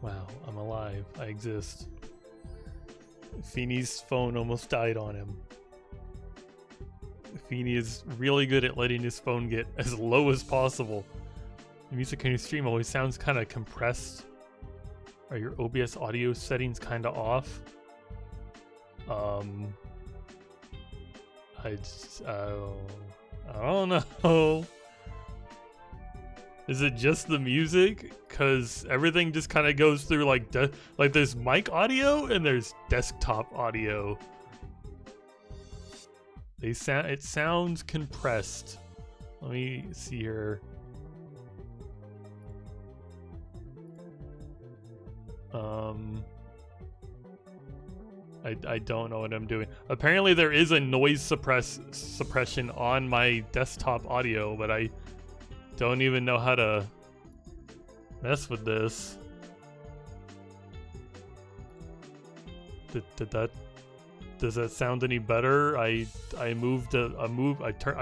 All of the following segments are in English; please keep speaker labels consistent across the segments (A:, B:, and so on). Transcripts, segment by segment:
A: Wow, I'm alive. I exist. Feeney's phone almost died on him. Feeney is really good at letting his phone get as low as possible. The music in your stream always sounds kind of compressed. Are your OBS audio settings kind of off? I don't know. Is it just the music? Cause everything just kind of goes through like there's mic audio and there's desktop audio. It sounds compressed. Let me see here. I don't know what I'm doing. Apparently there is a noise suppression on my desktop audio, but I don't even know how to mess with this. Does that sound any better? I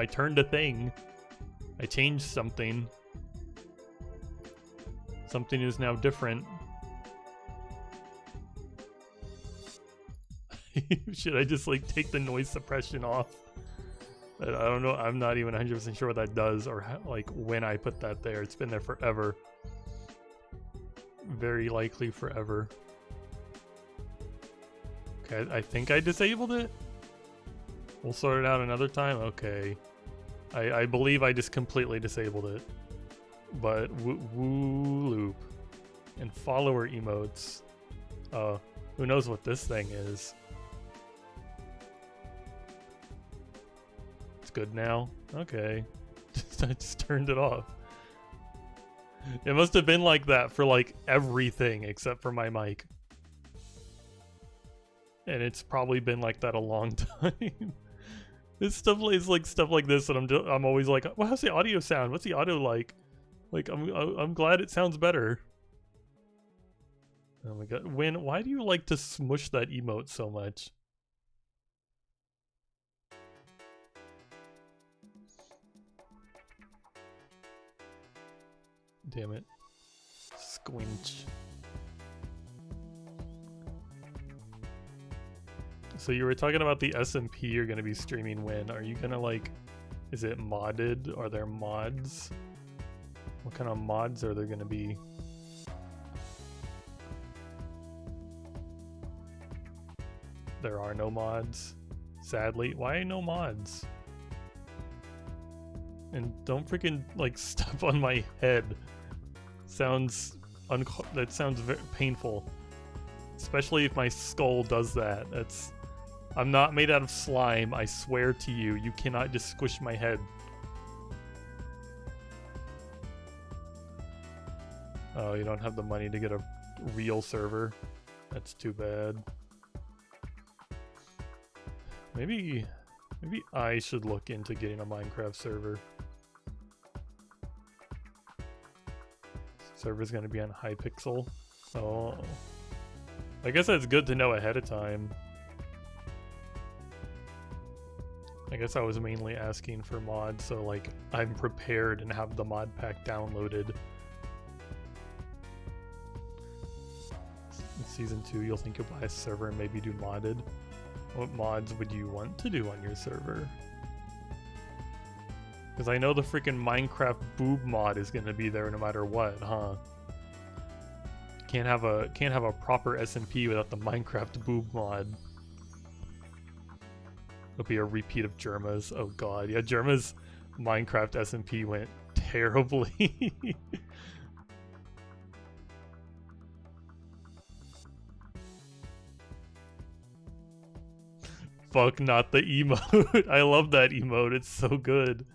A: turned a thing. I changed something. Something is now different. Should I just like take the noise suppression off? I don't know. I'm not even 100% sure what that does or how, like when I put that there. It's been there forever. Very likely forever. Okay, I think I disabled it. We'll sort it out another time. Okay. I believe I just completely disabled it. But WooLoop and follower emotes. Who knows what this thing is? It's good now. Okay. I just turned it off. It must have been like that for like everything except for my mic. And it's probably been like that a long time. It's stuff like stuff like this, and I'm always like, well, how's the audio sound? What's the audio like? Like I'm glad it sounds better. Oh my god, why do you like to smush that emote so much? Damn it. Squinch. So you were talking about the SMP you're gonna be streaming when. Are you gonna like, is it modded? Are there mods? What kind of mods are there gonna be? There are no mods. Sadly. Why no mods? And don't freaking like step on my head. That sounds very painful. Especially if my skull does that. I'm not made out of slime, I swear to you. You cannot just squish my head. Oh, you don't have the money to get a real server? That's too bad. Maybe I should look into getting a Minecraft server. Server's gonna be on Hypixel. Oh. I guess that's good to know ahead of time. I guess I was mainly asking for mods, so like I'm prepared and have the mod pack downloaded. In Season 2, you'll think you'll buy a server and maybe do modded. What mods would you want to do on your server? Because I know the freaking Minecraft boob mod is gonna be there no matter what, huh? Can't have a proper SMP without the Minecraft boob mod. It'll be a repeat of Jerma's. Oh god, yeah, Jerma's Minecraft SMP went terribly. Fuck, not the emote. I love that emote, it's so good.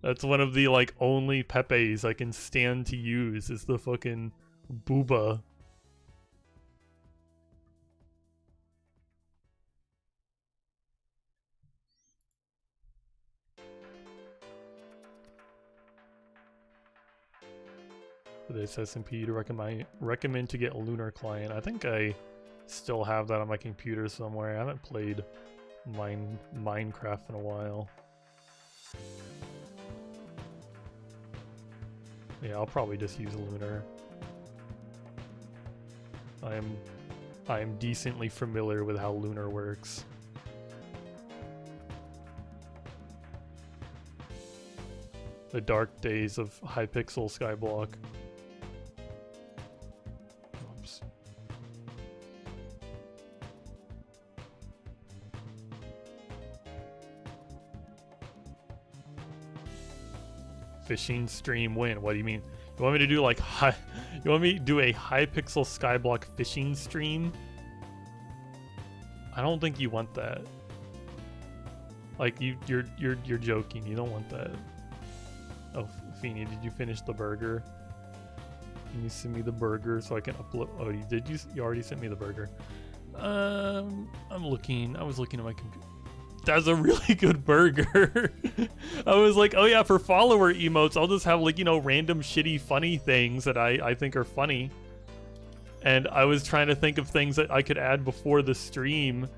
A: That's one of the like only Pepes I can stand to use is the fucking booba. For this SMP to recommend to get a Lunar client. I think I still have that on my computer somewhere. I haven't played Minecraft in a while. Yeah, I'll probably just use Lunar. I am decently familiar with how Lunar works. The dark days of Hypixel Skyblock. Oops. Fishing stream win. What do you mean? You want me to do like you want me to do a Hypixel Skyblock fishing stream? I don't think you want that. Like you're joking. You don't want that. Oh, Feeny, did you finish the burger? Can you send me the burger so I can upload? Oh, you did. You already sent me the burger. I'm looking. I was looking at my computer. That's a really good burger. I was like, oh yeah, for follower emotes, I'll just have like, you know, random shitty funny things that I think are funny. And I was trying to think of things that I could add before the stream.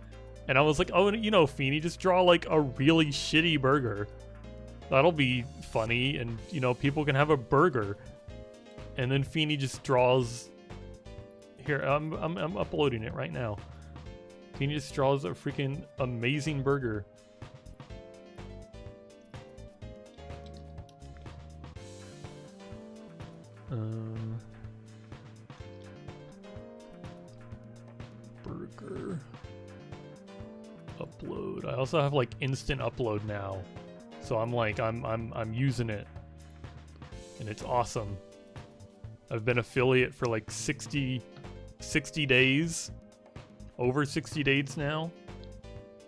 A: And I was like, oh, you know, Feeny, just draw like a really shitty burger. That'll be funny, and you know, people can have a burger. And then Feeny just draws. Here, I'm uploading it right now. Feeny just draws a freaking amazing burger. Burger. Upload. I also have like instant upload now. So I'm like, I'm using it, and it's awesome. I've been affiliate for like 60 days, over 60 days now,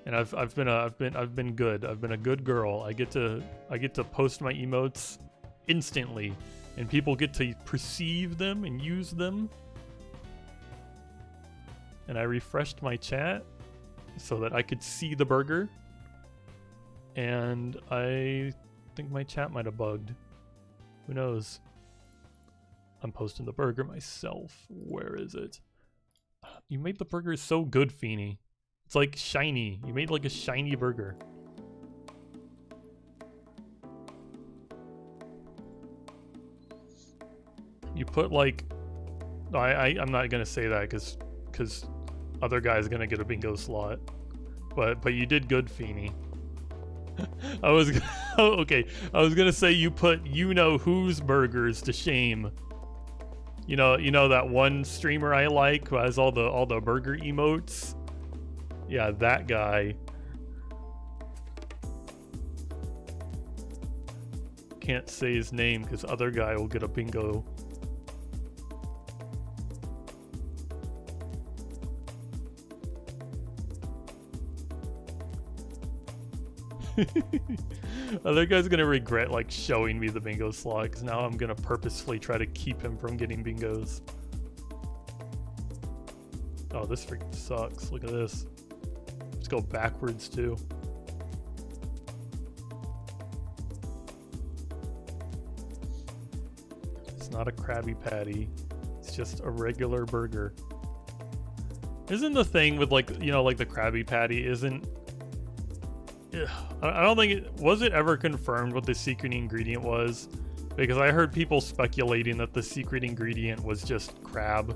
A: and I've been good. I've been a good girl. I get to post my emotes instantly, and people get to perceive them and use them. And I refreshed my chat so that I could see the burger. And I think my chat might have bugged. Who knows? I'm posting the burger myself. Where is it? You made the burger so good, Feeny. It's like shiny. You made like a shiny burger. You put like... I'm not gonna say that because other guy's gonna get a bingo slot. But you did good, Feeny. I was okay. I was gonna say you put you know whose burgers to shame. You know that one streamer I like who has all the burger emotes. Yeah, that guy. Can't say his name because other guy will get a bingo. Other guy's gonna regret like showing me the bingo slot because now I'm gonna purposefully try to keep him from getting bingos. Oh, this freaking sucks. Look at this. Let's go backwards too. It's not a Krabby Patty. It's just a regular burger. Isn't the thing with like, you know, like the Krabby Patty isn't... I don't think was it ever confirmed what the secret ingredient was? Because I heard people speculating that the secret ingredient was just crab.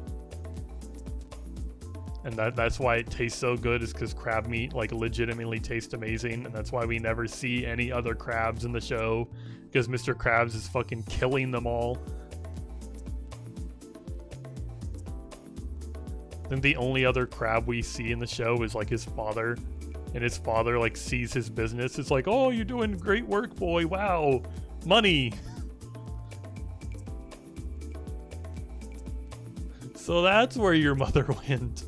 A: And that's why it tastes so good, is because crab meat like legitimately tastes amazing, and that's why we never see any other crabs in the show, because Mr. Krabs is fucking killing them all. Then the only other crab we see in the show is like his father. And his father like sees his business. It's like, oh, you're doing great work, boy. Wow, money. So that's where your mother went.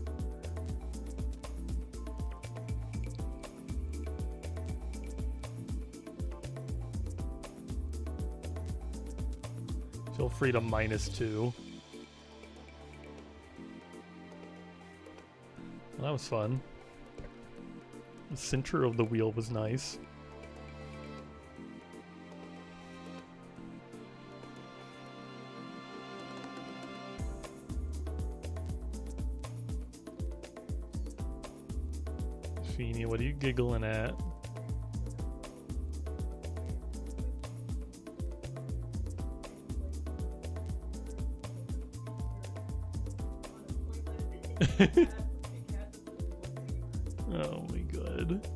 A: Feel free to -2. Well, that was fun. The center of the wheel was nice. Feeny, what are you giggling at? Oh my god.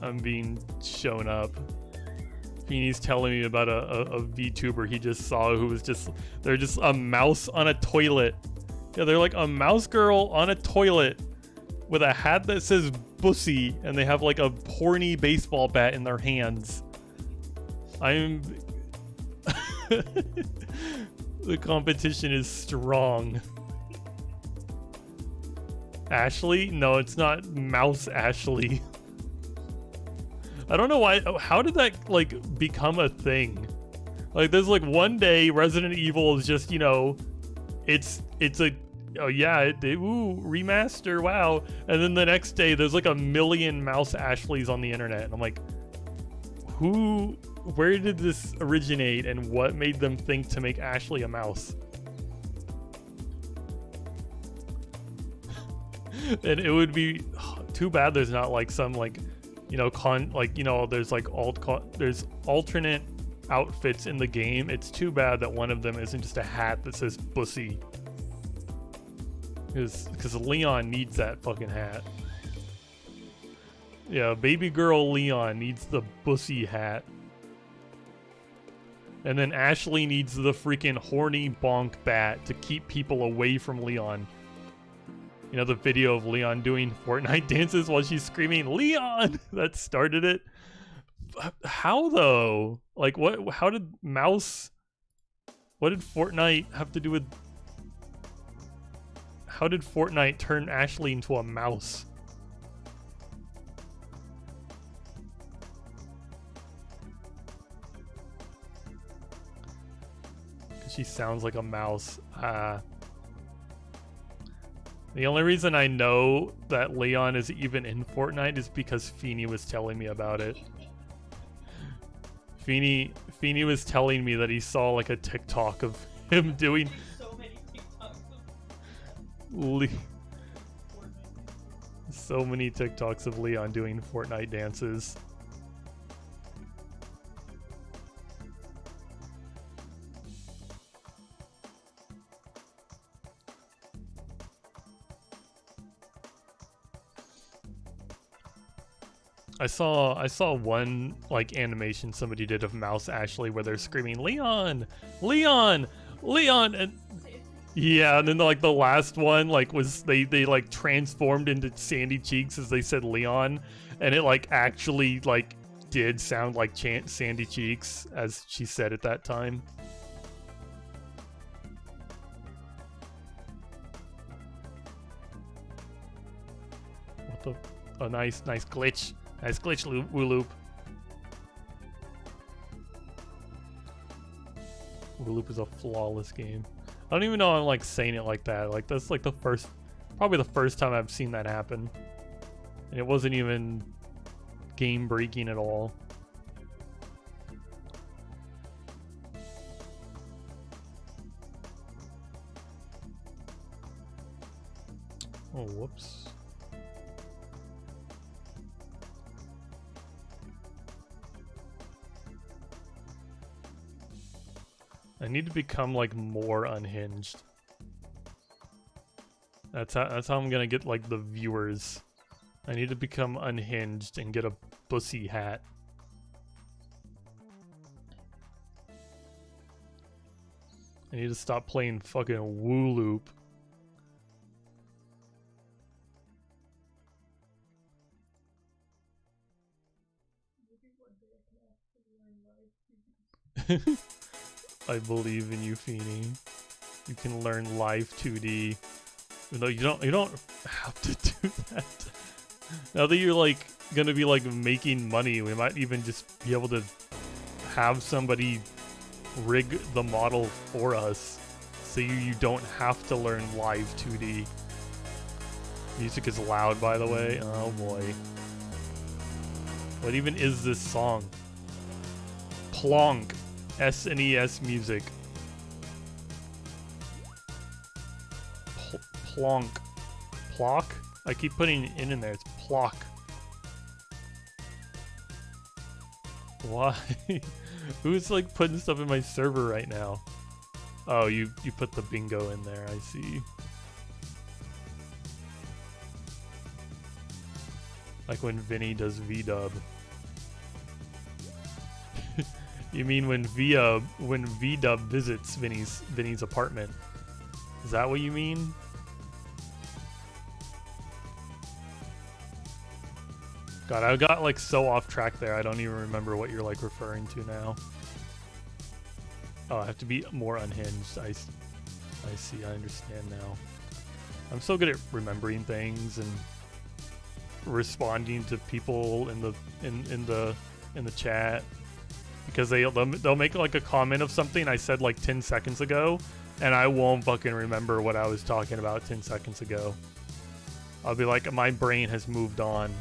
A: I'm being shown up. Feeney's telling me about a VTuber he just saw who was they're just a mouse on a toilet. Yeah, they're like a mouse girl on a toilet with a hat that says Bussy, and they have like a horny baseball bat in their hands. I'm... The competition is strong. Ashley? No, it's not Mouse Ashley. I don't know why. How did that like become a thing? Like, there's like one day Resident Evil is just, you know, it's a, oh yeah, ooh, remaster, wow. And then the next day there's like a million Mouse Ashleys on the internet, and I'm like, where did this originate, and what made them think to make Ashley a mouse? And it would be too bad there's not like some like, you know, there's like there's alternate outfits in the game. It's too bad that one of them isn't just a hat that says Bussy. Because Leon needs that fucking hat. Yeah, baby girl Leon needs the Bussy hat. And then Ashley needs the freaking horny bonk bat to keep people away from Leon. You know, the video of Leon doing Fortnite dances while she's screaming, Leon! That started it. How though? Like, how did Mouse... What did Fortnite have to do with... How did Fortnite turn Ashley into a mouse? She sounds like a mouse. The only reason I know that Leon is even in Fortnite is because Feeney was telling me about it. Feeney was telling me that he saw like a TikTok of him doing
B: so many TikToks
A: so many TikToks of Leon doing Fortnite dances. I saw one like animation somebody did of Mouse Ashley where they're screaming Leon, Leon, Leon, and yeah, and then like the last one like was they like transformed into Sandy Cheeks as they said Leon, and it like actually like did sound like Sandy Cheeks as she said at that time. What the? Oh, nice glitch. Nice glitch, WooLoop. WooLoop is a flawless game. I don't even know I'm like saying it like that. Like that's like probably the first time I've seen that happen. And it wasn't even game breaking at all. Oh, whoops. I need to become like more unhinged. That's how I'm gonna get like the viewers. I need to become unhinged and get a Bussy hat. I need to stop playing fucking WooLoop. I believe in you, Feeney. You can learn live 2D. Even though you don't have to do that. Now that you're like gonna be like making money, we might even just be able to have somebody rig the model for us, so you don't have to learn live 2D. Music is loud, by the way. Oh boy. What even is this song? Plonk. SNES music. Plonk. Plock? I keep putting in there. It's plock. Why? Who's like putting stuff in my server right now? Oh, you put the bingo in there. I see. Like when Vinny does V-dub. You mean when V-dub visits Vinny's apartment? Is that what you mean? God, I got like so off track there. I don't even remember what you're like referring to now. Oh, I have to be more unhinged. I see. I understand now. I'm so good at remembering things and responding to people in the chat, because they'll make like a comment of something I said like 10 seconds ago, and I won't fucking remember what I was talking about 10 seconds ago. I'll be like, my brain has moved on.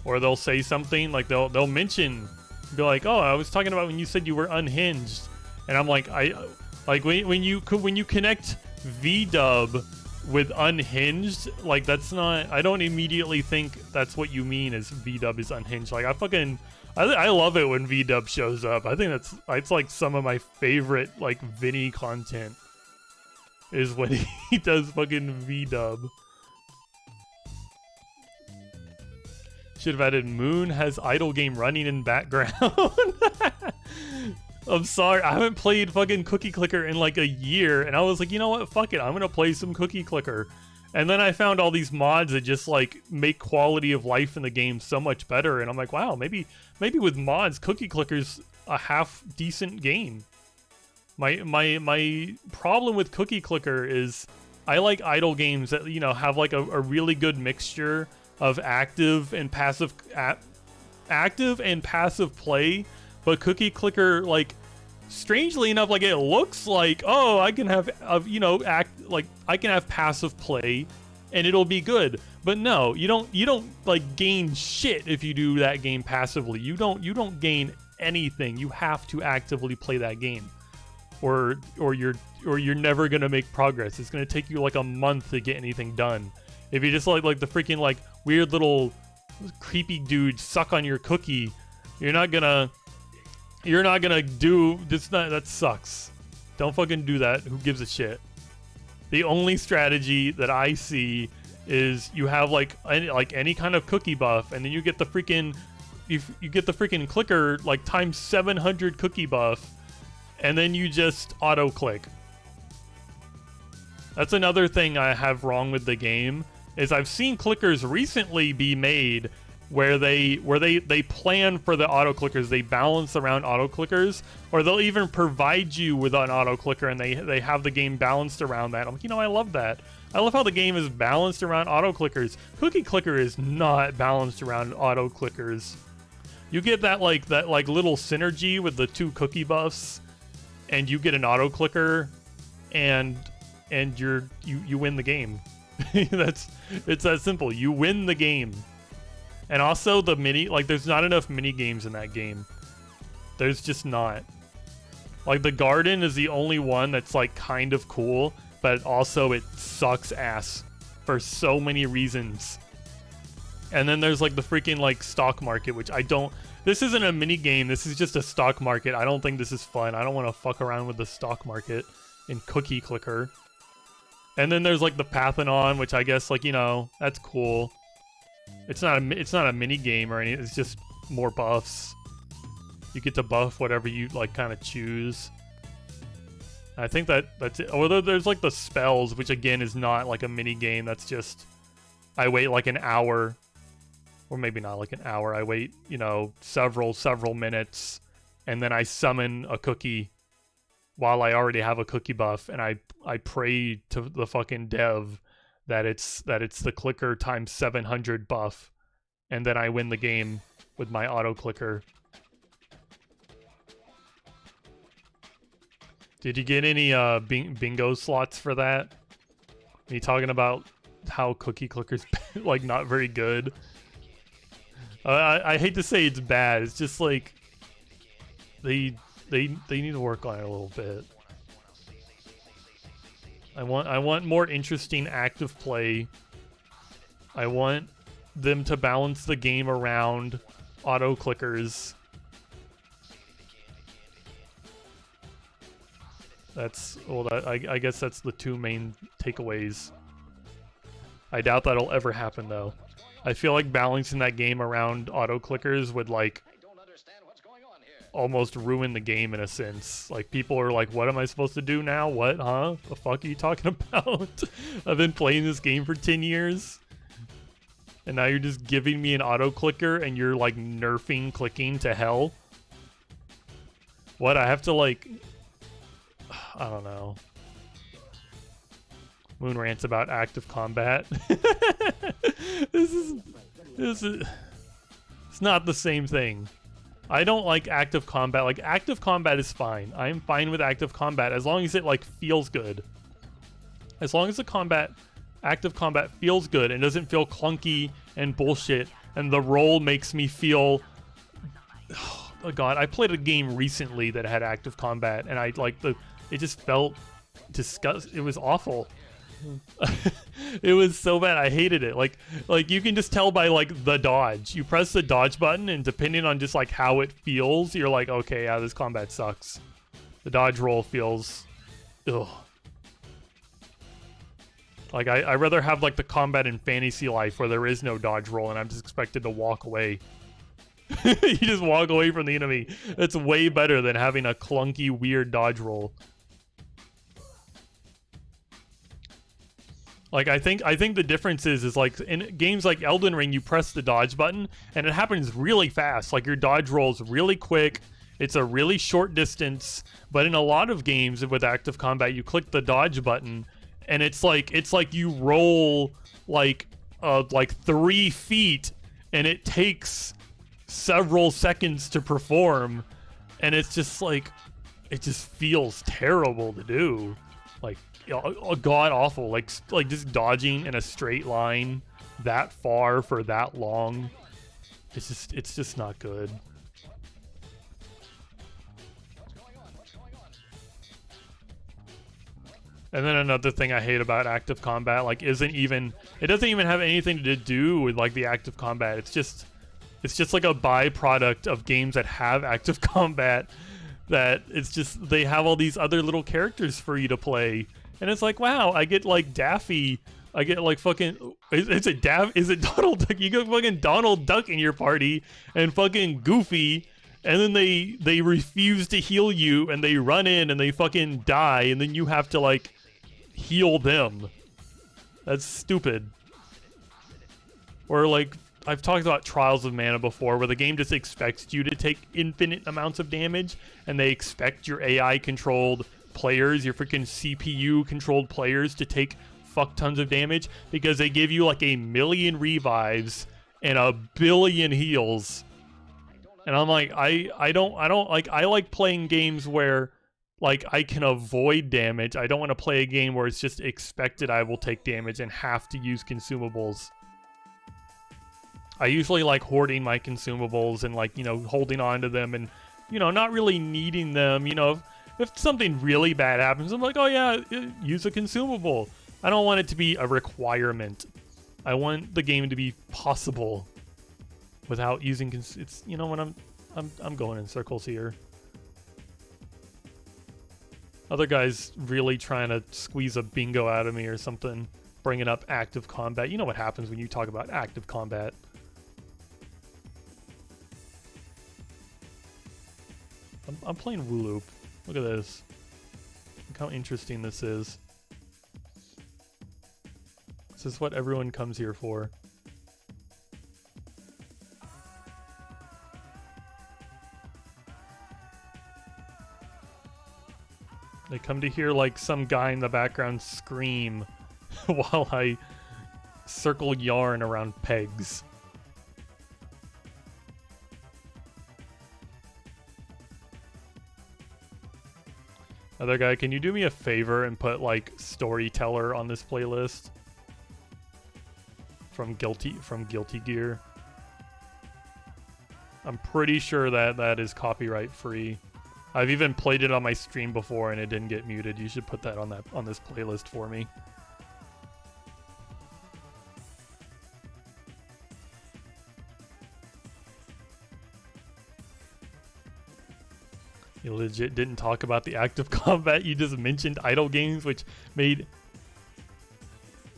A: Or they'll say something like they'll mention, be like, oh, I was talking about when you said you were unhinged, and I'm like, when you connect V-dub with unhinged, like that's not, I don't immediately think that's what you mean as V-dub is unhinged. Like I love it when V-dub shows up. I think it's like some of my favorite like Vinny content is when he does fucking V-dub. Should have added Moon has idle game running in background. I'm sorry, I haven't played fucking Cookie Clicker in like a year, and I was like, you know what, fuck it, I'm gonna play some Cookie Clicker. And then I found all these mods that just like make quality of life in the game so much better, and I'm like, wow, maybe with mods, Cookie Clicker's a half decent game. My problem with Cookie Clicker is I like idle games that, you know, have like a really good mixture of active and passive play. But Cookie Clicker, like, strangely enough, like it looks like, oh, I can have I can have passive play and it'll be good. But no, you don't like gain shit if you do that game passively. You don't gain anything. You have to actively play that game, or you're never gonna make progress. It's gonna take you like a month to get anything done. If you just like the freaking like weird little creepy dude suck on your cookie, you're not gonna do this. That sucks. Don't fucking do that. Who gives a shit? The only strategy that I see is you have like any kind of cookie buff, and then you get the freaking you get the freaking clicker like times 700 cookie buff, and then you just auto click. That's another thing I have wrong with the game, is I've seen clickers recently be made where they plan for the auto clickers, they balance around auto clickers, or they'll even provide you with an auto clicker and they have the game balanced around that. I'm like, you know, I love that. I love how the game is balanced around auto clickers. Cookie Clicker is not balanced around auto clickers. You get that little synergy with the two cookie buffs, and you get an auto clicker, and you win the game. It's that simple. You win the game. And also the there's not enough mini games in that game. There's just not. Like the garden is the only one that's like kind of cool, but also it sucks ass for so many reasons. And then there's like the freaking like stock market, which this isn't a mini game, this is just a stock market. I don't think this is fun. I don't want to fuck around with the stock market in Cookie Clicker. And then there's like the Pathenon, which I guess, like, you know, that's cool. It's not a mini game or anything. It's just more buffs. You get to buff whatever you like kind of choose. I think that's it. Although there's like the spells, which again is not like a mini game. That's just I wait like an hour, or maybe not like an hour. I wait, you know, several minutes, and then I summon a cookie while I already have a cookie buff, and I pray to the fucking dev that it's the clicker times 700 buff, and then I win the game with my auto clicker. Did you get any bingo slots for that? Are you talking about how Cookie Clicker's like not very good? I hate to say it's bad. It's just like they need to work on it a little bit. I want more interesting active play. I want them to balance the game around auto clickers. That's, well, I guess that's the two main takeaways. I doubt that'll ever happen, though. I feel like balancing that game around auto-clickers would, like, almost ruin the game in a sense. Like, people are like, what am I supposed to do now? What, huh? The fuck are you talking about? I've been playing this game for 10 years. And now you're just giving me an auto-clicker and you're, like, nerfing clicking to hell? What, I have to, like... I don't know. Moon rants about active combat. This is... It's not the same thing. I don't like active combat. Like, active combat is fine. I'm fine with active combat as long as it, like, feels good. As long as the active combat feels good and doesn't feel clunky and bullshit, and the role makes me feel... Oh god, I played a game recently that had active combat, and I, like, it just felt disgusting. It was awful. It was so bad. I hated it. Like you can just tell by, like, the dodge. You press the dodge button, and depending on just, like, how it feels, you're like, okay, yeah, this combat sucks. The dodge roll feels... Ugh. Like, I'd rather have, like, the combat in Fantasy Life where there is no dodge roll and I'm just expected to walk away. You just walk away from the enemy. It's way better than having a clunky, weird dodge roll. Like, I think the difference is like, in games like Elden Ring, you press the dodge button and it happens really fast. Like, your dodge rolls really quick. It's a really short distance. But in a lot of games with active combat, you click the dodge button and it's like you roll like 3 feet and it takes several seconds to perform, and it's just like, it just feels terrible to do. Like, god awful. Like just dodging in a straight line that far for that long, it's just not good. And then another thing I hate about active combat, like, it doesn't even have anything to do with, like, the active combat. It's just like a byproduct of games that have active combat, that it's just, they have all these other little characters for you to play. And it's like, wow, I get, like, Daffy. I get, like, fucking... Is it Donald Duck? You get fucking Donald Duck in your party, and fucking Goofy, and then they refuse to heal you, and they run in, and they fucking die, and then you have to, like, heal them. That's stupid. Or, like... I've talked about Trials of Mana before, where the game just expects you to take infinite amounts of damage, and they expect your AI-controlled players, your freaking CPU-controlled players, to take fuck tons of damage, because they give you, like, 1,000,000 revives and 1,000,000,000 heals. And I'm like, I don't like, I like playing games where, like, I can avoid damage. I don't want to play a game where it's just expected I will take damage and have to use consumables. I usually like hoarding my consumables and, like, you know, holding on to them and, you know, not really needing them. You know, if something really bad happens, I'm like, oh yeah, use a consumable. I don't want it to be a requirement. I want the game to be possible without using it's, you know, when I'm going in circles here. Other guys really trying to squeeze a bingo out of me or something, bringing up active combat. You know what happens when you talk about active combat. I'm playing WooLoop. Look at this. Look how interesting this is. This is what everyone comes here for. They come to hear, like, some guy in the background scream while I circle yarn around pegs. Other guy, can you do me a favor and put, like, Storyteller on this playlist? From Guilty Gear. I'm pretty sure that is copyright free. I've even played it on my stream before and it didn't get muted. You should put that on this playlist for me. You legit didn't talk about the active combat. You just mentioned idle games, which made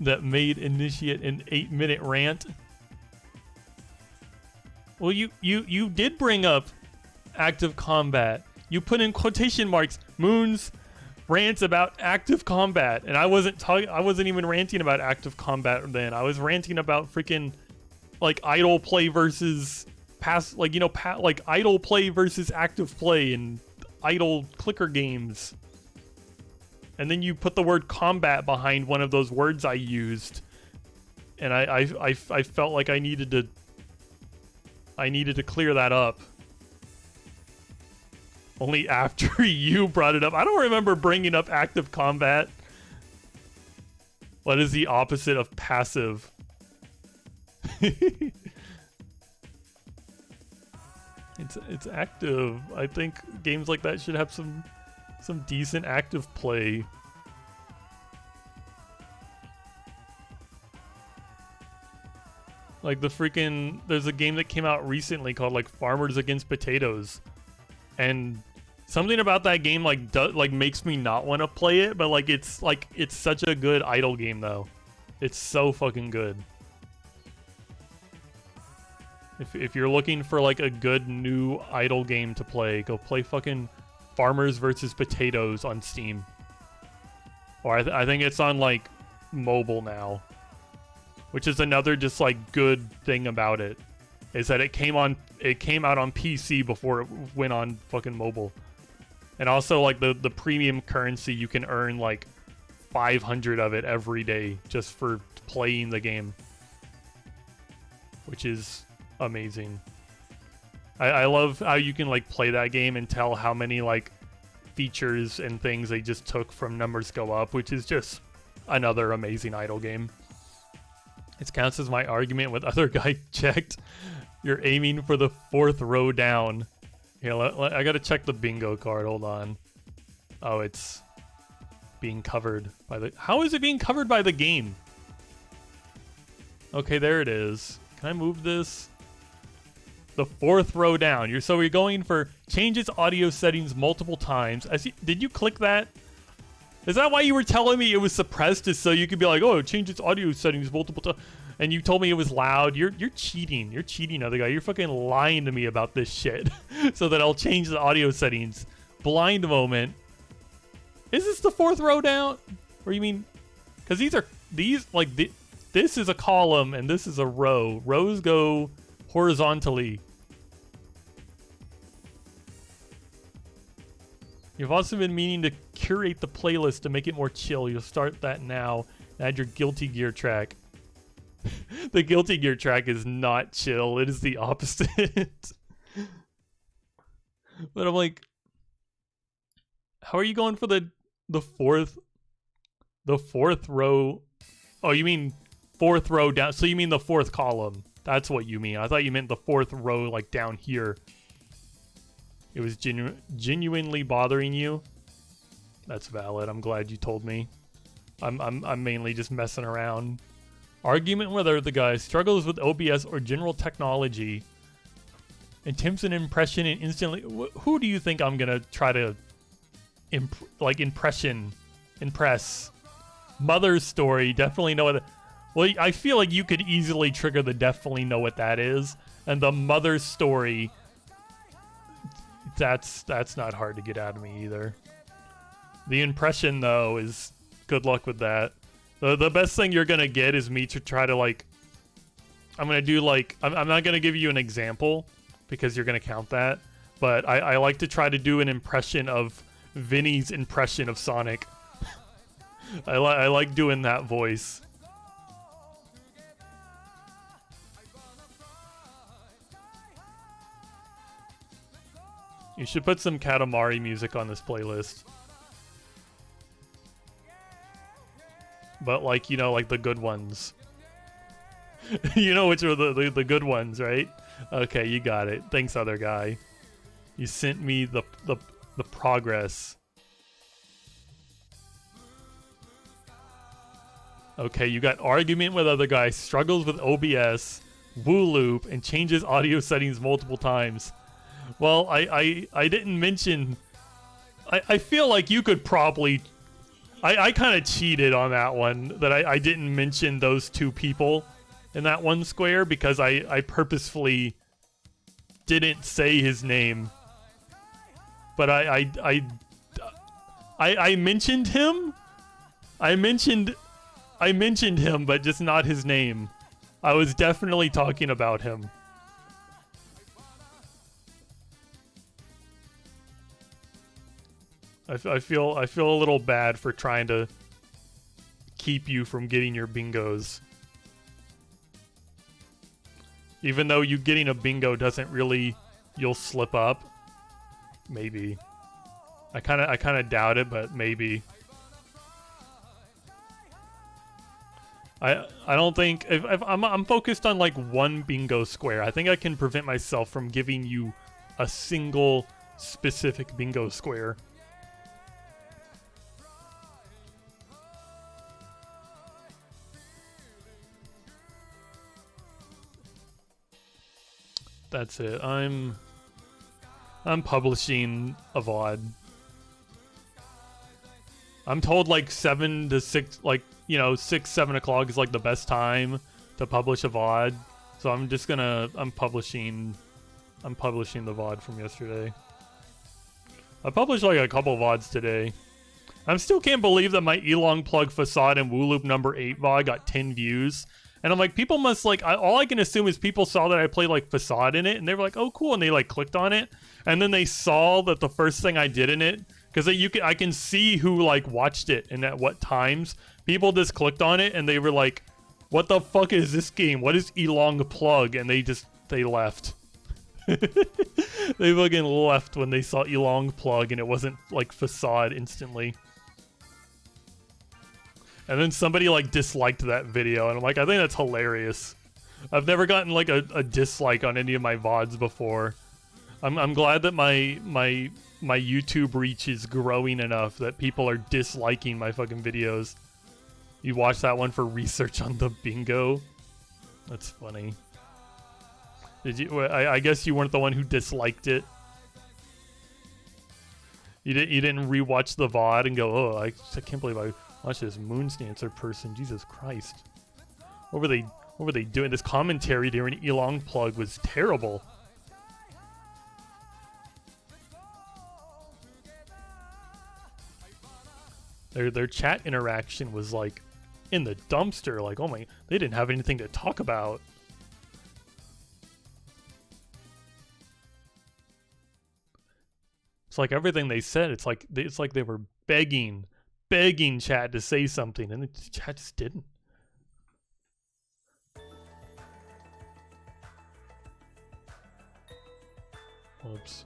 A: initiate an 8-minute rant. Well, you did bring up active combat. You put in quotation marks, Moons rants about active combat, and I wasn't even ranting about active combat then. I was ranting about freaking like idle play versus like idle play versus active play and idle clicker games. And then you put the word combat behind one of those words I used, and I felt like I needed to clear that up. Only after you brought it up. I don't remember bringing up active combat. What is the opposite of passive? It's active. I think games like that should have some decent active play. Like there's a game that came out recently called like Farmers Against Potatoes, and something about that game like makes me not want to play it, but it's such a good idle game though. It's so fucking good. If you're looking for like a good new idle game to play, go play fucking Farmers versus Potatoes on Steam. Or I think it's on like mobile now, which is another just like good thing about it, is that it came out on PC before it went on fucking mobile. And also like the premium currency, you can earn like 500 of it every day just for playing the game, which is amazing. I love how you can like play that game and tell how many like features and things they just took from Numbers Go Up, which is just another amazing idle game. It counts as my argument with other guy checked. You're aiming for the 4th row down. Here, I gotta check the bingo card. Hold on. Oh, it's being covered by the... How is it being covered by the game? Okay, there it is. Can I move this? The 4th row down. So you're going for changes audio settings multiple times. Did you click that? Is that why you were telling me it was suppressed? Is so you could be like, oh, it changes audio settings multiple times. And you told me it was loud. You're cheating. You're cheating, other guy. You're fucking lying to me about this shit so that I'll change the audio settings. Blind moment. Is this the 4th row down? Or you mean... Because this is a column and this is a row. Rows go horizontally. You've also been meaning to curate the playlist to make it more chill. You'll start that now and add your Guilty Gear track. The Guilty Gear track is not chill. It is the opposite. But I'm like, how are you going for the 4th row? Oh, you mean 4th row down? So you mean the 4th column? That's what you mean. I thought you meant the 4th row, like down here. It was genuinely bothering you. That's valid. I'm glad you told me. I'm mainly just messing around. Argument whether the guy struggles with OBS or general technology. Attempts an impression and instantly... Who do you think I'm gonna try to impress? Mother's story. Definitely know what... Well, I feel like you could easily trigger the definitely know what that is. And the mother's story... That's not hard to get out of me either. The impression, though, is... Good luck with that. The best thing you're gonna get is me to try to, like... I'm gonna do, like... I'm not gonna give you an example, because you're gonna count that. But I like to try to do an impression of Vinny's impression of Sonic. I like doing that voice. You should put some Katamari music on this playlist. But like, you know, like the good ones. You know which are the good ones, right? Okay, you got it. Thanks, other guy. You sent me the progress. Okay, you got argument with other guy, struggles with OBS, WooLoop, and changes audio settings multiple times. Well, I didn't mention I feel like you could probably... I kind of cheated on that one, that I didn't mention those two people in that one square because I purposefully didn't say his name. But I mentioned him. I mentioned him, but just not his name. I was definitely talking about him. I feel a little bad for trying to keep you from getting your bingos. Even though you getting a bingo doesn't really, you'll slip up. Maybe. I kind of doubt it, but maybe. I don't think if I'm focused on like one bingo square. I think I can prevent myself from giving you a single specific bingo square. That's it. I'm publishing a VOD. I'm told like 7 to 6, like, you know, 6, 7 o'clock is like the best time to publish a VOD. So I'm just gonna, I'm publishing the VOD from yesterday. I published like a couple VODs today. I still can't believe that my Elong Plug Facade and WooLoop number 8 VOD got 10 views. And I'm like, people must like, all I can assume is people saw that I played like Facade in it and they were like, oh cool, and they like clicked on it. And then they saw that the first thing I did in it, because I can see who like watched it and at what times. People just clicked on it and they were like, what the fuck is this game? What is Elong Plug? And they left. They fucking left when they saw Elong Plug and it wasn't like Facade instantly. And then somebody like disliked that video and I'm like, I think that's hilarious. I've never gotten like a dislike on any of my VODs before. I'm glad that my YouTube reach is growing enough that people are disliking my fucking videos. You watched that one for research on the bingo? That's funny. Did you? I guess you weren't the one who disliked it. You didn't rewatch the VOD and go, oh, I can't believe I watched this MoonsDancer person. Jesus Christ. What were they doing? This commentary during Elong Plug was terrible. Their chat interaction was like in the dumpster. Like, oh my, they didn't have anything to talk about. It's like everything they said. It's like they were begging chat to say something, and the chat just didn't. Whoops.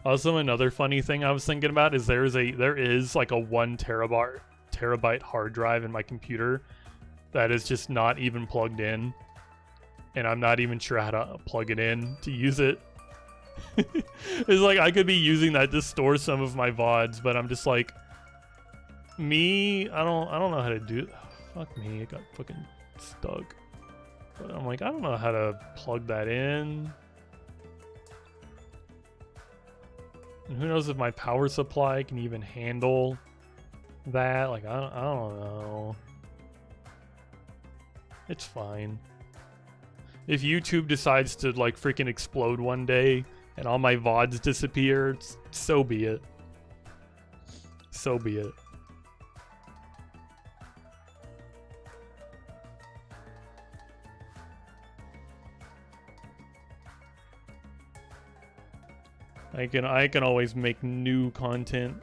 A: Also, another funny thing I was thinking about is there is like a 1 terabyte hard drive in my computer that is just not even plugged in, and I'm not even sure how to plug it in to use it. It's like I could be using that to store some of my VODs, but I'm just like, I don't know how to do it. Fuck me, it got fucking stuck. But I'm like, I don't know how to plug that in. And who knows if my power supply can even handle that? Like, I don't know. It's fine. If YouTube decides to like freaking explode one day and all my VODs disappear, so be it. So be it. I can always make new content.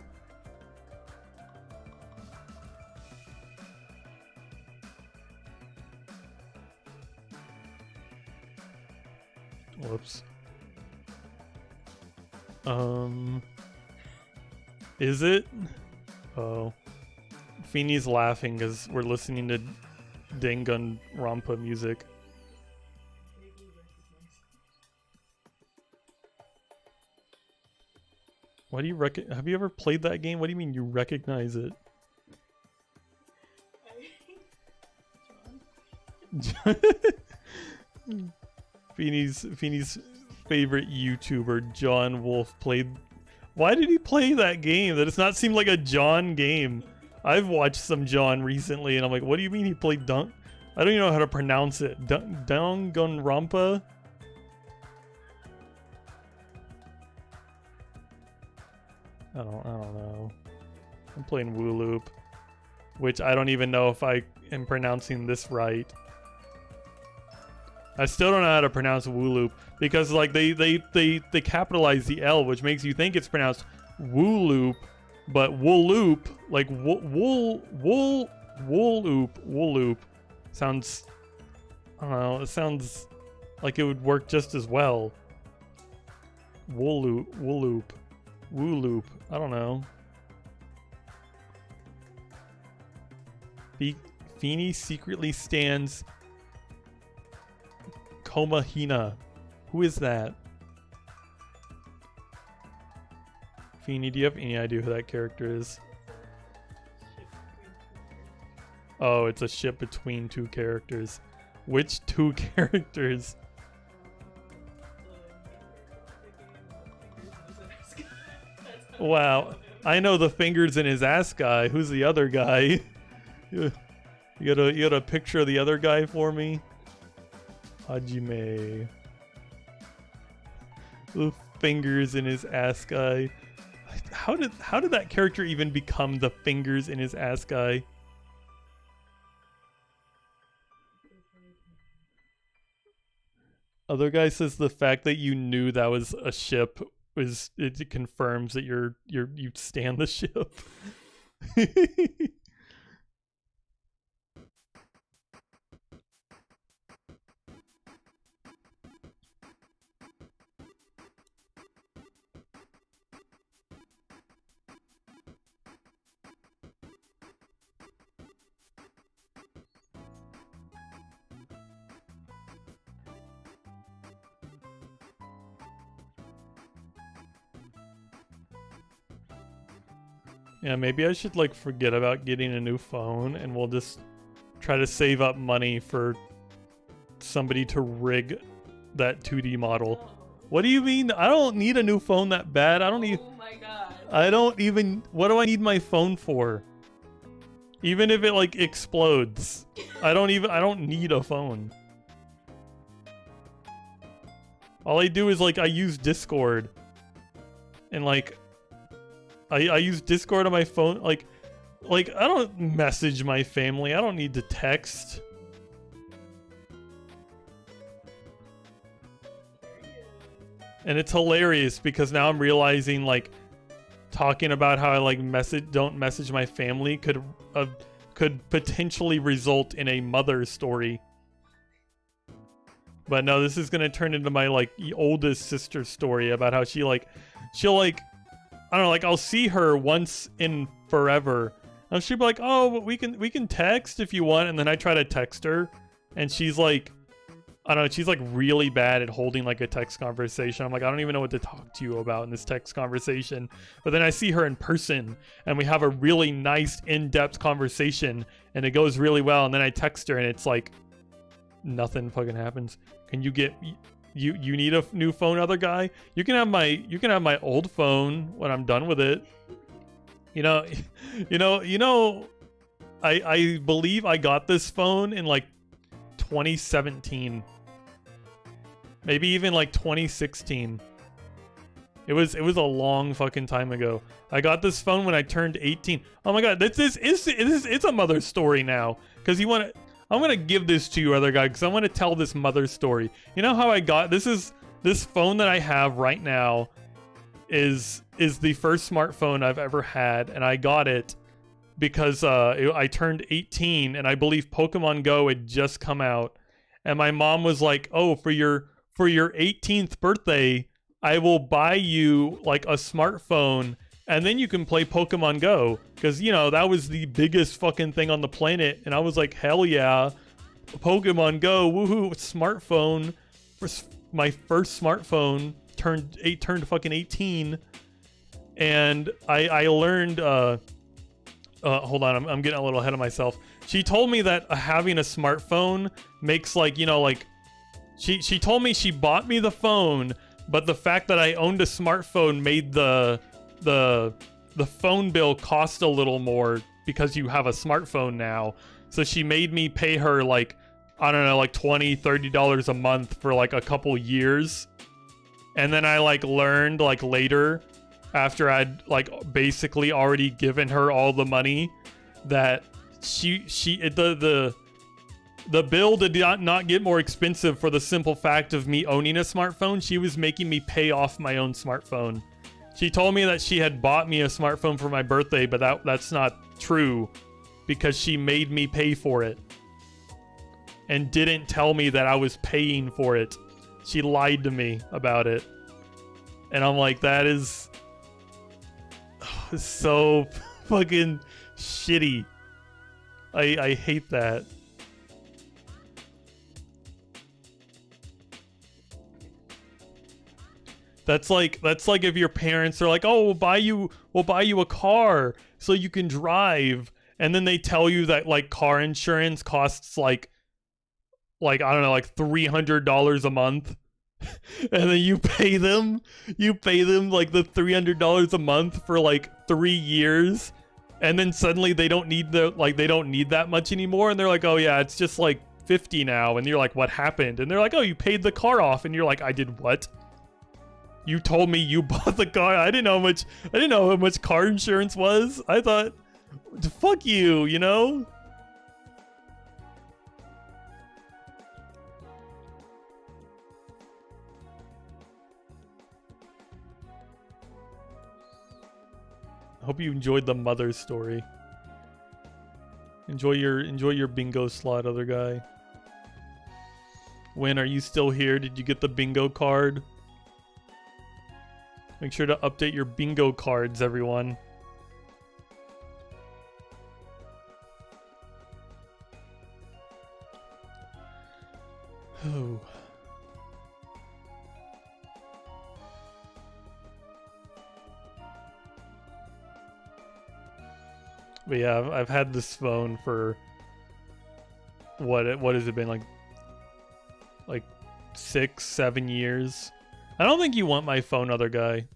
A: Whoops. Is it? Oh. Feeney's laughing because we're listening to Danganronpa music. What do you have you ever played that game? What do you mean you recognize it? Feeney's favorite YouTuber, John Wolf, played. Why did he play that game? That does not seem like a John game. I've watched some John recently, and I'm like, what do you mean he played Dunk? I don't even know how to pronounce it. Danganronpa? I don't know. I'm playing WooLoop, which I don't even know if I am pronouncing this right. I still don't know how to pronounce WooLoop because like they capitalize the L, which makes you think it's pronounced WooLoop, but WooLoop, like WooLoop sounds, I don't know, it sounds like it would work just as well. WooLoop, I don't know. Feeny secretly stands Komahina. Who is that? Feeny, do you have any idea who that character is? Oh, it's a ship between two characters. Which two characters? Wow. I know the fingers in his ass guy. Who's the other guy? You got a picture of the other guy for me? Hajime. The fingers in his ass guy. How did that character even become the fingers in his ass guy? Other guy says the fact that you knew that was a ship it confirms that you stand the ship. Yeah, maybe I should like forget about getting a new phone and we'll just try to save up money for somebody to rig that 2D model. What do you mean? I don't need a new phone that bad. I don't need.
B: Oh my god.
A: I don't even. What do I need my phone for? Even if it like explodes, I don't need a phone. All I do is like I use Discord, and like I use Discord on my phone. Like I don't message my family. I don't need to text. And it's hilarious because now I'm realizing like talking about how I like don't message my family could potentially result in a mother story. But no, this is gonna turn into my like oldest sister story about how she'll like I don't know, like I'll see her once in forever and she'll be like, oh, but we can text if you want, and then I try to text her and she's like, I don't know, she's like really bad at holding like a text conversation. I'm like, I don't even know what to talk to you about in this text conversation. But then I see her in person and we have a really nice in-depth conversation and it goes really well, and then I text her and it's like nothing fucking happens. Can you get you need a new phone, other guy? You can have my old phone when I'm done with it. You know, I believe I got this phone in like 2017. Maybe even like 2016. It was a long fucking time ago. I got this phone when I turned 18. Oh my god, it's a mother story now. Cause I'm gonna give this to you, other guy, because I want to tell this mother story. You know how I got this phone that I have right now is the first smartphone I've ever had, and I got it because I turned 18 and I believe Pokemon Go had just come out, and my mom was like, oh, for your 18th birthday I will buy you like a smartphone and then you can play Pokemon Go, because you know that was the biggest fucking thing on the planet. And I was like, hell yeah, Pokemon Go, woohoo, smartphone. My first smartphone turned fucking 18, and I learned hold on, I'm getting a little ahead of myself. She told me that having a smartphone makes like, you know, like She told me she bought me the phone, but the fact that I owned a smartphone made the phone bill cost a little more because you have a smartphone now. So she made me pay her like, I don't know, like $20, $30 a month for like a couple years. And then I like learned like later, after I'd like basically already given her all the money, that the bill did not get more expensive for the simple fact of me owning a smartphone. She was making me pay off my own smartphone. She told me that she had bought me a smartphone for my birthday, but that's not true because she made me pay for it and didn't tell me that I was paying for it. She lied to me about it. And I'm like, that is so fucking shitty. I hate that. That's like if your parents are like, "Oh, we'll buy you a car so you can drive." And then they tell you that like car insurance costs like I don't know, like $300 a month. And then you pay them like the $300 a month for like 3 years. And then suddenly they don't need that much anymore, and they're like, "Oh yeah, it's just like 50 now." And you're like, "What happened?" And they're like, "Oh, you paid the car off." And you're like, "I did what? You told me you bought the car. I didn't know how much car insurance was. I thought, fuck you, you know?" I hope you enjoyed the mother story. Enjoy your bingo slot, other guy. Win, are you still here? Did you get the bingo card? Make sure to update your bingo cards, everyone. Oh. But yeah, I've had this phone for what has it been, like 6, 7 years. I don't think you want my phone, other guy.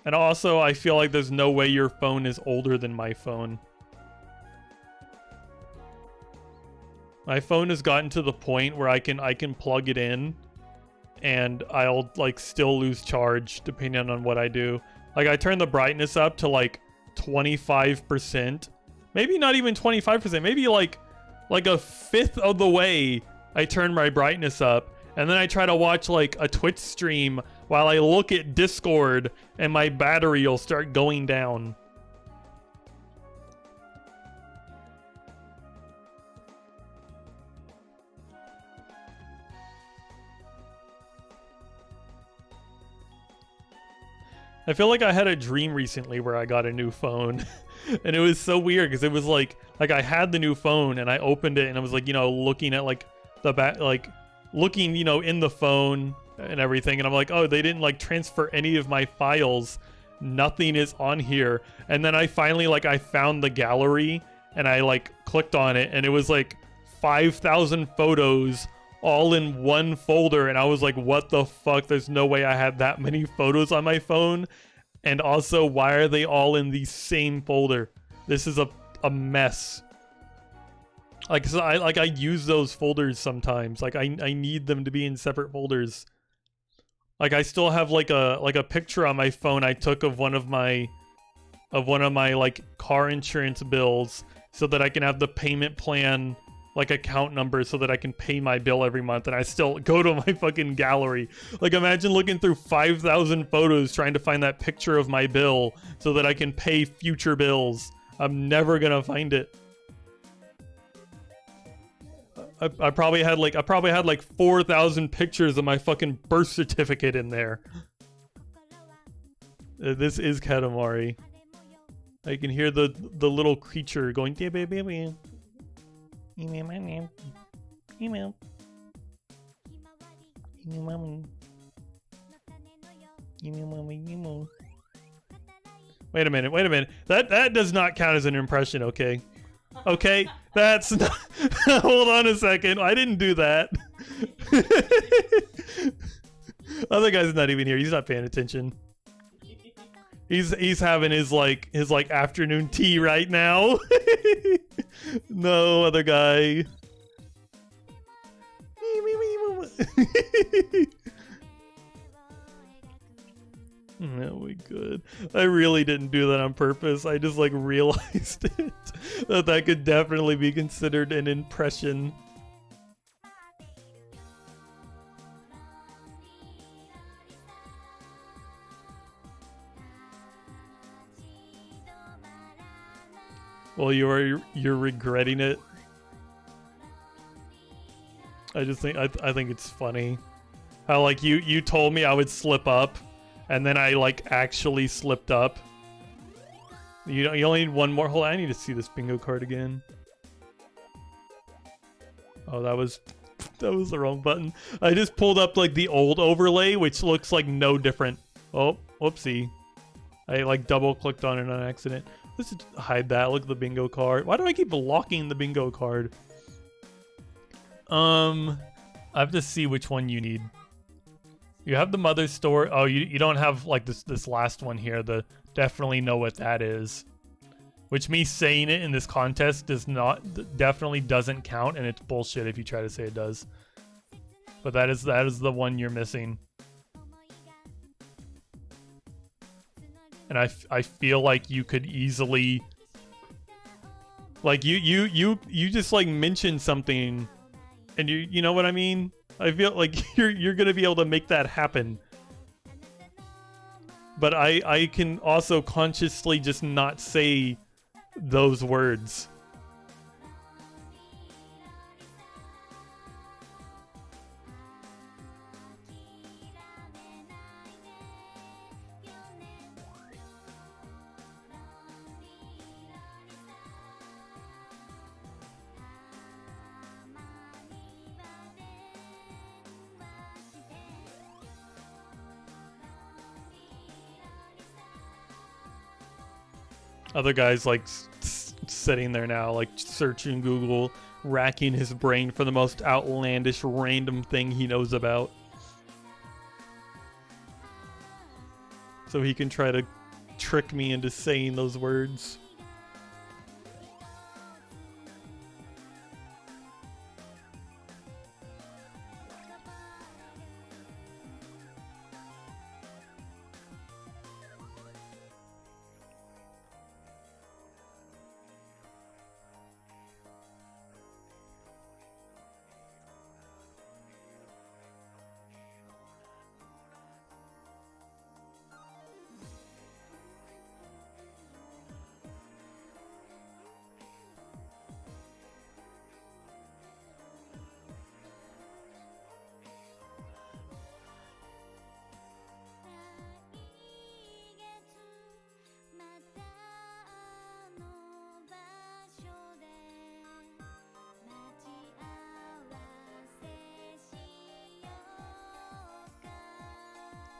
A: And also, I feel like there's no way your phone is older than my phone. My phone has gotten to the point where I can plug it in and I'll like still lose charge depending on what I do. Like I turn the brightness up to like 25%. Maybe not even 25%. Maybe like a fifth of the way I turn my brightness up. And then I try to watch like a Twitch stream while I look at Discord and my battery will start going down. I feel like I had a dream recently where I got a new phone. And it was so weird because it was like I had the new phone and I opened it and I was like, you know, looking at like the back, like looking, you know, in the phone and everything. And I'm like, oh, they didn't like transfer any of my files. Nothing is on here. And then I finally I found the gallery and I like clicked on it and it was like 5,000 photos all in one folder. And I was like, what the fuck? There's no way I had that many photos on my phone. And also, why are they all in the same folder? This is a mess. Like, so I use those folders sometimes. Like I need them to be in separate folders. Like I still have like a picture on my phone I took of one of my like car insurance bills so that I can have the payment plan like account number so that I can pay my bill every month, and I still go to my fucking gallery. Like imagine looking through 5,000 photos trying to find that picture of my bill so that I can pay future bills. I'm never gonna find it. I probably had like 4,000 pictures of my fucking birth certificate in there. This is Katamari. I can hear the little creature going. Wait a minute. That does not count as an impression, okay? Okay, that's not... Hold on a second. I didn't do that. Other guy's not even here. He's not paying attention. He's having his like afternoon tea right now. No, other guy. Oh my god. I really didn't do that on purpose. I just like realized it. That could definitely be considered an impression. Well, you're regretting it. I just think I think it's funny how like you told me I would slip up, and then I like actually slipped up. You only need one more. Hold on, I need to see this bingo card again. Oh, that was the wrong button. I just pulled up like the old overlay, which looks like no different. Oh, whoopsie. I like double clicked on it on accident. Let's just hide that. Look at the bingo card. Why do I keep locking the bingo card? I have to see which one you need. You have the mother's store. Oh, you don't have like this last one here. The definitely know what that is. Which me saying it in this contest definitely doesn't count, and it's bullshit if you try to say it does. But that is the one you're missing. And I feel like you could easily, like you just like mentioned something, and you know what I mean? I feel like you're gonna be able to make that happen. But I can also consciously just not say those words. Other guy's like sitting there now, like searching Google, racking his brain for the most outlandish random thing he knows about, so he can try to trick me into saying those words.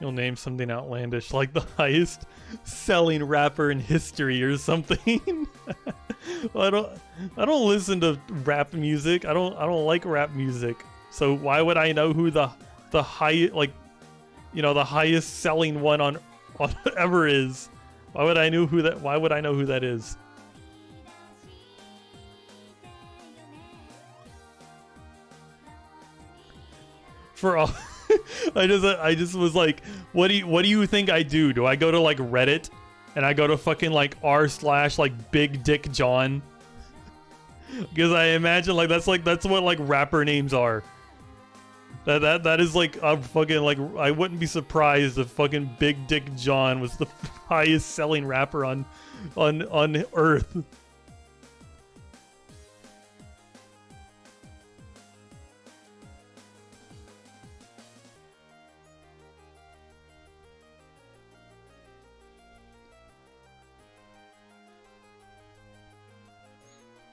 A: You'll name something outlandish, like the highest selling rapper in history or something. Well, I don't listen to rap music. I don't like rap music. So why would I know who the high, like, you know, the highest selling one on ever is? Why would I know who that? Why would I know who that is? For all. I just was like, what do you think I do? Do I go to like Reddit and I go to fucking like r/ like Big Dick John? Because I imagine like that's what like rapper names are. That is like a fucking like, I wouldn't be surprised if fucking Big Dick John was the highest selling rapper on Earth.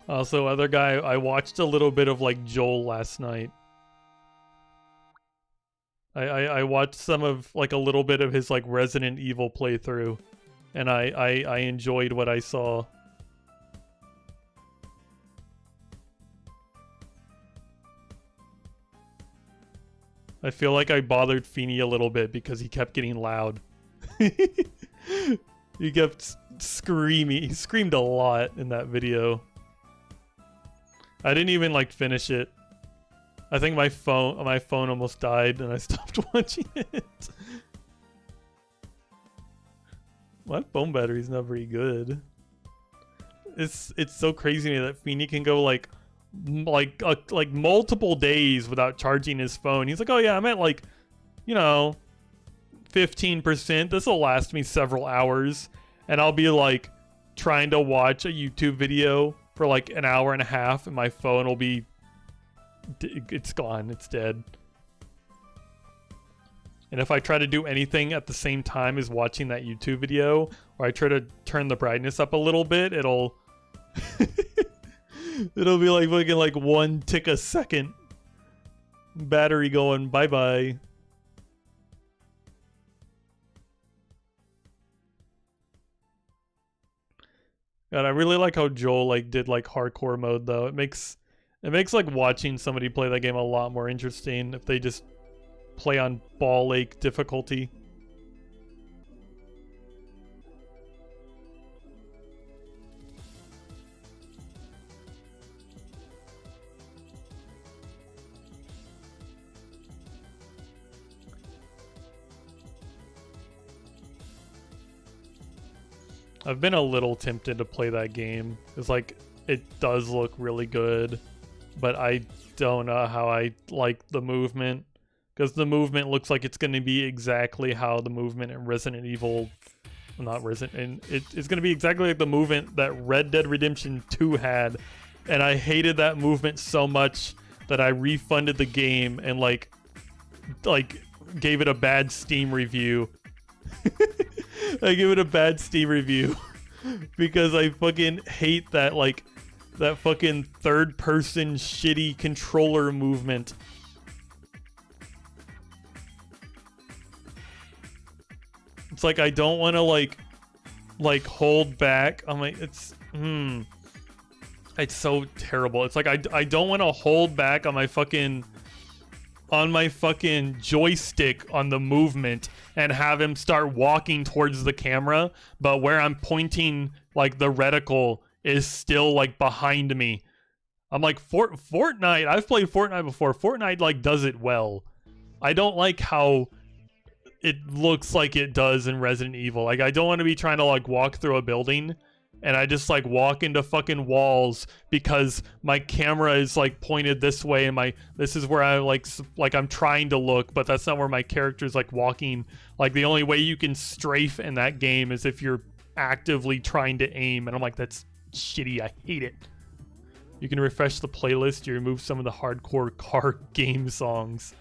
A: Also, other guy, I watched a little bit of like Joel last night. I watched some of like a little bit of his like Resident Evil playthrough, and I enjoyed what I saw. I feel like I bothered Feeney a little bit because he kept getting loud. He kept screaming. He screamed a lot in that video. I didn't even like finish it. I think my phone almost died and I stopped watching it. My phone battery's not very good. It's so crazy to me that Feeney can go like multiple days without charging his phone. He's like, oh yeah, I'm at like, you know, 15%. This will last me several hours. And I'll be like trying to watch a YouTube video for like an hour and a half and my phone will be, it's gone, it's dead. And if I try to do anything at the same time as watching that YouTube video, or I try to turn the brightness up a little bit, it'll it'll be like fucking like 1 tick a second. Battery going bye-bye. God, I really like how Joel like did like hardcore mode though. It makes like watching somebody play that game a lot more interesting if they just play on Ball Lake difficulty. I've been a little tempted to play that game. It's like, it does look really good, but I don't know how I like the movement. Because the movement looks like it's going to be exactly how the movement in Resident Evil... Not Resident... It's going to be exactly like the movement that Red Dead Redemption 2 had. And I hated that movement so much that I refunded the game and like gave it a bad Steam review. I give it a bad Steam review because I fucking hate that that fucking third person shitty controller movement. It's like I don't want to like hold back. I'm like it's so terrible. It's like I don't want to hold back on my fucking joystick on the movement and have him start walking towards the camera, but where I'm pointing like the reticle is still like behind me. I'm like Fortnite. I've played Fortnite before. Fortnite like does it well. I don't like how it looks like it does in Resident Evil. Like I don't want to be trying to like walk through a building and I just like walk into fucking walls because my camera is like pointed this way and this is where I like I'm trying to look, but that's not where my character's like walking. Like the only way you can strafe in that game is if you're actively trying to aim, and I'm like, that's shitty. I hate it. You can refresh the playlist. You remove some of the hardcore car game songs.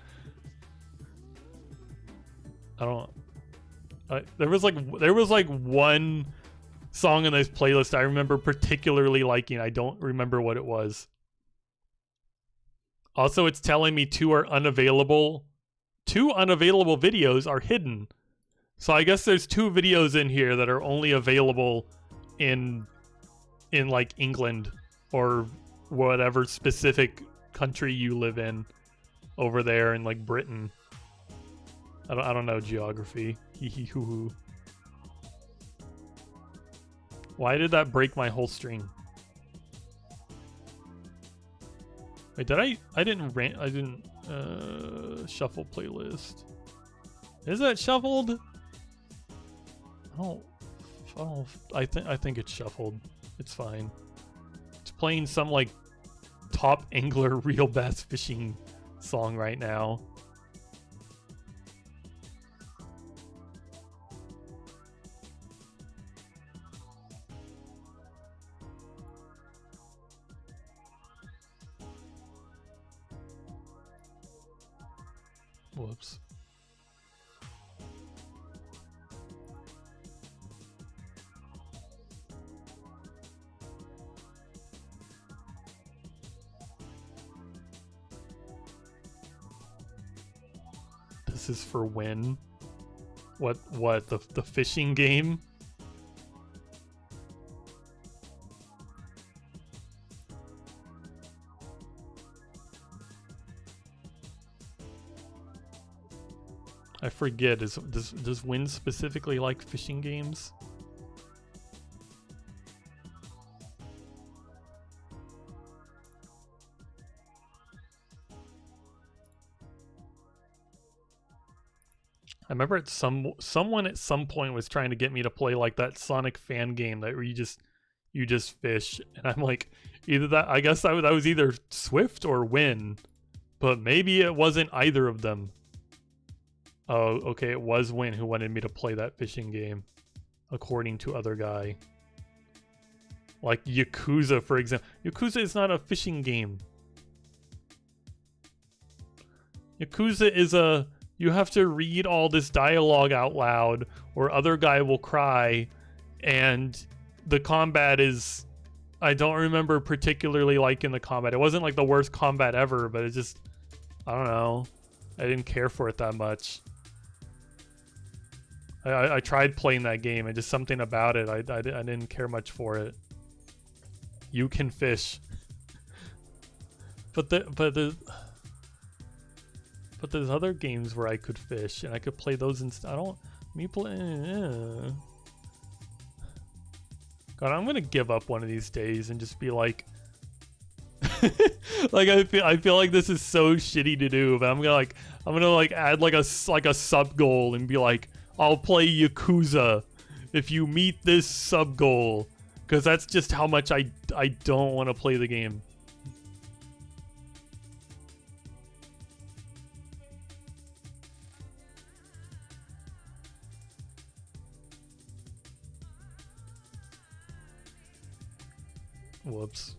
A: I don't. There was like one song in this playlist I remember particularly liking. I don't remember what it was. Also, it's telling me two unavailable videos are hidden. So I guess there's 2 videos in here that are only available in like England or whatever specific country you live in over there in like Britain. I don't know geography. Hee hee hoo hoo. Why did that break my whole stream? Wait, did I didn't shuffle playlist. Is that shuffled? I think it's shuffled. It's fine. It's playing some like top angler real bass fishing song right now. Whoops. This is for when? What the fishing game? I forget. Does Win specifically like fishing games? I remember someone at some point was trying to get me to play like that Sonic fan game that where you just fish, and I'm like, either that, I guess that was either Swift or Win, but maybe it wasn't either of them. Oh, okay, it was Win who wanted me to play that fishing game, according to other guy. Like Yakuza, for example. Yakuza is not a fishing game. Yakuza is a... You have to read all this dialogue out loud, or other guy will cry, and the combat is... I don't remember particularly liking the combat. It wasn't like the worst combat ever, but it just... I don't know. I didn't care for it that much. I tried playing that game, and just something about it, I didn't care much for it. You can fish. But there's other games where I could fish, and I could play those instead. I don't... Me play... God, I'm gonna give up one of these days and just be like... like, I feel like this is so shitty to do, but I'm gonna add like a sub goal and be like, I'll play Yakuza if you meet this sub goal, because that's just how much I don't want to play the game. Whoops.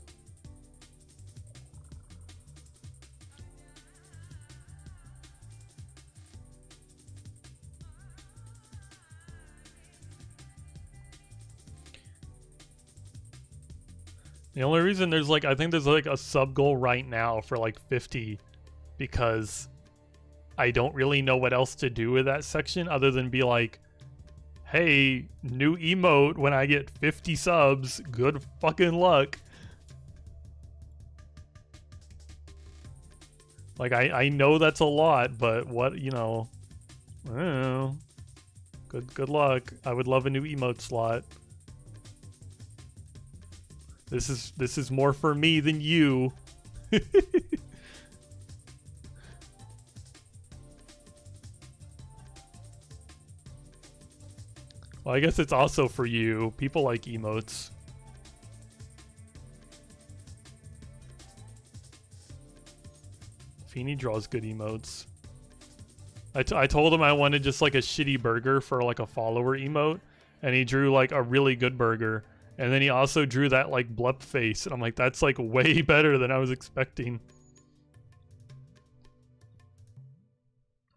A: The only reason there's like, I think there's like a sub goal right now for like 50, because I don't really know what else to do with that section other than be like, hey, new emote when I get 50 subs, good fucking luck. Like, I know that's a lot, but what, you know, I don't know. Good luck. I would love a new emote slot. This is more for me than you. Well, I guess it's also for you. People like emotes. Feeny draws good emotes. I told him I wanted just like a shitty burger for like a follower emote, and he drew like a really good burger. And then he also drew that like blup face, and I'm like, that's like way better than I was expecting.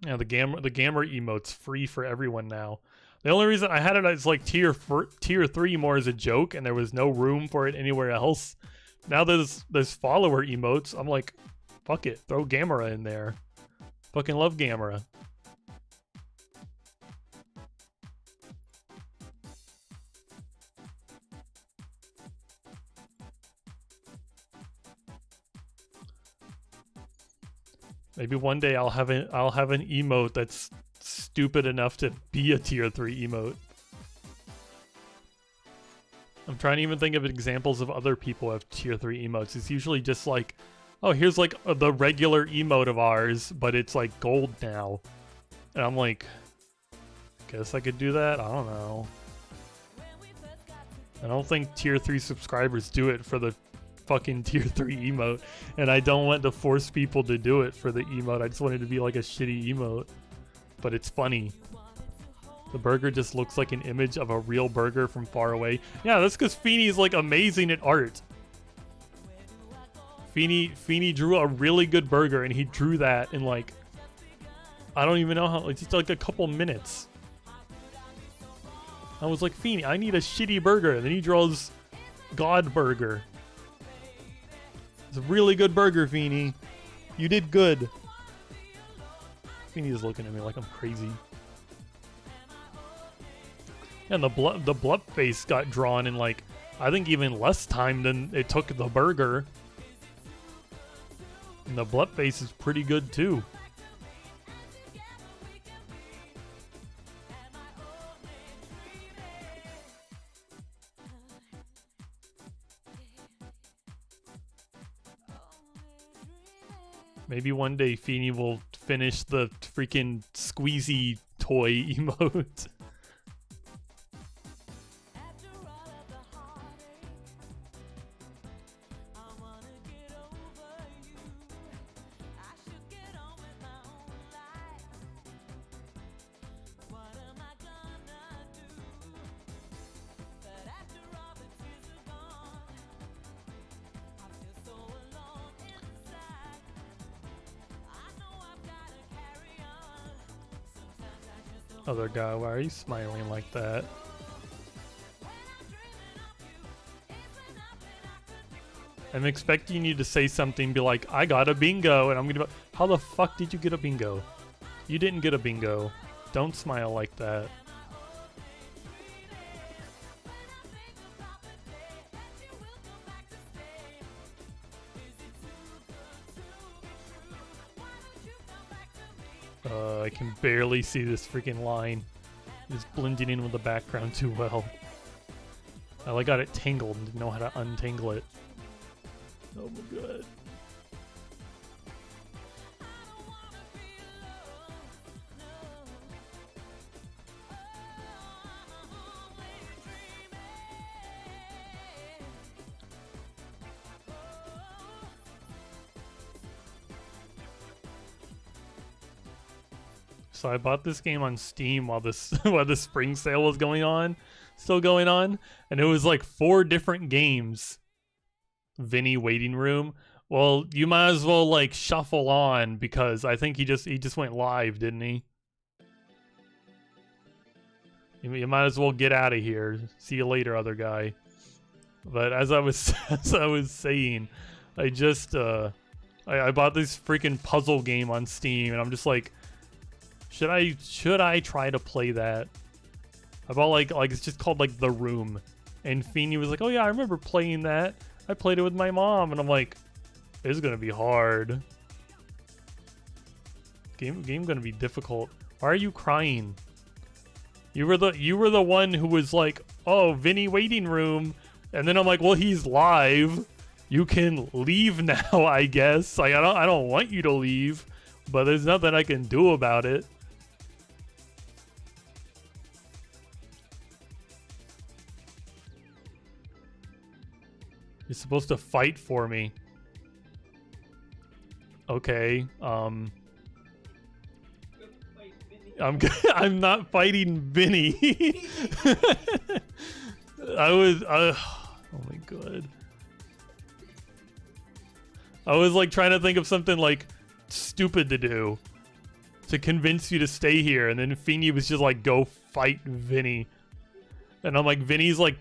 A: Yeah, the Gamma emote's free for everyone now. The only reason I had it as like tier 3 more as a joke, and there was no room for it anywhere else. Now there's follower emotes. I'm like, fuck it, throw Gamera in there. Fucking love Gamera. Maybe one day I'll have an emote that's stupid enough to be a tier 3 emote. I'm trying to even think of examples of other people who have tier 3 emotes. It's usually just like, oh, here's like the regular emote of ours, but it's like gold now. And I'm like, guess I could do that? I don't know. I don't think tier 3 subscribers do it for the fucking tier 3 emote, and I don't want to force people to do it for the emote. I just want it to be like a shitty emote, but it's funny. The burger just looks like an image of a real burger from far away. Yeah, that's because Feeney's like amazing at art. Feeney drew a really good burger, and he drew that in like, I don't even know how, like just like a couple minutes. I was like, Feeney, I need a shitty burger, and then he draws God Burger. It's a really good burger, Feeney. You did good. Feeney is looking at me like I'm crazy. And the blup face got drawn in like, I think even less time than it took the burger. And the blup face is pretty good too. Maybe one day Feeny will finish the freaking squeezy toy emote. Other guy, why are you smiling like that? I'm expecting you to say something, be like, I got a bingo, and I'm gonna be, how the fuck did you get a bingo? You didn't get a bingo. Don't smile like that. I can barely see this freaking line. It's blending in with the background too well. I got it tangled and didn't know how to untangle it. Oh my god. So I bought this game on Steam while this while the spring sale was still going on, and it was like 4 different games. Vinny Waiting Room. Well, you might as well like shuffle on, because I think he just went live, didn't he? You might as well get out of here. See you later, other guy. But as I was saying, I just I bought this freaking puzzle game on Steam, and I'm just like, should I try to play that? I bought like it's just called like The Room, and Feeny was like, oh yeah, I remember playing that. I played it with my mom, and I'm like, this is gonna be hard. Game gonna be difficult. Why are you crying? You were the one who was like, oh, Vinny Waiting Room, and then I'm like, well, he's live. You can leave now, I guess. Like, I don't want you to leave, but there's nothing I can do about it. You're supposed to fight for me. Okay, I'm not fighting Vinny. Oh my god. I was like trying to think of something like stupid to do to convince you to stay here, and then Feeny was just like, go fight Vinny. And I'm like, Vinny's like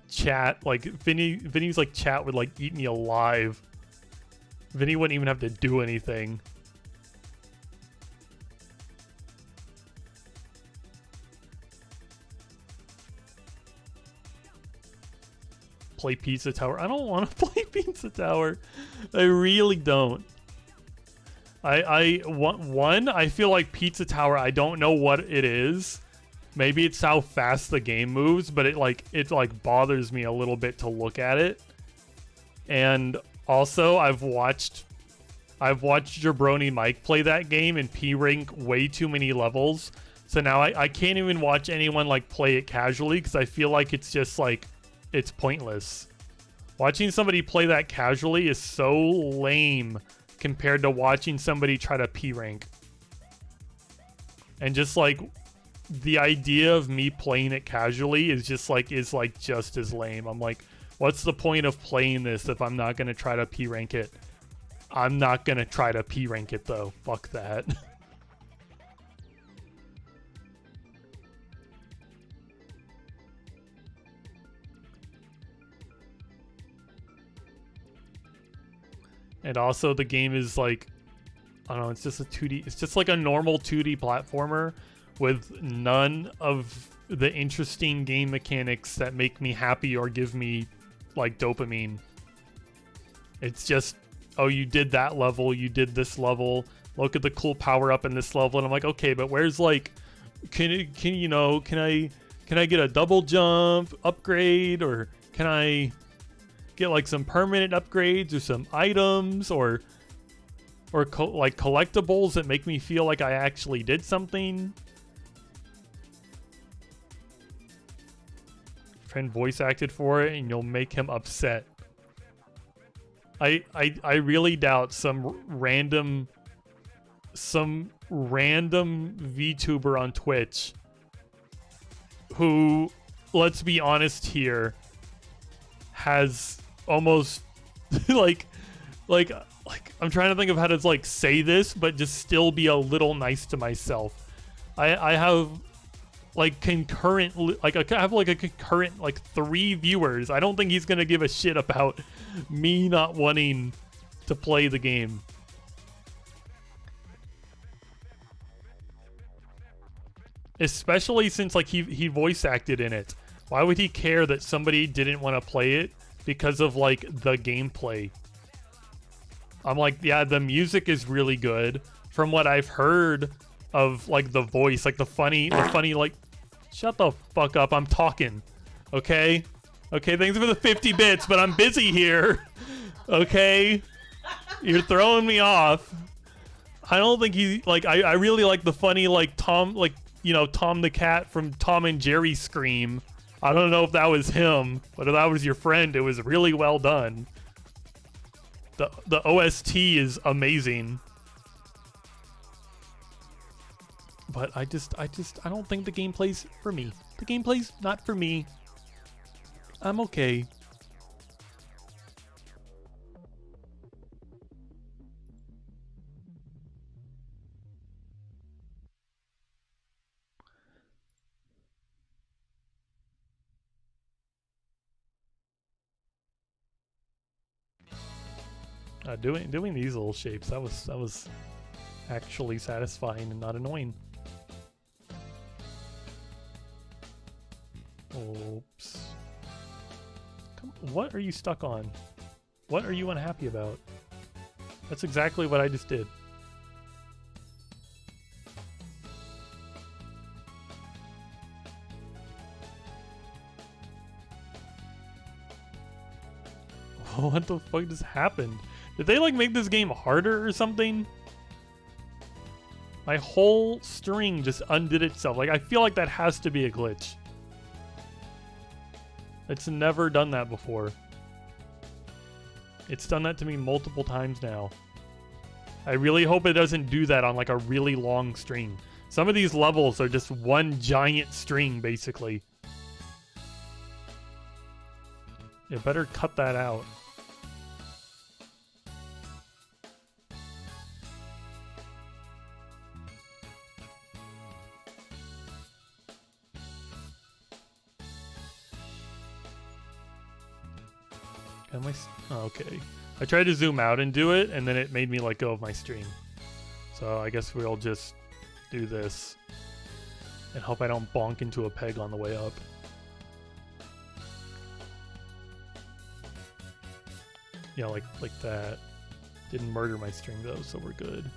A: chat, like Vinny's like chat would like eat me alive. Vinny wouldn't even have to do anything. Play Pizza Tower. I don't want to play Pizza Tower. I really don't. I feel like Pizza Tower, I don't know what it is. Maybe it's how fast the game moves, but it bothers me a little bit to look at it. And also, I've watched Jabroni Mike play that game and P-rank way too many levels. So now I can't even watch anyone like play it casually, because I feel like it's just like, it's pointless. Watching somebody play that casually is so lame compared to watching somebody try to P-rank. And just like, the idea of me playing it casually is just as lame. I'm like, what's the point of playing this if I'm not gonna try to P-rank it? I'm not gonna try to P-rank it though. Fuck that. And also the game is like, I don't know, it's just a 2D, it's just like a normal 2D platformer with none of the interesting game mechanics that make me happy or give me like dopamine. It's just, oh, you did that level, you did this level, look at the cool power up in this level, and I'm like, okay, but where's like, can I get a double jump upgrade, or can I get like some permanent upgrades or some items, or or like collectibles that make me feel like I actually did something. Friend voice acted for it and you'll make him upset. I really doubt some random VTuber on Twitch who, let's be honest here, has almost like I'm trying to think of how to like say this but just still be a little nice to myself. I have like concurrent, like I have like a concurrent like 3 viewers. I don't think he's gonna give a shit about me not wanting to play the game. Especially since like he voice acted in it. Why would he care that somebody didn't want to play it because of like the gameplay? I'm like, yeah, the music is really good. From what I've heard of like the voice, like the funny like, shut the fuck up, I'm talking. Okay? Okay, thanks for the 50 bits, but I'm busy here. Okay? You're throwing me off. I don't think he, like, I really like the funny, like, Tom, like, you know, Tom the cat from Tom and Jerry scream. I don't know if that was him, but if that was your friend, it was really well done. The OST is amazing. But I don't think the gameplay's for me. The gameplay's not for me. I'm okay. Doing these little shapes, that was actually satisfying and not annoying. Oops. What are you stuck on? What are you unhappy about? That's exactly what I just did. What the fuck just happened? Did they like make this game harder or something? My whole string just undid itself. Like I feel like that has to be a glitch. It's never done that before. It's done that to me multiple times now. I really hope it doesn't do that on like a really long string. Some of these levels are just one giant string basically. You better cut that out. Oh, okay. I tried to zoom out and do it, and then it made me let go of my string. So I guess we'll just do this and hope I don't bonk into a peg on the way up. Yeah, like that. Didn't murder my string though, so we're good.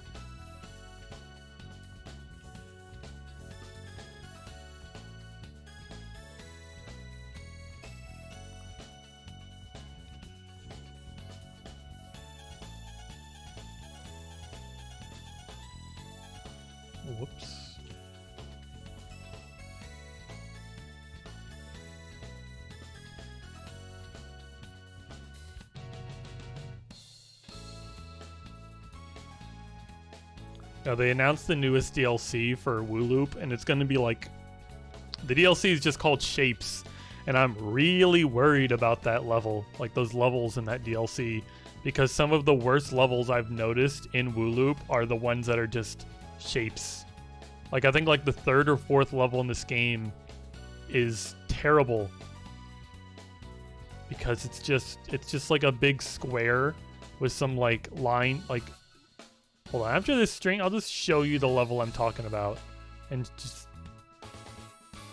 A: Whoops. Now they announced the newest DLC for WooLoop, and it's going to be like... The DLC is just called Shapes, and I'm really worried about that level. Like those levels in that DLC. Because some of the worst levels I've noticed in WooLoop are the ones that are just shapes. Like I think like the 3rd or 4th level in this game is terrible. Because it's just like a big square with some like line, like... Hold on, after this string, I'll just show you the level I'm talking about. And just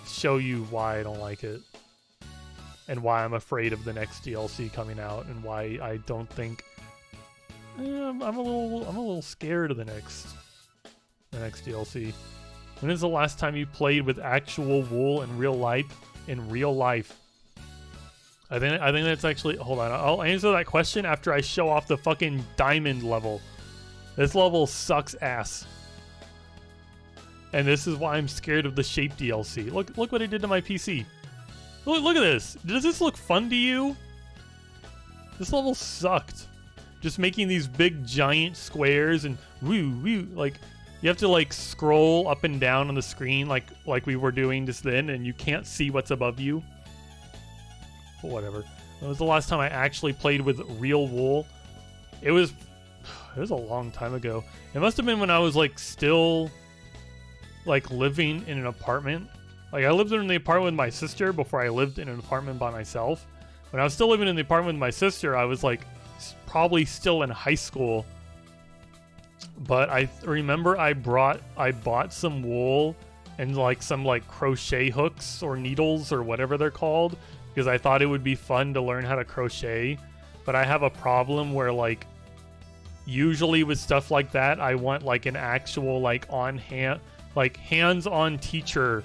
A: show you why I don't like it. And why I'm afraid of the next DLC coming out. And why I don't think... I'm a little scared of the next DLC. When is the last time you played with actual wool in real life? In real life. I think that's actually... Hold on, I'll answer that question after I show off the fucking diamond level. This level sucks ass. And this is why I'm scared of the Shape DLC. Look what I did to my PC. Look at this. Does this look fun to you? This level sucked. Just making these big giant squares and woo, like you have to like scroll up and down on the screen like we were doing just then, and you can't see what's above you. But whatever. That was the last time I actually played with real wool. It was a long time ago. It must have been when I was like still like living in an apartment. Like I lived in the apartment with my sister before I lived in an apartment by myself. When I was still living in the apartment with my sister, I was like probably still in high school. But I remember I bought some wool and like some like crochet hooks or needles or whatever they're called, because I thought it would be fun to learn how to crochet. But I have a problem where like usually with stuff like that, I want like an actual like on hand, like hands-on teacher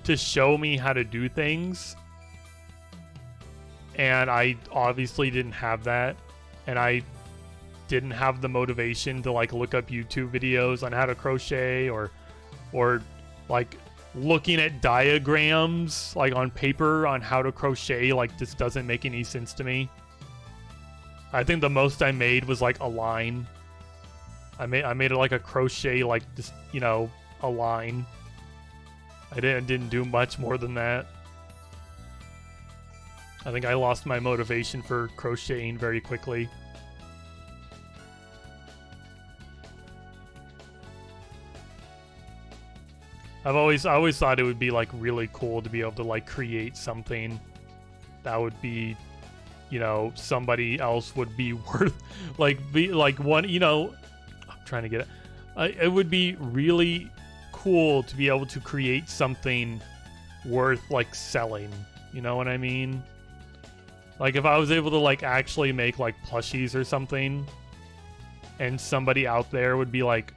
A: to show me how to do things. And I obviously didn't have that. And I didn't have the motivation to like look up YouTube videos on how to crochet or like looking at diagrams like on paper on how to crochet. Like this doesn't make any sense to me. I think the most I made was like a line. I made it like a crochet, like just, you know, a line. I didn't do much more than that. I think I lost my motivation for crocheting very quickly. I always thought it would be like really cool to be able to like create something that would be, you know, somebody else would be worth be like one, you know, I'm trying to get it. It would be really cool to be able to create something worth like selling. You know what I mean? Like if I was able to like actually make like plushies or something, and somebody out there would be like,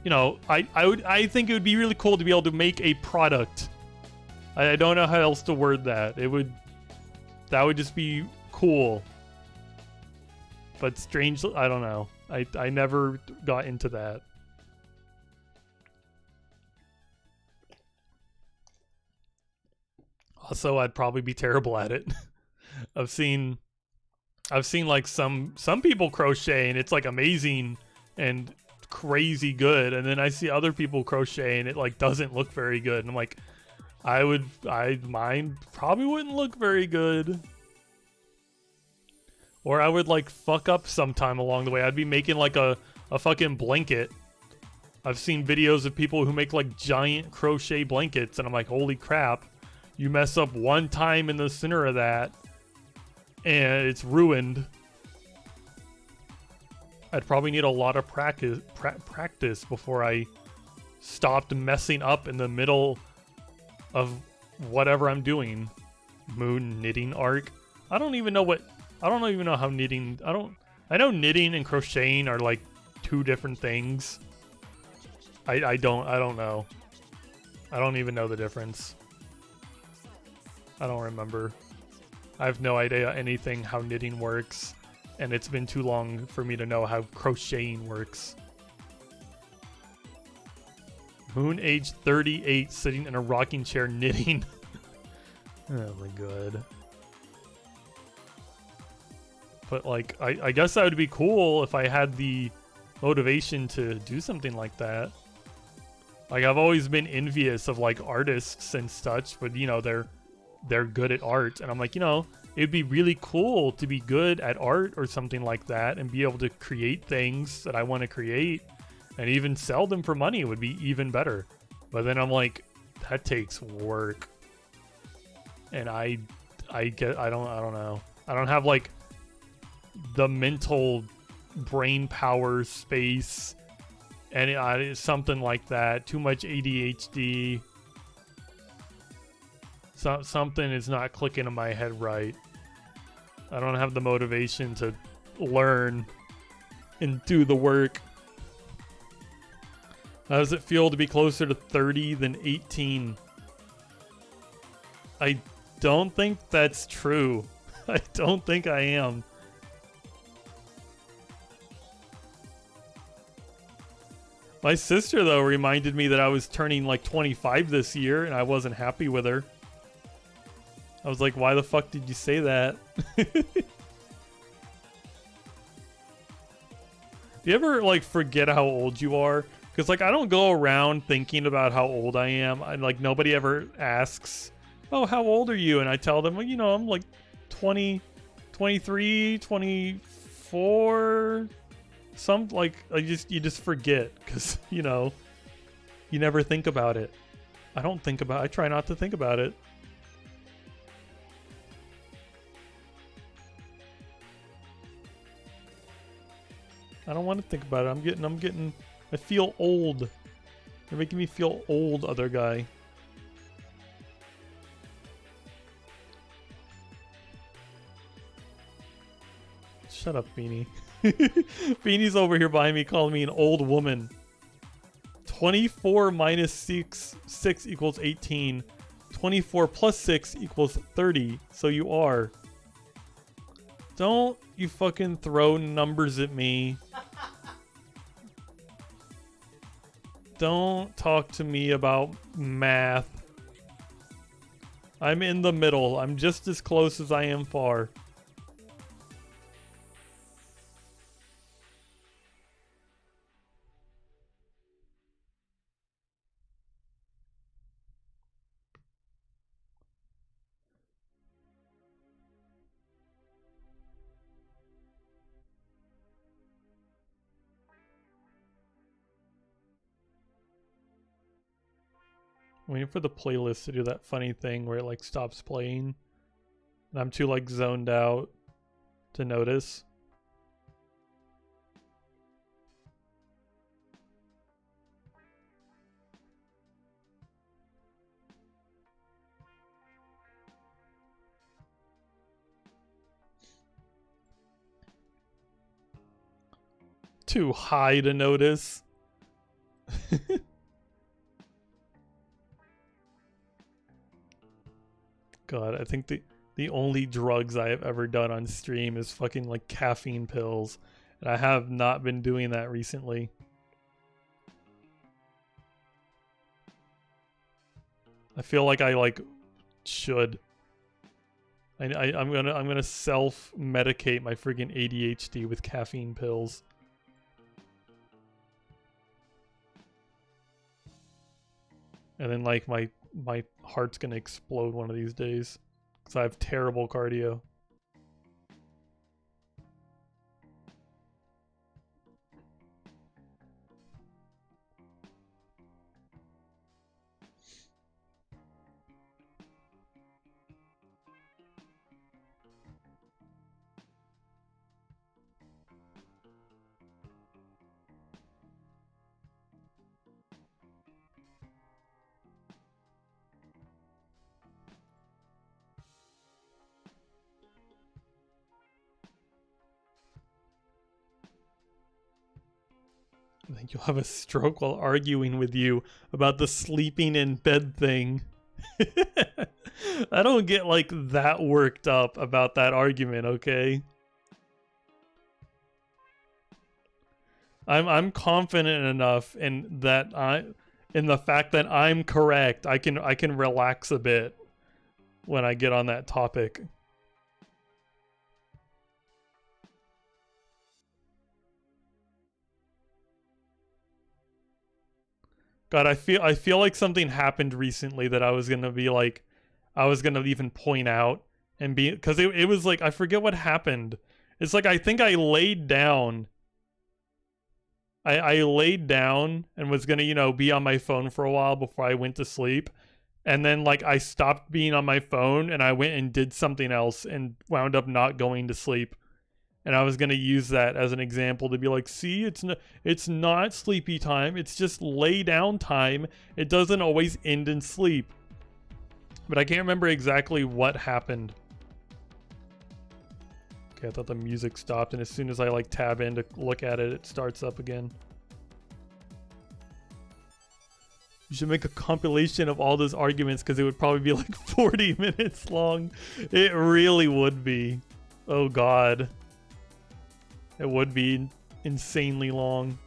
A: you know, I think it would be really cool to be able to make a product. I don't know how else to word that. That would just be cool. But strange, I don't know. I never got into that. Also, I'd probably be terrible at it. I've seen like some people crochet and it's like amazing and crazy good, and then I see other people crochet and it like doesn't look very good, and I'm like, mine probably wouldn't look very good. Or I would like fuck up sometime along the way. I'd be making like a fucking blanket. I've seen videos of people who make like giant crochet blankets, and I'm like, holy crap, you mess up one time in the center of that and it's ruined. I'd probably need a lot of practice before I stopped messing up in the middle of whatever I'm doing. Moon knitting arc. I don't even know how knitting. I know knitting and crocheting are like two different things. I don't know. I don't even know the difference. I don't remember. I have no idea anything how knitting works, and it's been too long for me to know how crocheting works. Moon age 38 sitting in a rocking chair knitting. Oh my god. But like, I guess that would be cool if I had the motivation to do something like that. Like I've always been envious of like artists and such, but you know, they're good at art, and I'm like, you know, it'd be really cool to be good at art or something like that and be able to create things that I want to create and even sell them for money would be even better. But then I'm like, that takes work, and I don't know. I don't have like the mental brain power space and something like that. Too much ADHD. Something is not clicking in my head right. I don't have the motivation to learn and do the work. How does it feel to be closer to 30 than 18? I don't think that's true. I don't think I am. My sister, though, reminded me that I was turning like 25 this year, and I wasn't happy with her. I was like, why the fuck did you say that? Do you ever, like, forget how old you are? Because, like, I don't go around thinking about how old I am. Like, nobody ever asks, oh, how old are you? And I tell them, well, you know, I'm like 20, 23, 24... you just forget because, you know, you never think about it. I try not to think about it. I don't want to think about it. I feel old. You're making me feel old, other guy. Shut up, Beanie. Beanie's over here behind me calling me an old woman. 24 minus 6 equals 18. 24 plus 6 equals 30. So you are. Don't you fucking throw numbers at me. Don't talk to me about math. I'm in the middle. I'm just as close as I am far. Waiting for the playlist to do that funny thing where it like stops playing. And I'm too like zoned out to notice. Too high to notice. God, I think the only drugs I have ever done on stream is fucking like caffeine pills. And I have not been doing that recently. I feel like I like should. I'm gonna self-medicate my freaking ADHD with caffeine pills. And then like my heart's gonna explode one of these days because I have terrible cardio. I think you'll have a stroke while arguing with you about the sleeping in bed thing. I don't get like that worked up about that argument, okay? I'm confident enough in the fact that I'm correct. I can relax a bit when I get on that topic. God, I feel like something happened recently that I was gonna be like, I was gonna even point out and be, because it was like, I forget what happened. It's like, I think I laid down. I laid down and was gonna, you know, be on my phone for a while before I went to sleep. And then like I stopped being on my phone and I went and did something else and wound up not going to sleep. And I was going to use that as an example to be like, see, it's not sleepy time. It's just lay down time. It doesn't always end in sleep. But I can't remember exactly what happened. Okay, I thought the music stopped. And as soon as I like tab in to look at it, it starts up again. You should make a compilation of all those arguments because it would probably be like 40 minutes long. It really would be. Oh, God. It would be insanely long.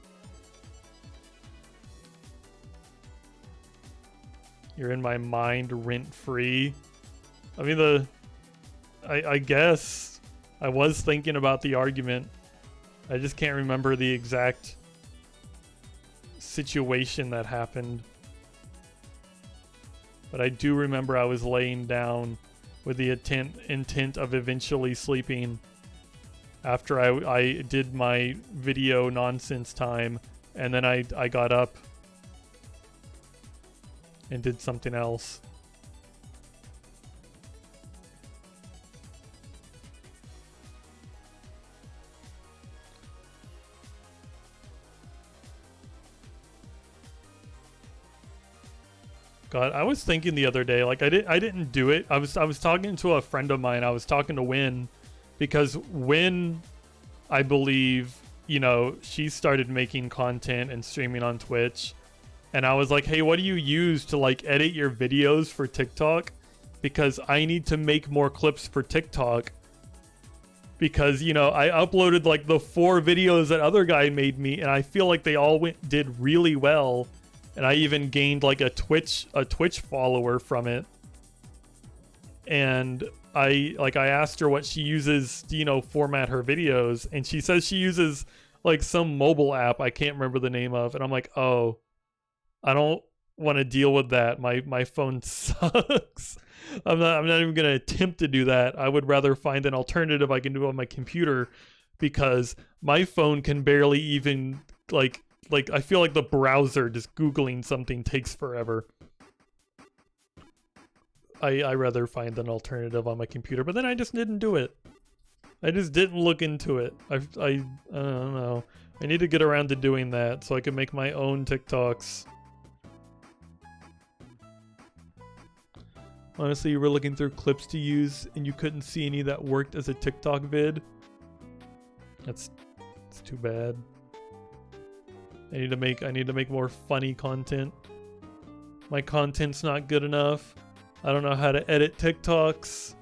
A: You're in my mind rent-free. I mean, I guess I was thinking about the argument. I just can't remember the exact situation that happened. But I do remember I was laying down with the intent of eventually sleeping after I did my video nonsense time, and then I got up and did something else. God, I was thinking the other day, like I didn't do it. I was talking to a friend of mine. I was talking to Win, because Win, I believe, you know, she started making content and streaming on Twitch. And I was like, hey, what do you use to like edit your videos for TikTok? Because I need to make more clips for TikTok. Because, you know, I uploaded like the 4 videos that other guy made me, and I feel like they all did really well. And I even gained like a Twitch follower from it. And I asked her what she uses to, you know, format her videos, and she says she uses like some mobile app I can't remember the name of, and I'm like, oh, I don't want to deal with that. My phone sucks. I'm not even gonna attempt to do that. I would rather find an alternative I can do on my computer, because my phone can barely even like I feel like the browser just Googling something takes forever. I rather find an alternative on my computer, but then I just didn't do it. I just didn't look into it. I don't know. I need to get around to doing that so I can make my own TikToks. Honestly, you were looking through clips to use and you couldn't see any that worked as a TikTok vid? It's too bad. I need to make more funny content. My content's not good enough. I don't know how to edit TikToks.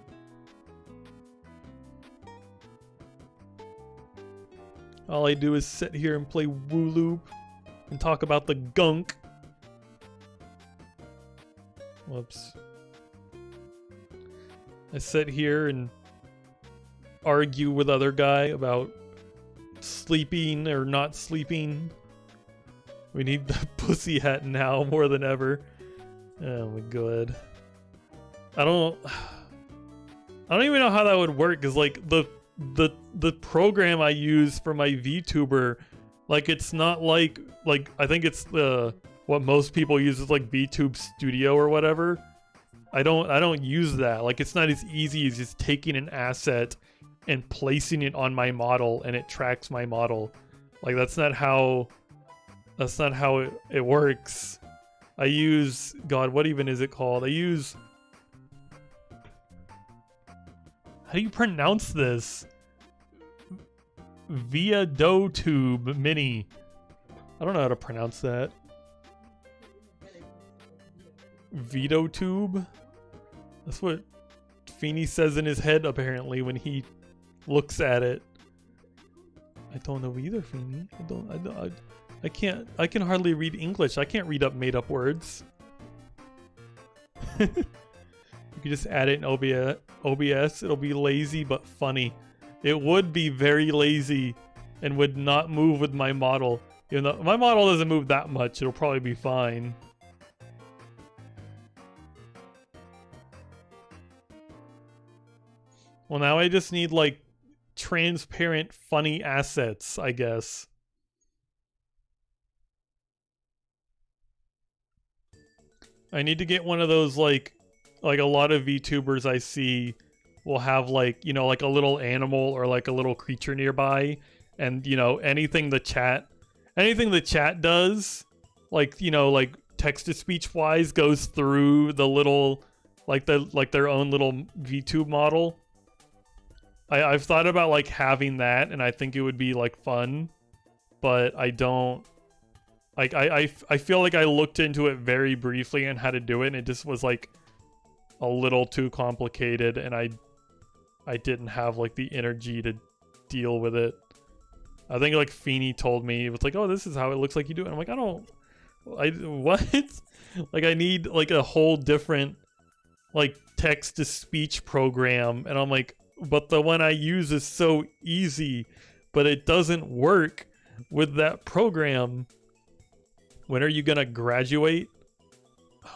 A: All I do is sit here and play WooLoop and talk about the gunk. Whoops. I sit here and argue with other guy about sleeping or not sleeping. We need the pussy hat now more than ever. Oh my god. I don't even know how that would work, because like the program I use for my VTuber, like it's not like I think it's what most people use is like VTube Studio or whatever. I don't use that. Like it's not as easy as just taking an asset and placing it on my model and it tracks my model. Like that's not how it works. I use, God, what even is it called? I use, how do you pronounce this? ViaDoTube Mini. I don't know how to pronounce that. ViaDoTube? That's what Feeney says in his head apparently when he looks at it. I don't know either, Feeney. I can hardly read English. I can't read up made up words. You can just add it in OBS. It'll be lazy but funny. It would be very lazy and would not move with my model. Even though my model doesn't move that much, it'll probably be fine. Well, now I just need like transparent funny assets, I guess. I need to get one of those like a lot of VTubers I see will have like, you know, like a little animal or like a little creature nearby, and you know, anything the chat does, like, you know, like text to speech wise goes through the little like their own little VTube model. I've thought about like having that, and I think it would be like fun, but I don't like I feel like I looked into it very briefly on how to do it, and it just was like a little too complicated, and I didn't have like the energy to deal with it. I think like Feeney told me, it was like, oh, this is how it looks like you do it. And I'm like, I What? Like I need like a whole different like text to speech program, and I'm like, but the one I use is so easy, but it doesn't work with that program. When are you gonna graduate?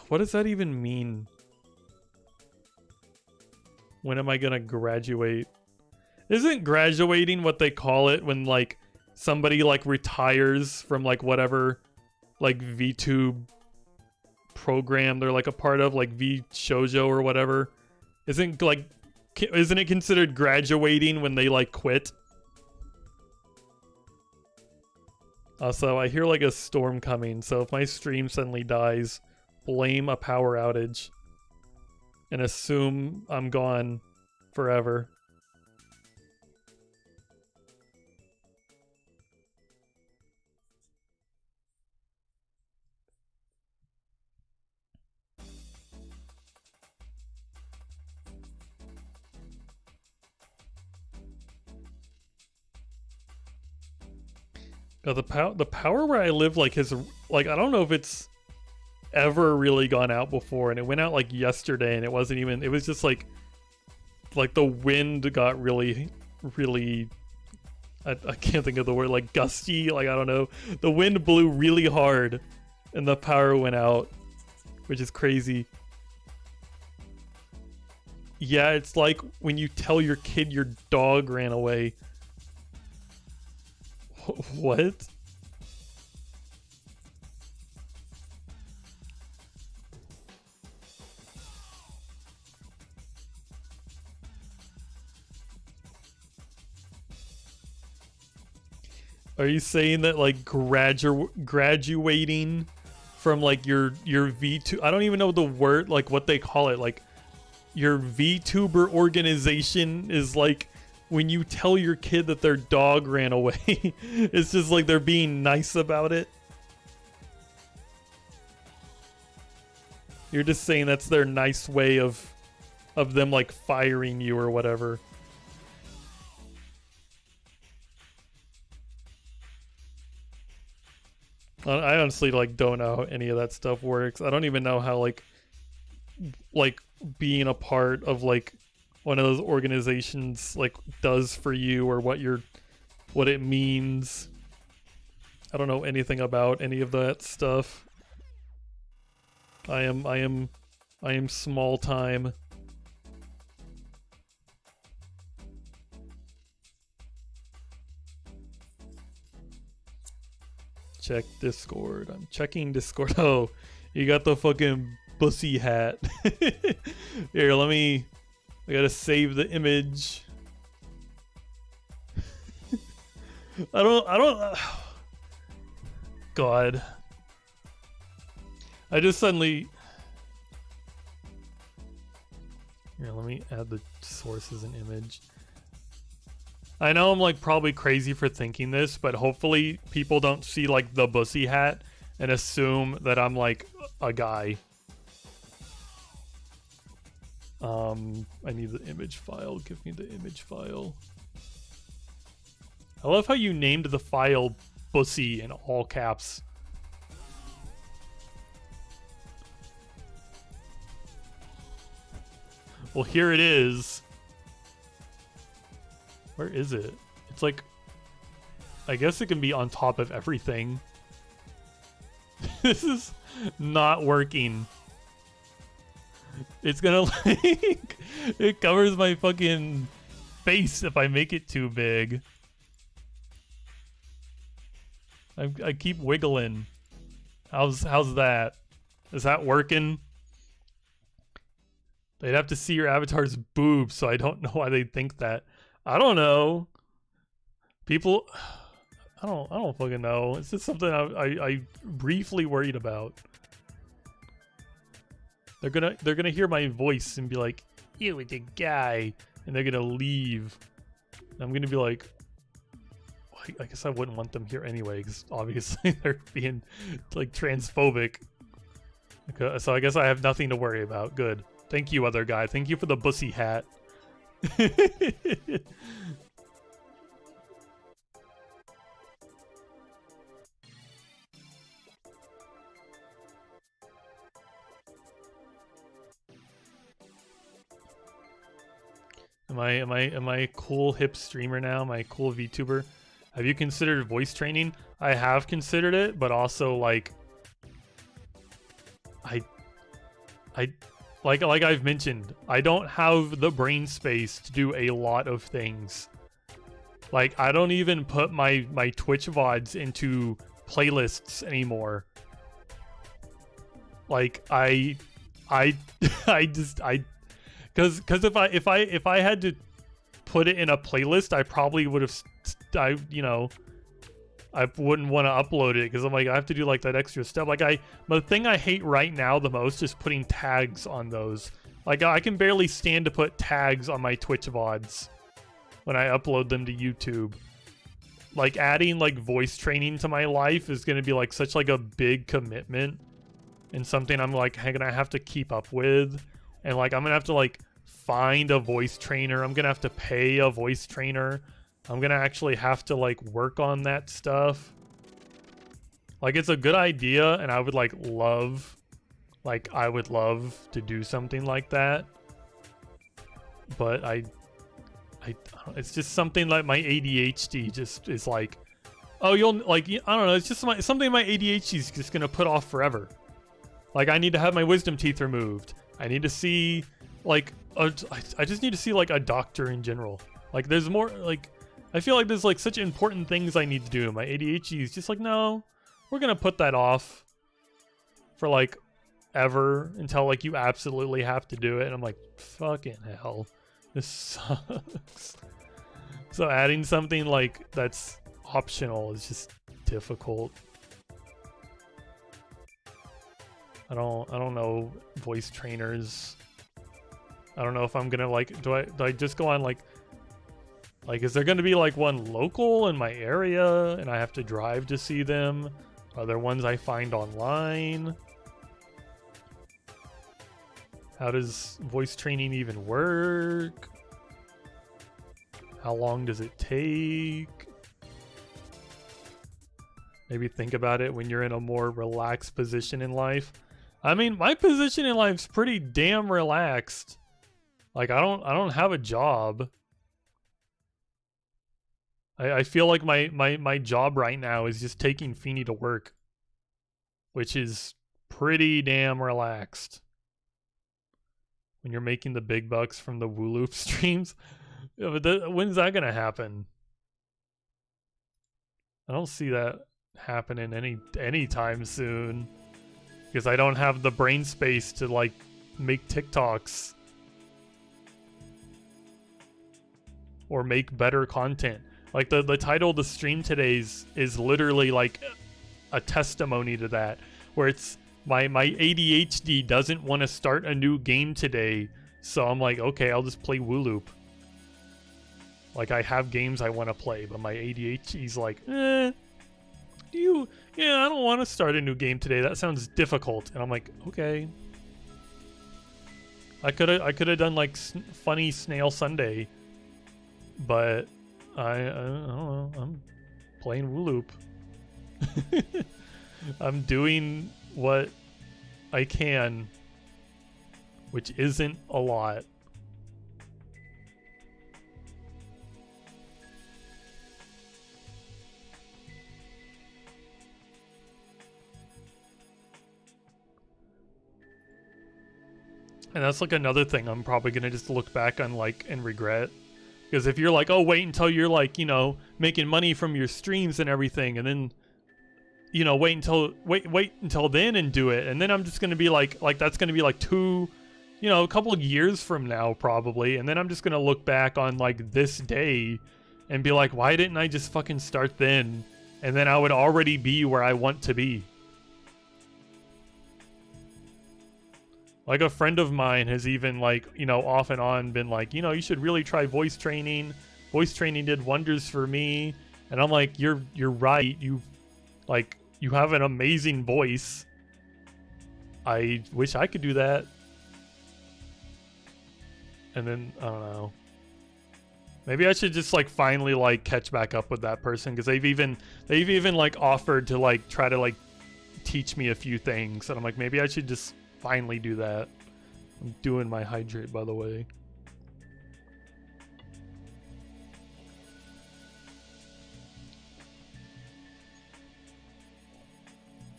A: What does that even mean? When am I gonna graduate? Isn't graduating what they call it when like somebody like retires from like whatever like VTube program they're like a part of, like V Shoujo or whatever? Isn't it considered graduating when they like quit? Also, I hear like a storm coming, so if my stream suddenly dies, blame a power outage and assume I'm gone forever. The power where I live like has like, I don't know if it's ever really gone out before, and it went out like yesterday, and it wasn't even, it was just like the wind got really I can't think of the word, like gusty, like I don't know, the wind blew really hard and the power went out, which is crazy. Yeah, it's like when you tell your kid your dog ran away. What? Are you saying that like graduating from like your VTuber, I don't even know the word, like what they call it, like your VTuber organization is like when you tell your kid that their dog ran away. It's just like they're being nice about it. You're just saying that's their nice way of them like firing you or whatever. I honestly like don't know how any of that stuff works. I don't even know how like being a part of like one of those organizations like does for you, or what it means. I don't know anything about any of that stuff. I am small time. Check Discord. I'm checking Discord. Oh, you got the fucking bussy hat. Here, I gotta save the image. I don't God. I just suddenly... Here, let me add the source as an image. I know I'm like probably crazy for thinking this, but hopefully people don't see like the bussy hat and assume that I'm like a guy. I need the image file. Give me the image file. I love how you named the file Bussy in all caps. Well, here it is. Where is it? It's like, I guess it can be on top of everything. This is not working. It's gonna like, it covers my fucking face if I make it too big. I keep wiggling. How's that? Is that working? They'd have to see your avatar's boobs, so I don't know why they think that. I don't know. People, I don't fucking know. It's just something I briefly worried about. They're gonna hear my voice and be like, "You with the guy," and they're gonna leave. And I'm gonna be like, well, I guess I wouldn't want them here anyway, because obviously they're being like transphobic. Okay, so I guess I have nothing to worry about. Good. Thank you, other guy. Thank you for the bussy hat. Am I a cool hip streamer now? Am I a cool VTuber? Have you considered voice training? I have considered it, but also like I like I've mentioned, I don't have the brain space to do a lot of things. Like I don't even put my Twitch VODs into playlists anymore. Like I just because if I had to put it in a playlist, I probably would have I wouldn't want to upload it because I'm like, I have to do like that extra step. Like the thing I hate right now the most is putting tags on those. Like I can barely stand to put tags on my Twitch VODs when I upload them to YouTube. Like adding like voice training to my life is going to be like such like a big commitment and something I'm like gonna have to keep up with. And like I'm gonna have to like find a voice trainer. I'm gonna have to pay a voice trainer. I'm gonna actually have to like work on that stuff. Like it's a good idea and I would love to do something like that. But it's just something like my ADHD just is like, oh, you'll like, I don't know. It's just something my ADHD is just gonna put off forever. Like I need to have my wisdom teeth removed. I need to see like, I just need to see like a doctor in general. Like there's more like, I feel like there's like such important things I need to do. My ADHD is just like, no, we're gonna put that off for like ever until like you absolutely have to do it. And I'm like, fucking hell, this sucks. So adding something like that's optional is just difficult. I don't know voice trainers. I don't know if I'm gonna like, do I just go on like is there gonna be like one local in my area and I have to drive to see them? Are there ones I find online? How does voice training even work? How long does it take? Maybe think about it when you're in a more relaxed position in life. I mean, my position in life's pretty damn relaxed. Like I don't have a job. I feel like my job right now is just taking Feeny to work, which is pretty damn relaxed. When you're making the big bucks from the WooLoop streams, yeah, but when's that gonna happen? I don't see that happening anytime soon because I don't have the brain space to like make TikToks or make better content. Like the title of the stream today's is literally like a testimony to that, where it's my ADHD doesn't want to start a new game today, so I'm like, okay, I'll just play WooLoop. Like I have games I want to play, but my ADHD's like, yeah, I don't want to start a new game today. That sounds difficult. And I'm like, okay. I could have done like funny Snail Sunday, but I don't know. I'm playing WooLoop. I'm doing what I can, which isn't a lot. And that's like another thing I'm probably gonna just look back on like and regret. Because if you're like, oh, wait until you're like, you know, making money from your streams and everything, and then, you know, wait until then and do it, and then I'm just gonna be like that's gonna be like a couple of years from now probably, and then I'm just gonna look back on like this day and be like, why didn't I just fucking start then? And then I would already be where I want to be. Like a friend of mine has even like, you know, off and on been like, you know, you should really try voice training. Voice training did wonders for me. And I'm like, you're right. You have an amazing voice. I wish I could do that. And then I don't know. Maybe I should just like finally like catch back up with that person, because they've even like offered to like try to like teach me a few things, and I'm like, maybe I should just finally do that. I'm doing my hydrate, by the way.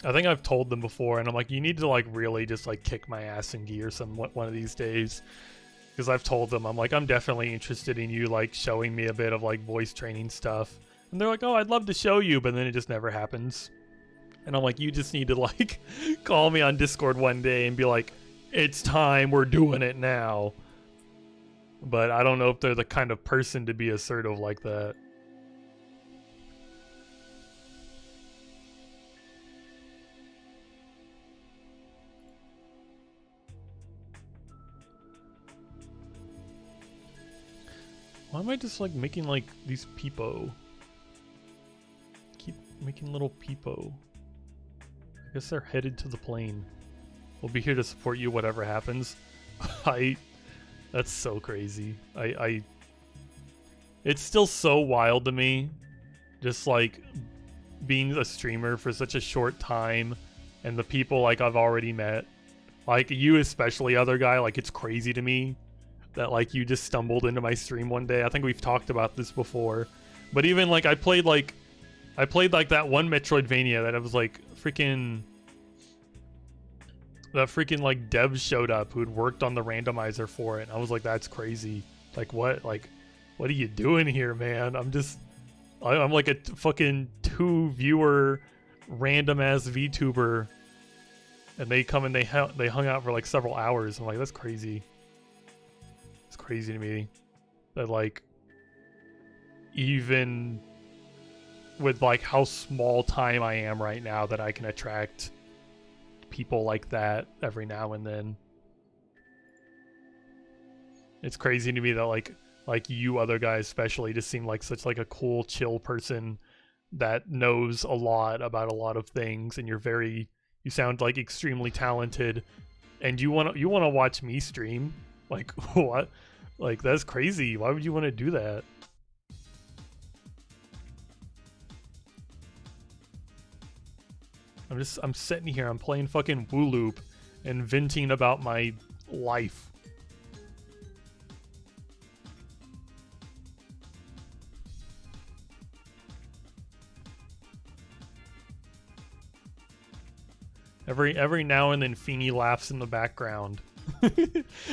A: I think I've told them before, and I'm like, you need to like really just like kick my ass in gear one of these days. Because I've told them, I'm like, I'm definitely interested in you like showing me a bit of like voice training stuff. And they're like, oh, I'd love to show you, but then it just never happens. And I'm like, you just need to like call me on Discord one day and be like, it's time, we're doing it now. But I don't know if they're the kind of person to be assertive like that. Why am I just like making like these peepo? Keep making little peepo. I guess they're headed to the plane. We'll be here to support you whatever happens. That's so crazy. It's still so wild to me, just like being a streamer for such a short time, and the people like I've already met, like you especially, other guy, like it's crazy to me that like you just stumbled into my stream one day. I think we've talked about this before, but even like I played like that one Metroidvania that I was like that freaking like dev showed up who'd worked on the randomizer for it. And I was like, that's crazy. Like what are you doing here, man? I'm like a fucking 2 viewer random ass VTuber, and they come and they hung out for like several hours. I'm like, that's crazy. It's crazy to me that like even with like how small time I am right now that I can attract people like that every now and then. It's crazy to me that like you other guys especially just seem like such like a cool, chill person that knows a lot about a lot of things, and you sound like extremely talented, and you want to watch me stream. Like what? Like that's crazy. Why would you want to do that? I'm sitting here, I'm playing fucking WooLoop and venting about my life. Every now and then Feeny laughs in the background.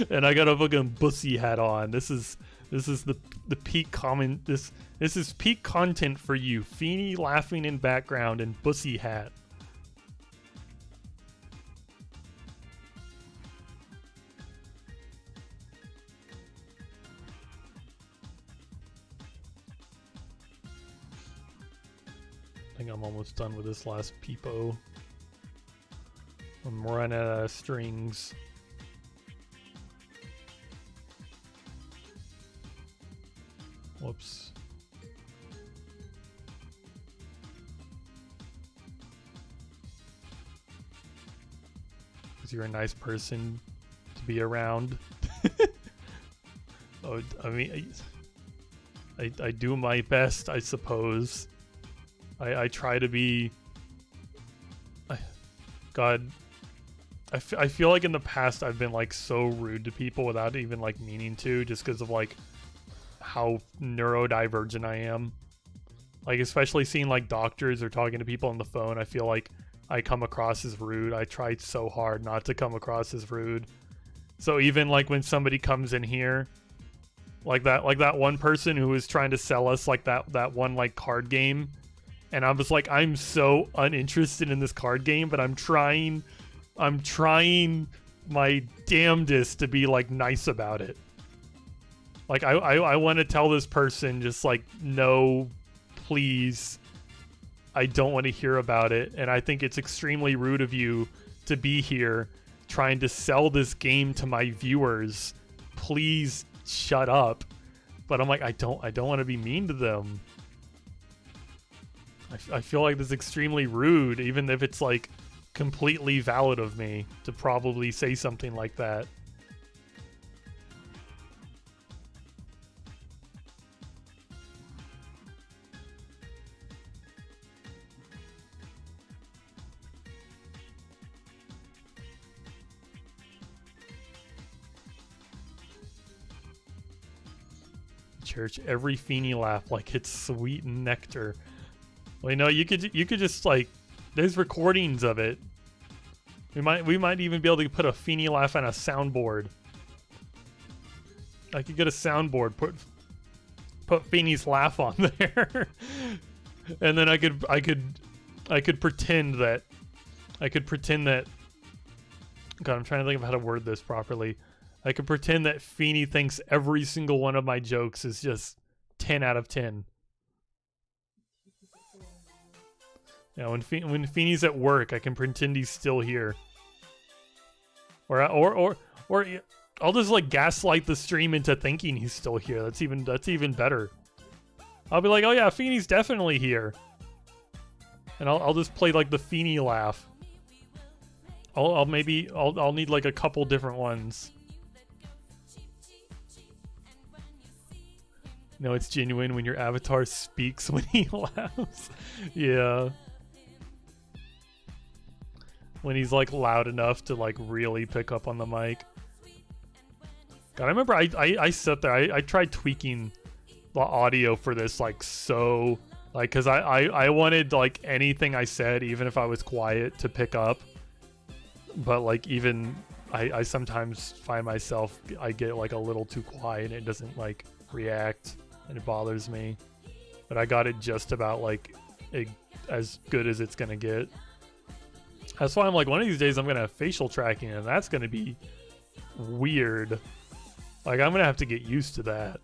A: And I got a fucking bussy hat on. This is the peak comment. This is peak content for you. Feeny laughing in background and bussy hat. I think I'm almost done with this last peepo. I'm running out of strings. Whoops. Because you're a nice person to be around. Oh, I mean, I do my best, I suppose. I try to be... God... I feel like in the past I've been like so rude to people without even like meaning to, just because of like how neurodivergent I am. Like especially seeing like doctors or talking to people on the phone, I feel like I come across as rude. I try so hard not to come across as rude. So even like when somebody comes in here, like that one person who was trying to sell us like that one like card game, and I was like, I'm so uninterested in this card game, but I'm trying my damnedest to be like nice about it. Like I want to tell this person just like, no, please, I don't want to hear about it. And I think it's extremely rude of you to be here trying to sell this game to my viewers. Please shut up. But I'm like, I don't want to be mean to them. I feel like this is extremely rude, even if it's like completely valid of me to probably say something like that. Church, every Feeny laugh like it's sweet nectar. Well, you know, you could just like There's recordings of it. We might even be able to put a Feeny laugh on a soundboard. I could get a soundboard, put Feeny's laugh on there, and then I could pretend that. God, I'm trying to think of how to word this properly. I could pretend that Feeny thinks every single one of my jokes is just 10 out of 10. Yeah, when Feeny's at work, I can pretend he's still here. Or I'll just like gaslight the stream into thinking he's still here. That's even better. I'll be like, oh yeah, Feeny's definitely here. And I'll just play like the Feeny laugh. I'll need like a couple different ones. No, it's genuine when your avatar speaks when he laughs. Yeah. When he's like loud enough to like really pick up on the mic. God, I remember I sat there, I tried tweaking the audio for this like so, like, cause I wanted like anything I said, even if I was quiet, to pick up. But like even I sometimes find myself, I get like a little too quiet and it doesn't like react and it bothers me. But I got it just about like as good as it's gonna get. That's why I'm like, one of these days I'm gonna have facial tracking and that's gonna be weird. Like I'm gonna have to get used to that.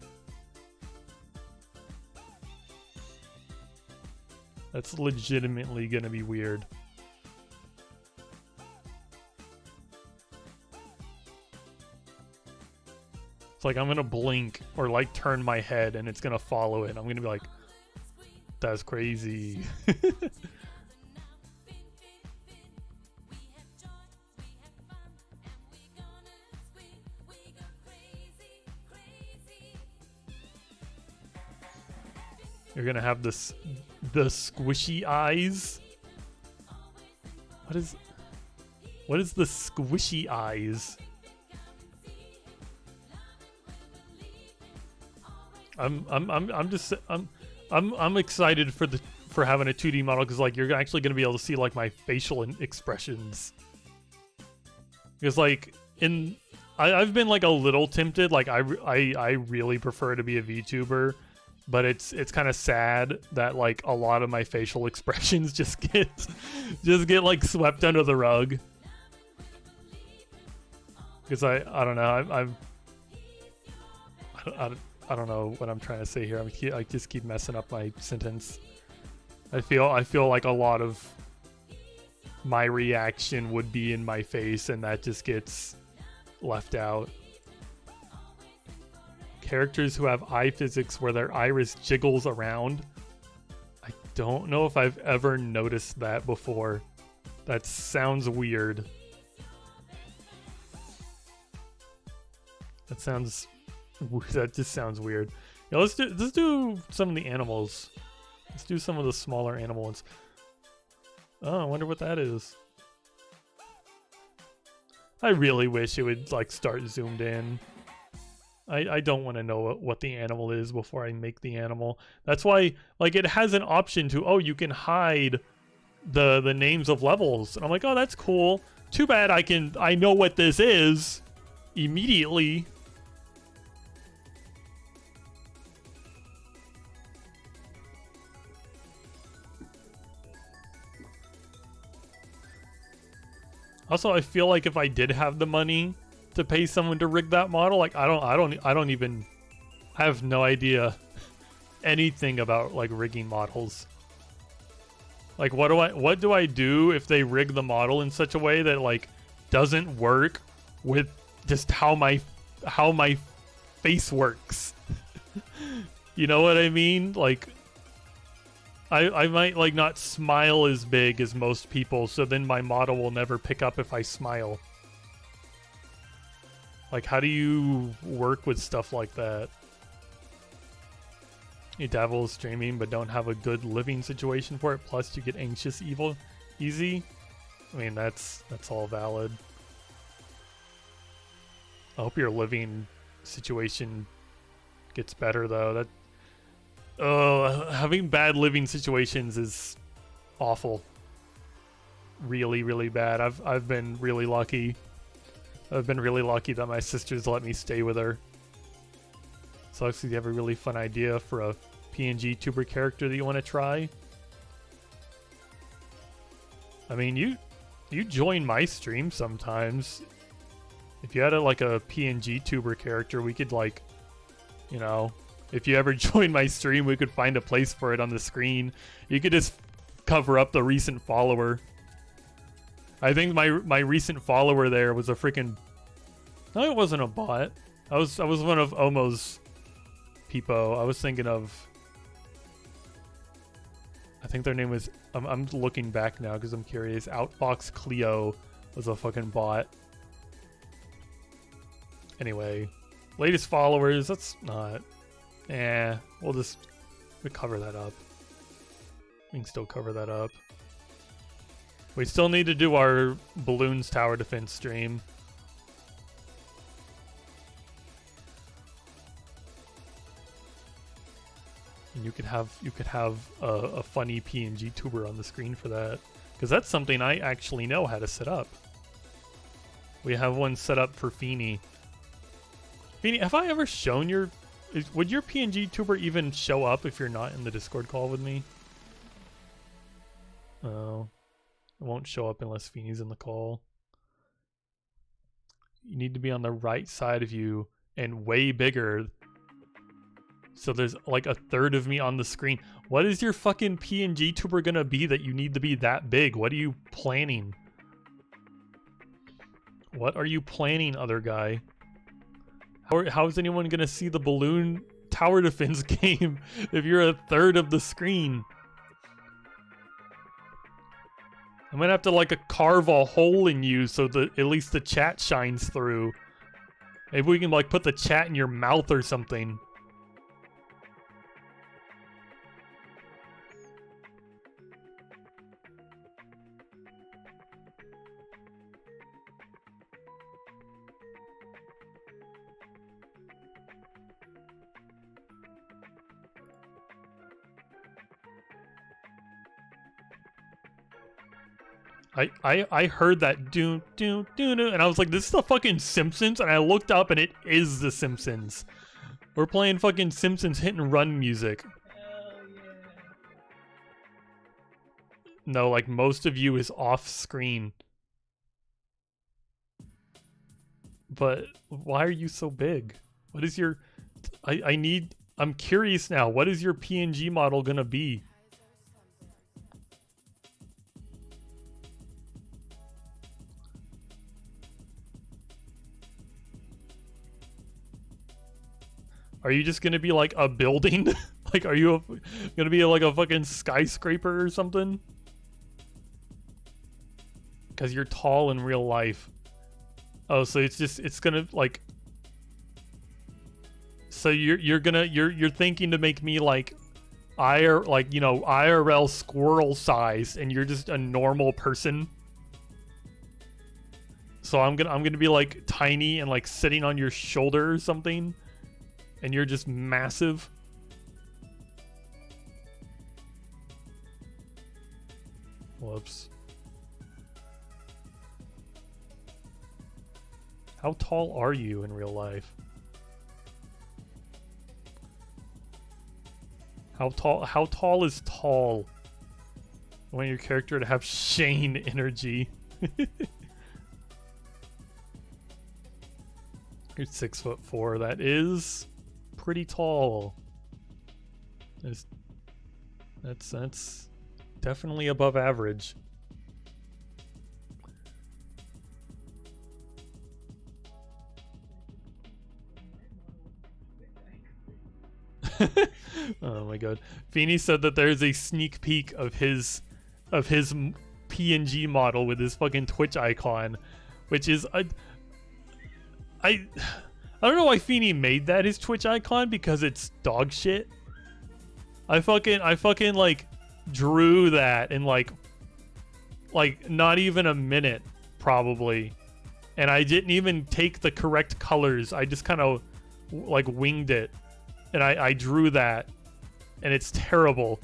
A: That's legitimately gonna be weird. It's like I'm gonna blink or like turn my head and it's gonna follow it. I'm gonna be like, that's crazy. You're gonna have the squishy eyes. What is the squishy eyes? I'm excited for having a 2D model because like you're actually gonna be able to see like my facial expressions. Because like I've been like a little tempted. Like I really prefer to be a VTuber. But it's kind of sad that like a lot of my facial expressions just get like swept under the rug. Because I don't know, I don't know what I'm trying to say here. I just keep messing up my sentence. I feel like a lot of my reaction would be in my face, and that just gets left out. Characters who have eye physics where their iris jiggles around. I don't know if I've ever noticed that before. That sounds weird. That just sounds weird. Yeah, let's do some of the animals. Let's do some of the smaller animal ones. Oh, I wonder what that is. I really wish it would like start zoomed in. I don't want to know what the animal is before I make the animal. That's why like it has an option to, oh, you can hide the names of levels. And I'm like, oh, that's cool. Too bad I know what this is immediately. Also, I feel like if I did have the money to pay someone to rig that model, like I have no idea anything about like rigging models. Like what do I do if they rig the model in such a way that like doesn't work with just how my face works? You know what I mean? Like I might like not smile as big as most people, so then my model will never pick up if I smile. Like, how do you work with stuff like that? You dabble streaming but don't have a good living situation for it, plus you get anxious easy. I mean, that's all valid. I hope your living situation gets better though. Having bad living situations is awful. really, really bad. I've been really lucky. I've been really lucky that my sister's let me stay with her. So actually, you have a really fun idea for a PNG tuber character that you want to try. I mean, you join my stream sometimes. If you had like a PNG tuber character, we could like, you know, if you ever join my stream, we could find a place for it on the screen. You could just cover up the recent follower. I think my recent follower there was a freaking... No, it wasn't a bot. I was one of Omo's people. I was thinking of... I think their name was... I'm looking back now because I'm curious. Outbox Cleo was a fucking bot. Anyway, latest followers. That's not... we'll cover that up. We can still cover that up. We still need to do our Balloons Tower Defense stream. And you could have a funny PNG tuber on the screen for that, because that's something I actually know how to set up. We have one set up for Feeny. Feeny, have I ever shown your... would your PNG tuber even show up if you're not in the Discord call with me? Oh. It won't show up unless Feeny's in the call. You need to be on the right side of you and way bigger. So there's like a third of me on the screen. What is your fucking PNG tuber gonna be that you need to be that big? What are you planning? What are you planning, other guy? How is anyone gonna see the balloon tower defense game if you're a third of the screen? I'm gonna have to like carve a hole in you so that at least the chat shines through. Maybe we can like put the chat in your mouth or something. I heard that do and I was like, this is the fucking Simpsons, and I looked up and it is the Simpsons. We're playing fucking Simpsons hit and run music.
B: Hell yeah.
A: No, like most of you is off screen. But why are you so big? What is your... I'm curious now. What is your PNG model gonna be? Are you just gonna be like a building? Like, are you gonna be like a fucking skyscraper or something? Because you're tall in real life. Oh, so it's gonna like... So you're thinking to make me like IRL squirrel size, and you're just a normal person. So I'm gonna be like tiny and like sitting on your shoulder or something, and you're just massive. Whoops. How tall are you in real life? How tall is tall? I want your character to have Shane energy. You're 6'4". That is pretty tall. That's definitely above average. Oh my god. Feeny said that there's a sneak peek of his PNG model with his fucking Twitch icon, which is I don't know why Feeny made that his Twitch icon, because it's dog shit. I fucking like drew that in like not even a minute probably, and I didn't even take the correct colors. I just kind of like winged it, and I drew that, and it's terrible.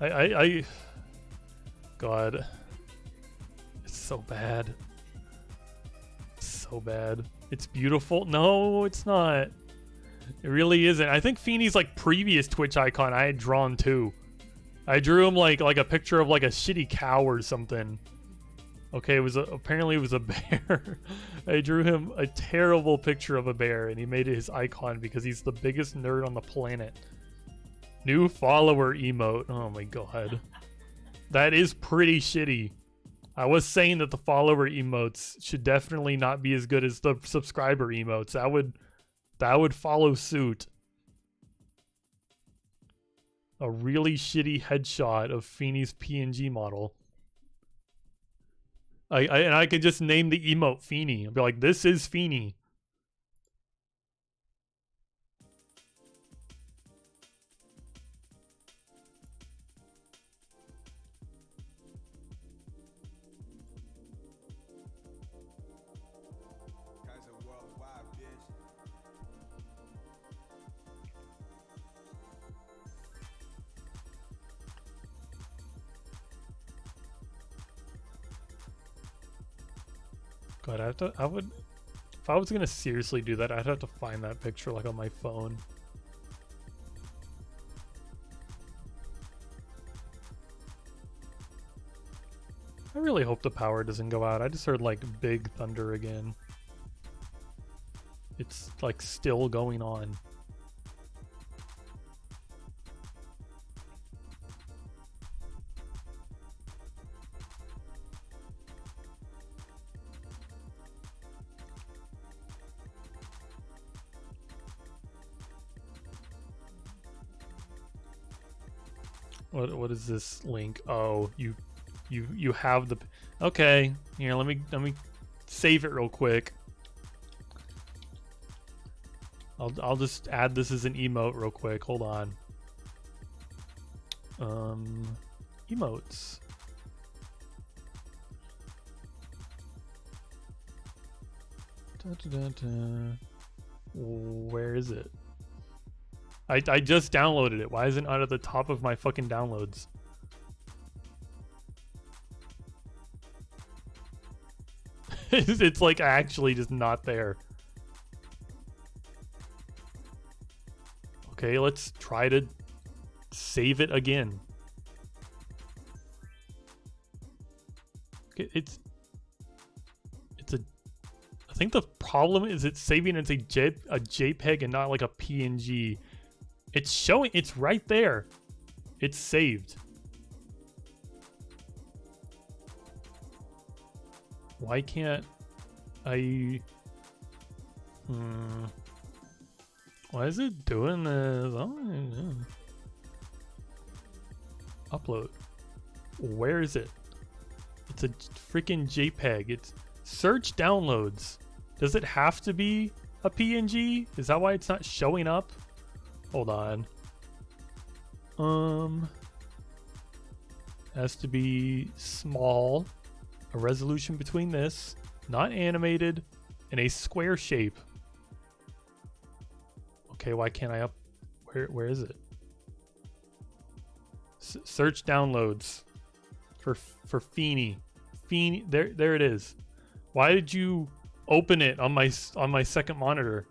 A: I God. It's so bad. So bad. It's beautiful. No, it's not. It really isn't. I think Feeney's like previous Twitch icon I had drawn too. I drew him like a picture of like a shitty cow or something. Okay, apparently it was a bear. I drew him a terrible picture of a bear and he made it his icon because he's the biggest nerd on the planet. New follower emote. Oh my god. That is pretty shitty. I was saying that the follower emotes should definitely not be as good as the subscriber emotes. That would follow suit. A really shitty headshot of Feeney's PNG model. And I could just name the emote Feeney and be like, this is Feeney. God, if I was gonna seriously do that, I'd have to find that picture like on my phone. I really hope the power doesn't go out. I just heard like big thunder again. It's like still going on. What is this link? Oh, you have the. Okay, here, let me save it real quick. I'll just add this as an emote real quick. Hold on. Emotes. Where is it? I just downloaded it. Why isn't it at the top of my fucking downloads? It's like actually just not there. Okay, let's try to save it again. Okay, I think the problem is it's saving as a JPEG and not like a PNG. It's showing, it's right there. It's saved. Why can't I? Why is it doing this? Oh, yeah. Upload. Where is it? It's a freaking JPEG. It's search downloads. Does it have to be a PNG? Is that why it's not showing up? Hold on. Has to be small. A resolution between this, not animated, and a square shape. Okay, why can't I where is it? Search downloads for Feeney. Feeney, there it is. Why did you open it on my second monitor?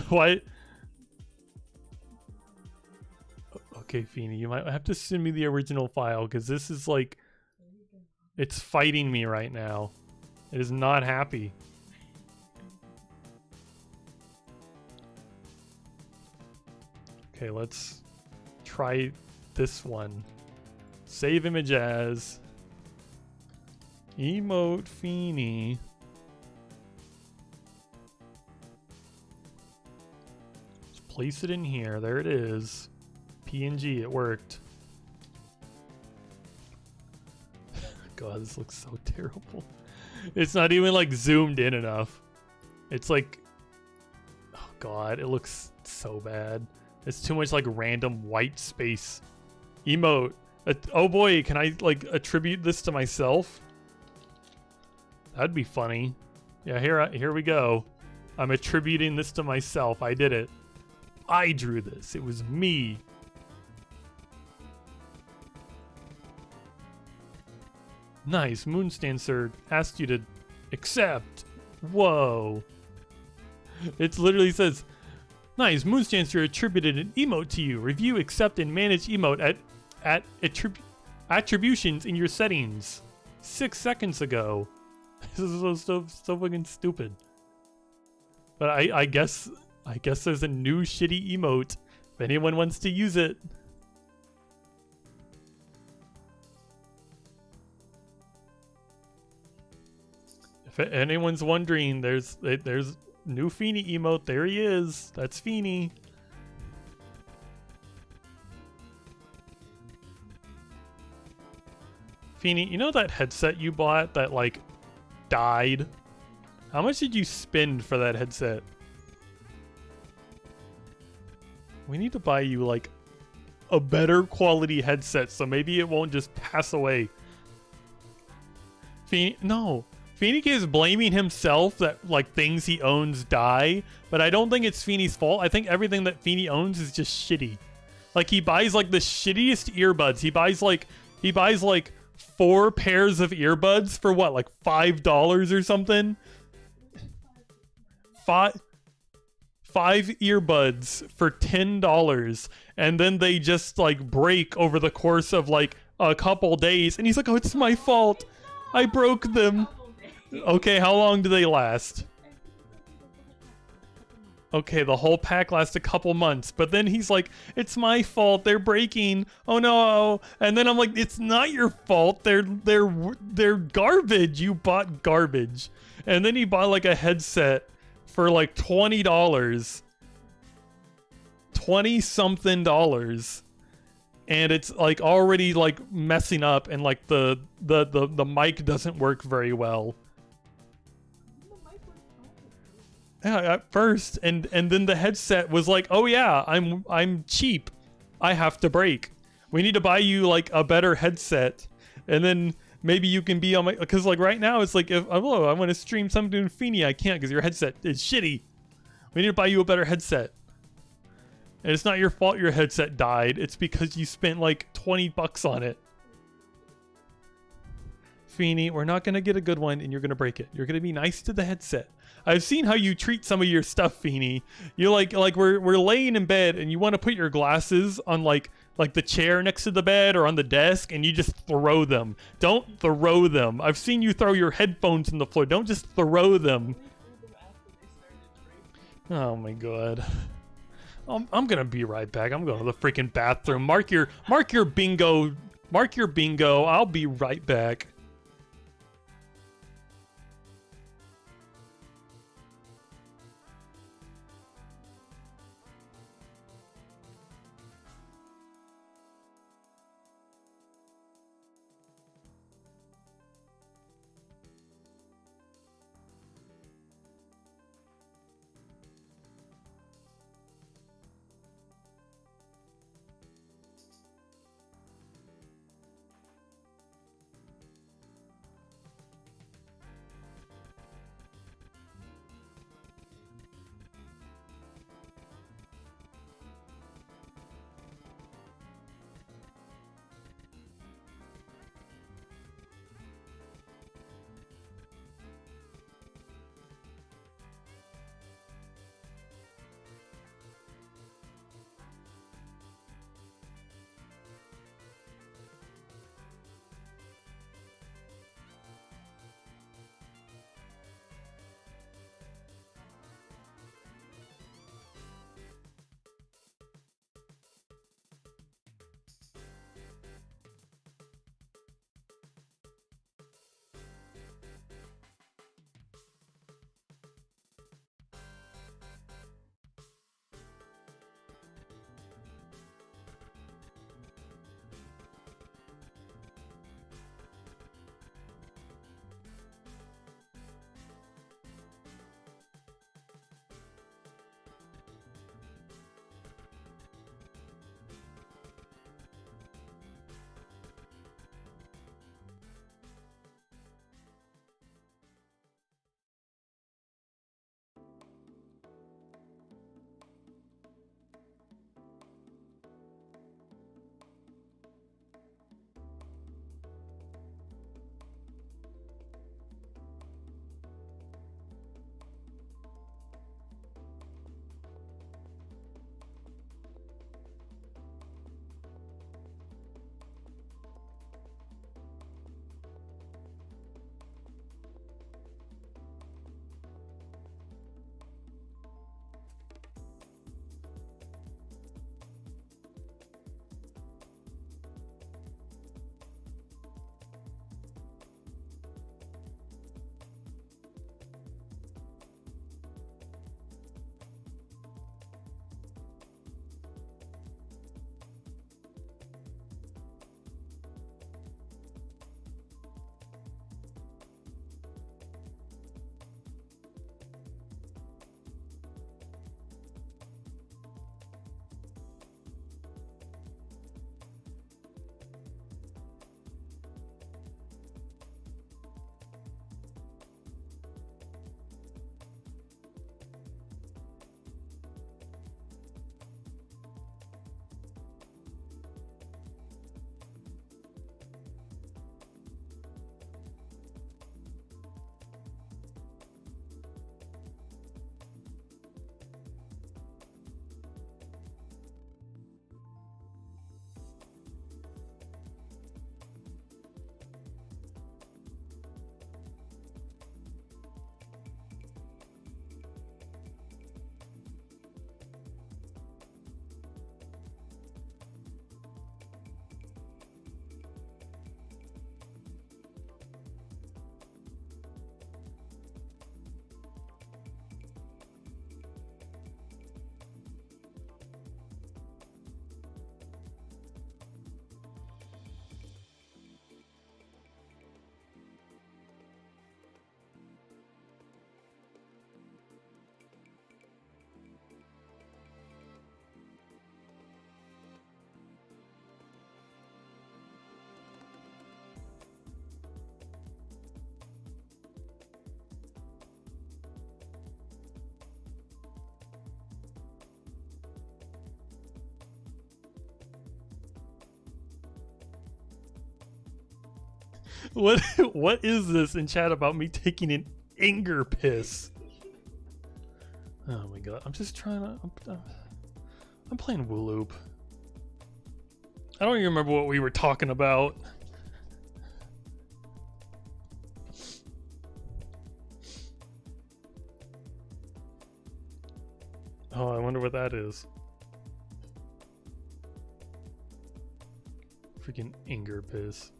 A: Why? Okay, Feeney, you might have to send me the original file because this is like, it's fighting me right now. It is not happy. Okay, let's try this one. Save image as emote Feeney. Just place it in here. There it is. PNG, it worked. God, this looks so terrible. It's not even like zoomed in enough. It's like, oh God, it looks so bad. It's too much like random white space. Emote. Oh boy, can I like attribute this to myself? That'd be funny. Yeah, here we go. I'm attributing this to myself. I did it. I drew this. It was me. Nice. MoonsDancer asked you to accept. Whoa. It literally says, nice. MoonsDancer attributed an emote to you. Review, accept, and manage emote at attributions in your settings. 6 seconds ago. This is so fucking stupid. But I guess there's a new shitty emote if anyone wants to use it. If anyone's wondering, there's new Feeny emote. There he is. That's Feeny. Feeny, you know that headset you bought that like died? How much did you spend for that headset? We need to buy you like a better quality headset so maybe it won't just pass away. No. Feeny is blaming himself that like things he owns die, but I don't think it's Feeny's fault. I think everything that Feeny owns is just shitty. Like he buys like the shittiest earbuds. He buys like 4 pairs of earbuds for what, like $5 or something? Five earbuds for $10, and then they just like break over the course of like a couple days, and he's like, oh, it's my fault. I broke them. Okay, how long do they last? Okay, the whole pack lasts a couple months, but then he's like, it's my fault, they're breaking, oh no. And then I'm like, it's not your fault, they're garbage, you bought garbage. And then he bought like a headset for like $20, 20 something dollars, and it's like already like messing up, and like the mic doesn't work very well. Yeah, at first, and then the headset was like, oh yeah, I'm cheap, I have to break. We need to buy you like a better headset, and then maybe you can be on my, because like right now it's like, if I want to stream something in Feeny, I can't because your headset is shitty. We need to buy you a better headset. And it's not your fault your headset died, it's because you spent like 20 bucks on it. Feeny, we're not gonna get a good one and you're gonna break it. You're gonna be nice to the headset. I've seen how you treat some of your stuff, Feeny. You're like we're laying in bed and you want to put your glasses on like the chair next to the bed or on the desk, and you just throw them. Don't throw them. I've seen you throw your headphones in the floor. Don't just throw them. Oh my god. I'm gonna be right back. I'm going to the freaking bathroom. Mark your bingo. Mark your bingo. I'll be right back. What is this in chat about me taking an anger piss? Oh my god, I'm just trying to... I'm playing WooLoop. I don't even remember what we were talking about. Oh, I wonder what that is. Freaking anger piss.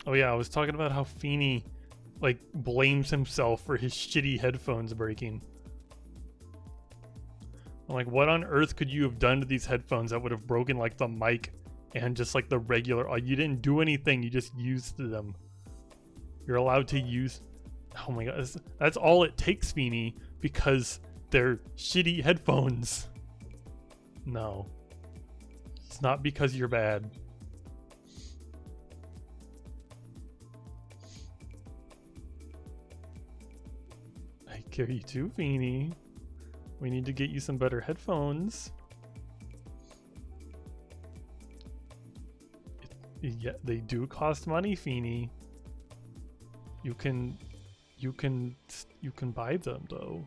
A: Oh yeah, I was talking about how Feeney, like, blames himself for his shitty headphones breaking. I'm like, what on earth could you have done to these headphones that would have broken, like, the mic and just, like, the regular... you didn't do anything, you just used them. You're allowed to use... Oh my god, that's all it takes, Feeney, because they're shitty headphones. No. It's not because you're bad. I care you too, Feeney. We need to get you some better headphones. Yeah, they do cost money, Feeney. You can buy them though.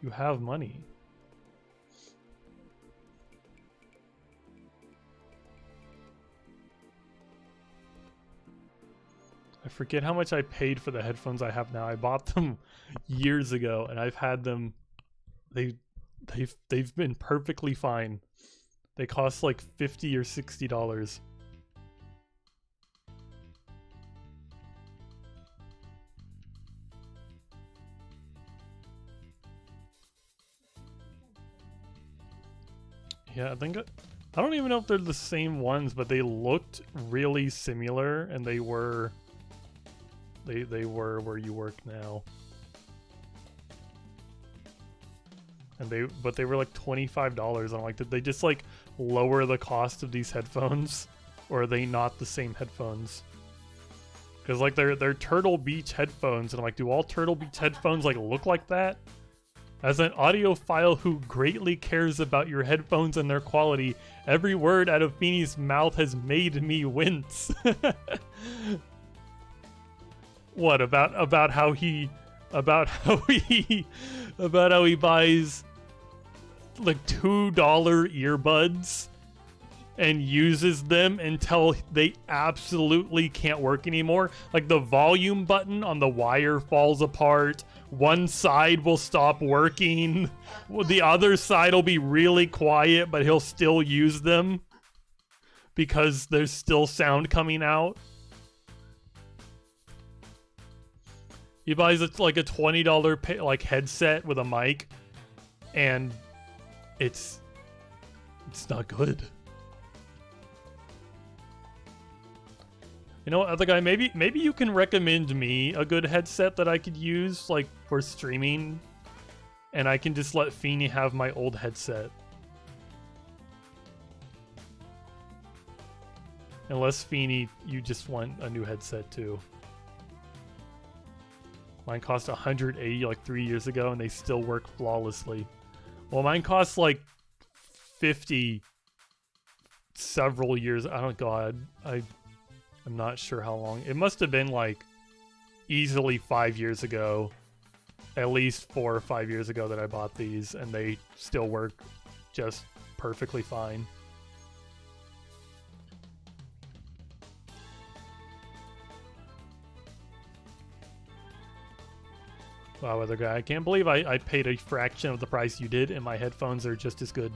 A: You have money. I forget how much I paid for the headphones I have now. I bought them years ago and I've had them. They've been perfectly fine. They cost like $50 or $60. Yeah, I don't even know if they're the same ones, but they looked really similar, and they were where you work now. And they were like $25. I'm like, did they just like lower the cost of these headphones, or are they not the same headphones? Because like they're Turtle Beach headphones, and I'm like, do all Turtle Beach headphones like look like that? As an audiophile who greatly cares about your headphones and their quality, every word out of Feeney's mouth has made me wince. What about how he buys like $2 earbuds and uses them until they absolutely can't work anymore? Like the volume button on the wire falls apart. One side will stop working. The other side will be really quiet, but he'll still use them because there's still sound coming out. He buys like a $20 like headset with a mic, and it's not good. You know what, other guy, maybe you can recommend me a good headset that I could use like for streaming, and I can just let Feeney have my old headset. Unless Feeney, you just want a new headset too. Mine cost $180 like 3 years ago, and they still work flawlessly. Well, mine costs like $50 several years. I'm not sure how long. It must have been like easily 5 years ago, at least 4 or 5 years ago that I bought these, and they still work just perfectly fine. Wow, other guy, I can't believe I paid a fraction of the price you did, and my headphones are just as good.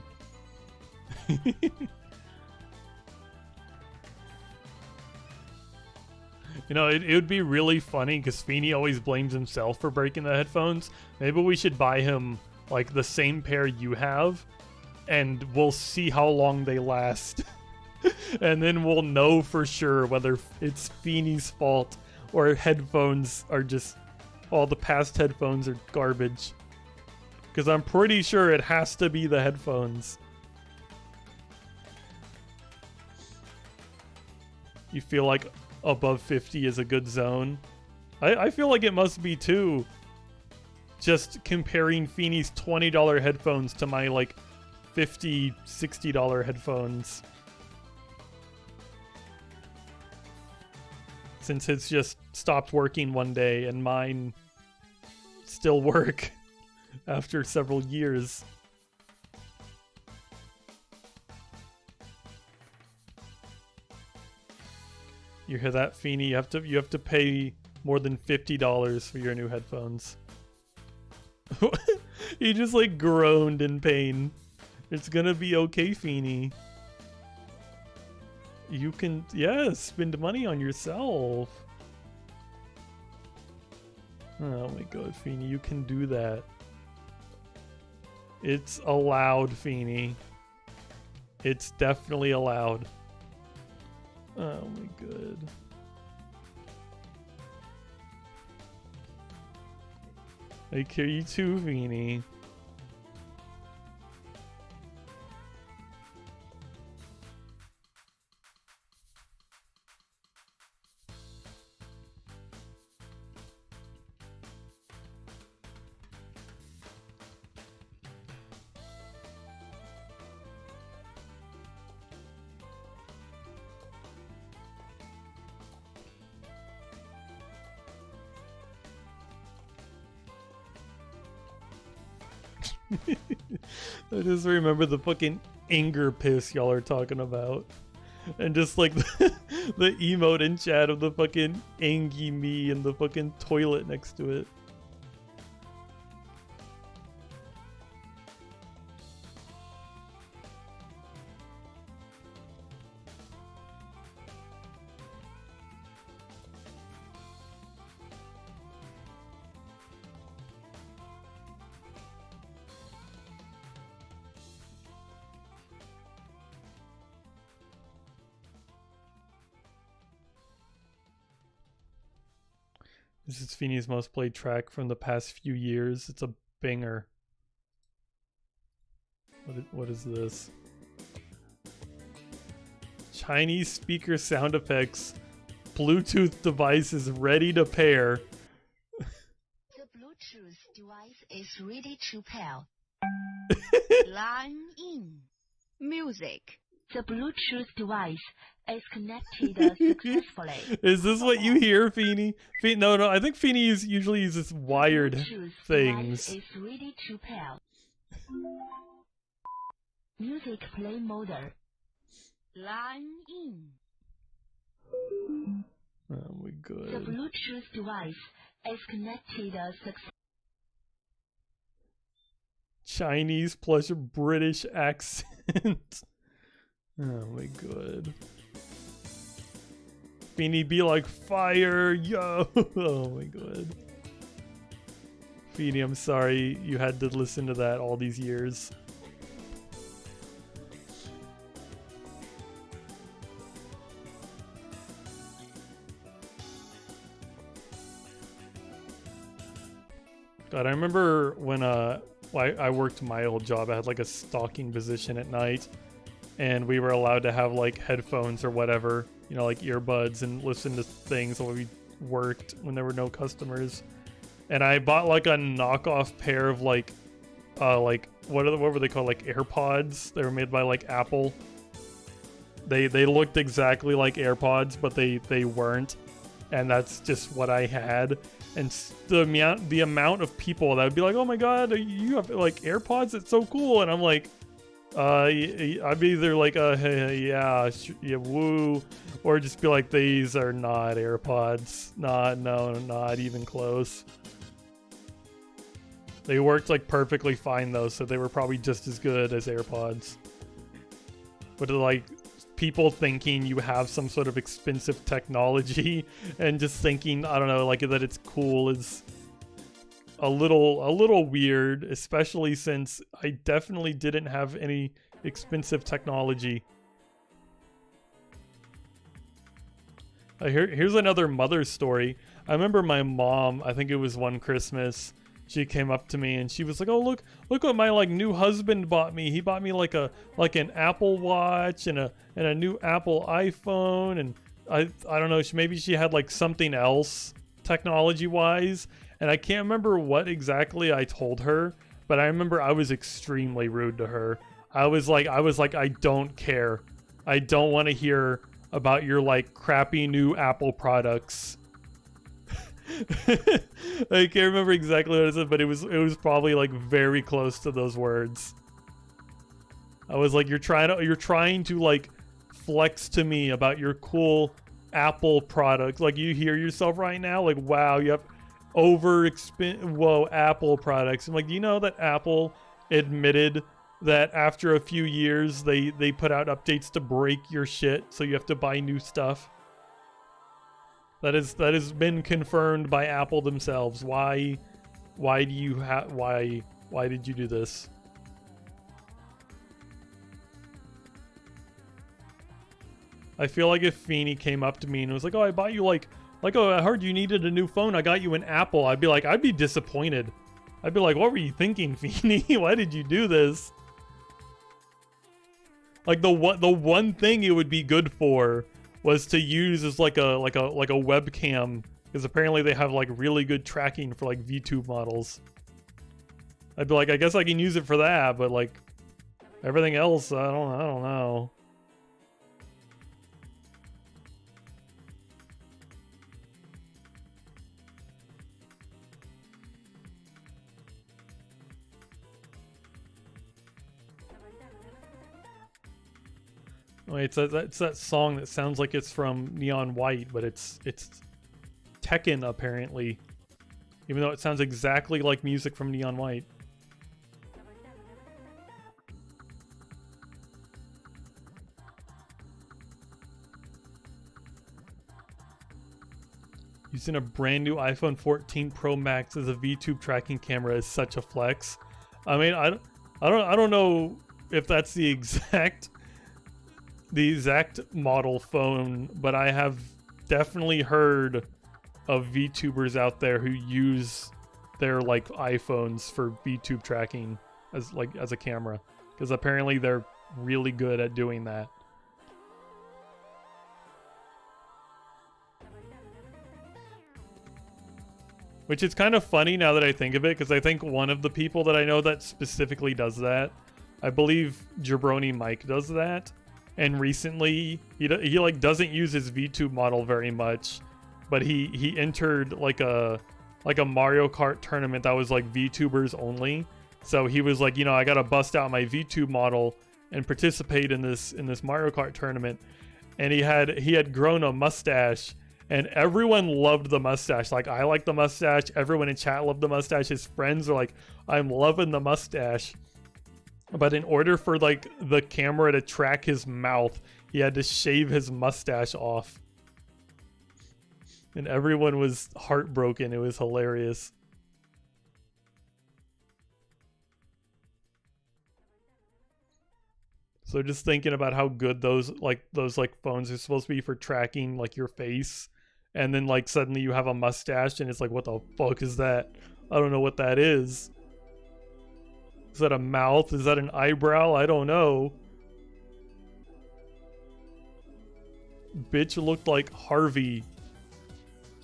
A: You know, it would be really funny because Feeney always blames himself for breaking the headphones. Maybe we should buy him like the same pair you have, and we'll see how long they last. And then we'll know for sure whether it's Feeney's fault or headphones are just... all the past headphones are garbage. Because I'm pretty sure it has to be the headphones. You feel like above 50 is a good zone? I feel like it must be too. Just comparing Feeney's $20 headphones to my like $50, $60 headphones. since his just stopped working one day and mine still work after several years. You hear that, Feeny? You have to pay more than $50 for your new headphones. He just like groaned in pain. It's gonna be okay, Feeny. You can, yeah, spend money on yourself. Oh my god, Feeny, you can do that. It's allowed, Feeny. It's definitely allowed. Oh my god. I care you too, Feeny. I just remember the fucking anger piss y'all are talking about. And just like the emote in chat of the fucking angy me and the fucking toilet next to it. This is Feeny's most played track from the past few years. It's a banger. What is this? Chinese speaker sound effects. Bluetooth device is ready to pair.
B: The Bluetooth device is ready to pair. Line in. Music. The Bluetooth device is connected successfully.
A: Is this what you hear, Feeny? No, I think Feeny usually uses wired things.
B: Is ready to pair. Music play mode. Line in.
A: Oh my god.
B: The Bluetooth device is connected successfully.
A: Chinese plus British accent. Oh my god. Feeny be like fire, yo! Oh my god. Feeny, I'm sorry you had to listen to that all these years. God, I remember when I worked my old job, I had like a stalking position at night. And we were allowed to have like headphones or whatever, you know, like earbuds and listen to things while we worked when there were no customers. And I bought like a knockoff pair of like what were they called, like AirPods? They were made by like Apple. They looked exactly like AirPods, but they weren't. And that's just what I had. And the amount of people that would be like, "Oh my god, you have like AirPods? It's so cool!" And I'm like, I'd be either like, hey, yeah, woo, or just be like, these are not AirPods. Not even close. They worked like perfectly fine though, so they were probably just as good as AirPods. But like, people thinking you have some sort of expensive technology and just thinking, I don't know, like that it's cool is a little weird, especially since I definitely didn't have any expensive technology. Here's another mother story. I remember my mom, I think it was one Christmas, she came up to me and she was like, "Oh, look what my like new husband bought me. He bought me like an Apple Watch and a new Apple iPhone, and I don't know, maybe she had like something else technology wise." And I can't remember what exactly I told her, but I remember I was extremely rude to her. I was like, I don't care. I don't want to hear about your like crappy new Apple products. I can't remember exactly what it said, but it was probably like very close to those words. I was like, you're trying to like flex to me about your cool Apple products. Like, you hear yourself right now, like, wow, you have Apple products. I'm like, do you know that Apple admitted that after a few years they put out updates to break your shit, so you have to buy new stuff? That has been confirmed by Apple themselves. Why did you do this? I feel like if Feeney came up to me and was like, "Oh, I bought you like oh, I heard you needed a new phone. I got you an Apple." I'd be like, I'd be disappointed. I'd be like, "What were you thinking, Feeney? Why did you do this?" Like the one thing it would be good for was to use as like a webcam, because apparently they have like really good tracking for like VTube models. I'd be like, I guess I can use it for that, but like everything else, I don't know. Wait, it's that song that sounds like it's from Neon White, but it's Tekken apparently, even though it sounds exactly like music from Neon White. Using a brand new iPhone 14 Pro Max as a VTube tracking camera is such a flex. I mean, I don't know if that's the exact model phone, but I have definitely heard of VTubers out there who use their like iPhones for VTube tracking as a camera, because apparently they're really good at doing that. Which is kind of funny now that I think of it, because I think one of the people that I know that specifically does that, I believe Jabroni Mike does that. And recently, he like doesn't use his VTube model very much, but he entered like a Mario Kart tournament that was like VTubers only. So he was like, I gotta bust out my VTube model and participate in this Mario Kart tournament. And he had grown a mustache, and everyone loved the mustache. Like, I like the mustache. Everyone in chat loved the mustache. His friends are like, I'm loving the mustache. But in order for like the camera to track his mouth, he had to shave his mustache off. And everyone was heartbroken. It was hilarious. So just thinking about how good those phones are supposed to be for tracking like your face, and then like suddenly you have a mustache and it's like, what the fuck is that? I don't know what that is. Is that a mouth? Is that an eyebrow? I don't know. Bitch looked like Harvey.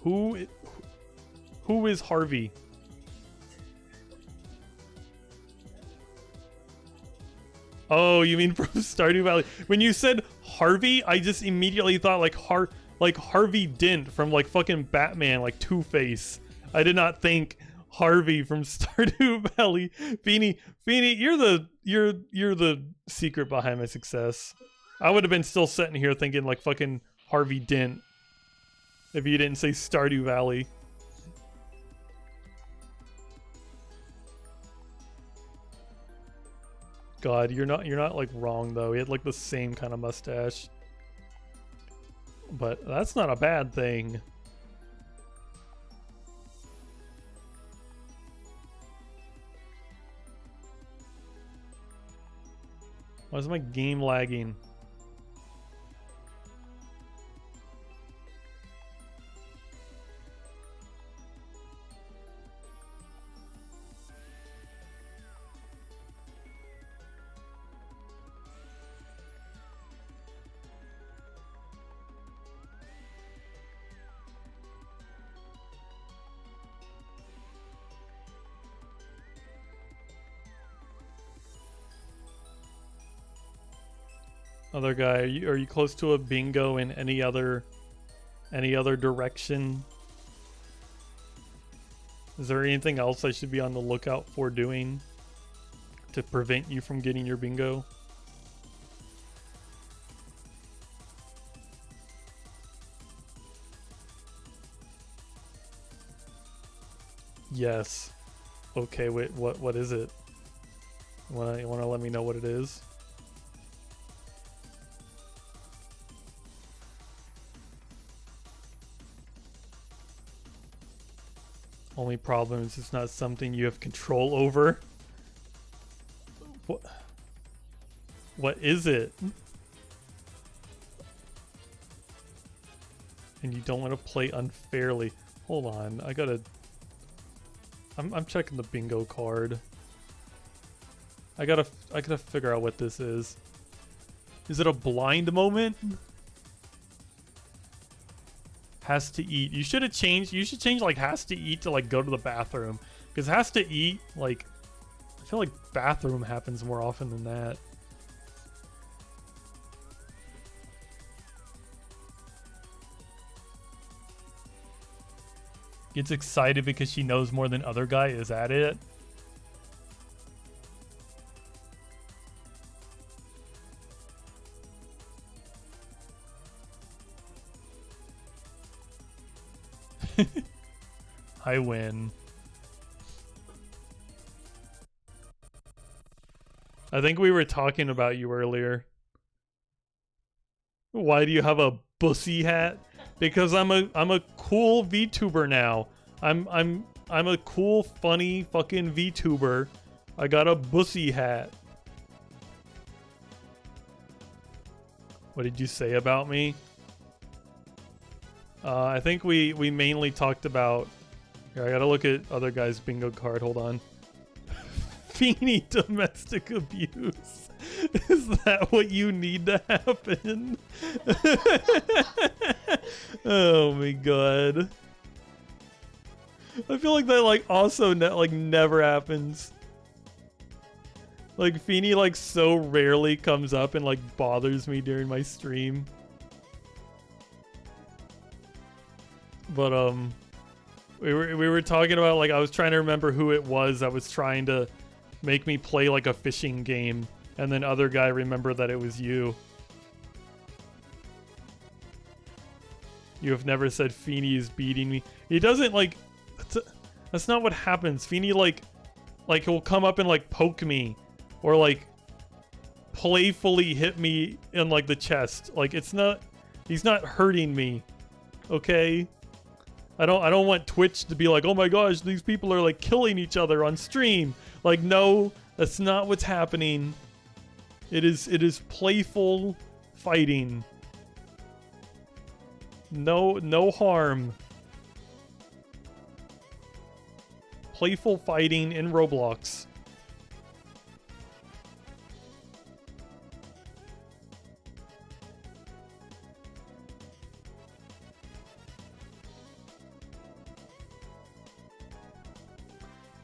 A: Who is Harvey? Oh, you mean from Stardew Valley? When you said Harvey, I just immediately thought like Harvey Dent from like fucking Batman, like Two-Face. I did not think Harvey from Stardew Valley. Feeny, you're the secret behind my success. I would have been still sitting here thinking like fucking Harvey Dent if you didn't say Stardew Valley. God, you're not like wrong though. He had like the same kind of mustache. But that's not a bad thing. Why is my game lagging? Other guy, are you close to a bingo in any other direction? Is there anything else I should be on the lookout for doing to prevent you from getting your bingo? Yes. Okay, wait, what is it? You wanna let me know what it is? Only problem is it's not something you have control over. What is it? And you don't want to play unfairly. Hold on, I'm checking the bingo card. I gotta figure out what this is. Is it a blind moment? Has to eat. You should change like has to eat to like go to the bathroom. Because has to eat, like, I feel like bathroom happens more often than that. Gets excited because she knows more than other guy. Is that it? I win. I think we were talking about you earlier. Why do you have a bussy hat? Because I'm a cool VTuber now. I'm a cool, funny fucking VTuber. I got a bussy hat. What did you say about me? I think we mainly talked about... Here, I gotta look at other guys' bingo card. Hold on. Feeny domestic abuse. Is that what you need to happen? Oh my god. I feel like that like also never happens. Like Feeny like so rarely comes up and like bothers me during my stream. But we were talking about, like, I was trying to remember who it was that was trying to make me play like a fishing game, and then other guy remembered that it was you. You have never said Feeny is beating me. He doesn't like. That's not what happens. Feeny like he'll come up and like poke me, or like playfully hit me in like the chest. Like it's not. He's not hurting me. Okay. I don't want Twitch to be like, oh my gosh, these people are like killing each other on stream. Like, no, that's not what's happening. It is playful fighting. No harm. Playful fighting in Roblox.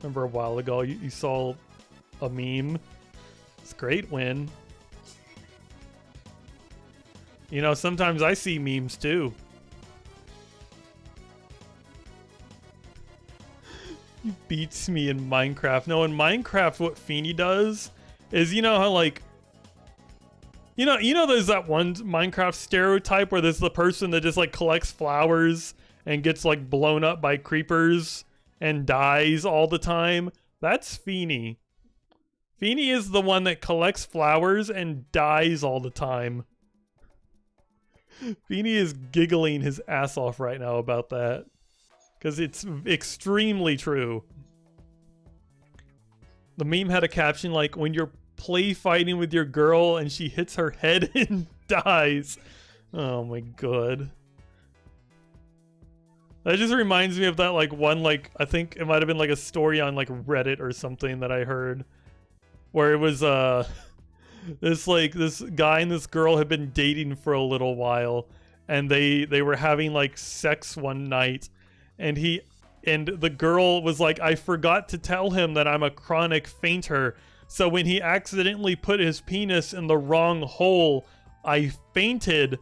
A: Remember a while ago you saw a meme? It's a great win. You know, sometimes I see memes too. He beats me in Minecraft. No, in Minecraft what Feeny does is, you know how like you know there's that one Minecraft stereotype where there's the person that just like collects flowers and gets like blown up by creepers and dies all the time? That's Feeny. Feeny is the one that collects flowers and dies all the time. Feeny is giggling his ass off right now about that. Because it's extremely true. The meme had a caption like, when you're play fighting with your girl and she hits her head and dies. Oh my god. That just reminds me of that like one, like, I think it might have been like a story on like Reddit or something that I heard. Where it was this guy and this girl had been dating for a little while, and they were having like sex one night, and the girl was like, I forgot to tell him that I'm a chronic fainter, so when he accidentally put his penis in the wrong hole, I fainted,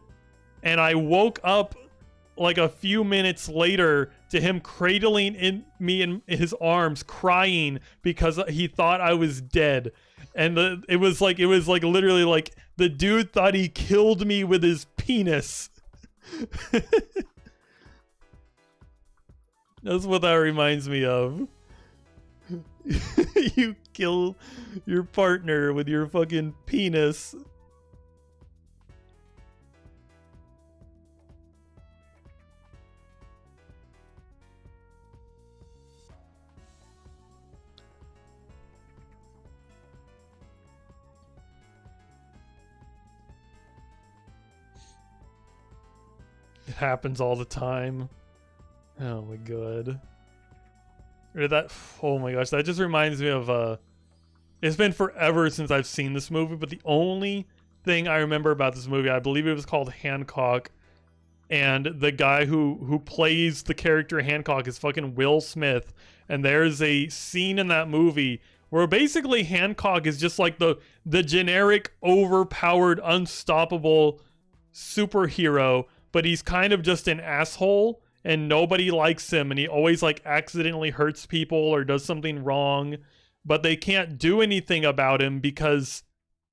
A: and I woke up like a few minutes later to him cradling me in his arms, crying because he thought I was dead. And it was like literally like the dude thought he killed me with his penis. That's what that reminds me of. You kill your partner with your fucking penis. It happens all the time. Oh my god. Or that, oh my gosh, that just reminds me of it's been forever since I've seen this movie, but the only thing I remember about this movie, I believe it was called Hancock, and the guy who plays the character Hancock is fucking Will Smith, and there's a scene in that movie where basically Hancock is just like the generic overpowered unstoppable superhero, but he's kind of just an asshole and nobody likes him, and he always like accidentally hurts people or does something wrong, but they can't do anything about him because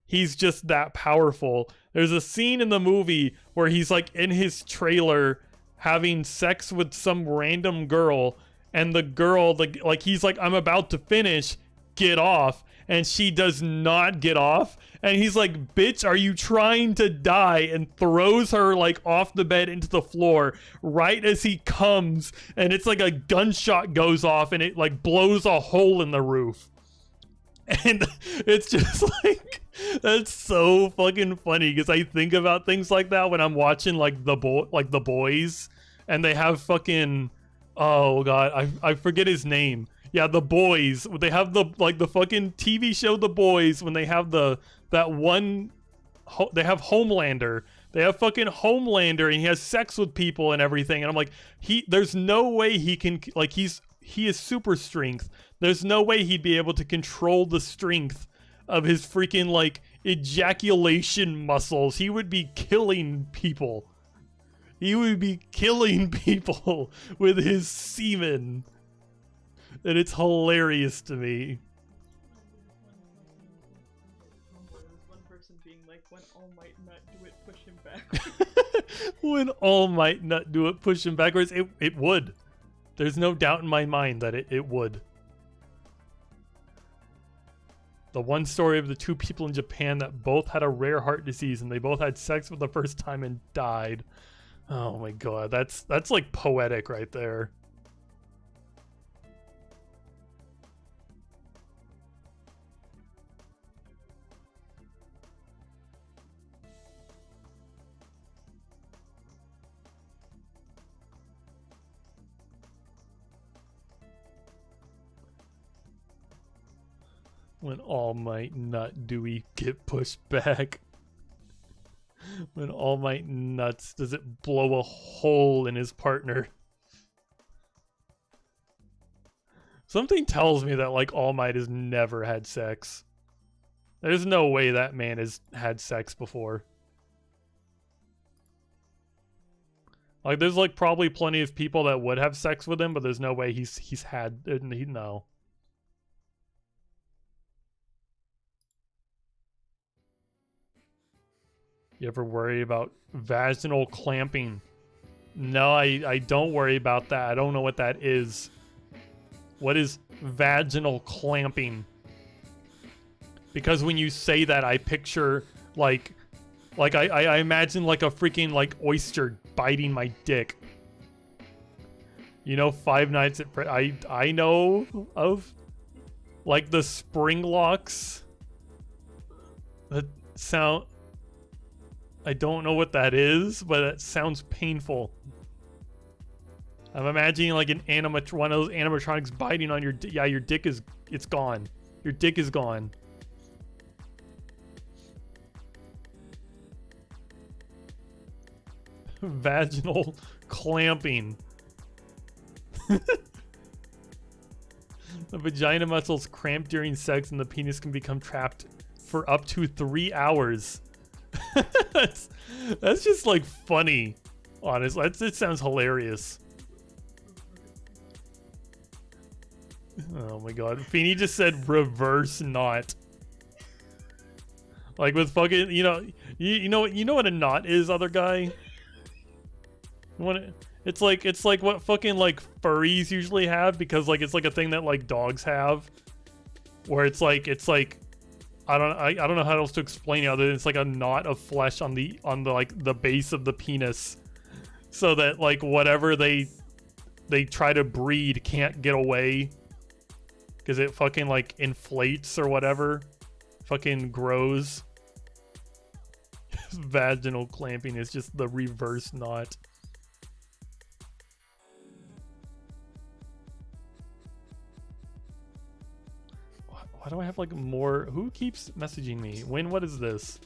A: he's just that powerful. There's a scene in the movie where he's like in his trailer having sex with some random girl, and the girl, like he's like, I'm about to finish, get off, and she does not get off, and he's like, bitch, are you trying to die? And throws her like off the bed into the floor right as he comes, and it's like a gunshot goes off and it like blows a hole in the roof. And it's just like, that's so fucking funny because I think about things like that when I'm watching like the boys, and they have fucking, oh god, I forget his name. Yeah, The Boys. They have the fucking TV show The Boys, when they have they have Homelander. They have fucking Homelander, and he has sex with people and everything. And I'm like, there's no way he can, like, he is super strength. There's no way he'd be able to control the strength of his freaking like ejaculation muscles. He would be killing people. He would be killing people with his semen. And it's hilarious to me.
C: One person being like, when all might not do it, push him backwards.
A: When all might not do it, push him backwards. It would. There's no doubt in my mind that it would. The one story of the two people in Japan that both had a rare heart disease, and they both had sex for the first time and died. Oh my god, that's like poetic right there. When all might not do we get pushed back. When all might nuts does it blow a hole in his partner. Something tells me that like All Might has never had sex. There's no way that man has had sex before. Like there's like probably plenty of people that would have sex with him, but there's no way he's had no. You ever worry about vaginal clamping? No, I don't worry about that. I don't know what that is. What is vaginal clamping? Because when you say that, I picture like I imagine like a freaking like oyster biting my dick. You know, Five Nights at I know of like the spring locks. That sound. I don't know what that is, but it sounds painful. I'm imagining like one of those animatronics biting on your yeah, your dick is, it's gone. Your dick is gone. Vaginal clamping. The vagina muscles cramp during sex, and the penis can become trapped for up to 3 hours. that's, that's just like funny. Honestly, it sounds hilarious. Oh my god. Feeny just said reverse knot. Like with fucking, you know what a knot is, other guy? It's like what fucking like furries usually have, because like it's like a thing that like dogs have, where it's like I don't know how else to explain it other than it's like a knot of flesh on the like the base of the penis, so that like whatever they try to breed can't get away, because it fucking like inflates or whatever, fucking grows. Vaginal clamping is just the reverse knot. Why do I have like more? Who keeps messaging me? What is this?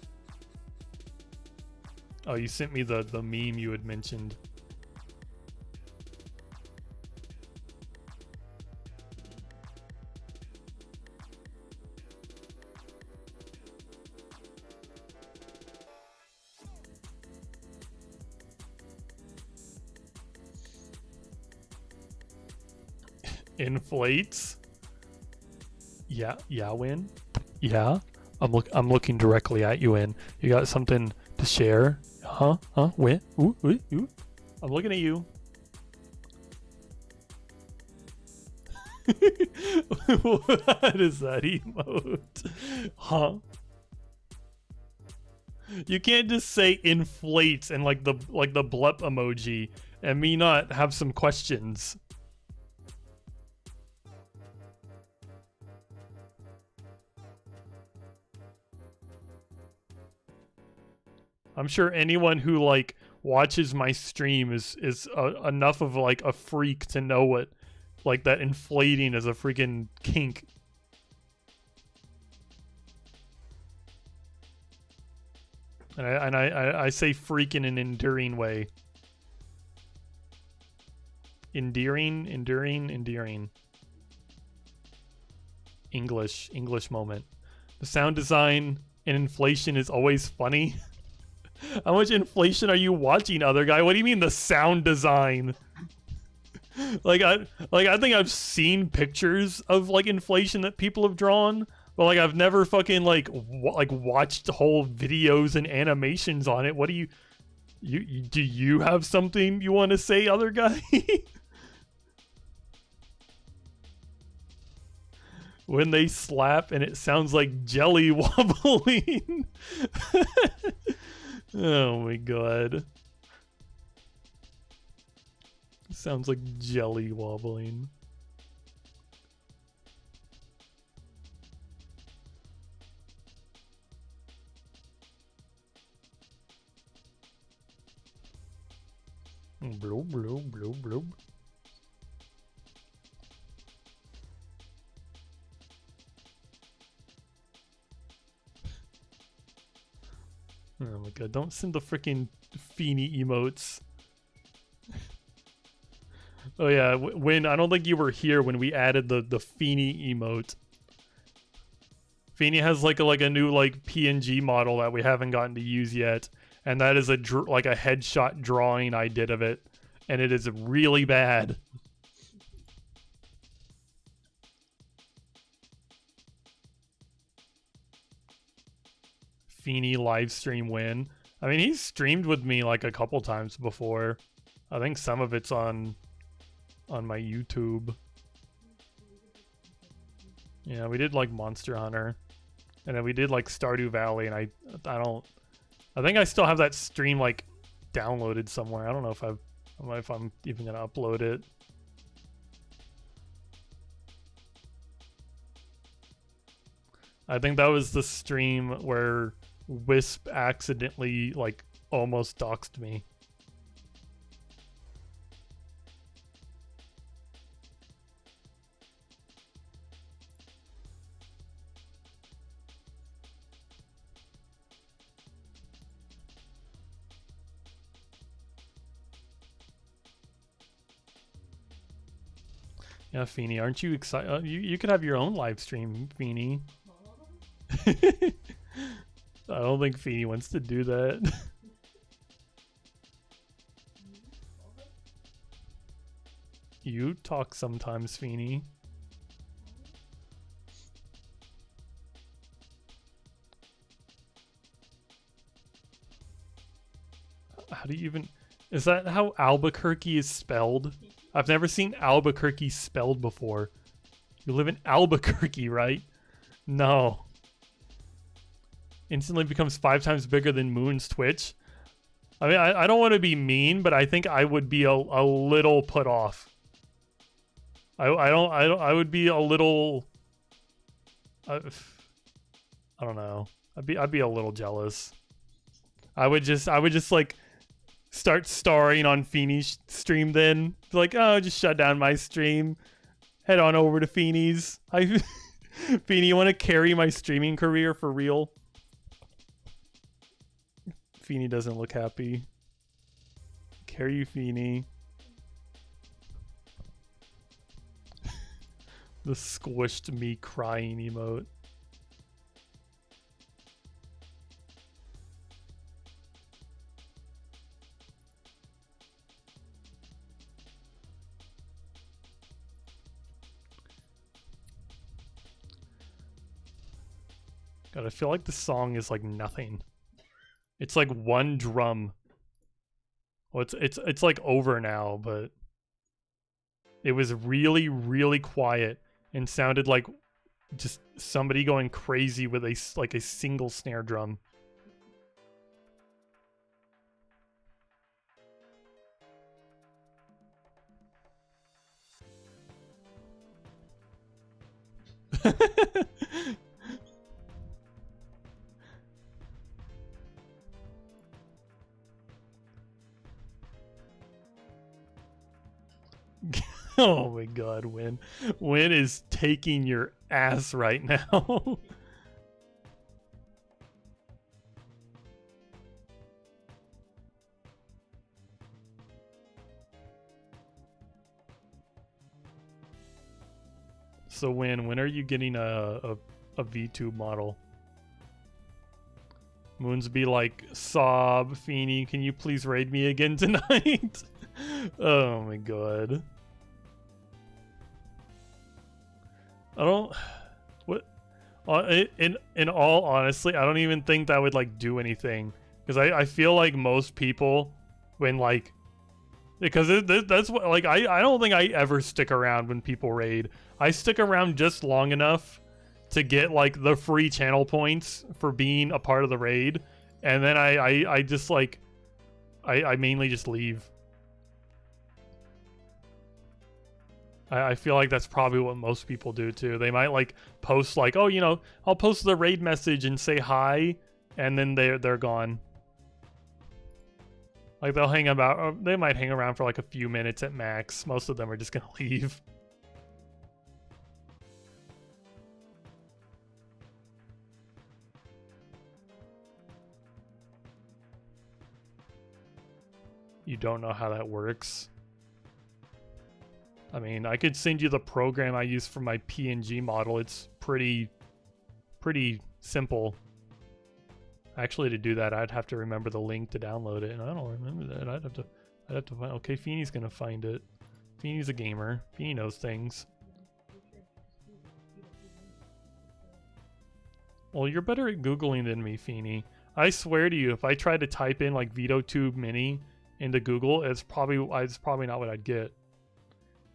A: Oh, you sent me the meme you had mentioned. Inflates. Yeah, Win. Yeah, I'm looking directly at you, Win. You got something to share? Huh? Win? Ooh. I'm looking at you. What is that emote? Huh? You can't just say inflates and like the blep emoji and me not have some questions. I'm sure anyone who like watches my stream is enough of like a freak to know what like that inflating is a freaking kink. And I say freak in an endearing way. Endearing. English moment. The sound design and inflation is always funny. How much inflation are you watching, other guy? What do you mean the sound design? I think I've seen pictures of like inflation that people have drawn, but like I've never fucking like watched whole videos and animations on it. What do you do you have something you want to say, other guy? When they slap and it sounds like jelly wobbling. Oh my god. Sounds like jelly wobbling. Bloop, bloop, bloop, bloop. Oh my god, don't send the freaking Feeny emotes. Oh yeah, when I don't think you were here when we added the Feeny emote. Feeny has like a new like PNG model that we haven't gotten to use yet, and that is like a headshot drawing I did of it, and it is really bad. Feeny live stream win. I mean, he's streamed with me like a couple times before. I think some of it's on my YouTube. Yeah, we did like Monster Hunter, and then we did like Stardew Valley, and I think I still have that stream like downloaded somewhere. I don't know if I'm even gonna upload it. I think that was the stream where Wisp accidentally like almost doxed me. Yeah, Feeny, aren't you excited? You could have your own live stream, Feeny. I don't think Feeny wants to do that. You talk sometimes, Feeny. How do you even... Is that how Albuquerque is spelled? I've never seen Albuquerque spelled before. You live in Albuquerque, right? No. Instantly becomes 5 times bigger than Moon's Twitch. I mean, I don't want to be mean, but I think I would be a little put off. I would be a little... I don't know. I'd be a little jealous. I would just like start starring on Feeny's stream then. Be like, oh, just shut down my stream. Head on over to Feeny's. Feeny, you want to carry my streaming career for real? Feeny doesn't look happy. Carry you, Feeny. The squished me crying emote. God, I feel like the song is like nothing. It's like one drum. Well, it's like over now, but it was really, really quiet and sounded like just somebody going crazy with a single snare drum. Oh my god, Win. Win is taking your ass right now. So when are you getting a VTube model? Moons be like, sob, Feeny, can you please raid me again tonight? Oh my god. I don't... What? In all honesty, I don't even think that would like do anything. Because I feel like most people, when like... Because that's what, like, I don't think I ever stick around when people raid. I stick around just long enough to get like the free channel points for being a part of the raid. And then I just like, I mainly just leave. I feel like that's probably what most people do too. They might like post like, oh, you know, I'll post the raid message and say hi, and then they're gone. Like they'll hang about, or they might hang around for like a few minutes at max. Most of them are just gonna leave. You don't know how that works? I mean, I could send you the program I use for my PNG model. It's pretty simple. Actually, to do that, I'd have to remember the link to download it, and I don't remember that. I'd have to find. Okay, Feeny's gonna find it. Feeny's a gamer. Feeny knows things. Well, you're better at Googling than me, Feeny. I swear to you, if I tried to type in like VitoTube Mini into Google, it's probably not what I'd get.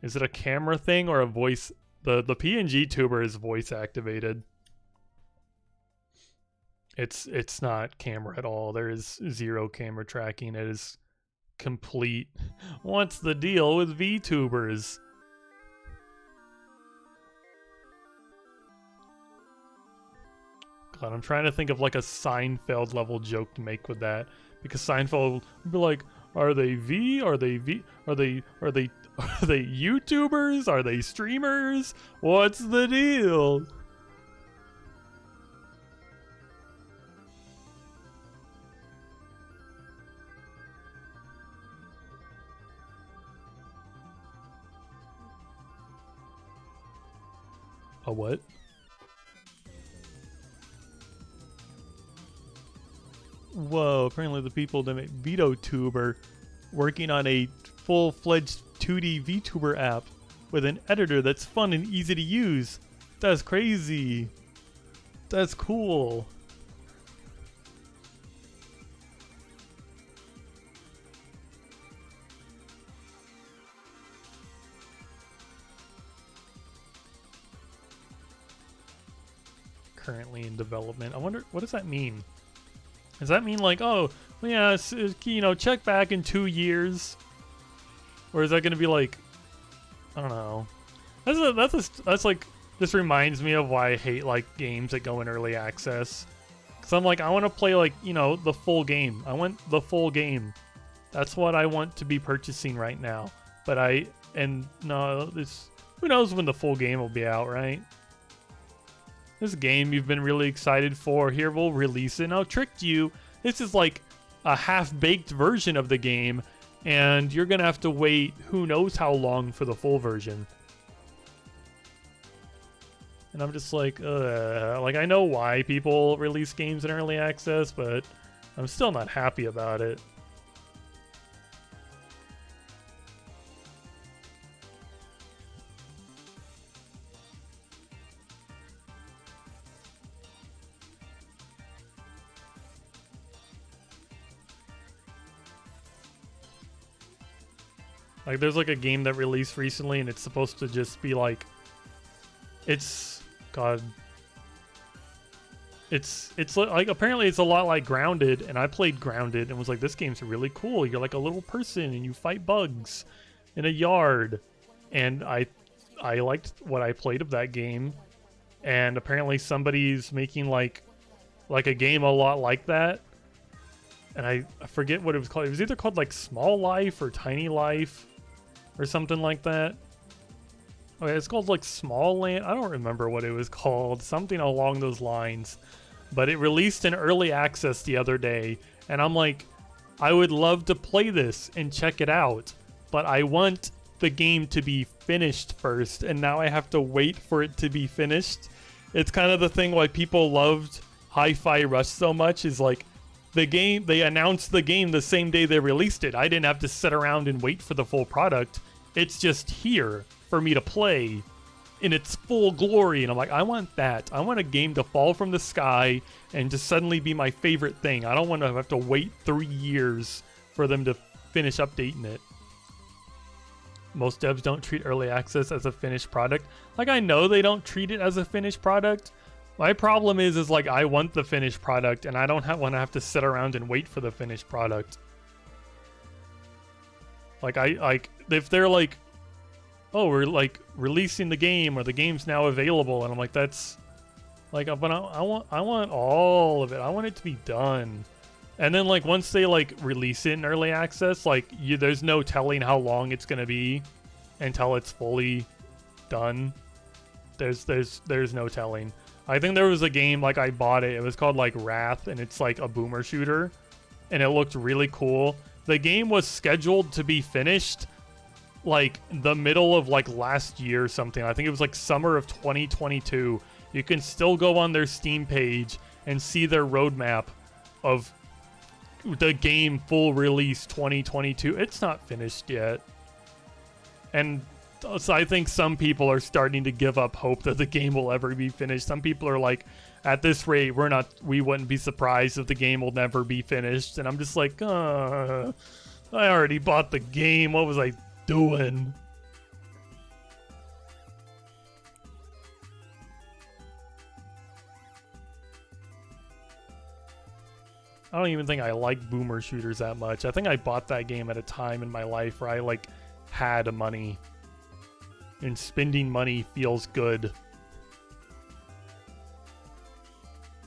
A: Is it a camera thing or a voice? The PNG tuber is voice activated. It's not camera at all. There is zero camera tracking. It is complete. What's the deal with VTubers? God, I'm trying to think of like a Seinfeld level joke to make with that, because Seinfeld would be like, are they V? Are they YouTubers? Are they streamers? What's the deal? A what? Whoa, apparently the people that make VitoTube are working on a full-fledged 2D VTuber app with an editor that's fun and easy to use. That's crazy. That's cool. Currently in development. I wonder, what does that mean? Does that mean like, oh, yeah, you know, check back in 2 years? Or is that going to be like, I don't know. That's like, this reminds me of why I hate like games that go in early access. Because I'm like, I want to play like, you know, the full game. I want the full game. That's what I want to be purchasing right now. But no, who knows when the full game will be out, right? This game you've been really excited for, here we'll release it. Now, tricked you. This is like a half-baked version of the game, and you're gonna have to wait who knows how long for the full version. And I'm just like I know why people release games in early access, but I'm still not happy about it. Like, there's like a game that released recently, and it's supposed to just be like, it's like, apparently it's a lot like Grounded, and I played Grounded and was like, this game's really cool. You're like a little person and you fight bugs in a yard, and I liked what I played of that game. And apparently somebody's making like a game a lot like that, and I forget what it was called. It was either called like Small Life or Tiny Life or something like that. Okay, it's called like Small Land. I don't remember what it was called. Something along those lines. But it released in early access the other day, and I'm like, I would love to play this and check it out, but I want the game to be finished first, and now I have to wait for it to be finished. It's kind of the thing why people loved Hi-Fi Rush so much, is like, the game, they announced the game the same day they released it. I didn't have to sit around and wait for the full product. It's just here for me to play in its full glory. And I'm like, I want that. I want a game to fall from the sky and to suddenly be my favorite thing. I don't want to have to wait 3 years for them to finish updating it. Most devs don't treat early access as a finished product. Like, I know they don't treat it as a finished product. My problem is like, I want the finished product, and I don't want to have to sit around and wait for the finished product. Like, if they're like, oh, we're like releasing the game, or the game's now available, and I'm like, that's like, but I want all of it. I want it to be done. And then like, once they like release it in early access, like, there's no telling how long it's gonna be until it's fully done. There's no telling. I think there was a game, like, I bought it. It was called like Wrath, and it's like a boomer shooter, and it looked really cool. The game was scheduled to be finished like the middle of like last year or something. I think it was like summer of 2022. You can still go on their Steam page and see their roadmap of the game full release 2022. It's not finished yet. And so I think some people are starting to give up hope that the game will ever be finished. Some people are like, at this rate, we wouldn't be surprised if the game will never be finished. And I'm just like, I already bought the game. What was I doing? I don't even think I like boomer shooters that much. I think I bought that game at a time in my life where I like had money. And spending money feels good.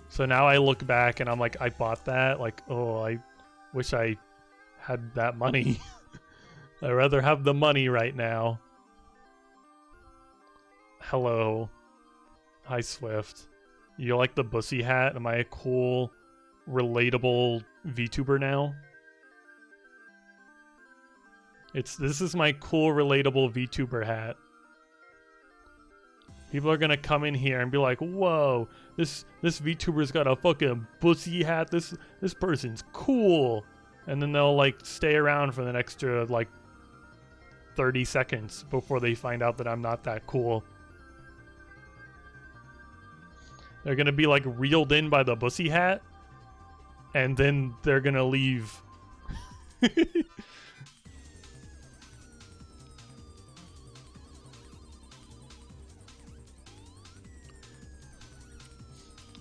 A: So now I look back and I'm like, I bought that. Like, oh, I wish I had that money. I'd rather have the money right now. Hello. Hi, Swift. You like the bussy hat? Am I a cool, relatable VTuber now? This is my cool, relatable VTuber hat. People are gonna come in here and be like, "Whoa, this VTuber's got a fucking pussy hat. This person's cool," and then they'll like stay around for the extra like 30 seconds before they find out that I'm not that cool. They're gonna be like reeled in by the pussy hat, and then they're gonna leave.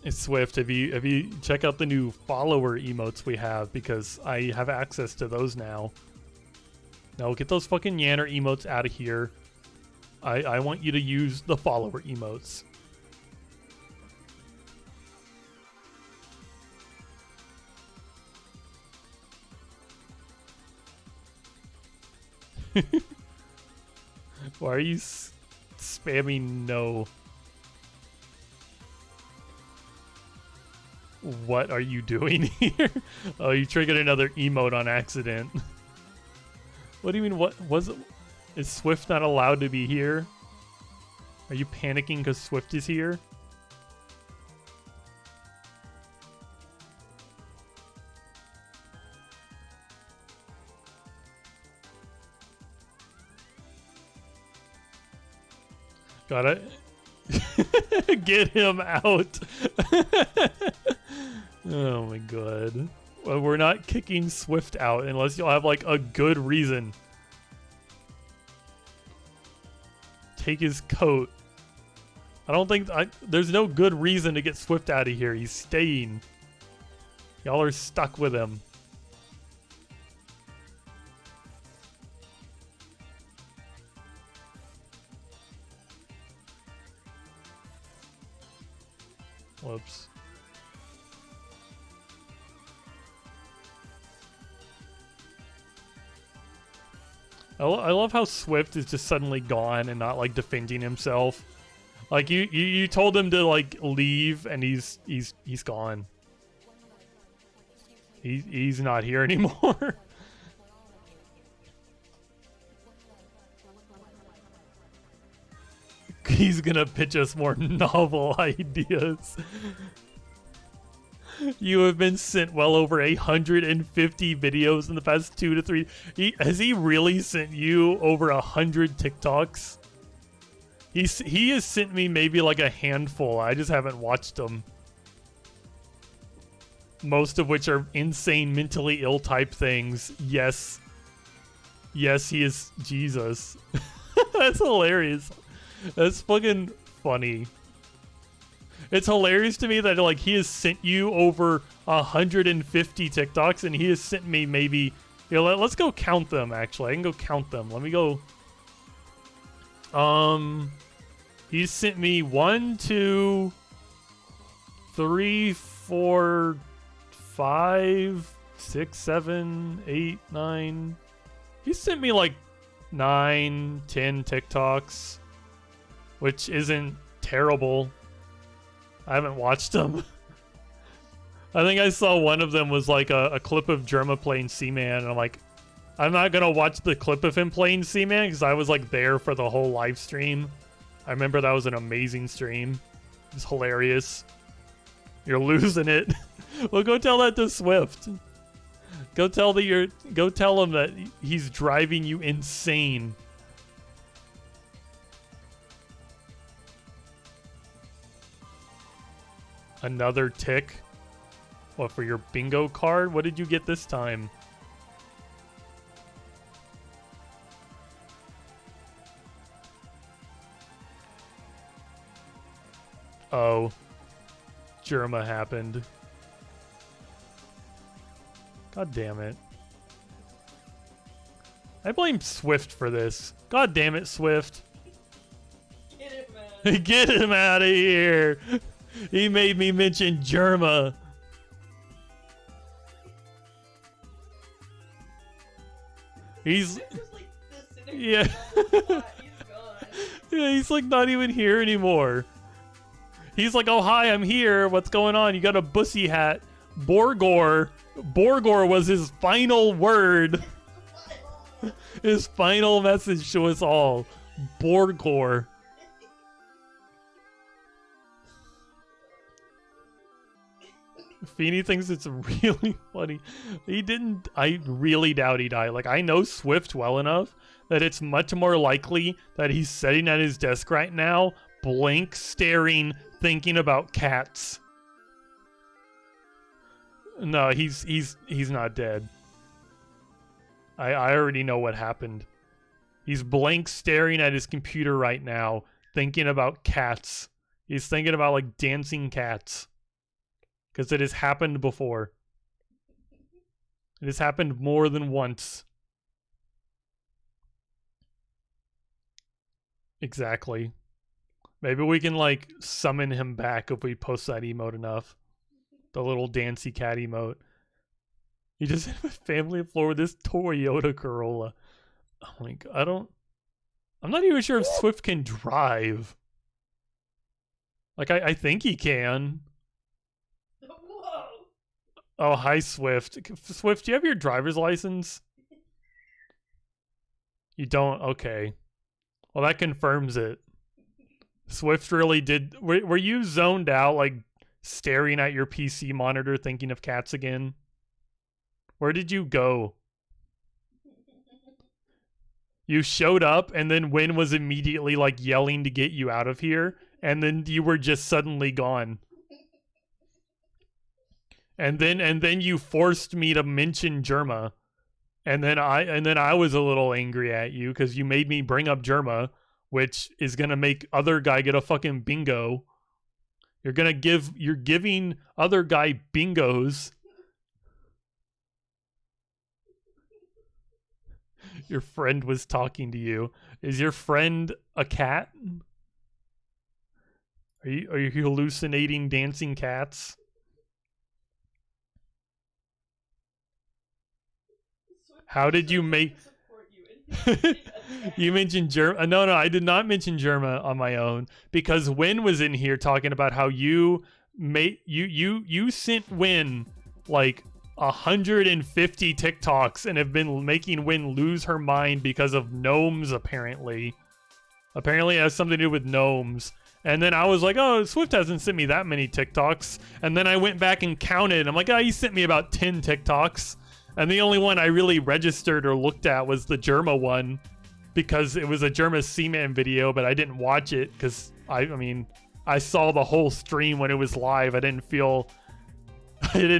A: It's Swift. Have you check out the new follower emotes we have, because I have access to those now. Now get those fucking Yanner emotes out of here. I want you to use the follower emotes. Why are you spamming no? What are you doing here? Oh, you triggered another emote on accident. What do you mean? What was it? Is Swift not allowed to be here? Are you panicking because Swift is here? Gotta get him out. Oh my god. Well, we're not kicking Swift out unless you'll have like a good reason. Take his coat. I don't think there's no good reason to get Swift out of here. He's staying. Y'all are stuck with him. Whoops. I love how Swift is just suddenly gone and not like defending himself. Like you told him to like leave and he's gone. He's not here anymore. He's gonna pitch us more novel ideas. You have been sent well over 150 videos in the past 2 to 3. Has he really sent you over 100 TikToks? He has sent me maybe like a handful. I just haven't watched them. Most of which are insane, mentally ill type things. Yes. Yes, he is Jesus. That's hilarious. That's fucking funny. It's hilarious to me that like he has sent you over 150 TikToks and he has sent me maybe, you know, let's go count them actually. I can go count them. Let me go. He's sent me 1, 2, 3, 4, 5, 6, 7, 8, 9. He sent me like 9, 10 TikToks, which isn't terrible. I haven't watched them. I think I saw one of them was like a clip of Germa playing Seaman, and I'm like, I'm not gonna watch the clip of him playing Seaman because I was like there for the whole live stream. I remember that was an amazing stream. It was hilarious. You're losing it. Well, go tell that to Swift. Go tell him that he's driving you insane. Another tick? What, for your bingo card? What did you get this time? Oh. Germa happened. God damn it. I blame Swift for this. God damn it, Swift.
C: Get it, man.
A: Get him out of here. He made me mention Germa. He's
C: just like this in
A: yeah.
C: He's gone.
A: Yeah, he's like not even here anymore. He's like, oh hi, I'm here. What's going on? You got a bussy hat. Borgor was his final word. His final message to us all. Borgor. Feeny thinks it's really funny. He didn't. I really doubt he died. Like, I know Swift well enough that it's much more likely that he's sitting at his desk right now, blank staring, thinking about cats. No, he's not dead. I already know what happened. He's blank staring at his computer right now, thinking about cats. He's thinking about, like, dancing cats. Because it has happened before. It has happened more than once. Exactly. Maybe we can, like, summon him back if we post that emote enough. The little dancy cat emote. You just have a family floor with this Toyota Corolla. Oh my god, I'm not even sure if Swift can drive. Like, I think he can.
C: Whoa!
A: Oh, hi, Swift. Swift, do you have your driver's license? You don't? Okay. Well, that confirms it. Swift really did. Were you zoned out, like, staring at your PC monitor thinking of cats again? Where did you go? You showed up, and then Win was immediately, like, yelling to get you out of here, and then you were just suddenly gone. And then you forced me to mention Germa. And then I was a little angry at you because you made me bring up Germa, which is gonna make other guy get a fucking bingo. You're giving other guy bingos. Your friend was talking to you. Is your friend a cat? Are you hallucinating dancing cats? How did you make... You mentioned Germa. No, I did not mention Germa on my own because Win was in here talking about how you sent Win like 150 TikToks and have been making Win lose her mind because of gnomes, apparently. Apparently it has something to do with gnomes. And then I was like, oh, Swift hasn't sent me that many TikToks. And then I went back and counted. I'm like, oh, he sent me about 10 TikToks. And the only one I really registered or looked at was the Germa one because it was a Germa Seaman video, but I didn't watch it because, I mean, I saw the whole stream when it was live. I didn't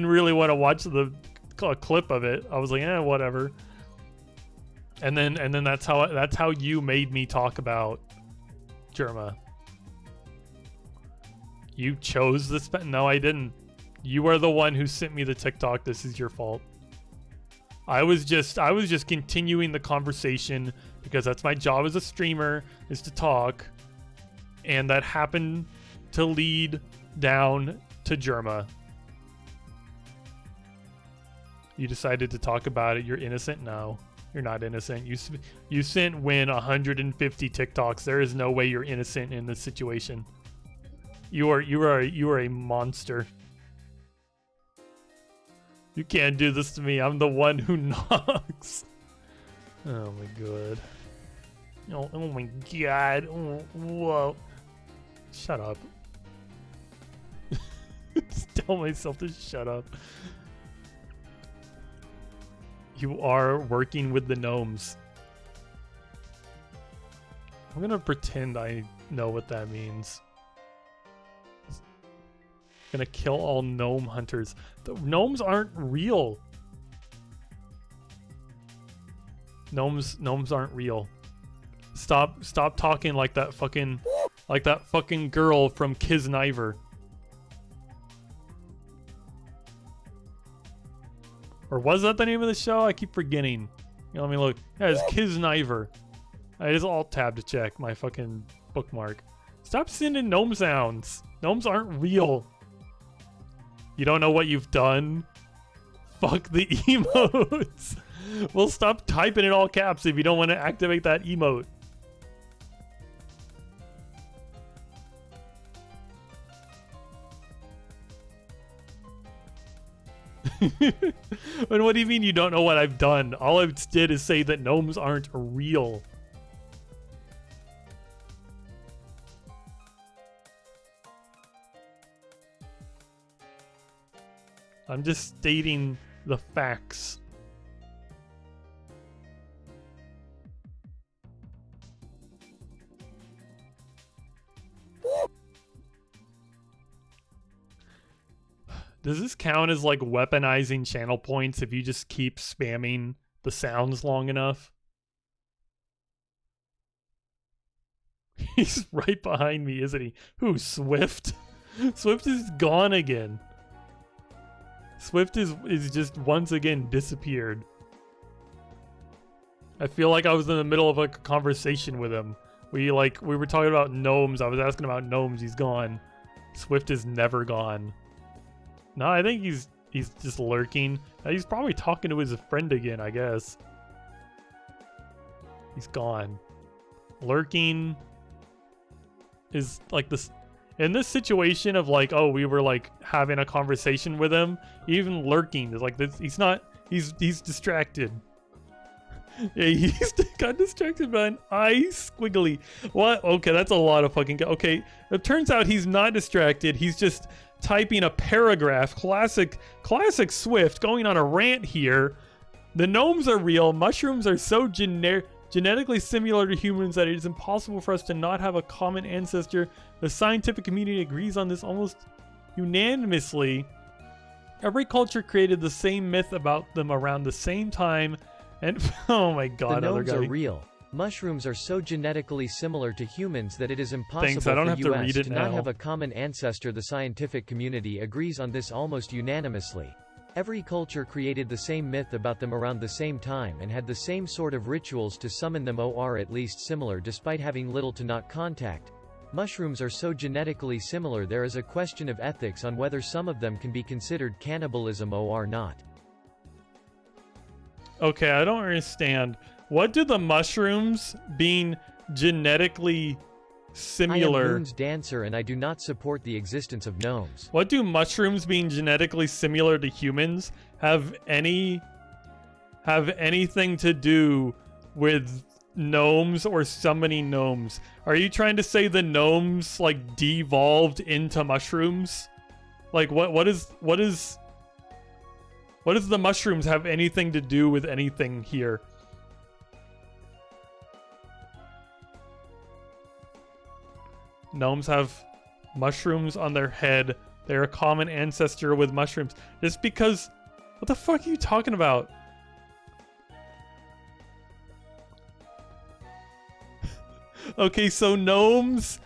A: really want to watch the clip of it. I was like, whatever. And then that's how you made me talk about Germa. You chose this. No, I didn't. You are the one who sent me the TikTok. This is your fault. I was just continuing the conversation because that's my job as a streamer, is to talk. And that happened to lead down to Germa. You decided to talk about it. You're innocent? No, you're not innocent. You sent Win 150 TikToks. There is no way you're innocent in this situation. You are a monster. You can't do this to me. I'm the one who knocks. Oh my god. Oh my god. Oh, whoa. Shut up. Just tell myself to shut up. You are working with the gnomes. I'm gonna pretend I know what that means. Gonna kill all gnome hunters. The gnomes aren't real. Gnomes aren't real. Stop talking like that fucking girl from Kisniver. Or was that the name of the show? I keep forgetting. Let me look. Yeah, it's Kisniver. I just alt tab to check my fucking bookmark. Stop sending gnome sounds. Gnomes aren't real. You don't know what you've done? Fuck the emotes. Well, stop typing in all caps if you don't want to activate that emote. And what do you mean you don't know what I've done? All I did is say that gnomes aren't real. I'm just stating the facts. Does this count as like weaponizing channel points if you just keep spamming the sounds long enough? He's right behind me, isn't he? Who, Swift? Swift is gone again. Swift is just once again disappeared. I feel like I was in the middle of a conversation with him. We were talking about gnomes. I was asking about gnomes. He's gone. Swift is never gone. No, I think he's just lurking. He's probably talking to his friend again, I guess. He's gone. Lurking is like this. In this situation of like, oh, we were like having a conversation with him, even lurking is like this. He's distracted. Yeah, he's got distracted by an eye squiggly. What? Okay, that's a lot of fucking. Okay, it turns out he's not distracted. He's just typing a paragraph. Classic Swift going on a rant here. The gnomes are real. Mushrooms are so genetically similar to humans that it is impossible for us to not have a common ancestor. The scientific community agrees on this almost unanimously. Every culture created the same myth about them around the same time. And oh my god,
D: the gnomes are real. Mushrooms are so genetically similar to humans that it is impossible
A: Thanks, I don't have
D: for
A: to read
D: us
A: it
D: to
A: now.
D: not have a common ancestor. The scientific community agrees on this almost unanimously. Every culture created the same myth about them around the same time and had the same sort of rituals to summon them, or at least similar, despite having little to not contact. Mushrooms are so genetically similar there is a question of ethics on whether some of them can be considered cannibalism or not.
A: Okay, I don't understand. What do the mushrooms being genetically similar?
D: I am MoonsDancer and I do not support the existence of gnomes.
A: What do mushrooms being genetically similar to humans have anything to do with gnomes or summoning gnomes? Are you trying to say the gnomes like devolved into mushrooms? Like what does the mushrooms have anything to do with anything here? Gnomes have mushrooms on their head. They're a common ancestor with mushrooms. Just because... What the fuck are you talking about? Okay, so gnomes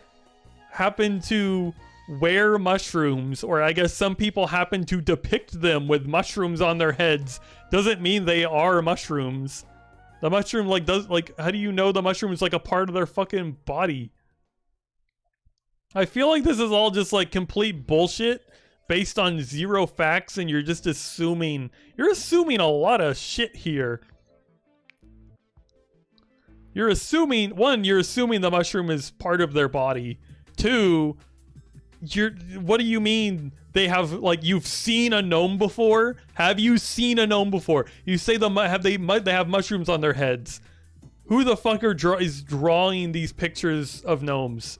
A: happen to wear mushrooms, or I guess some people happen to depict them with mushrooms on their heads. Doesn't mean they are mushrooms. The mushroom, how do you know the mushroom is like a part of their fucking body? I feel like this is all just like complete bullshit based on zero facts, and you're just assuming. You're assuming a lot of shit here. You're assuming, one, you're assuming the mushroom is part of their body. Two, what do you mean they have, like, you've seen a gnome before? Have you seen a gnome before? You say they have mushrooms on their heads. Who the fuck is drawing these pictures of gnomes?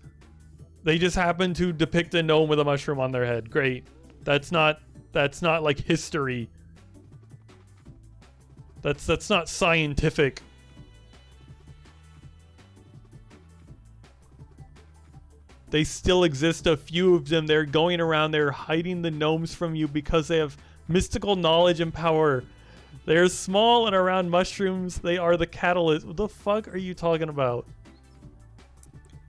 A: They just happen to depict a gnome with a mushroom on their head. Great. That's not like history. That's not scientific. They still exist, a few of them. They're going around, they're hiding the gnomes from you because they have mystical knowledge and power. They're small and around mushrooms. They are the catalyst. What the fuck are you talking about?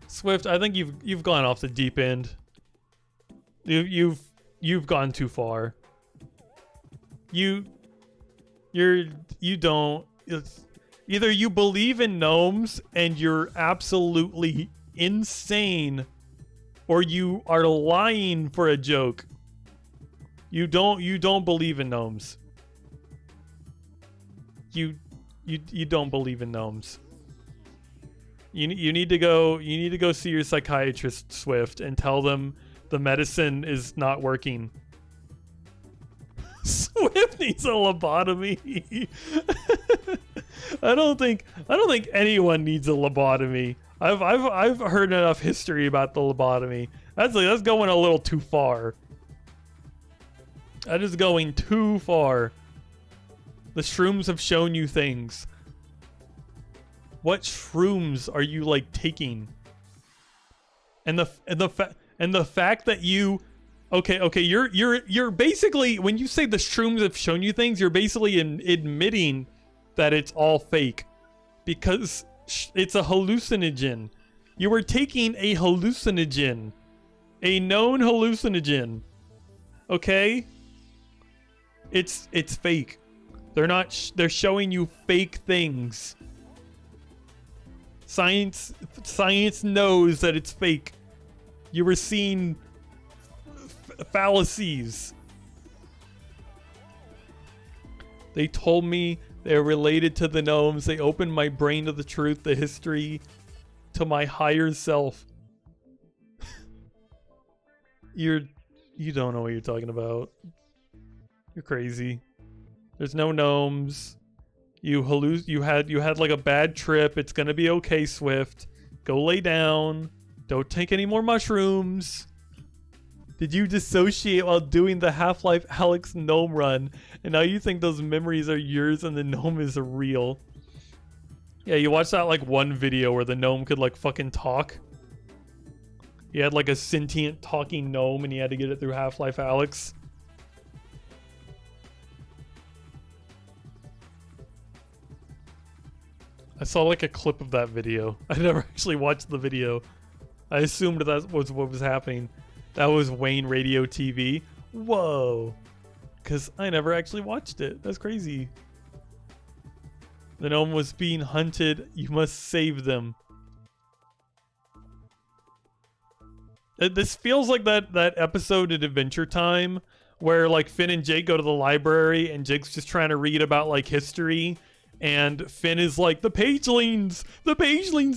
A: Swift, I think you've gone off the deep end. You've gone too far. You don't. It's either you believe in gnomes and you're absolutely insane, or you are lying for a joke. You don't believe in gnomes. You don't believe in gnomes. You need to go see your psychiatrist, Swift, and tell them the medicine is not working. Swift needs a lobotomy. I don't think anyone needs a lobotomy. I've heard enough history about the lobotomy. That's going a little too far. That is going too far. The shrooms have shown you things. What shrooms are you like taking? And the fact that you, okay, you're basically, when you say the shrooms have shown you things, you're basically admitting that it's all fake, because it's a hallucinogen. You were taking a hallucinogen, a known hallucinogen. Okay, it's fake. They're showing you fake things. Science knows that it's fake. You were seeing fallacies. They told me they're related to the gnomes. They opened my brain to the truth, the history, to my higher self. You don't know what you're talking about. You're crazy. There's no gnomes. You had like a bad trip. It's gonna be okay, Swift. Go lay down. Don't take any more mushrooms. Did you dissociate while doing the Half-Life Alyx gnome run, and now you think those memories are yours and the gnome is real? Yeah, you watched that like one video where the gnome could like fucking talk. He had like a sentient talking gnome and he had to get it through Half-Life Alyx. I saw like a clip of that video. I never actually watched the video. I assumed that was what was happening. That was Wayne Radio TV. Whoa. Because I never actually watched it. That's crazy. The gnome was being hunted. You must save them. This feels like that episode in Adventure Time where like Finn and Jake go to the library and Jake's just trying to read about like history. And Finn is like, the pagelings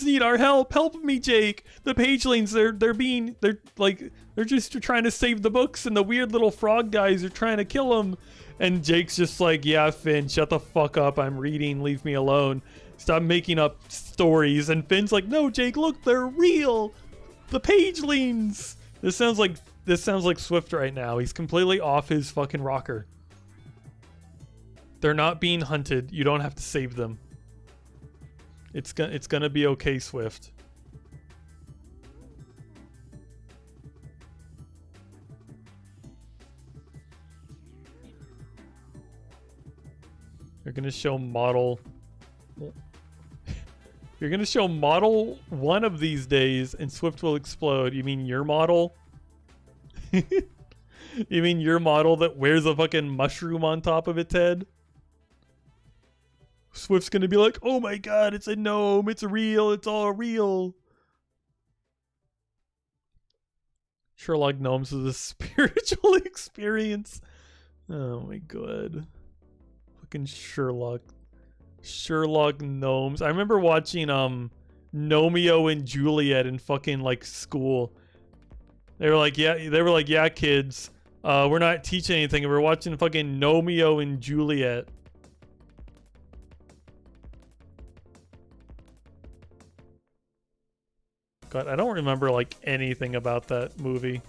A: need our help. Help me, Jake. The pagelings, they're just trying to save the books, and the weird little frog guys are trying to kill them. And Jake's just like, yeah, Finn, shut the fuck up. I'm reading. Leave me alone. Stop making up stories. And Finn's like, no, Jake, look, they're real. The pagelings. This sounds like Swift right now. He's completely off his fucking rocker. They're not being hunted. You don't have to save them. It's gonna be okay, Swift. You're gonna show model. You're gonna show model one of these days, and Swift will explode. You mean your model? You mean your model that wears a fucking mushroom on top of its head? Swift's gonna be like, oh my god, it's a gnome, it's real, it's all real. Sherlock Gnomes is a spiritual experience. Oh my god. Fucking Sherlock Gnomes. I remember watching Gnomeo and Juliet in fucking like school. They were like, yeah, kids. We're not teaching anything. We're watching fucking Gnomeo and Juliet. God, I don't remember like anything about that movie.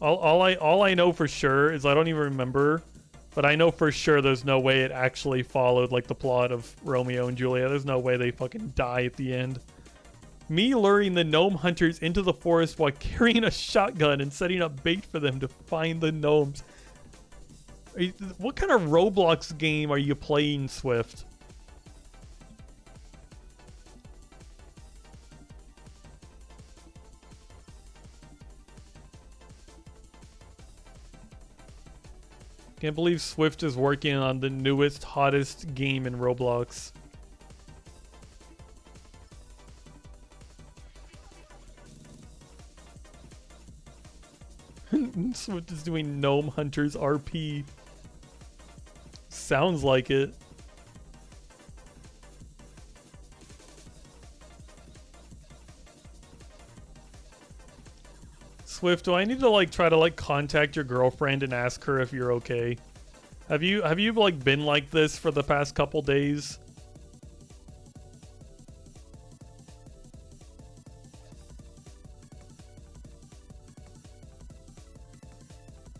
A: All I know for sure is I don't even remember, but I know for sure there's no way it actually followed like the plot of Romeo and Juliet. There's no way they fucking die at the end. Me luring the gnome hunters into the forest while carrying a shotgun and setting up bait for them to find the gnomes. What kind of Roblox game are you playing, Swift? Can't believe Swift is working on the newest, hottest game in Roblox. Swift is doing Gnome Hunters RP. Sounds like it. Swift, do I need to like try to like contact your girlfriend and ask her if you're okay? Have you like been like this for the past couple days?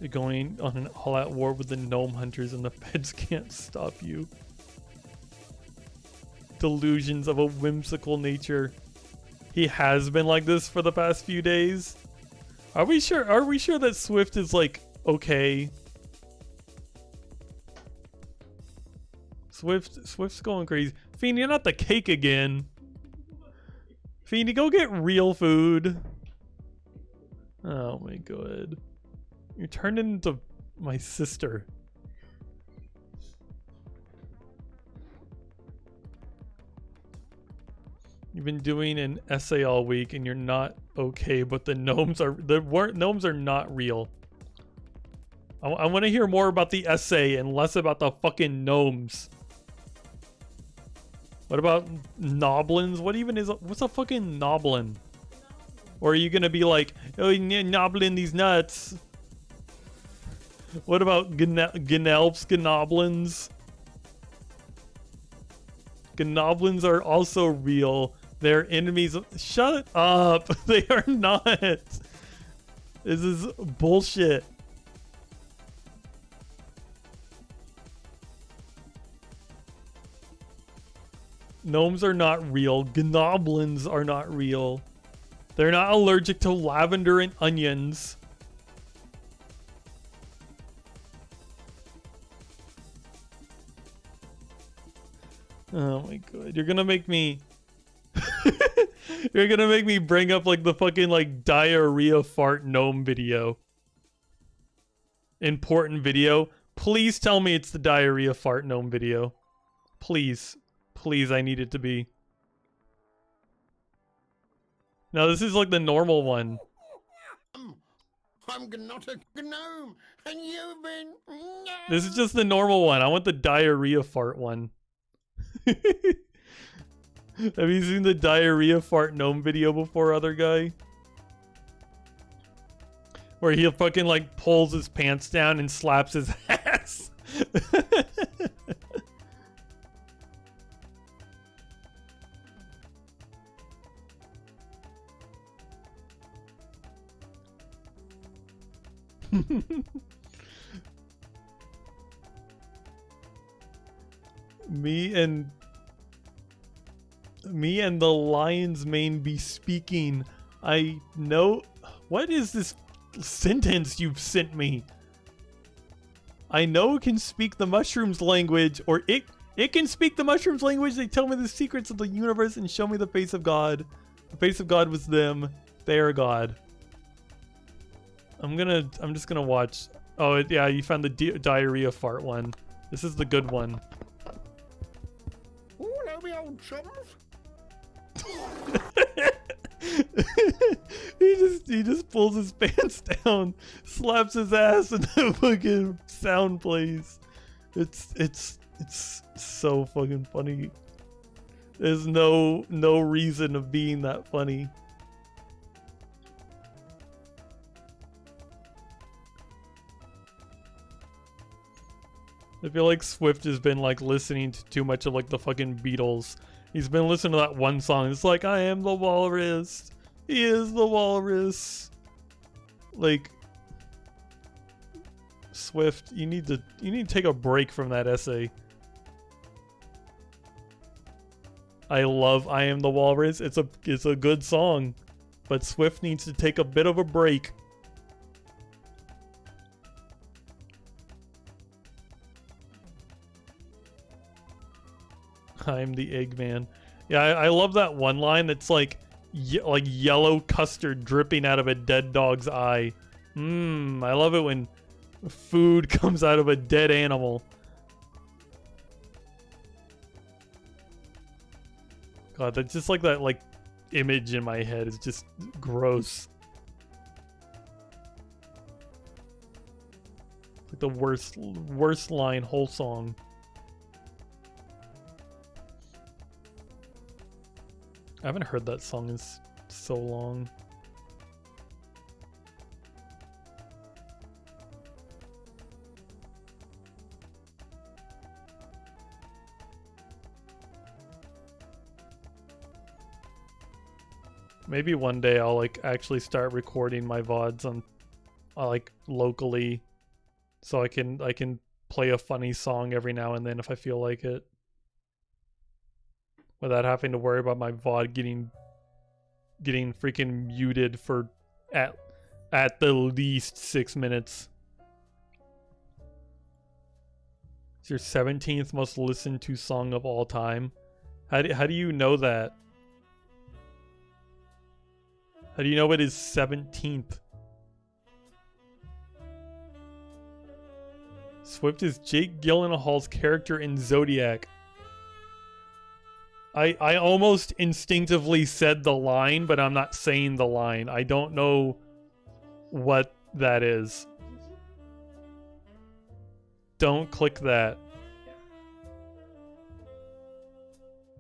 A: You're going on an all-out war with the gnome hunters and the feds can't stop you. Delusions of a whimsical nature. He has been like this for the past few days. Are we sure that Swift is like okay? Swift's going crazy. Feeny, you're not the cake again. Feeny, go get real food. Oh my god. You're turned into my sister. You've been doing an essay all week and you're not okay, but the gnomes are not real. I want to hear more about the essay and less about the fucking gnomes. What about noblins? What's a fucking noblin? Or are you gonna be like, oh, noblin these nuts? What about gnelps, gnoblins? Gnoblins are also real. They're enemies. Shut up. They are not. This is bullshit. Gnomes are not real. Gnoblins are not real. They're not allergic to lavender and onions. Oh my god. You're gonna make me... You're gonna make me bring up like the fucking like diarrhea fart gnome video. Important video. Please tell me it's the diarrhea fart gnome video. Please. Please, I need it to be. No, this is like the normal one.
E: I'm not a gnome, and you've been...
A: This is just the normal one. I want the diarrhea fart one. Have you seen the diarrhea fart gnome video before, other guy? Where he fucking like pulls his pants down and slaps his ass. Me and the lion's mane be speaking. I know. What is this sentence you've sent me? I know it can speak the mushrooms language, or it can speak the mushrooms language. They tell me the secrets of the universe and show me the face of God. The face of God was them. They are God. I'm just gonna watch. Oh yeah, you found the diarrhea fart one. This is the good one.
E: Oh, hello, me old chums.
A: he just pulls his pants down, slaps his ass, and the fucking sound plays. It's so fucking funny. There's no reason of being that funny. I feel like Swift has been like listening to too much of like the fucking Beatles. He's been listening to that one song. It's like, I am the walrus. He is the walrus. Like, Swift, you need to take a break from that essay. I love I Am the Walrus. It's a good song, but Swift needs to take a bit of a break. I'm the Eggman. Yeah, I love that one line that's like yellow custard dripping out of a dead dog's eye. I love it when food comes out of a dead animal. God, that's just like that like image in my head is just gross. Like the worst line whole song. I haven't heard that song in so long. Maybe one day I'll like actually start recording my VODs on like locally so I can play a funny song every now and then if I feel like it, without having to worry about my VOD getting freaking muted for at the least 6 minutes. It's your 17th most listened to song of all time. How do you know that? How do you know it is 17th? Swift is Jake Gyllenhaal's character in Zodiac. I almost instinctively said the line, but I'm not saying the line. I don't know what that is. Don't click that.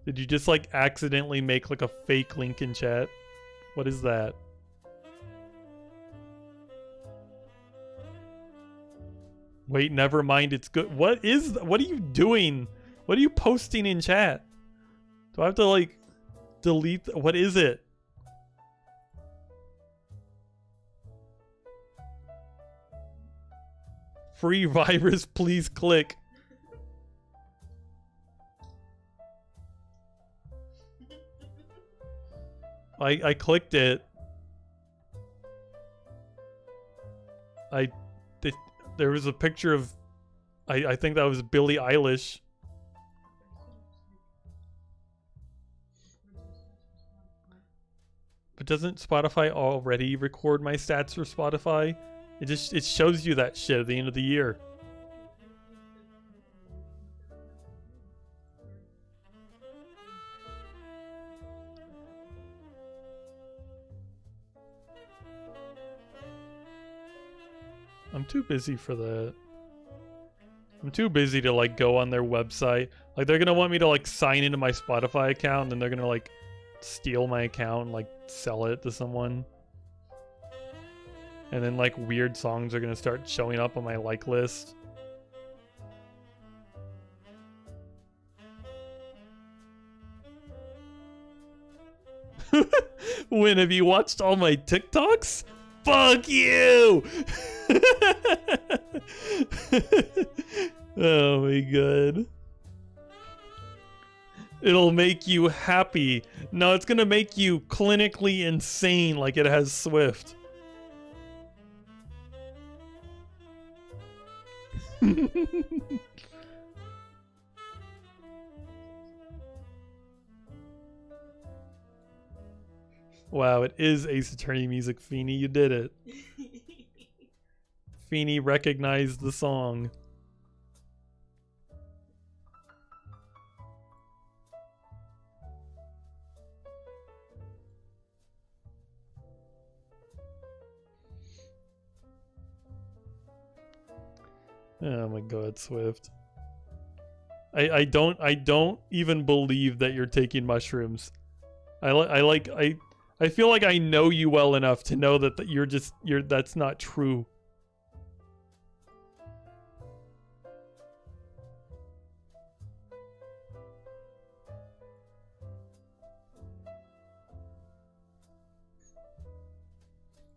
A: Did you just like accidentally make like a fake link in chat? What is that? Wait, never mind. It's good. What are you doing? What are you posting in chat? Do I have to like delete? What is it? Free virus, please click. I clicked it. There was a picture of I think that was Billie Eilish. But doesn't Spotify already record my stats for Spotify? It shows you that shit at the end of the year. I'm too busy for that. I'm too busy to like go on their website. Like they're gonna want me to like sign into my Spotify account and then they're gonna like steal my account and like sell it to someone. And then like weird songs are gonna start showing up on my like list. When have you watched all my TikToks? Fuck you! Oh my god. It'll make you happy. No, it's gonna make you clinically insane like it has Swift. Wow, it is Ace Attorney music, Feeny. You did it. Feeny recognized the song. Oh my god, Swift. I don't even believe that you're taking mushrooms. I feel like I know you well enough to know that that's not true.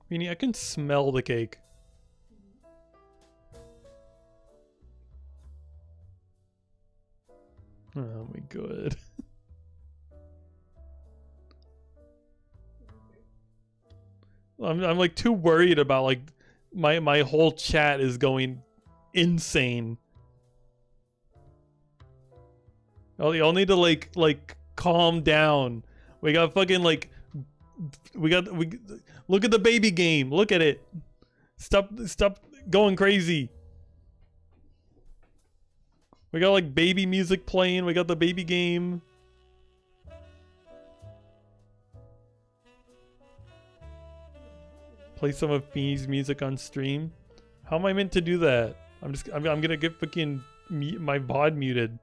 A: Meaning I can smell the cake. Oh my god. I'm like too worried about like my whole chat is going insane. Y'all need to like calm down. We got fucking like we look at the baby game. Look at it. Stop going crazy. We got like baby music playing. We got the baby game. Play some of Feeny's music on stream. How am I meant to do that? I'm gonna get fucking my VOD muted.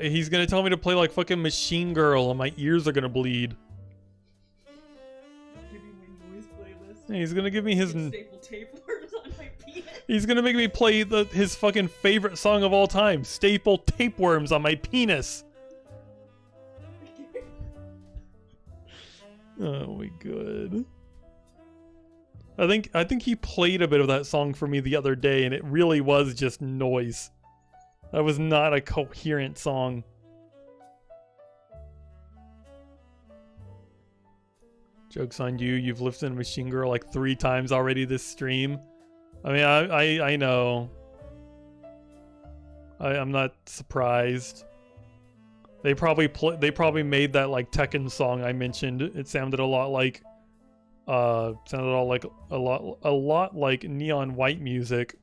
A: He's gonna tell me to play like fucking Machine Girl and my ears are gonna bleed.
C: Give me my noise playlist.
A: He's gonna give me his
C: Staple tapeworms on my penis.
A: He's gonna make me play his fucking favorite song of all time, Staple Tapeworms on my penis. Oh my god. I think he played a bit of that song for me the other day, and it really was just noise. That was not a coherent song. Joke's on you. You've listened to Machine Girl like 3 times already this stream. I mean, I know. I'm not surprised. They probably made that like Tekken song I mentioned. It sounded a lot like a lot like Neon White music.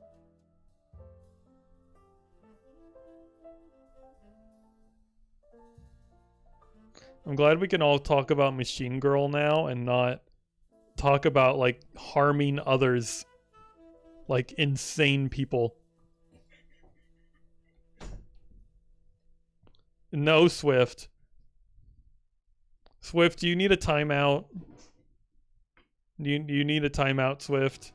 A: I'm glad we can all talk about Machine Girl now and not talk about like harming others like insane people. No, Swift. Swift, do you need a timeout? You need a timeout, Swift.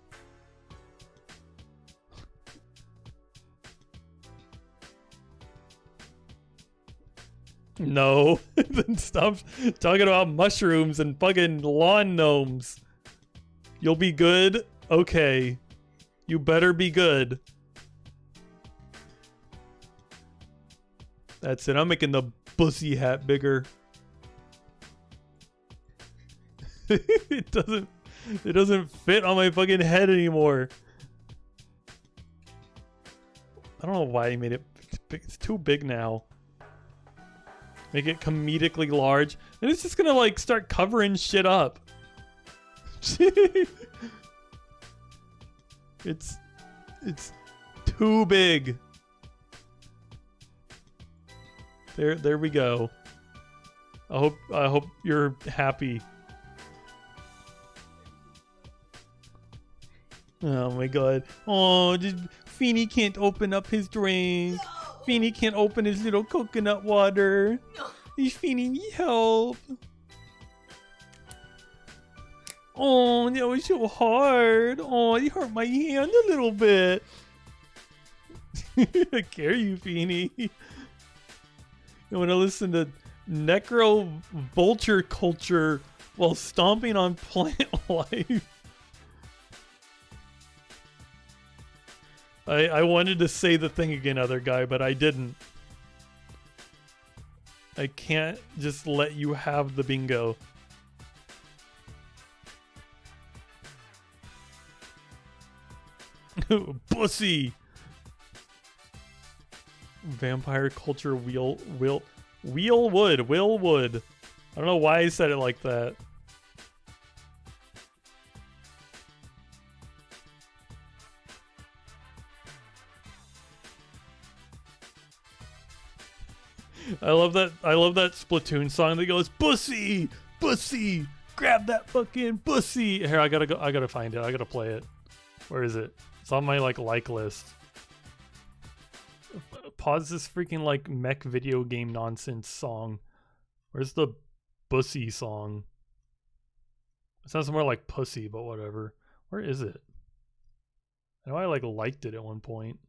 A: No. Then stop talking about mushrooms and fucking lawn gnomes. You'll be good? Okay. You better be good. That's it. I'm making the bussy hat bigger. It doesn't fit on my fucking head anymore. I don't know why he made it big. It's too big now. Make it comedically large. And it's just gonna like start covering shit up. It's too big. There we go. I hope you're happy. Oh my god. Oh, Feeny can't open up his drink. No. Feeny can't open his little coconut water. No. Feeny need help. Oh, that was so hard. Oh, you hurt my hand a little bit. I care you, Feeny. You want to listen to necro vulture culture while stomping on plant life. I wanted to say the thing again, other guy, but I didn't. I can't just let you have the bingo. Pussy. Vampire culture Will Wood. I don't know why I said it like that. I love that Splatoon song that goes bussy, bussy, grab that fucking bussy. Here, I gotta find it. I gotta play it. Where is it? It's on my like list. Pause this freaking like mech video game nonsense song. Where's the bussy song? It sounds more like pussy, but whatever. Where is it? I know I like liked it at one point.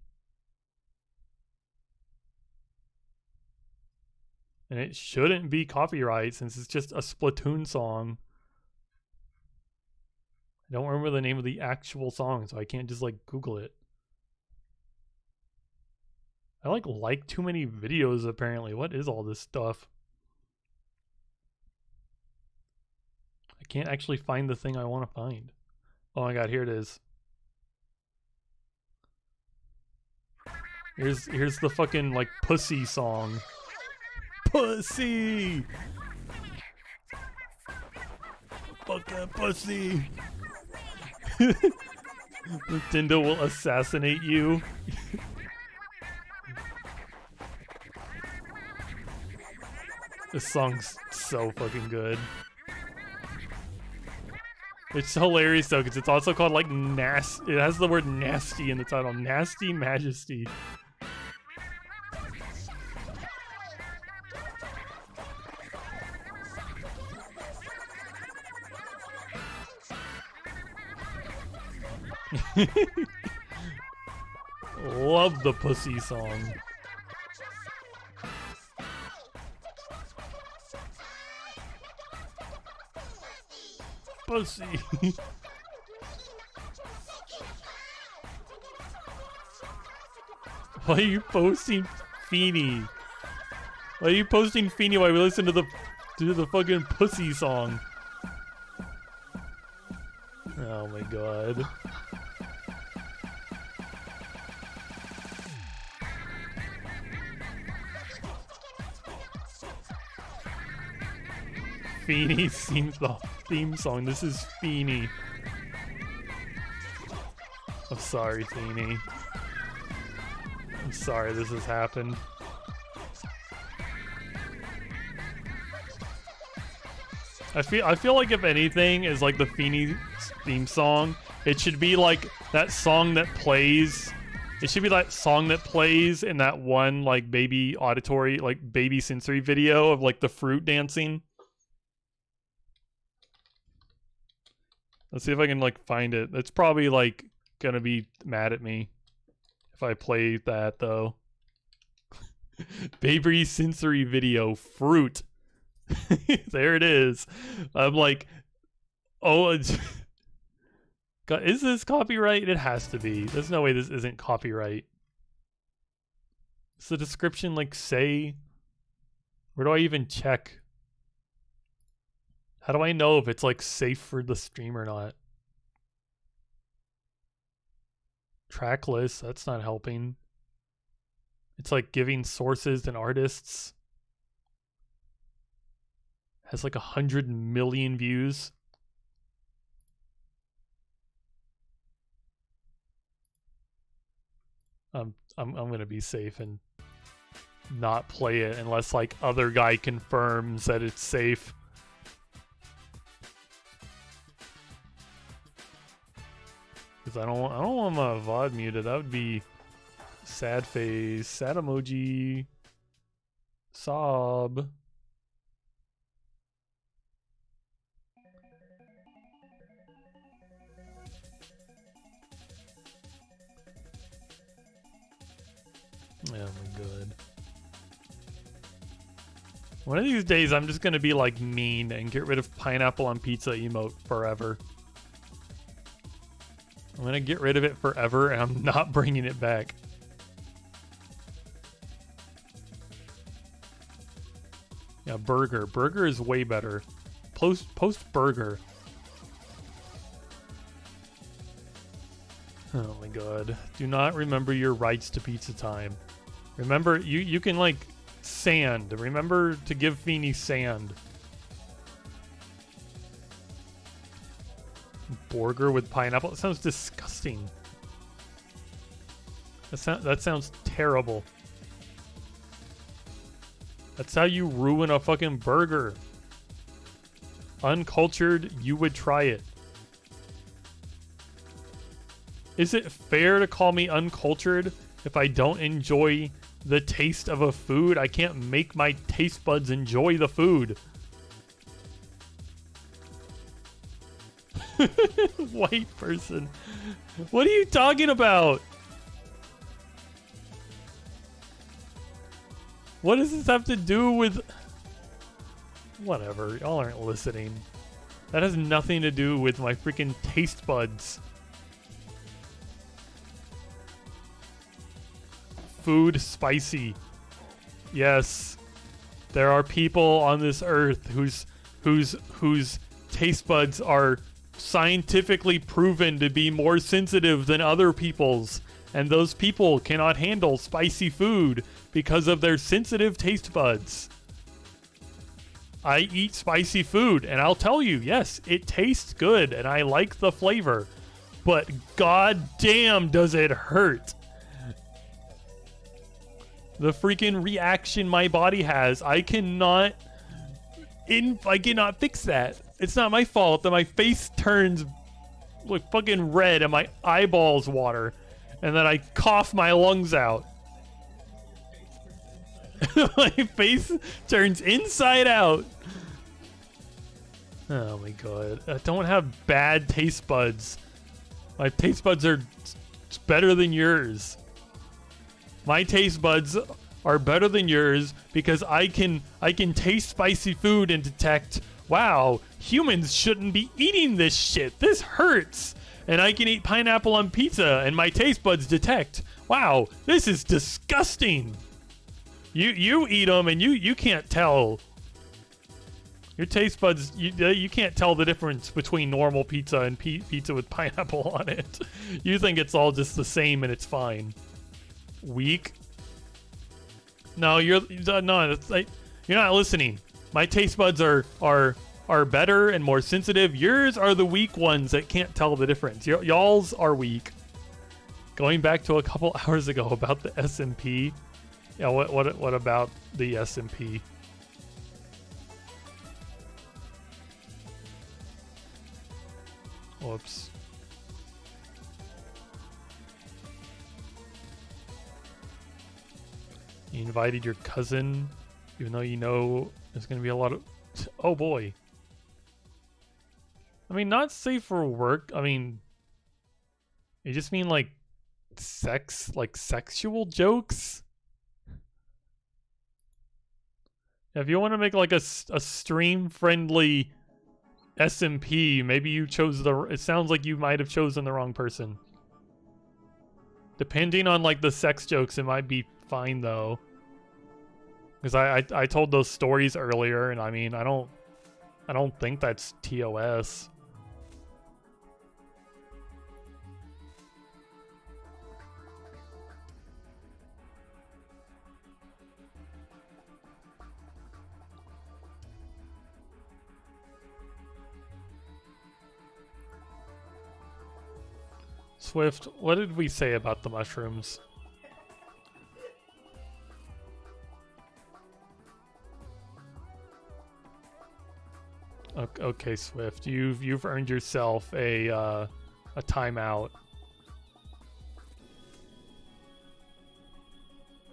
A: And it shouldn't be copyright since it's just a Splatoon song. I don't remember the name of the actual song, so I can't just like Google it. I like too many videos apparently. What is all this stuff? I can't actually find the thing I want to find. Oh my god, here it is. Here's the fucking like pussy song. Pussy! Fucking pussy! Nintendo will assassinate you. This song's so fucking good. It's hilarious though, because it's also called like nasty. It has the word nasty in the title. Nasty Majesty. Love the pussy song. Pussy. Why are you posting Feeny? Why are you posting Feeny while we listen to the fucking pussy song? Oh my god. Feeny seems the theme song. This is Feeny. I'm sorry, Feeny. I'm sorry this has happened. I feel like if anything is like the Feeny theme song, it should be like that song that plays. It should be that song that plays in that one like baby auditory, like baby sensory video of like the fruit dancing. Let's see if I can like find it. It's probably like gonna be mad at me if I play that though. Baby sensory video fruit. There it is. I'm like, oh, God, is this copyright? It has to be. There's no way this isn't copyright. Does the description like say? Where do I even check? How do I know if it's like safe for the stream or not? Track list, that's not helping. It's like giving sources and artists. Has like 100 million views. I'm gonna be safe and not play it unless like other guy confirms that it's safe. Because I don't want my VOD muted. That would be sad face, sad emoji, sob. Oh my god. One of these days I'm just gonna be like mean and get rid of pineapple on pizza emote forever. I'm gonna get rid of it forever and I'm not bringing it back. Yeah, burger. Burger is way better. Post burger. Oh my god. Do not remember your rights to pizza time. Remember, you can like sand. Remember to give Feeny sand. Burger with pineapple? That sounds disgusting. That sounds terrible. That's how you ruin a fucking burger. Uncultured, you would try it. Is it fair to call me uncultured if I don't enjoy the taste of a food? I can't make my taste buds enjoy the food. White person. What are you talking about? What does this have to do with... Whatever, y'all aren't listening. That has nothing to do with my freaking taste buds. Food spicy. Yes. There are people on this earth whose taste buds are scientifically proven to be more sensitive than other people's, and those people cannot handle spicy food because of their sensitive taste buds. I eat spicy food, and I'll tell you, yes, it tastes good, and I like the flavor, but goddamn does it hurt. The freaking reaction my body has, I cannot fix that. It's not my fault that my face turns like fucking red and my eyeballs water, and then I cough my lungs out. My face turns inside out. Oh my god. I don't have bad taste buds. My taste buds are better than yours. My taste buds are better than yours because I can taste spicy food and detect, wow, humans shouldn't be eating this shit. This hurts. and I can eat pineapple on pizza and my taste buds detect. Wow, this is disgusting. You eat them and you can't tell. Your taste buds, you can't tell the difference between normal pizza and pizza with pineapple on it. You think it's all just the same and it's fine. Weak? No, you're not listening. My taste buds are better and more sensitive. Yours are the weak ones that can't tell the difference. Y'all's are weak. Going back to a couple hours ago about the SMP. Yeah, what about the SMP? Whoops. You invited your cousin, even though you know there's going to be a lot of... Oh boy. I mean, not safe for work. I mean, you just mean like sexual jokes? If you want to make like a stream-friendly SMP, maybe you chose it sounds like you might have chosen the wrong person. Depending on like the sex jokes, it might be fine though. Because I told those stories earlier, and I mean I don't think that's TOS. Swift, what did we say about the mushrooms? Okay, Swift, you've earned yourself a timeout.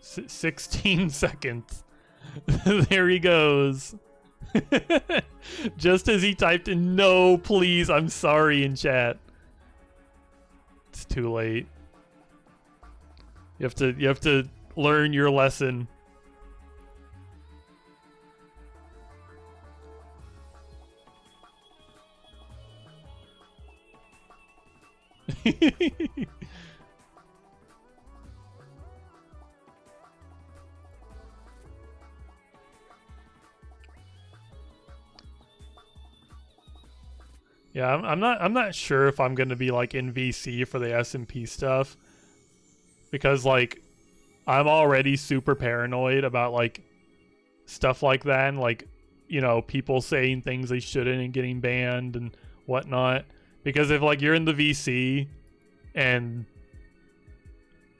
A: 16 seconds. There he goes. Just as he typed in "no, please, I'm sorry" in chat. It's too late. You have to learn your lesson. Yeah, I'm not sure if I'm gonna be like in VC for the SMP stuff, because like I'm already super paranoid about like stuff like that, and like, you know, people saying things they shouldn't and getting banned and whatnot. Because if like you're in the VC and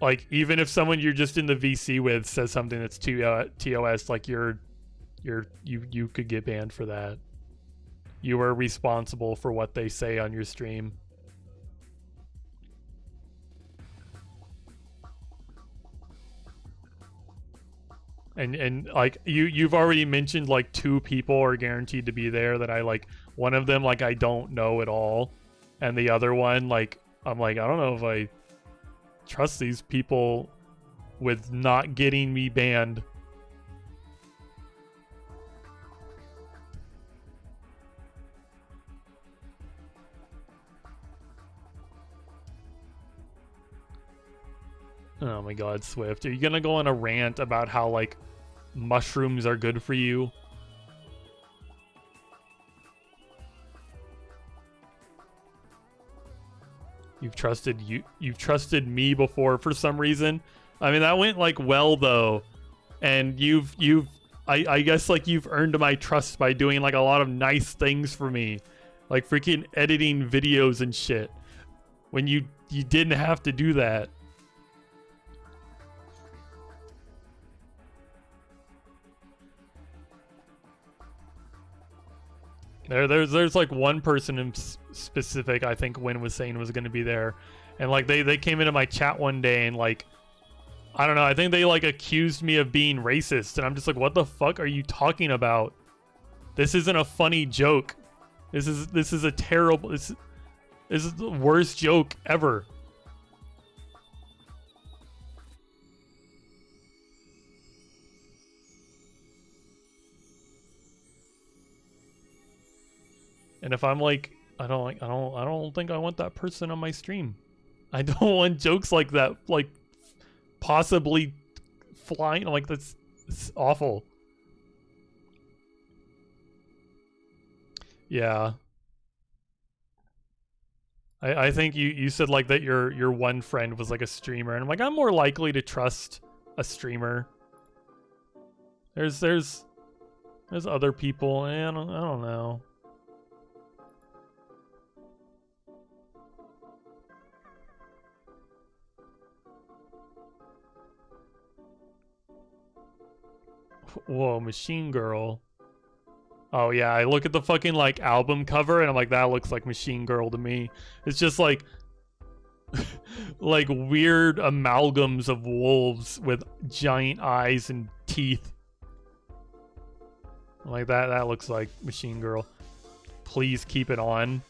A: like even if someone you're just in the VC with says something that's TOS, like you could get banned for that. You are responsible for what they say on your stream. And like you've already mentioned like 2 people are guaranteed to be there that I like. One of them like I don't know at all, and the other one like I'm like I don't know if I trust these people with not getting me banned. Oh my god, Swift. Are you gonna go on a rant about how, like, mushrooms are good for you? You've trusted me before for some reason. I mean, that went, like, well, though. And I guess, like, you've earned my trust by doing, like, a lot of nice things for me. Like, freaking editing videos and shit. When you didn't have to do that. There's like one person in specific I think Win was saying was going to be there, and like they came into my chat one day and like I don't know, I think they like accused me of being racist, and I'm just like, what the fuck are you talking about? This isn't a funny joke. This is a terrible, this is the worst joke ever. And if I'm like I don't think I want that person on my stream. I don't want jokes like that, like possibly flying. Like it's awful. Yeah. I think you said like that your one friend was like a streamer, and I'm like, I'm more likely to trust a streamer. There's other people, and I don't know. Whoa, Machine Girl. Oh yeah, I look at the fucking like album cover and I'm like, that looks like Machine Girl to me. It's just like like weird amalgams of wolves with giant eyes and teeth. I'm like that looks like Machine Girl. Please keep it on.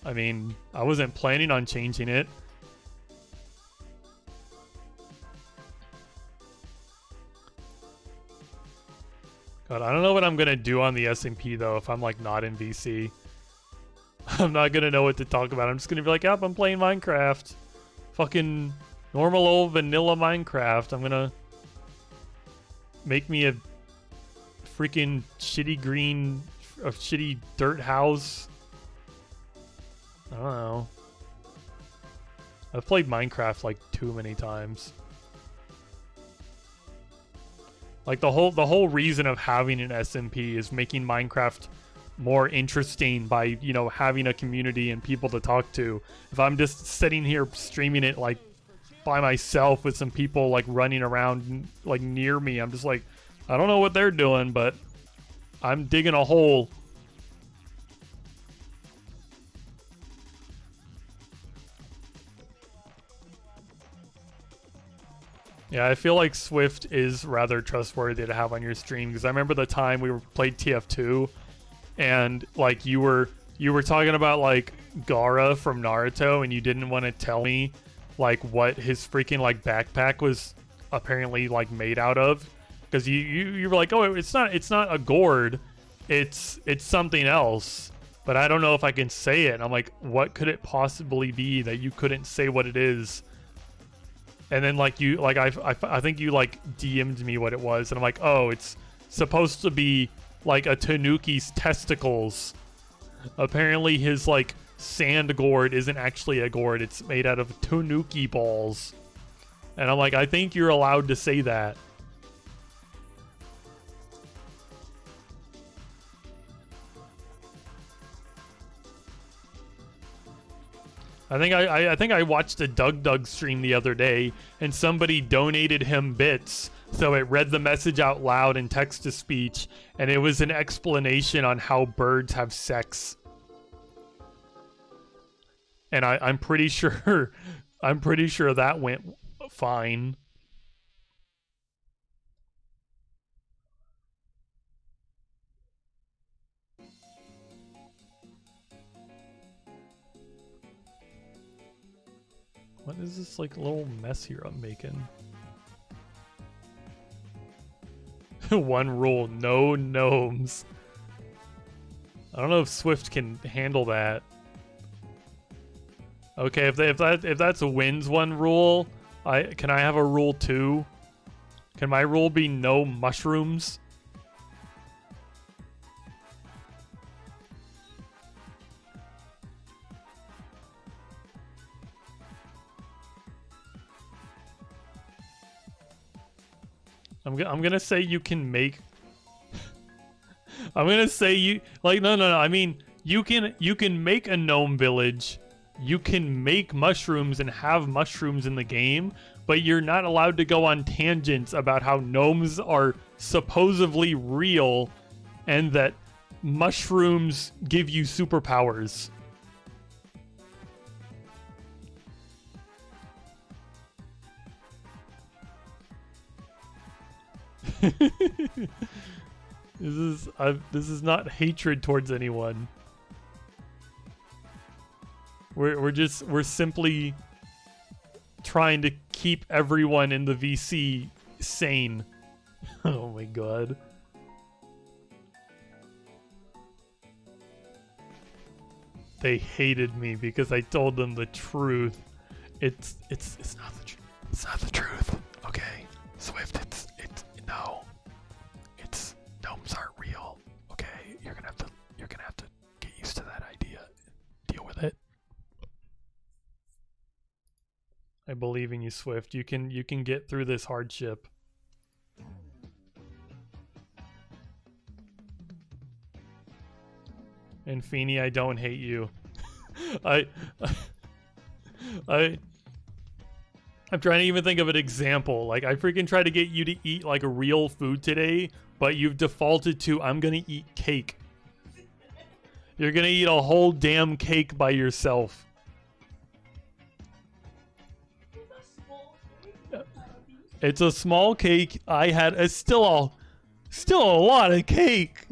A: I mean, I wasn't planning on changing it. God, I don't know what I'm gonna do on the SMP though if I'm like not in VC. I'm not gonna know what to talk about. I'm just gonna be like, yep, I'm playing Minecraft. Fucking normal old vanilla Minecraft. I'm gonna make me a freaking shitty green, a shitty dirt house. I don't know. I've played Minecraft like too many times. Like the whole reason of having an SMP is making Minecraft more interesting by, you know, having a community and people to talk to. If I'm just sitting here streaming it like by myself with some people like running around like near me, I'm just like, I don't know what they're doing, but I'm digging a hole. Yeah, I feel like Swift is rather trustworthy to have on your stream, because I remember the time we played TF2 and like you were talking about like Gaara from Naruto, and you didn't want to tell me like what his freaking like backpack was apparently like made out of, because you were like, oh, it's not a gourd, it's something else, but I don't know if I can say it. And I'm like, what could it possibly be that you couldn't say what it is? And then like you like I think you like DM'd me what it was, and I'm like, oh, it's supposed to be like a Tanuki's testicles. Apparently his like sand gourd isn't actually a gourd, it's made out of Tanuki balls. And I'm like, I think you're allowed to say that. I think I watched a Doug stream the other day, and somebody donated him bits, so it read the message out loud in text to speech, and it was an explanation on how birds have sex. And I'm pretty sure that went fine. What is this like little mess here I'm making? One rule, no gnomes. I don't know if Swift can handle that. Okay, if that's a wins one rule, can I have a rule 2? Can my rule be no mushrooms? I'm gonna say you can make. I'm gonna say you like no. I mean you can make a gnome village. You can make mushrooms and have mushrooms in the game, but you're not allowed to go on tangents about how gnomes are supposedly real and that mushrooms give you superpowers. This is not hatred towards anyone. We're simply trying to keep everyone in the VC sane. Oh my god. they hated me because I told them the truth. It's not the truth. It's not the truth. Okay, Swift. No. It's gnomes aren't real. Okay, you're gonna have to get used to that idea. Deal with it. I believe in you, Swift. You can get through this hardship. And Feeny, I don't hate you. I'm trying to even think of an example. Like, I freaking tried to get you to eat like a real food today, but you've defaulted to I'm gonna eat cake. You're gonna eat a whole damn cake by yourself. It's a small cake. I had still a lot of cake.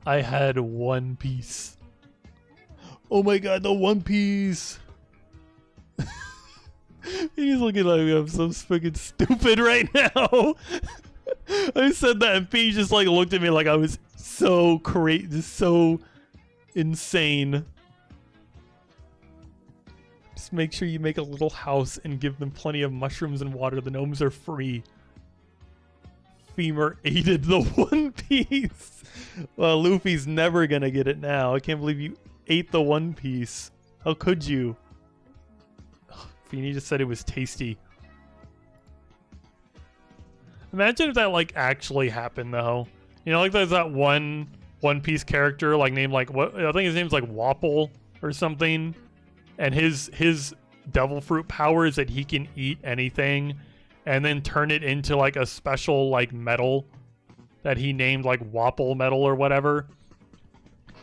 A: I had one piece. Oh my god, the one piece. He's looking like I'm so freaking stupid right now. I said that and P just like looked at me like I was so crazy, just so insane. Just make sure you make a little house and give them plenty of mushrooms and water. The gnomes are free. Femur aided the one piece. Well, Luffy's never gonna get it now. I can't believe you ate the one piece. How could you? Feeny just said it was tasty. Imagine if that like actually happened though. You know, like there's that One Piece character like named like what I think his name's like Wapple or something, and his devil fruit power is that he can eat anything and then turn it into like a special like metal that he named like Wapple metal or whatever.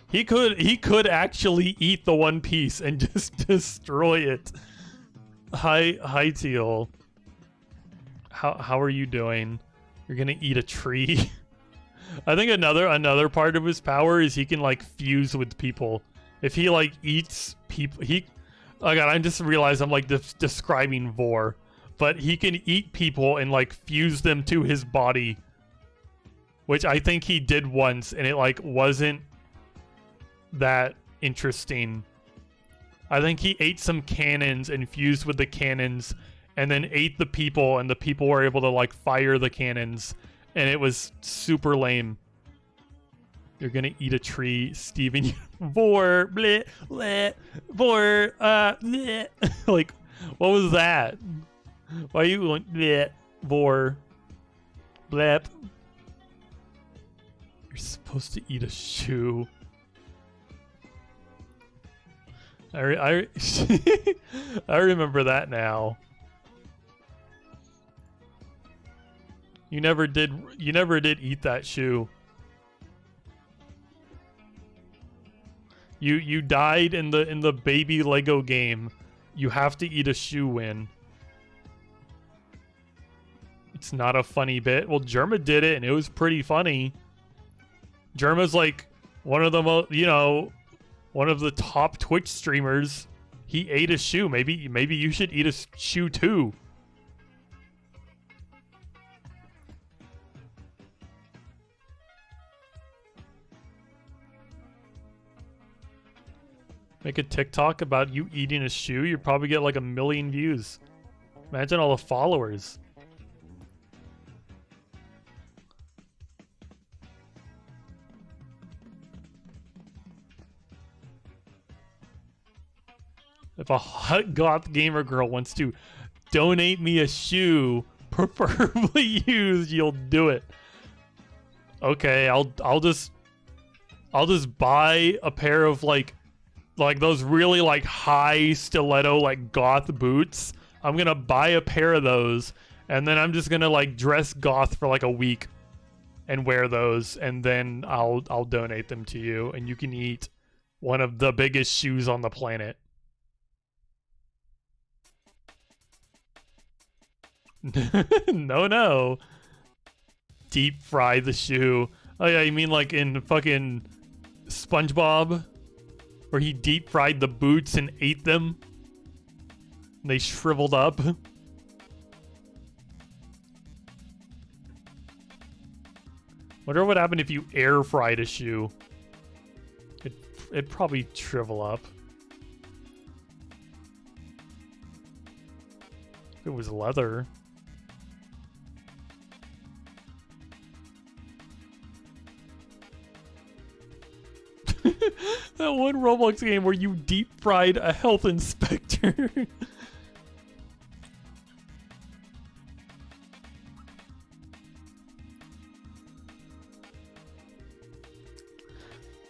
A: He could actually eat the One Piece and just destroy it. Hi Teal. How are you doing? You're gonna eat a tree. I think another part of his power is he can like fuse with people. If he like eats people, oh god, I just realized I'm like describing Vor, but he can eat people and like fuse them to his body, which I think he did once, and it like wasn't that interesting. I think he ate some cannons and fused with the cannons and then ate the people, and the people were able to like fire the cannons, and it was super lame. You're gonna eat a tree, Steven. Vor, bleh, bleh, vor, bleh. Like, what was that? Why are you going, bleh, vor, blep? You're supposed to eat a shoe. I remember that now. You never did eat that shoe. You died in the baby Lego game. You have to eat a shoe win. It's not a funny bit. Well, Germa did it and it was pretty funny. Germa's like one of the most, you know, one of the top Twitch streamers. He ate a shoe. Maybe you should eat a shoe too. Make a TikTok about you eating a shoe. You'd probably get like 1 million views. Imagine all the followers. If a hot goth gamer girl wants to donate me a shoe, preferably used, you'll do it. Okay, I'll just buy a pair of like those really like high stiletto like goth boots. I'm gonna buy a pair of those, and then I'm just gonna like dress goth for like a week and wear those, and then I'll donate them to you, and you can eat one of the biggest shoes on the planet. No. Deep fry the shoe. Oh yeah, you mean like in fucking SpongeBob? Where he deep fried the boots and ate them? And they shriveled up? Wonder what would happen if you air fried a shoe. it'd probably shrivel up. If it was leather. That one Roblox game where you deep fried a health inspector.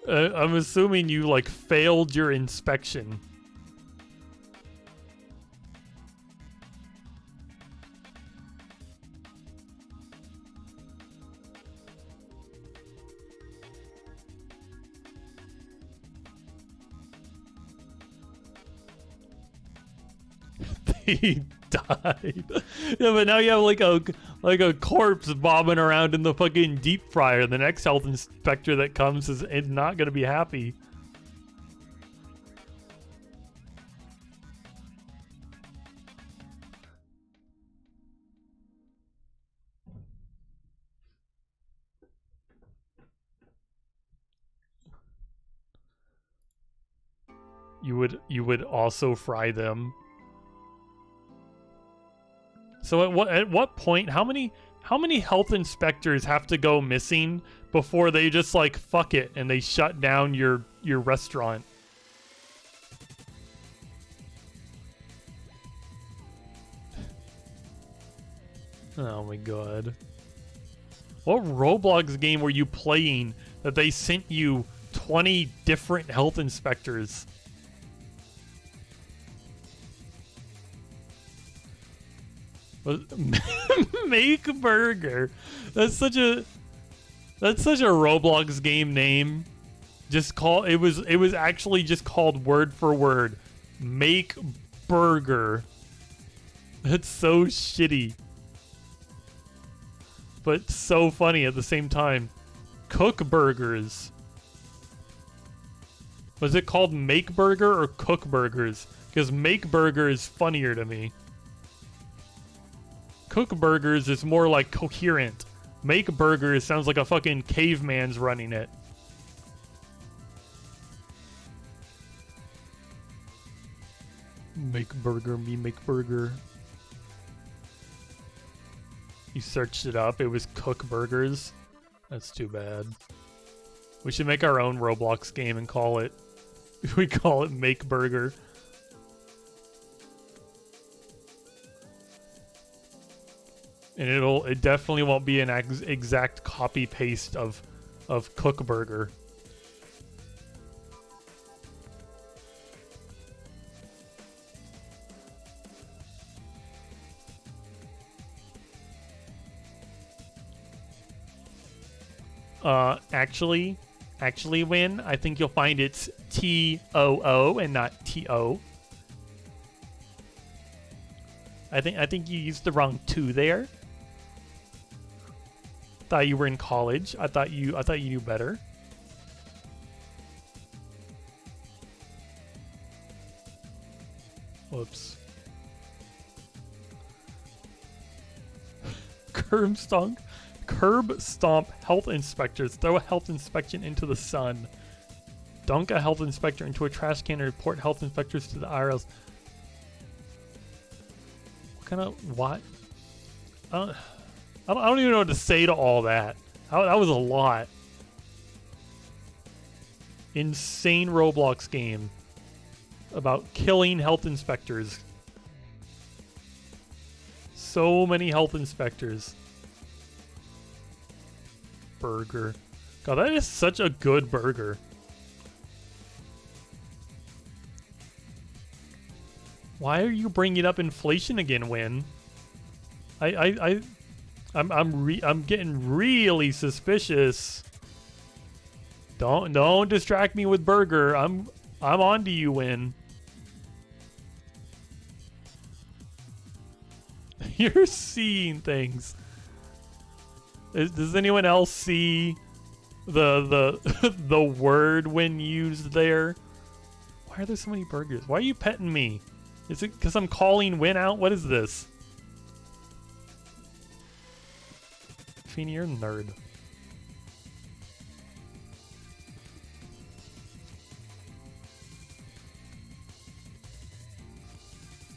A: I'm assuming you like failed your inspection. He died. Yeah, but now you have like a corpse bobbing around in the fucking deep fryer. The next health inspector that comes is not gonna be happy. You would also fry them. So at what point, how many health inspectors have to go missing before they just like fuck it and they shut down your restaurant? Oh my god. What Roblox game were you playing that they sent you 20 different health inspectors? Make burger. That's such a Roblox game name. Just call it was actually just called word for word. Make burger. That's so shitty. But so funny at the same time. Cook burgers. Was it called Make Burger or Cook Burgers? Because Make Burger is funnier to me. Cook Burgers is more like coherent. Make Burgers sounds like a fucking caveman's running it. Make Burger, me make burger. You searched it up, it was Cook Burgers. That's too bad. We should make our own Roblox game and call it... we call it Make Burger. And it definitely won't be an exact copy paste of Cook Burger. Actually, Win, I think you'll find it's T-O-O and not T-O. I think you used the wrong 2 there. Thought you were in college. I thought you knew better. Whoops. Curb stomp health inspectors. Throw a health inspection into the sun. Dunk a health inspector into a trash can and report health inspectors to the IRLs. What kind of what? I don't even know what to say to all that. That was a lot. Insane Roblox game about killing health inspectors. So many health inspectors. Burger. God, that is such a good burger. Why are you bringing up inflation again, Win? I'm getting really suspicious. Don't distract me with burger. I'm on to you, Win. You're seeing things. Does anyone else see the the word when used there? Why are there so many burgers? Why are you petting me? Is it because I'm calling Win out? What is this? Feeny, you're a nerd.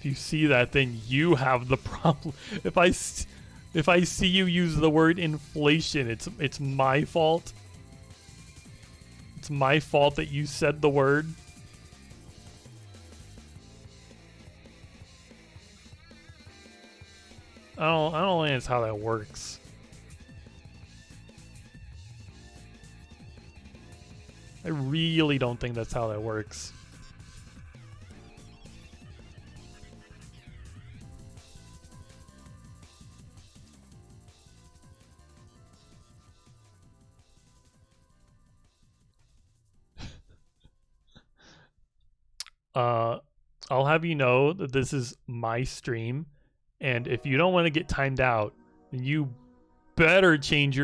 A: you see that, then you have the problem. If I see you use the word inflation, it's my fault. It's my fault that you said the word. I don't think that's how that works. I really don't think that's how that works. I'll have you know that this is my stream, and if you don't want to get timed out, then you better change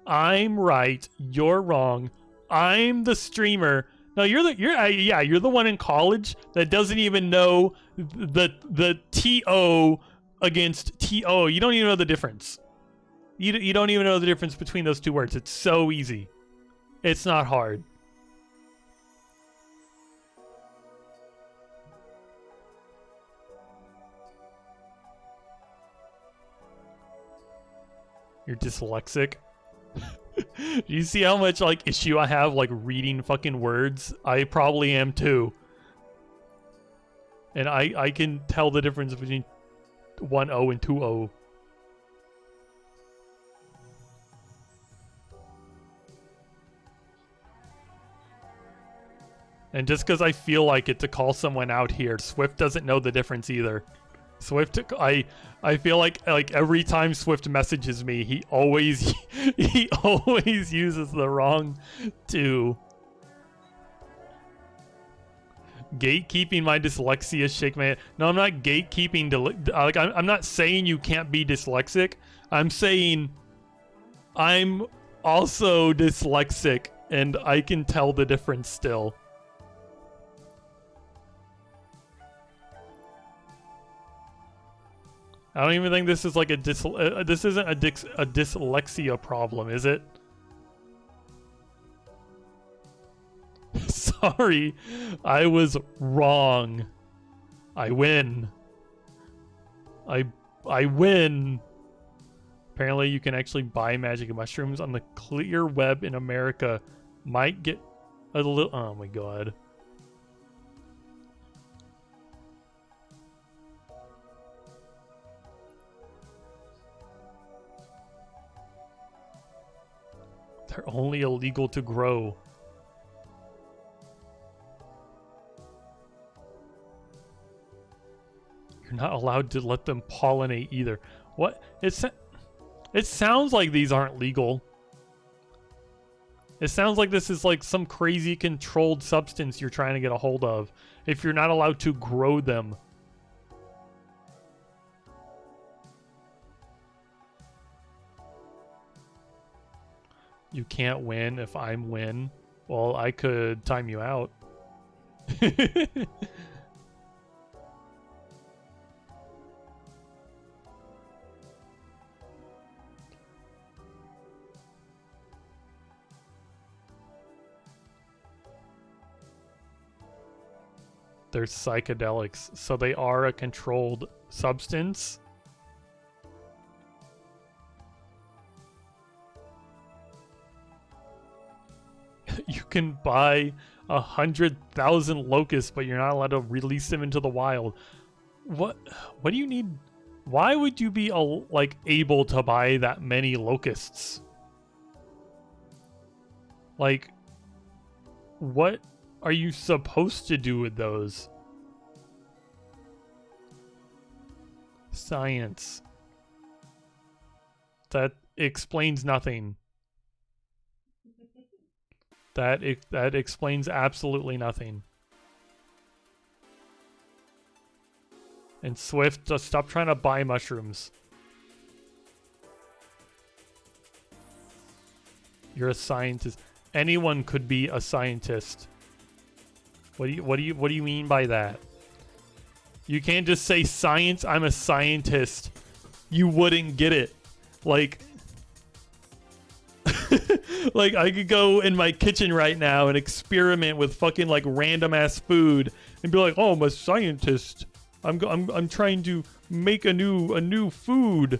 A: I'm right, you're wrong. I'm the streamer. No, you're the one in college that doesn't even know the TO against TO. You don't even know the difference. You don't even know the difference between those two words. It's so easy. It's not hard. You're dyslexic. Do you see how much like issue I have like reading fucking words? I probably am too. And I can tell the difference between 1-0 and 2-0. And just because I feel like it to call someone out here, Swift doesn't know the difference either. Swift, I feel like every time Swift messages me, he always uses the wrong two. Gatekeeping my dyslexia, shake my head. No, I'm not gatekeeping. Like I'm not saying you can't be dyslexic. I'm saying I'm also dyslexic, and I can tell the difference still. I don't even think this is like this isn't a dyslexia problem, is it? Sorry, I was wrong. I win. I win. Apparently you can actually buy magic mushrooms on the clear web in America. Might get a little, oh my god. They're only illegal to grow. You're not allowed to let them pollinate either. What? It sounds like these aren't legal. It sounds like this is like some crazy controlled substance you're trying to get a hold of if you're not allowed to grow them. You can't win if I'm win. Well, I could time you out. They're psychedelics, so they are a controlled substance. You can buy 100,000 locusts, but you're not allowed to release them into the wild. What do you need? Why would you be like able to buy that many locusts? Like, what are you supposed to do with those? Science. That explains nothing. That explains absolutely nothing. And Swift, just stop trying to buy mushrooms. You're a scientist. Anyone could be a scientist. What do you mean by that? You can't just say science, I'm a scientist. You wouldn't get it. Like like I could go in my kitchen right now and experiment with fucking like random ass food and be like, "Oh, I'm a scientist." I'm trying to make a new food.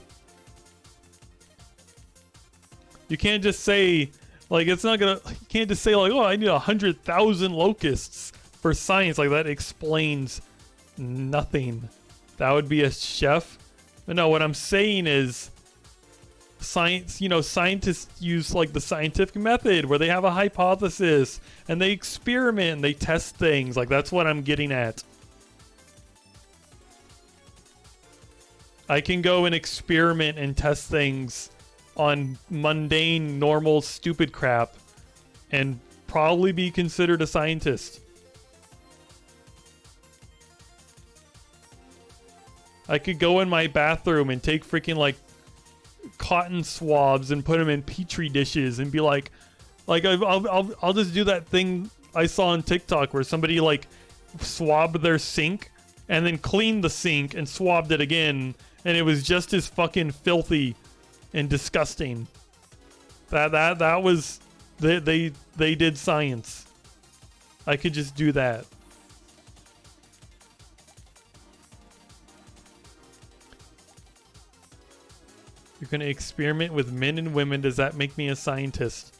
A: You can't just say, like, it's not gonna, you can't just say, like, oh, I need 100,000 locusts for science. Like, that explains nothing. That would be a chef. But no, what I'm saying is, science, you know, scientists use, like, the scientific method where they have a hypothesis and they experiment, they test things. Like, that's what I'm getting at. I can go and experiment and test things on mundane, normal, stupid crap and probably be considered a scientist. I could go in my bathroom and take freaking, like, cotton swabs and put them in petri dishes and be like I'll just do that thing I saw on TikTok where somebody, like, swabbed their sink and then cleaned the sink and swabbed it again, and it was just as fucking filthy and disgusting. That was they did science. I could just do that. You're gonna experiment with men and women. Does that make me a scientist?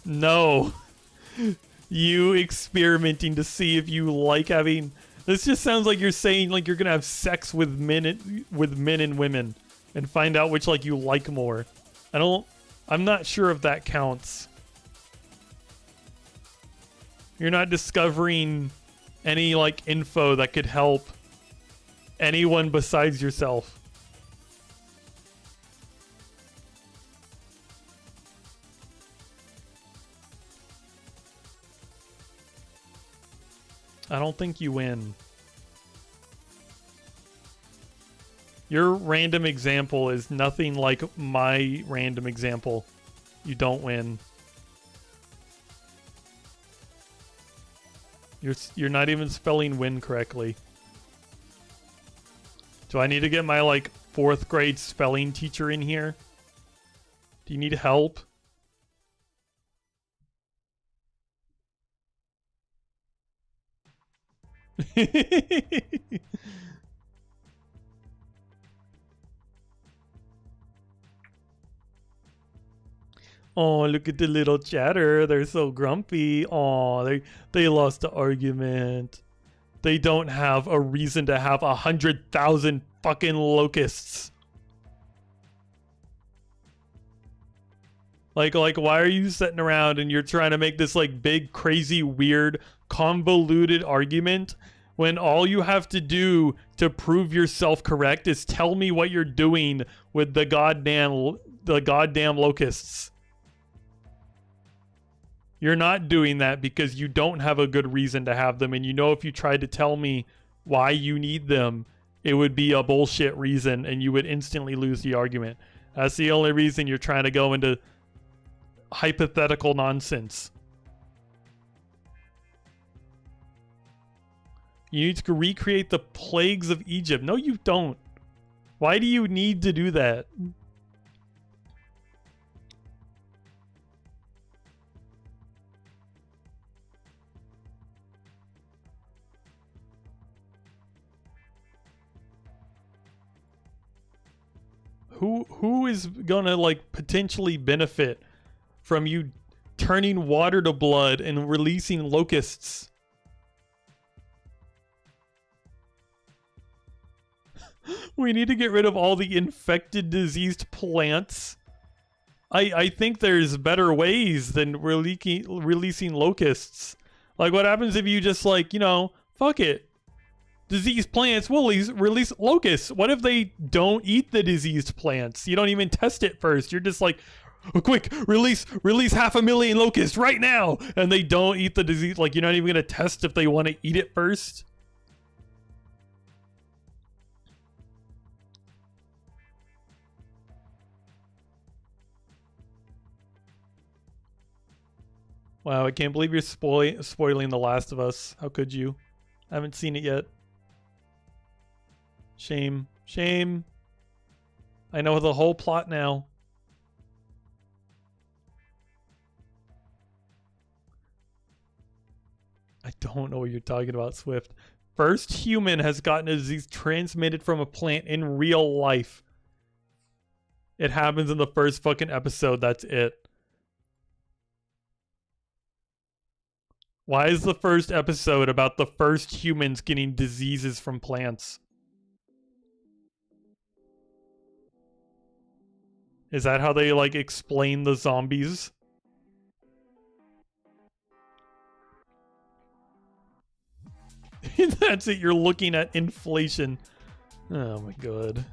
A: No. You experimenting to see if you like having. This just sounds like you're saying, like, you're gonna have sex with men and women and find out which, like, you like more. I'm not sure if that counts. You're not discovering any, like, info that could help anyone besides yourself. I don't think you win. Your random example is nothing like my random example. You don't win. You're not even spelling win correctly. Do I need to get my, like, 4th grade spelling teacher in here? Do you need help? Oh, look at the little chatter. They're so grumpy. Oh, they lost the argument. They don't have a reason to have 100,000 fucking locusts. Like, why are you sitting around and you're trying to make this, like, big, crazy, weird, convoluted argument when all you have to do to prove yourself correct is tell me what you're doing with the goddamn locusts? You're not doing that because you don't have a good reason to have them, and you know if you tried to tell me why you need them, it would be a bullshit reason and you would instantly lose the argument. That's the only reason you're trying to go into hypothetical nonsense. You need to recreate the plagues of Egypt. No, you don't. Why do you need to do that? Who is gonna, like, potentially benefit from you turning water to blood and releasing locusts? We need to get rid of all the infected, diseased plants. I think there's better ways than releasing locusts. Like, what happens if you just, like, you know, fuck it. Diseased plants will release locusts. What if they don't eat the diseased plants? You don't even test it first. You're just like, oh, quick, release 500,000 locusts right now. And they don't eat the disease. Like, you're not even going to test if they want to eat it first. Wow, I can't believe you're spoiling The Last of Us. How could you? I haven't seen it yet. Shame. Shame. I know the whole plot now. I don't know what you're talking about, Swift. First human has gotten a disease transmitted from a plant in real life. It happens in the first fucking episode. That's it. Why is the first episode about the first humans getting diseases from plants? Is that how they, like, explain the zombies? That's it, you're looking at inflation. Oh my god.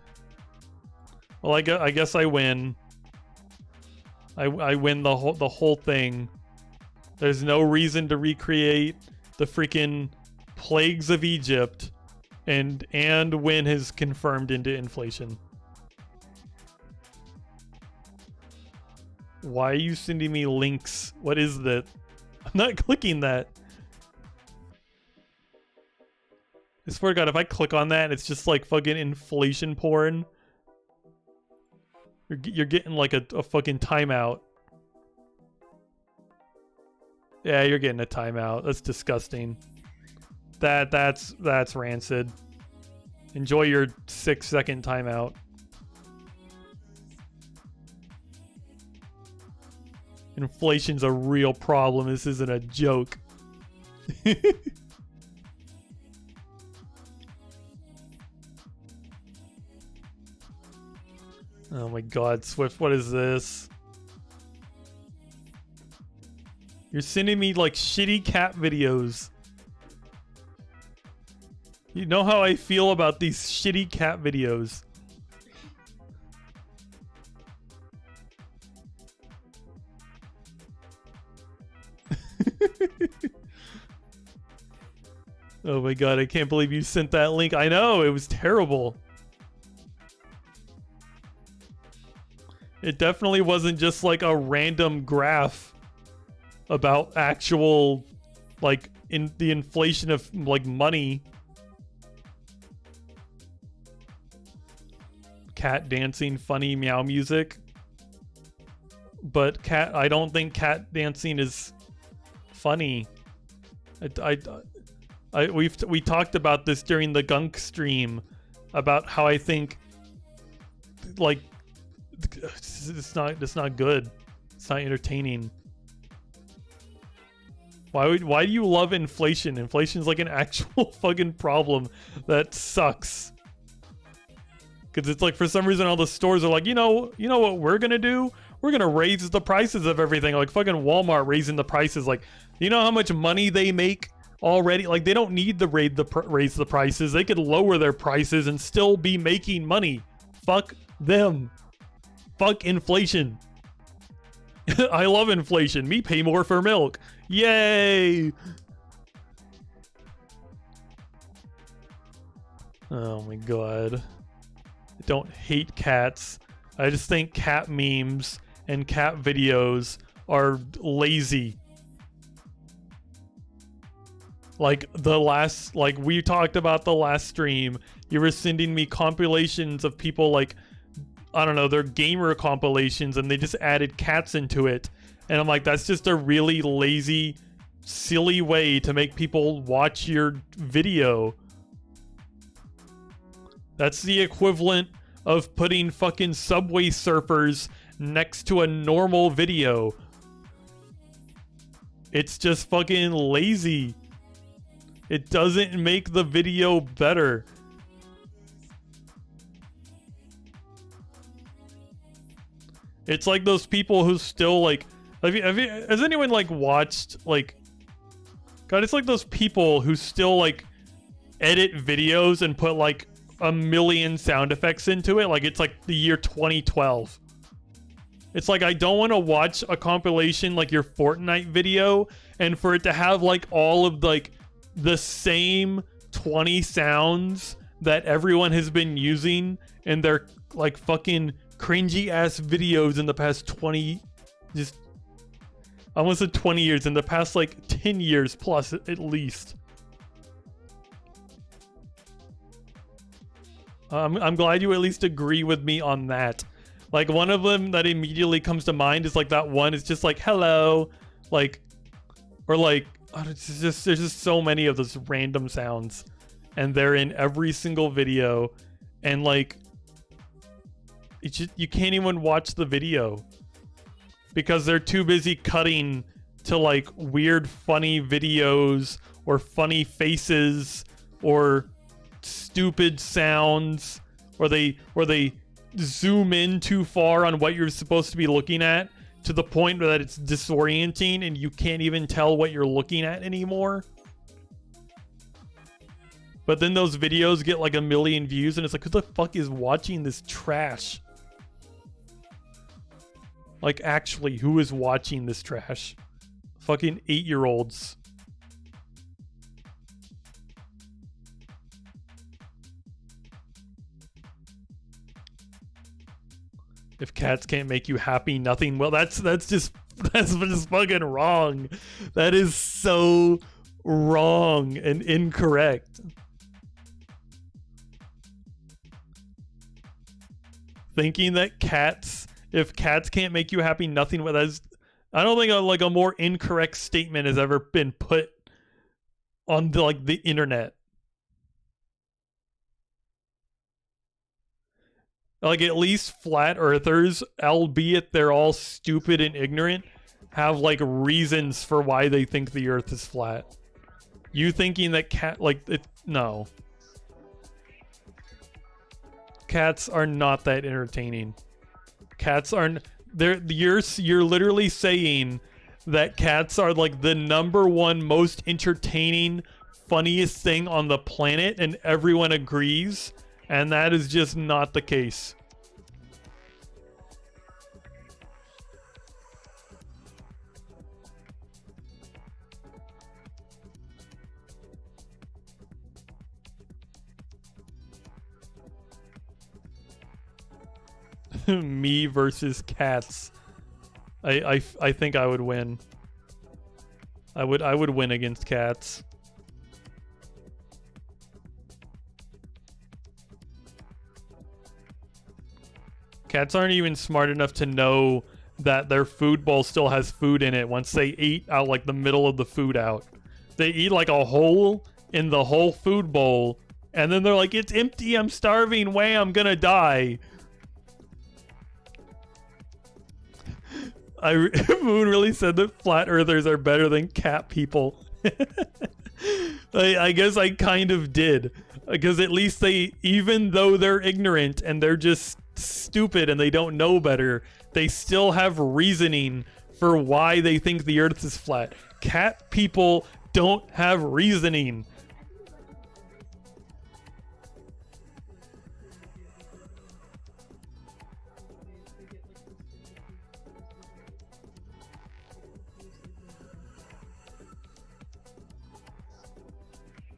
A: Well, I guess I win. I win the whole thing. There's no reason to recreate the freaking plagues of Egypt, and win has confirmed into inflation. Why are you sending me links? What is that? I'm not clicking that. I swear to God, if I click on that, it's just like fucking inflation porn. You're getting like a fucking timeout. Yeah, you're getting a timeout. That's disgusting. That's rancid. Enjoy your 6-second timeout. Inflation's a real problem. This isn't a joke. Oh my god, Swift, what is this? You're sending me like shitty cat videos. You know how I feel about these shitty cat videos. Oh my god, I can't believe you sent that link. I know, it was terrible. It definitely wasn't just like a random graph about actual, like, in the inflation of like money. Cat dancing, funny meow music. But I don't think cat dancing is funny. We talked about this during the Gunk stream about how I think, like, it's not good. It's not entertaining. Why do you love inflation? Inflation's like an actual fucking problem that sucks. Because it's like, for some reason, all the stores are like, you know what we're gonna do? We're gonna raise the prices of everything. Like fucking Walmart raising the prices. Like, you know how much money they make already? Like, they don't need to raise the prices. They could lower their prices and still be making money. Fuck them. Fuck inflation. I love inflation. Me pay more for milk. Yay! Oh my god. I don't hate cats. I just think cat memes and cat videos are lazy. Like we talked about the last stream, you were sending me compilations of people, like, I don't know, they're gamer compilations, and they just added cats into it. And I'm like, that's just a really lazy, silly way to make people watch your video. That's the equivalent of putting fucking Subway Surfers next to a normal video. It's just fucking lazy. It doesn't make the video better. It's like those people who still, like, has anyone, like, watched, like, God, it's like those people who still, like, edit videos and put, like, a million sound effects into it. Like, it's like the year 2012. It's like, I don't want to watch a compilation like your Fortnite video and for it to have, like, all of, like, the same 20 sounds that everyone has been using in their, like, fucking cringy ass videos in the past 20, just, I almost said 20 years, in the past like 10 years plus at least. I'm glad you at least agree with me on that. Like, one of them that immediately comes to mind is like that one. It's just like, hello, like, or like, oh, it's just, there's just so many of those random sounds. and they're in every single video, and like you can't even watch the video because they're too busy cutting to like weird funny videos or funny faces or stupid sounds, or they zoom in too far on what you're supposed to be looking at to the point that it's disorienting and you can't even tell what you're looking at anymore. But then those videos get like 1 million views and it's like, who the fuck is watching this trash? Like, actually, who is watching this trash? Fucking 8-year-olds. If cats can't make you happy, nothing will. That's just fucking wrong. That is so wrong and incorrect. Thinking that if cats can't make you happy, nothing will. I don't think like a more incorrect statement has ever been put on the internet. Like, at least flat earthers, albeit they're all stupid and ignorant, have like reasons for why they think the earth is flat. You thinking that no. Cats are not that entertaining. Cats aren't. You're literally saying that cats are like the #1 most entertaining, funniest thing on the planet, and everyone agrees, and that is just not the case. Me versus cats. I think I would win. I would win against cats. Cats aren't even smart enough to know that their food bowl still has food in it once they eat out like the middle of the food out. They eat like a hole in the whole food bowl, and then they're like, it's empty, I'm starving, way, I'm gonna die. Moon really said that flat earthers are better than cat people. I guess I kind of did, because at least they, even though they're ignorant and they're just stupid and they don't know better, they still have reasoning for why they think the earth is flat. Cat people don't have reasoning.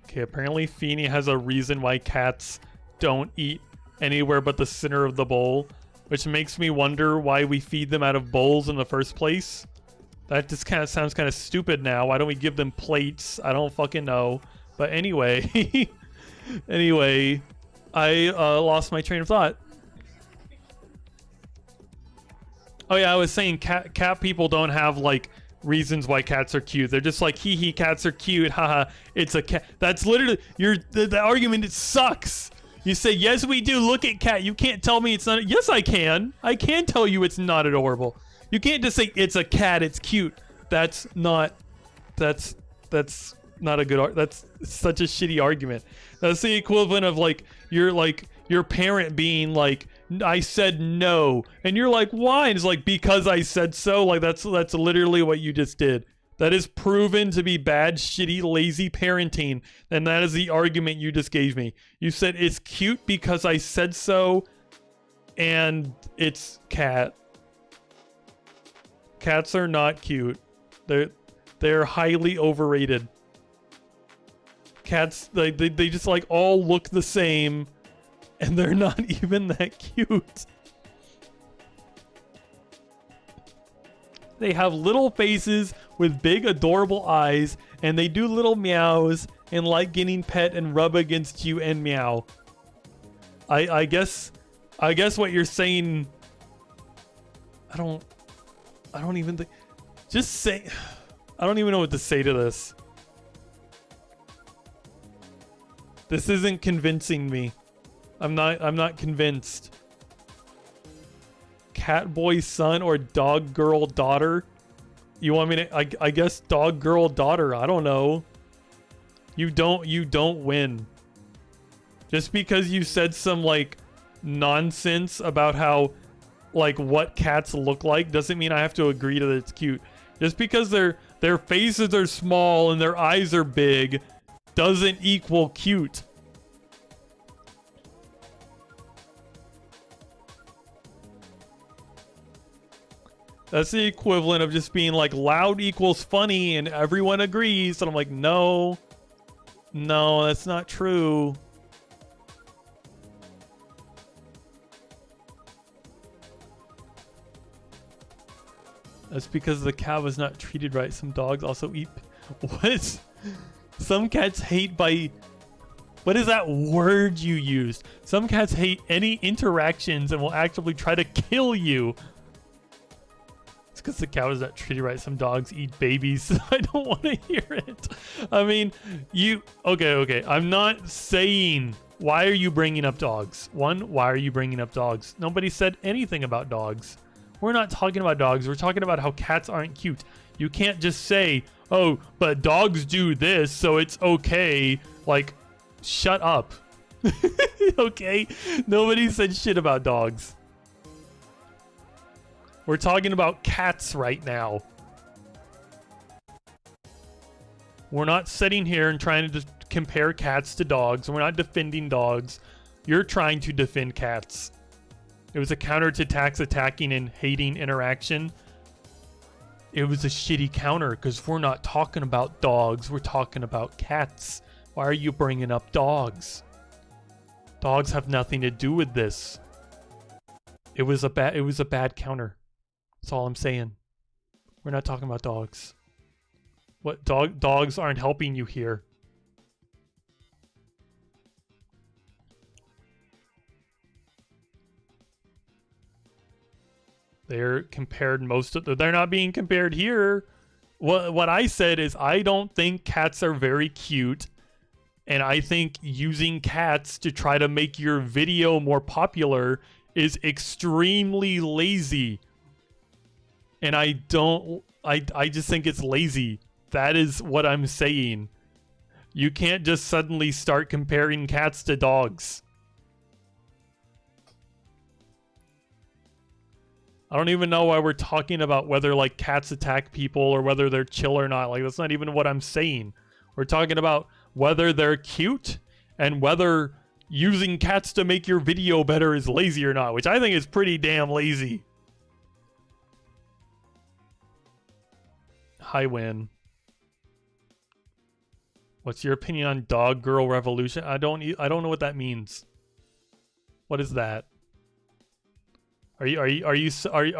A: Okay, apparently Feeny has a reason why cats don't eat anywhere but the center of the bowl, which makes me wonder why we feed them out of bowls in the first place. That just kind of sounds kind of stupid now. Why don't we give them plates? I don't fucking know. But anyway, I lost my train of thought. Oh yeah, I was saying cat people don't have like reasons why cats are cute. They're just like, hee hee, cats are cute, haha, it's a cat. That's literally the argument. It sucks. You say, yes we do, look at cat, you can't tell me it's not. Yes I can tell you it's not adorable. You can't just say it's a cat, it's cute. That's not a good that's such a shitty argument. That's the equivalent of like your parent being like, I said no, and you're like, why? And it's like, because I said so. Like, that's literally what you just did. That is proven to be bad, shitty, lazy parenting, and that is the argument you just gave me. You said it's cute because I said so, and it's cat. Cats are not cute. They're highly overrated. Cats, they just like all look the same, and they're not even that cute. They have little faces with big adorable eyes, and they do little meows and like getting pet and rub against you and meow. I guess what you're saying, I don't even think, just say, I don't even know what to say to this. This isn't convincing me. I'm not convinced. Cat boy son or dog girl daughter? You want me to I guess dog girl daughter, I don't know. You don't win. Just because you said some like nonsense about how like what cats look like doesn't mean I have to agree that it's cute. Just because their faces are small and their eyes are big doesn't equal cute. That's the equivalent of just being like loud equals funny and everyone agrees. And I'm like, no, that's not true. That's because the cat was not treated right. Some dogs also eat. What? Some cats hate by. What is that word you used? Some cats hate any interactions and will actively try to kill you. It's because the cat was not treated right. Some dogs eat babies. I don't want to hear it. I mean, you. Okay. I'm not saying. Why are you bringing up dogs? One, why are you bringing up dogs? Nobody said anything about dogs. We're not talking about dogs. We're talking about how cats aren't cute. You can't just say, oh, but dogs do this, so it's okay. Like, shut up. Okay? Nobody said shit about dogs. We're talking about cats right now. We're not sitting here and trying to compare cats to dogs. We're not defending dogs. You're trying to defend cats. It was a counter to tax attacking and hating interaction. It was a shitty counter because we're not talking about dogs. We're talking about cats. Why are you bringing up dogs? Dogs have nothing to do with this. It was a bad counter. That's all I'm saying. We're not talking about dogs. What dogs aren't helping you here. They're compared they're not being compared here. What I said is I don't think cats are very cute. And I think using cats to try to make your video more popular is extremely lazy. And I just think it's lazy. That is what I'm saying. You can't just suddenly start comparing cats to dogs. I don't even know why we're talking about whether like cats attack people or whether they're chill or not. Like that's not even what I'm saying. We're talking about whether they're cute and whether using cats to make your video better is lazy or not, which I think is pretty damn lazy. Hi, Win. What's your opinion on dog girl revolution? I don't know what that means. What is that? Are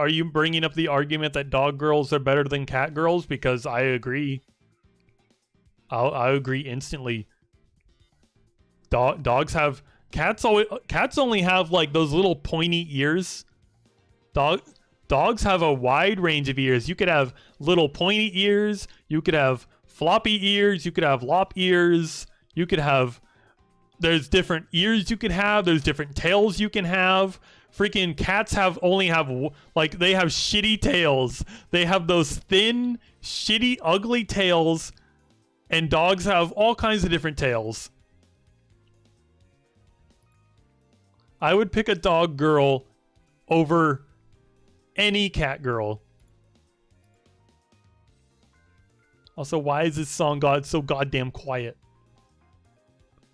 A: you bringing up the argument that dog girls are better than cat girls? Because I agree. I agree instantly. Dogs have cats only have like those little pointy ears. Dogs have a wide range of ears. You could have little pointy ears. You could have floppy ears. You could have lop ears. You could have. There's different ears you can have. There's different tails you can have. Freaking cats only have like they have shitty tails. They have those thin, shitty, ugly tails, and dogs have all kinds of different tails. I would pick a dog girl over any cat girl. Also, why is this song so goddamn quiet?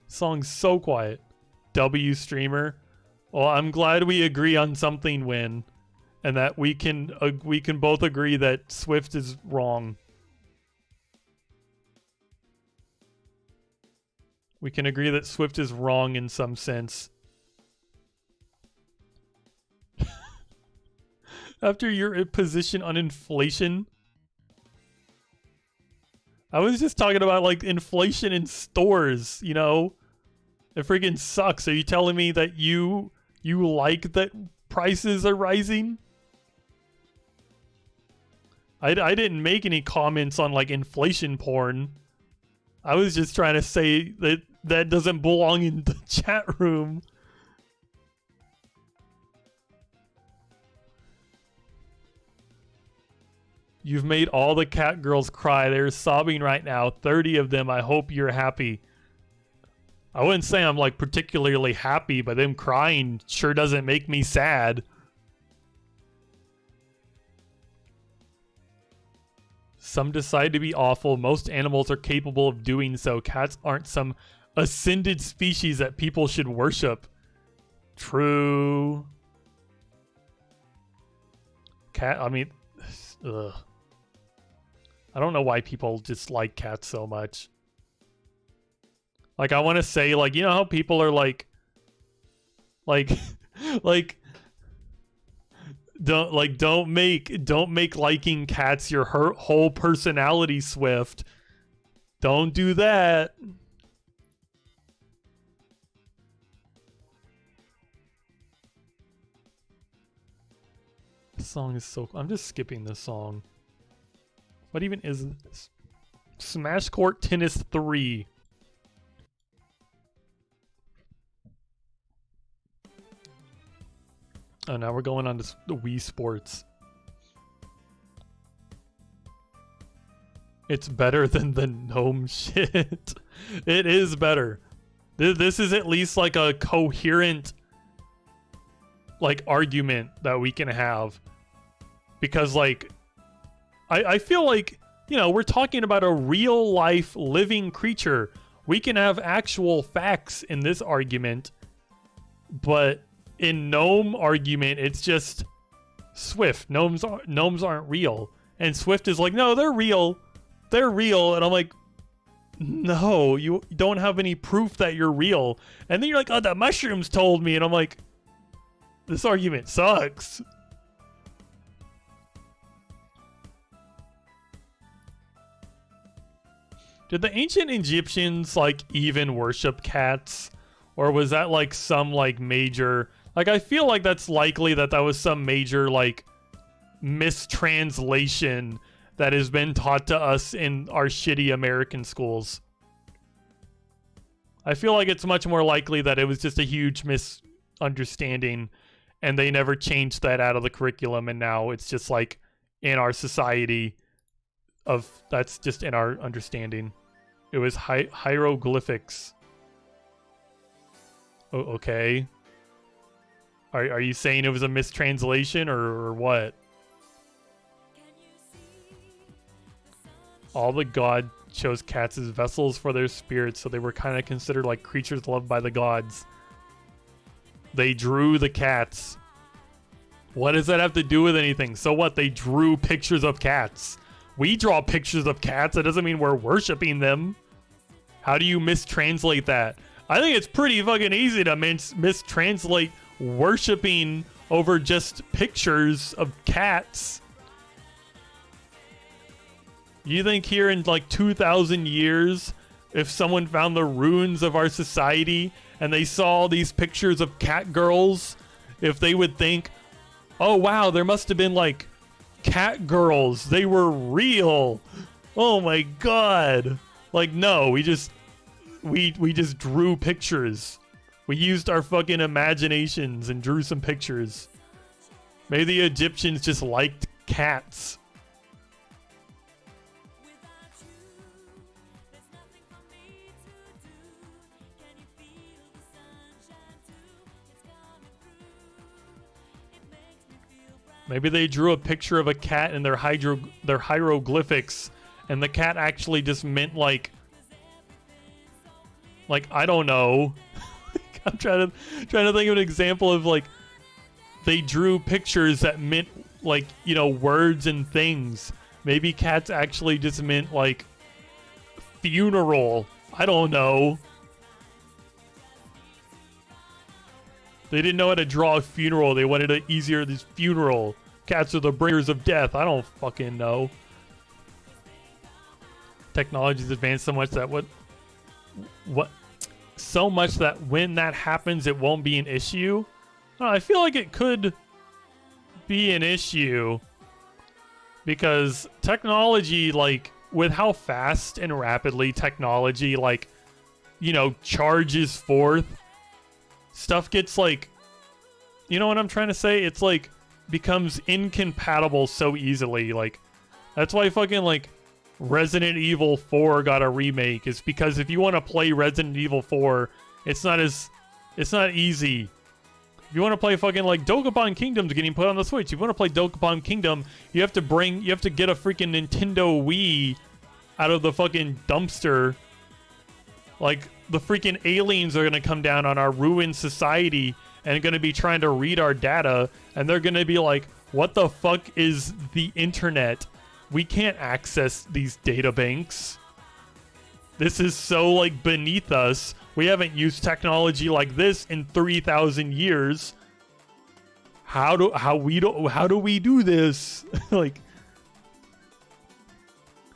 A: Song's so quiet. W streamer. Well, I'm glad we agree on something, Win, and that we can both agree that Swift is wrong. We can agree that Swift is wrong in some sense. After your position on inflation, I was just talking about like inflation in stores, you know? It freaking sucks. Are you telling me that you like that prices are rising? I didn't make any comments on like inflation porn. I was just trying to say that that doesn't belong in the chat room. You've made all the cat girls cry. They're sobbing right now. 30 of them. I hope you're happy. I wouldn't say I'm like particularly happy, but them crying sure doesn't make me sad. Some decide to be awful. Most animals are capable of doing so. Cats aren't some ascended species that people should worship. True. I mean, ugh. I don't know why people dislike cats so much. Like, I want to say, like, you know how people are like, don't make liking cats your whole personality, Swift. Don't do that. This song is so... I'm just skipping this song. What even is this? Smash Court Tennis 3. Oh, now we're going on to the Wii Sports. It's better than the gnome shit. It is better. This is at least like a coherent like argument that we can have. Because like I feel like, you know, we're talking about a real life living creature. We can have actual facts in this argument, but in gnome argument, it's just Swift. Gnomes aren't real. And Swift is like, no, they're real. They're real. And I'm like, no, you don't have any proof that you're real. And then you're like, oh, the mushrooms told me. And I'm like, this argument sucks. Did the ancient Egyptians like even worship cats? Or was that like some like major... Like, I feel like that's likely that was some major like mistranslation that has been taught to us in our shitty American schools. I feel like it's much more likely that it was just a huge misunderstanding and they never changed that out of the curriculum, and now it's just like in our society of... That's just in our understanding. It was hieroglyphics. Oh, okay. Are you saying it was a mistranslation or what? All the god chose cats as vessels for their spirits, so they were kind of considered like creatures loved by the gods. They drew the cats. What does that have to do with anything? So what? They drew pictures of cats. We draw pictures of cats. That doesn't mean we're worshiping them. How do you mistranslate that? I think it's pretty fucking easy to mistranslate worshiping over just pictures of cats. You think here in like 2,000 years, if someone found the ruins of our society and they saw these pictures of cat girls, if they would think, oh wow, there must have been like cat girls, they were real, oh my god. Like, no, we just drew pictures. We used our fucking imaginations and drew some pictures. Maybe the Egyptians just liked cats. Maybe they drew a picture of a cat in their hieroglyphics, and the cat actually just meant like I don't know. I'm trying to think of an example of like they drew pictures that meant like, you know, words and things. Maybe cats actually just meant like funeral. I don't know. They didn't know how to draw a funeral. They wanted it easier, this funeral. Cats are the bringers of death. I don't fucking know. Technology's advanced so much that so much that when that happens, it won't be an issue. I feel like it could be an issue because technology, like with how fast and rapidly technology like you know, charges forth, stuff gets like, you know what I'm trying to say? It's like becomes incompatible so easily. Like that's why fucking like Resident Evil 4 got a remake, is because if you want to play Resident Evil 4, it's not easy. If you want to play fucking like Dokapon Kingdom's getting put on the Switch. If you want to play Dokapon Kingdom, you have to get a freaking Nintendo Wii out of the fucking dumpster. Like the freaking aliens are gonna come down on our ruined society and gonna be trying to read our data, and they're gonna be like, what the fuck is the internet? We can't access these data banks. This is so like beneath us. We haven't used technology like this in 3,000 years. How do we do this? Like,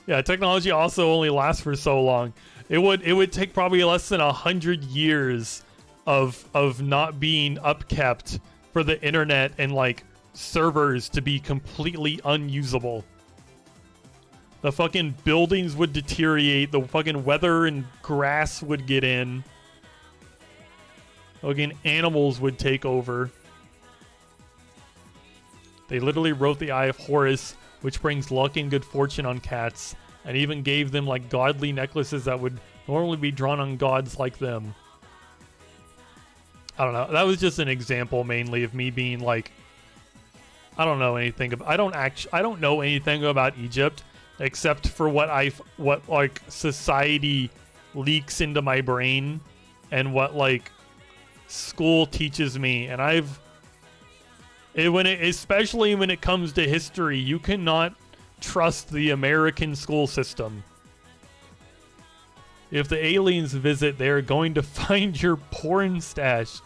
A: yeah, technology also only lasts for so long. It would take probably less than 100 years of not being upkept for the internet and like servers to be completely unusable. The fucking buildings would deteriorate. The fucking weather and grass would get in. Fucking animals would take over. They literally wrote the Eye of Horus, which brings luck and good fortune on cats, and even gave them like godly necklaces that would normally be drawn on gods like them. I don't know. That was just an example mainly of me being like, I don't know anything. I don't know anything about Egypt except for what like society leaks into my brain and what like school teaches me. And especially when it comes to history, you cannot trust the American school system. If the aliens visit, they're going to find your porn stash.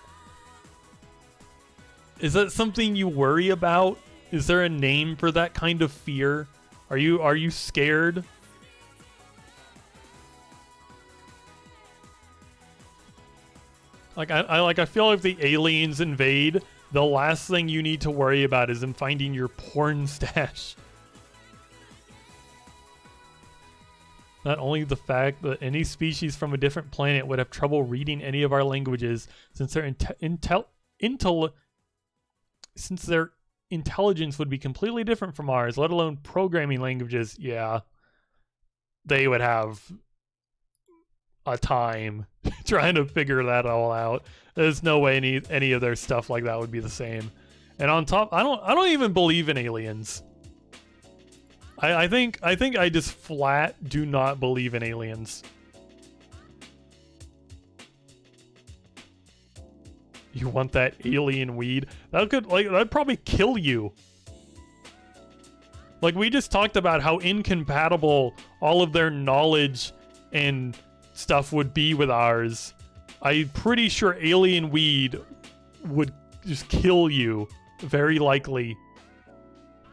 A: Is that something you worry about? Is there a name for that kind of fear? Are you scared? Like I feel like if the aliens invade, the last thing you need to worry about is them finding your porn stash. Not only the fact that any species from a different planet would have trouble reading any of our languages, since their intelligence would be completely different from ours, let alone programming languages. Yeah, they would have a time trying to figure that all out. There's no way any of their stuff like that would be the same. And on top, I don't even believe in aliens. I think I just flat do not believe in aliens. You want that alien weed? That'd probably kill you. Like, we just talked about how incompatible all of their knowledge and stuff would be with ours. I'm pretty sure alien weed would just kill you, very likely.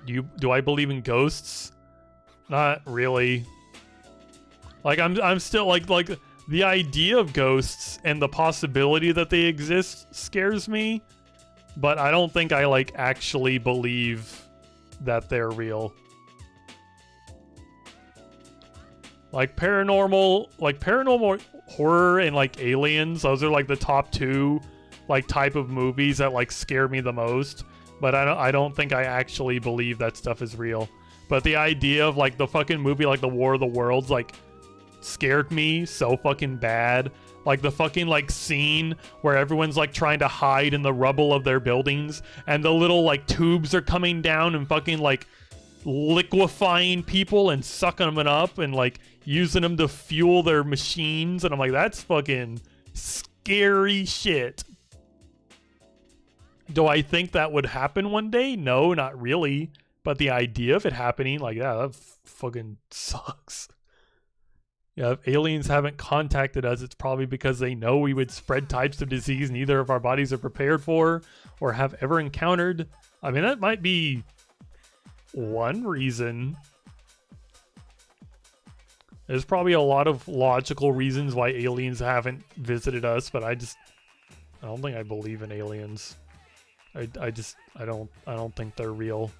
A: Do I believe in ghosts? Not really. Like, I'm still like the idea of ghosts and the possibility that they exist scares me, but I don't think I like actually believe that they're real. Like paranormal horror and like aliens, those are like the top two like type of movies that like scare me the most, but I don't think I actually believe that stuff is real. But the idea of like the fucking movie like the War of the Worlds like scared me so fucking bad. Like the fucking like scene where everyone's like trying to hide in the rubble of their buildings and the little like tubes are coming down and fucking like liquefying people and sucking them up and like using them to fuel their machines, and I'm like, that's fucking scary shit. Do I think that would happen one day? No, not really. But the idea of it happening, like, yeah, that fucking sucks. Yeah, if aliens haven't contacted us, it's probably because they know we would spread types of disease neither of our bodies are prepared for or have ever encountered. I mean, that might be one reason. There's probably a lot of logical reasons why aliens haven't visited us, but I don't think I believe in aliens. I don't think they're real.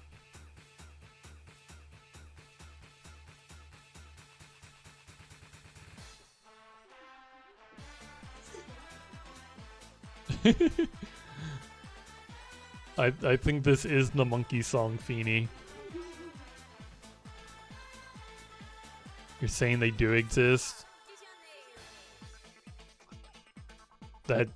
A: I think this is the monkey song, Feeny. You're saying they do exist? That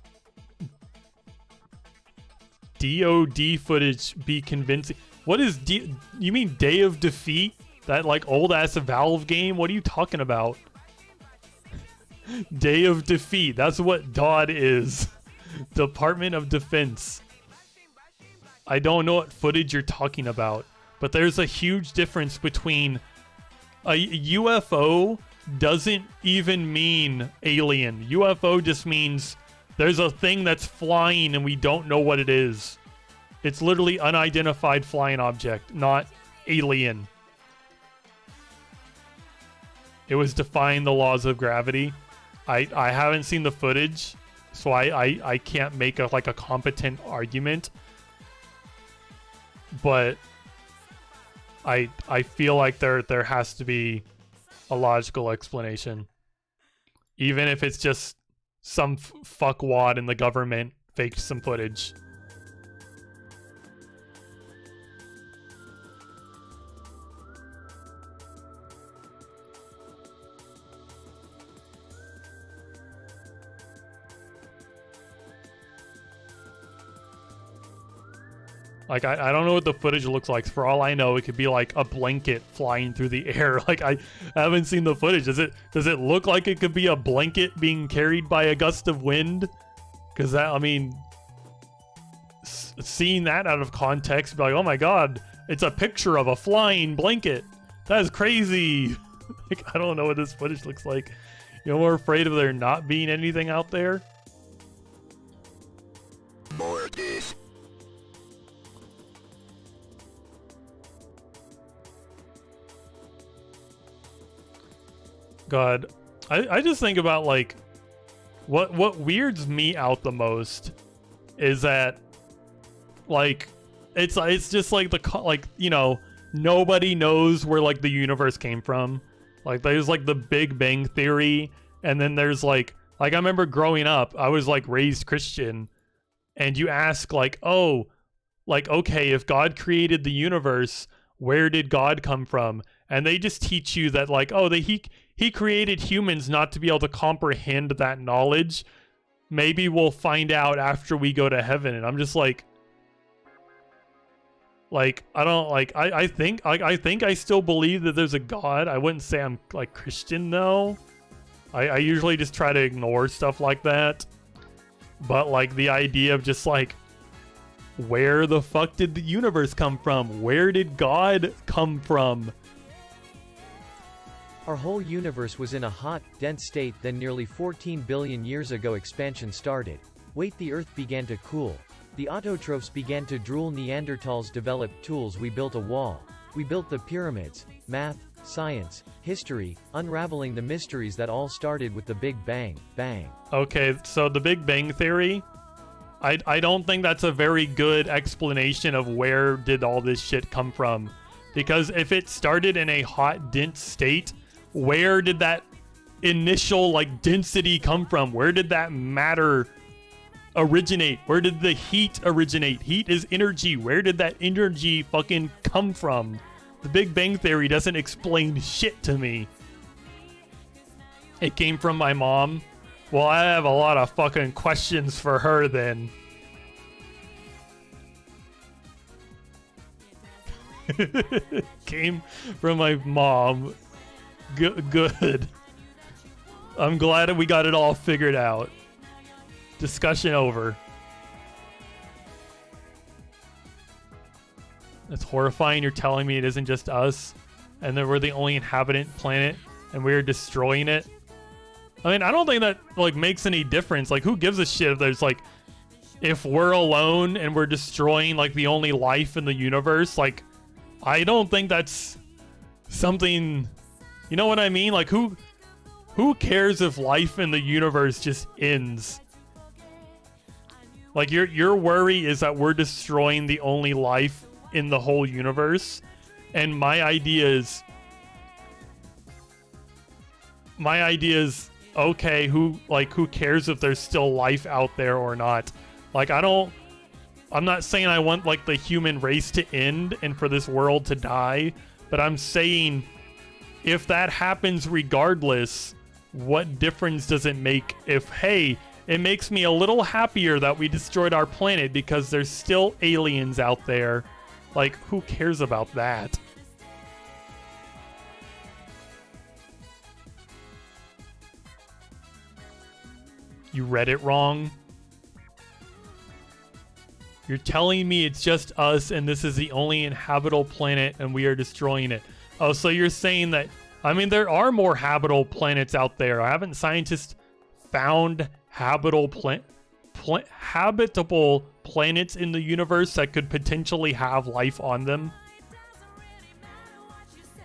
A: DOD footage be convincing? What is you mean Day of Defeat? That like old ass Valve game? What are you talking about? Day of Defeat. That's what DOD is. Department of Defense. I don't know what footage you're talking about, but there's a huge difference between a UFO doesn't even mean alien. UFO just means there's a thing that's flying and we don't know what it is. It's literally unidentified flying object, not alien. It was defying the laws of gravity. I haven't seen the footage, so I can't make a competent argument. But I feel like there has to be a logical explanation, even if it's just some fuckwad in the government faked some footage. Like, I don't know what the footage looks like. For all I know, it could be like a blanket flying through the air. Like, I haven't seen the footage. Does it look like it could be a blanket being carried by a gust of wind? Because that, I mean, seeing that out of context, be like, oh my god, it's a picture of a flying blanket. That is crazy. Like, I don't know what this footage looks like. You're more afraid of there not being anything out there?
E: Mortis.
A: God, I just think about like what weirds me out the most is that like it's just like you know, nobody knows where like the universe came from. Like there's like the Big Bang Theory, and then there's like I remember growing up, I was like raised Christian, and you ask like, oh, like okay, if God created the universe, where did God come from? And they just teach you that like, oh, he created humans not to be able to comprehend that knowledge. Maybe we'll find out after we go to heaven. And I'm just like I don't like I think I still believe that there's a God. I wouldn't say I'm like Christian though. I usually just try to ignore stuff like that. But like the idea of just like, where the fuck did the universe come from? Where did God come from?
D: Our whole universe was in a hot, dense state, then nearly 14 billion years ago expansion started. Wait, the Earth began to cool. The autotrophs began to drool, Neanderthals developed tools, we built a wall. We built the pyramids. Math, science, history, unraveling the mysteries that all started with the Big Bang. Bang.
A: Okay, so the Big Bang Theory, I don't think that's a very good explanation of where did all this shit come from. Because if it started in a hot, dense state, where did that initial like density come from? Where did that matter originate? Where did the heat originate? Heat is energy. Where did that energy fucking come from? The Big Bang Theory doesn't explain shit to me. It came from my mom. Well, I have a lot of fucking questions for her then. Came from my mom. Good. I'm glad we got it all figured out. Discussion over. It's horrifying. You're telling me it isn't just us, and that we're the only inhabitant planet, and we're destroying it. I mean, I don't think that like makes any difference. Like, who gives a shit if there's like, if we're alone and we're destroying like the only life in the universe? Like, I don't think that's something. You know what I mean? Like, who cares if life in the universe just ends? Like, your worry is that we're destroying the only life in the whole universe, and my idea is okay, who cares if there's still life out there or not? Like, I'm not saying I want, like, the human race to end and for this world to die, but I'm saying if that happens regardless, what difference does it make if, hey, it makes me a little happier that we destroyed our planet because there's still aliens out there. Like, who cares about that? You read it wrong? You're telling me it's just us and this is the only inhabitable planet and we are destroying it. Oh, so you're saying that... I mean, there are more habitable planets out there. Haven't scientists found habitable planets in the universe that could potentially have life on them?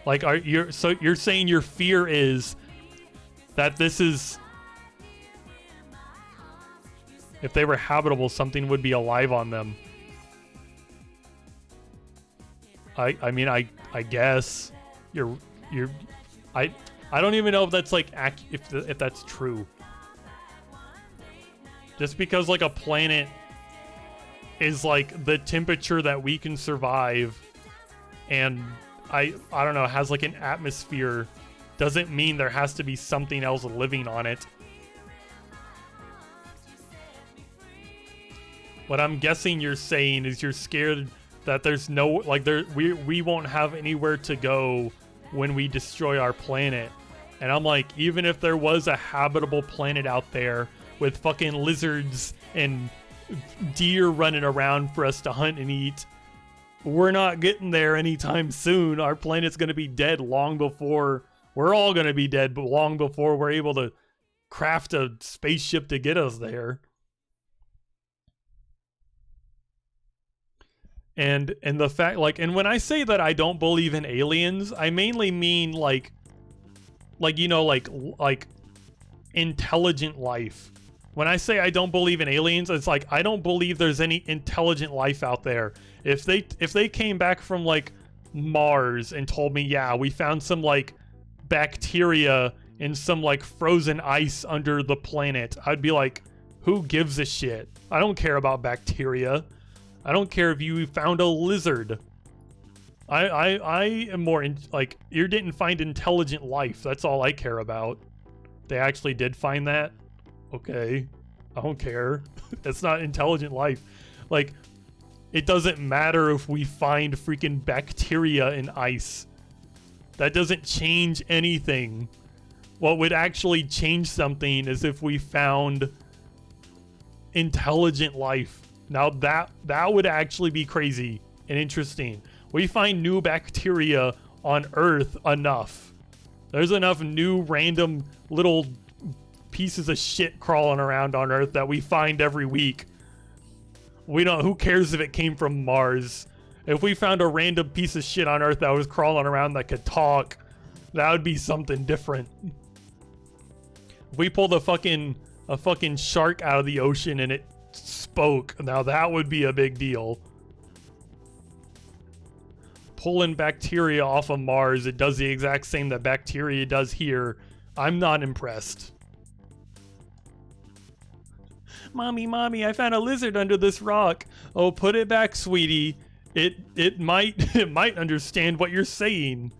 A: Like, so you're saying your fear is that this is... If they were habitable, something would be alive on them. I mean, I guess I don't even know if that's like if that's true. Just because like a planet is like the temperature that we can survive, and I don't know, has like an atmosphere, doesn't mean there has to be something else living on it. What I'm guessing you're saying is you're scared that there's no, like, we won't have anywhere to go when we destroy our planet. And I'm like, even if there was a habitable planet out there with fucking lizards and deer running around for us to hunt and eat, we're not getting there anytime soon. Our planet's going to be dead long before, we're all going to be dead, but long before we're able to craft a spaceship to get us there. And the fact, like, and when I say that I don't believe in aliens, I mainly mean like you know, like intelligent life. When I say I don't believe in aliens, it's like I don't believe there's any intelligent life out there. If they came back from like Mars and told me, yeah, we found some like bacteria in some like frozen ice under the planet, I'd be like, who gives a shit? I don't care about bacteria. I don't care if you found a lizard. I am more like, you didn't find intelligent life. That's all I care about. They actually did find that. Okay, I don't care. It's not intelligent life. Like, it doesn't matter if we find freaking bacteria in ice. That doesn't change anything. What would actually change something is if we found intelligent life. Now that would actually be crazy and interesting. We find new bacteria on Earth enough. There's enough new random little pieces of shit crawling around on Earth that we find every week. Who cares if it came from Mars? If we found a random piece of shit on Earth that was crawling around that could talk, that would be something different. If we pulled a fucking shark out of the ocean and it spoke, now that would be a big deal. Pulling bacteria off of Mars, it does the exact same that bacteria does here. I'm not impressed. Mommy, I found a lizard under this rock. Oh, put it back, sweetie. It might understand what you're saying.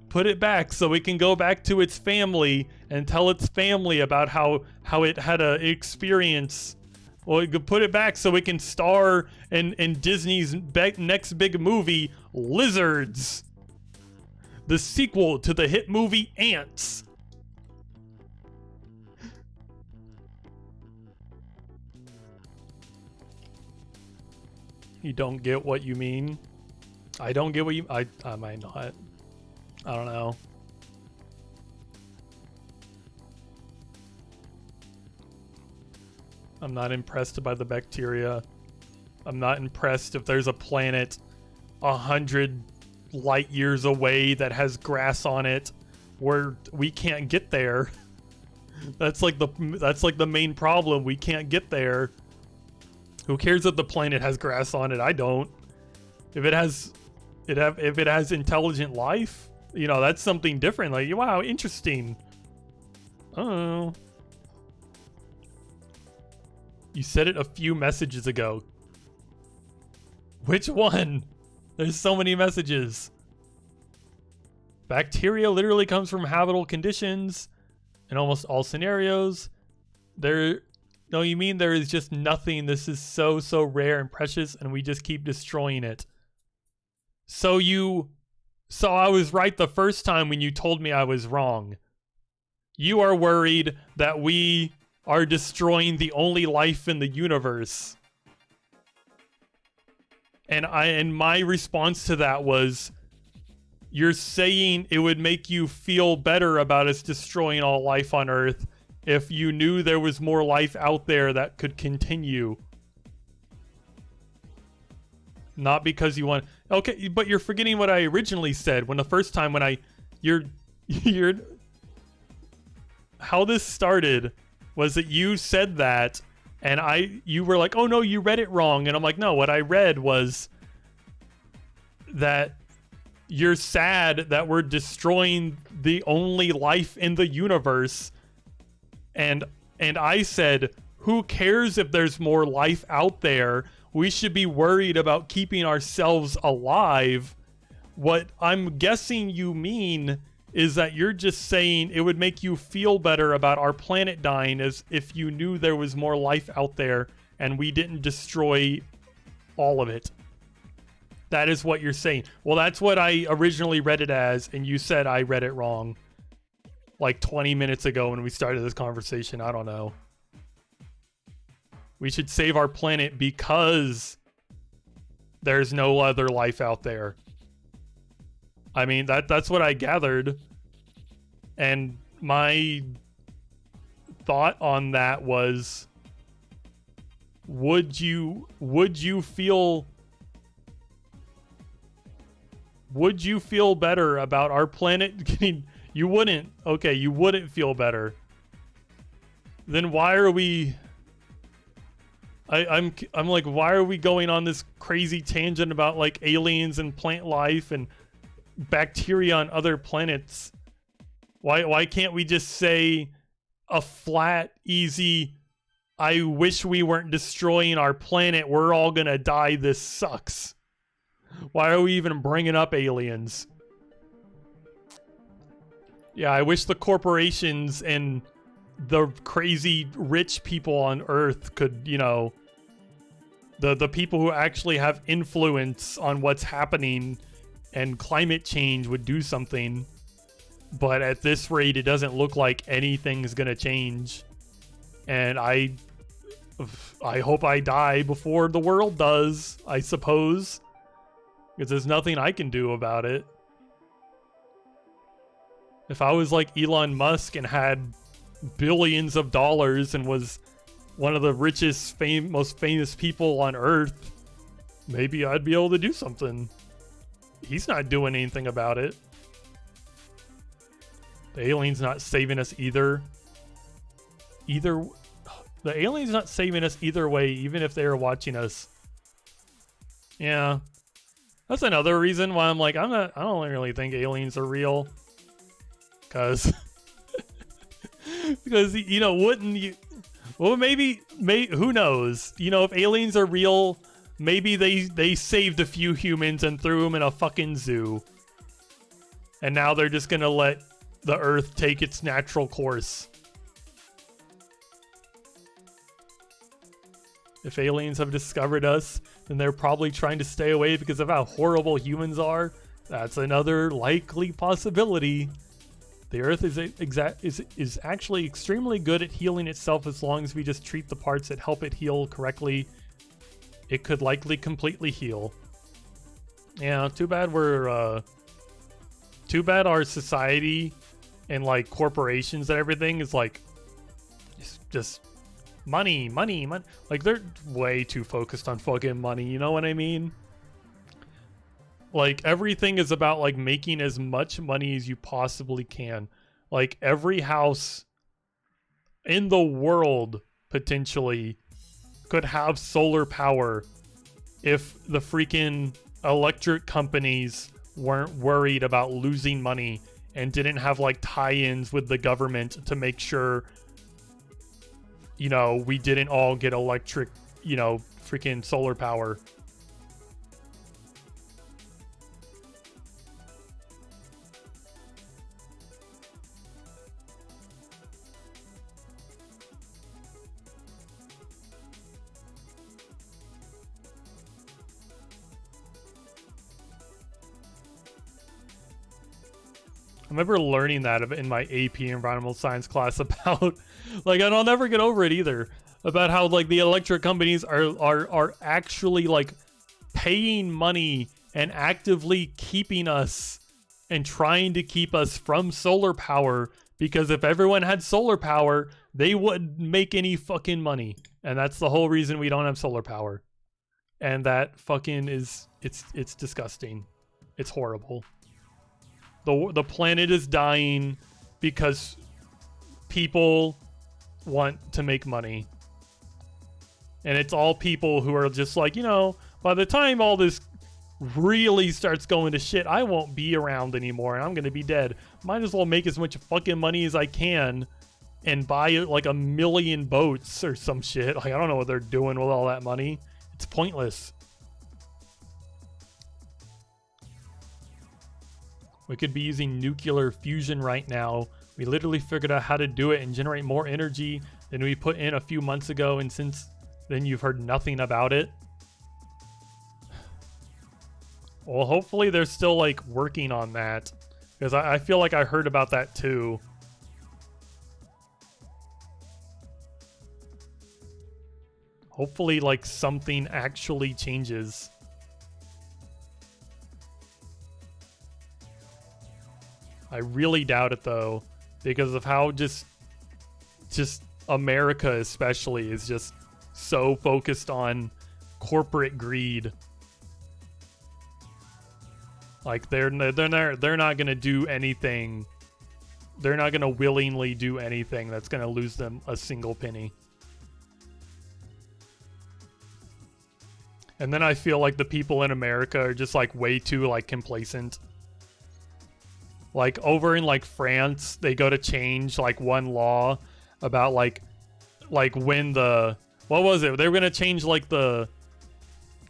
A: Put it back so it can go back to its family and tell its family about how it had a experience. Well, you could put it back so it can star in Disney's next big movie, Lizards, the sequel to the hit movie Ants. You don't get what you mean? I don't get what you... I might not. I don't know. I'm not impressed by the bacteria. I'm not impressed if there's a planet 100 light years away that has grass on it where we can't get there. That's like the main problem. We can't get there. Who cares if the planet has grass on it? I don't. If it has intelligent life, you know, that's something different. Like, wow, interesting. Oh. You said it a few messages ago. Which one? There's so many messages. Bacteria literally comes from habitable conditions in almost all scenarios. No, you mean there is just nothing. This is so rare and precious, and we just keep destroying it. So I was right the first time when you told me I was wrong. You are worried that we are destroying the only life in the universe. And my response to that was, you're saying it would make you feel better about us destroying all life on Earth if you knew there was more life out there that could continue. Not because you want... Okay, but you're forgetting what I originally said when the first time when you're how this started was that you said that, and you were like, oh no, you read it wrong. And I'm like, no, what I read was that you're sad that we're destroying the only life in the universe. And I said, who cares if there's more life out there? We should be worried about keeping ourselves alive. What I'm guessing you mean is that you're just saying it would make you feel better about our planet dying as if you knew there was more life out there and we didn't destroy all of it. That is what you're saying. Well, that's what I originally read it as, and you said I read it wrong like 20 minutes ago when we started this conversation. I don't know. We should save our planet because there's no other life out there. I mean, that's what I gathered. And my thought on that was, would you feel better about our planet getting... You wouldn't. Okay, you wouldn't feel better. Then why are we... I'm like, why are we going on this crazy tangent about like aliens and plant life and bacteria on other planets? Why can't we just say a flat, easy, I wish we weren't destroying our planet, we're all gonna die, this sucks? Why are we even bringing up aliens? Yeah, I wish the corporations and the crazy rich people on Earth could, you know, the people who actually have influence on what's happening and climate change would do something. But at this rate, it doesn't look like anything's gonna change. And I hope I die before the world does, I suppose. Because there's nothing I can do about it. If I was like Elon Musk and had billions of dollars and was one of the richest, most famous people on Earth, maybe I'd be able to do something. He's not doing anything about it. The alien's not saving us either. The alien's not saving us either way, even if they are watching us. Yeah. That's another reason why I'm like, I don't really think aliens are real. Because, you know, wouldn't you... Well, maybe, who knows? You know, if aliens are real, maybe they saved a few humans and threw them in a fucking zoo. And now they're just gonna let the Earth take its natural course. If aliens have discovered us, then they're probably trying to stay away because of how horrible humans are. That's another likely possibility. The Earth is actually extremely good at healing itself as long as we just treat the parts that help it heal correctly. It could likely completely heal. Yeah, too bad our society and like corporations and everything is like just money. Like they're way too focused on fucking money, you know what I mean? Like, everything is about, like, making as much money as you possibly can. Like, every house in the world, potentially, could have solar power if the freaking electric companies weren't worried about losing money and didn't have, like, tie-ins with the government to make sure, you know, we didn't all get electric, you know, freaking solar power. I remember learning that in my AP environmental science class about, like, and I'll never get over it either, about how, like, the electric companies are actually, like, paying money and actively keeping us and trying to keep us from solar power, because if everyone had solar power, they wouldn't make any fucking money. And that's the whole reason we don't have solar power. And that fucking is, it's disgusting. It's horrible. The planet is dying because people want to make money. And it's all people who are just like, you know, by the time all this really starts going to shit, I won't be around anymore and I'm going to be dead. Might as well make as much fucking money as I can and buy like 1 million boats or some shit. Like, I don't know what they're doing with all that money. It's pointless. We could be using nuclear fusion right now. We literally figured out how to do it and generate more energy than we put in a few months ago, and since then you've heard nothing about it. Well, hopefully they're still, like, working on that, because I feel like I heard about that too. Hopefully, like, something actually changes. I really doubt it though, because of how just America especially is just so focused on corporate greed. Like they're not gonna do anything. They're not gonna willingly do anything that's gonna lose them a single penny. And then I feel like the people in America are just like way too like complacent. Like over in like France, they go to change like one law about like when the, what was it? They were gonna change like the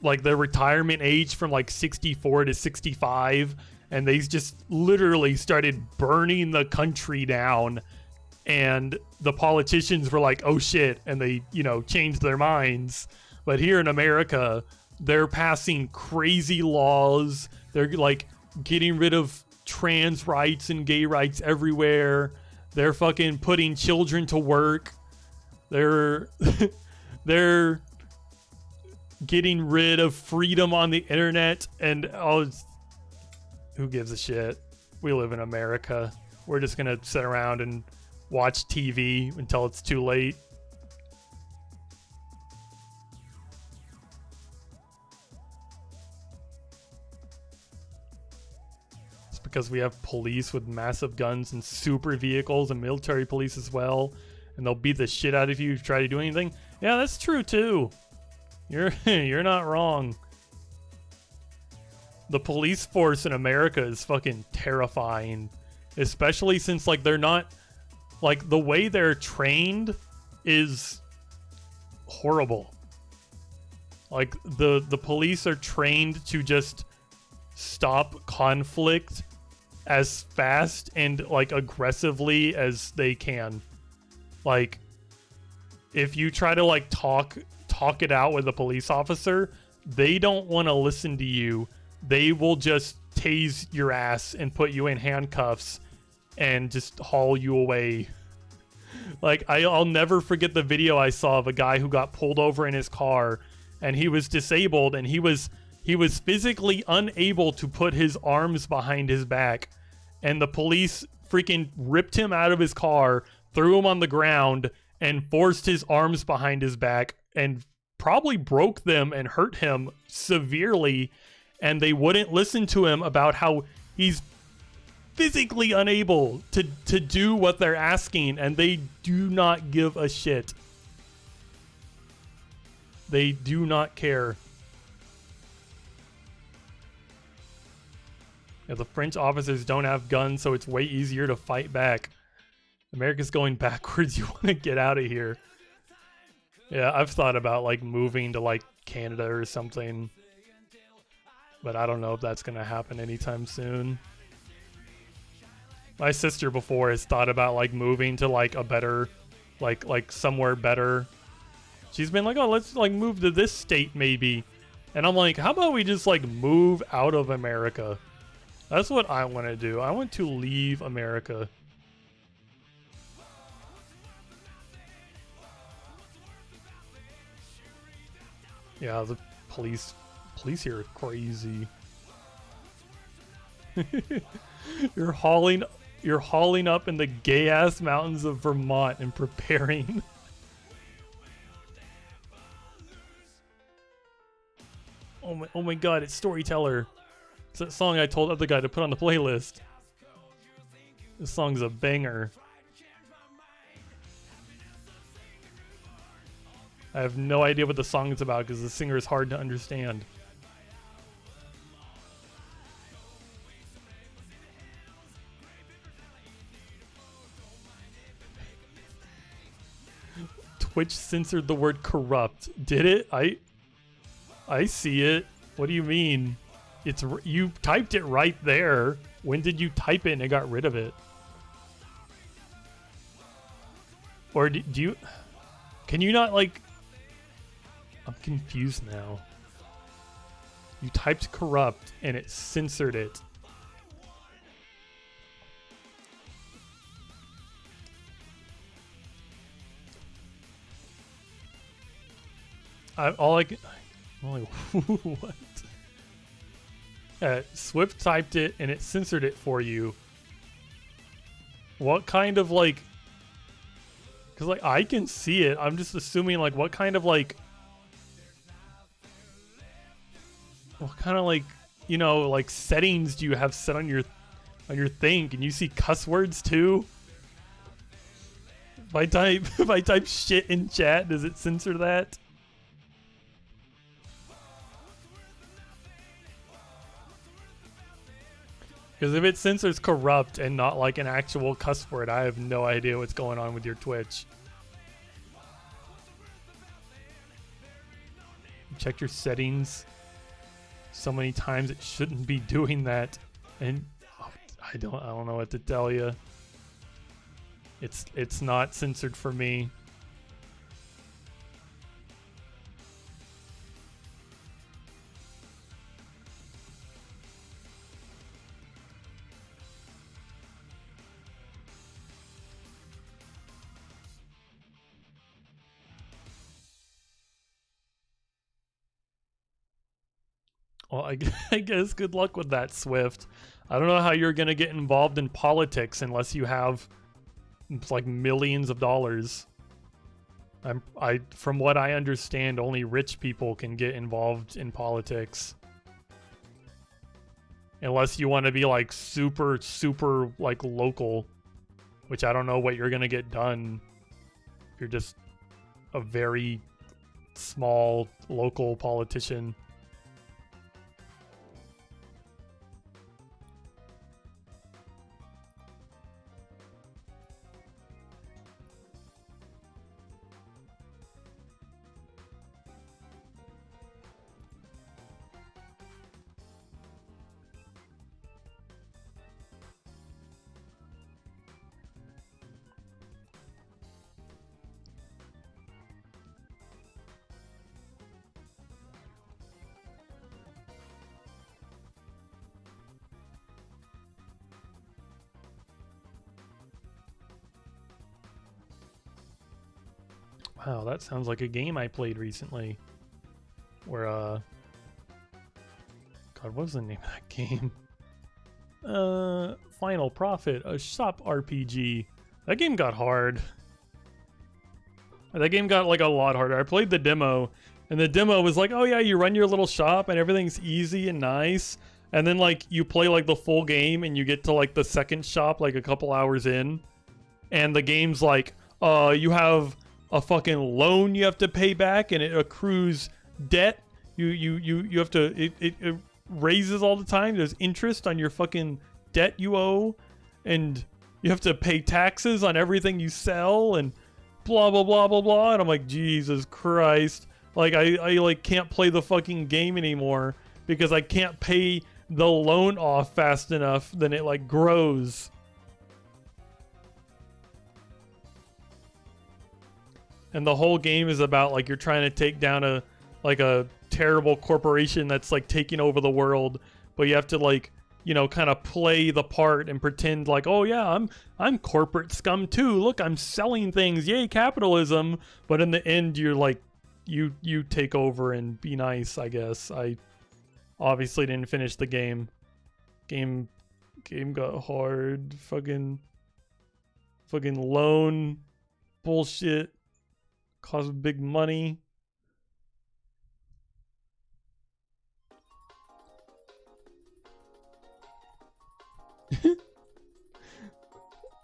A: retirement age from like 64 to 65, and they just literally started burning the country down, and the politicians were like, oh shit, and they, you know, changed their minds. But here in America, they're passing crazy laws. They're like getting rid of trans rights and gay rights everywhere. They're fucking putting children to work. They're getting rid of freedom on the internet, and who gives a shit? We live in America. We're just gonna sit around and watch TV until it's too late. Because we have police with massive guns and super vehicles and military police as well, and they'll beat the shit out of you if you try to do anything. Yeah, that's true too. You're not wrong. The police force in America is fucking terrifying, especially since like they're not, like, the way they're trained is horrible. Like the police are trained to just stop conflict as fast and like aggressively as they can. Like if you try to like talk it out with a police officer, they don't want to listen to you. They will just tase your ass and put you in handcuffs and just haul you away. Like I'll never forget the video I saw of a guy who got pulled over in his car, and he was disabled, and he was physically unable to put his arms behind his back, and the police freaking ripped him out of his car, threw him on the ground, and forced his arms behind his back, and probably broke them and hurt him severely. And they wouldn't listen to him about how he's physically unable to do what they're asking, and they do not give a shit. They do not care. Yeah, the French officers don't have guns, so it's way easier to fight back. America's going backwards. You want to get out of here. Yeah, I've thought about like moving to like Canada or something, but I don't know if that's gonna happen anytime soon. My sister before has thought about like moving to like a better, like somewhere better. She's been like, oh, let's like move to this state maybe, and I'm like, how about we just like move out of America? That's what I want to do. I want to leave America. Yeah, the police here are crazy. You're hauling up in the gay ass mountains of Vermont and preparing. Oh my god, it's Storyteller. It's that song I told the other guy to put on the playlist. This song's a banger. I have no idea what the song is about because the singer is hard to understand. Twitch censored the word corrupt. Did it? I see it. What do you mean? You typed it right there. When did you type it and it got rid of it? Or do you... Can you not like... I'm confused now. You typed corrupt and it censored it. I'm like, what? Swift typed it and it censored it for you. What kind of like... Because like I can see it. I'm just assuming like what kind of like... What kind of like, you know, like settings do you have set on your thing? Can you see cuss words too? If I type shit in chat, does it censor that? Because if it censors corrupt and not like an actual cuss word, I have no idea what's going on with your Twitch. Check your settings so many times, it shouldn't be doing that. And oh, I don't know what to tell you. It's not censored for me. Well, I guess good luck with that, Swift. I don't know how you're gonna get involved in politics unless you have like millions of dollars. From what I understand, only rich people can get involved in politics. Unless you want to be like super like local, which I don't know what you're gonna get done if you're just a very small local politician. Wow, that sounds like a game I played recently. Where, God, what was the name of that game? Final Profit, a shop RPG. That game got hard. That game got, like, a lot harder. I played the demo, and the demo was like, oh yeah, you run your little shop, and everything's easy and nice. And then, like, you play, like, the full game, and you get to, like, the second shop, like, a couple hours in. And the game's like, you have a fucking loan you have to pay back, and it accrues debt. You have to, it raises all the time. There's interest on your fucking debt you owe, and you have to pay taxes on everything you sell, and blah blah blah blah blah, and I'm like, Jesus Christ. Like I like can't play the fucking game anymore because I can't pay the loan off fast enough. Then it like grows. And the whole game is about like you're trying to take down a terrible corporation that's like taking over the world, but you have to like, you know, kind of play the part and pretend like, oh yeah, I'm corporate scum too. Look, I'm selling things. Yay, capitalism. But in the end, you're like, you take over and be nice. I guess I obviously didn't finish the game. Game got hard. Fucking loan bullshit. Cost big money.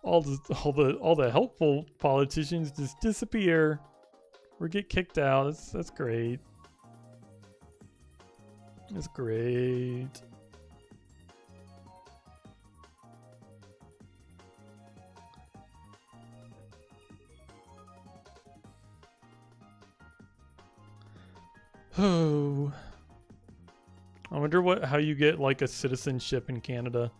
A: all the helpful politicians just disappear or get kicked out. That's great. That's great. Oh, I wonder how you get like a citizenship in Canada.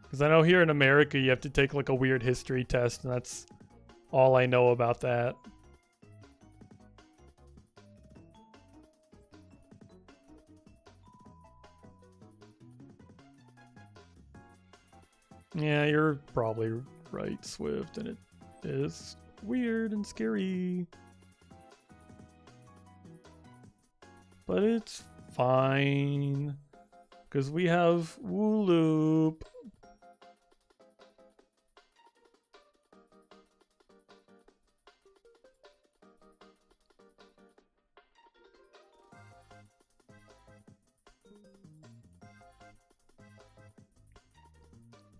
A: Because I know here in America you have to take like a weird history test, and that's all I know about that. Yeah, you're probably right, Swift, and it is weird and scary. But it's fine, because we have WooLoop.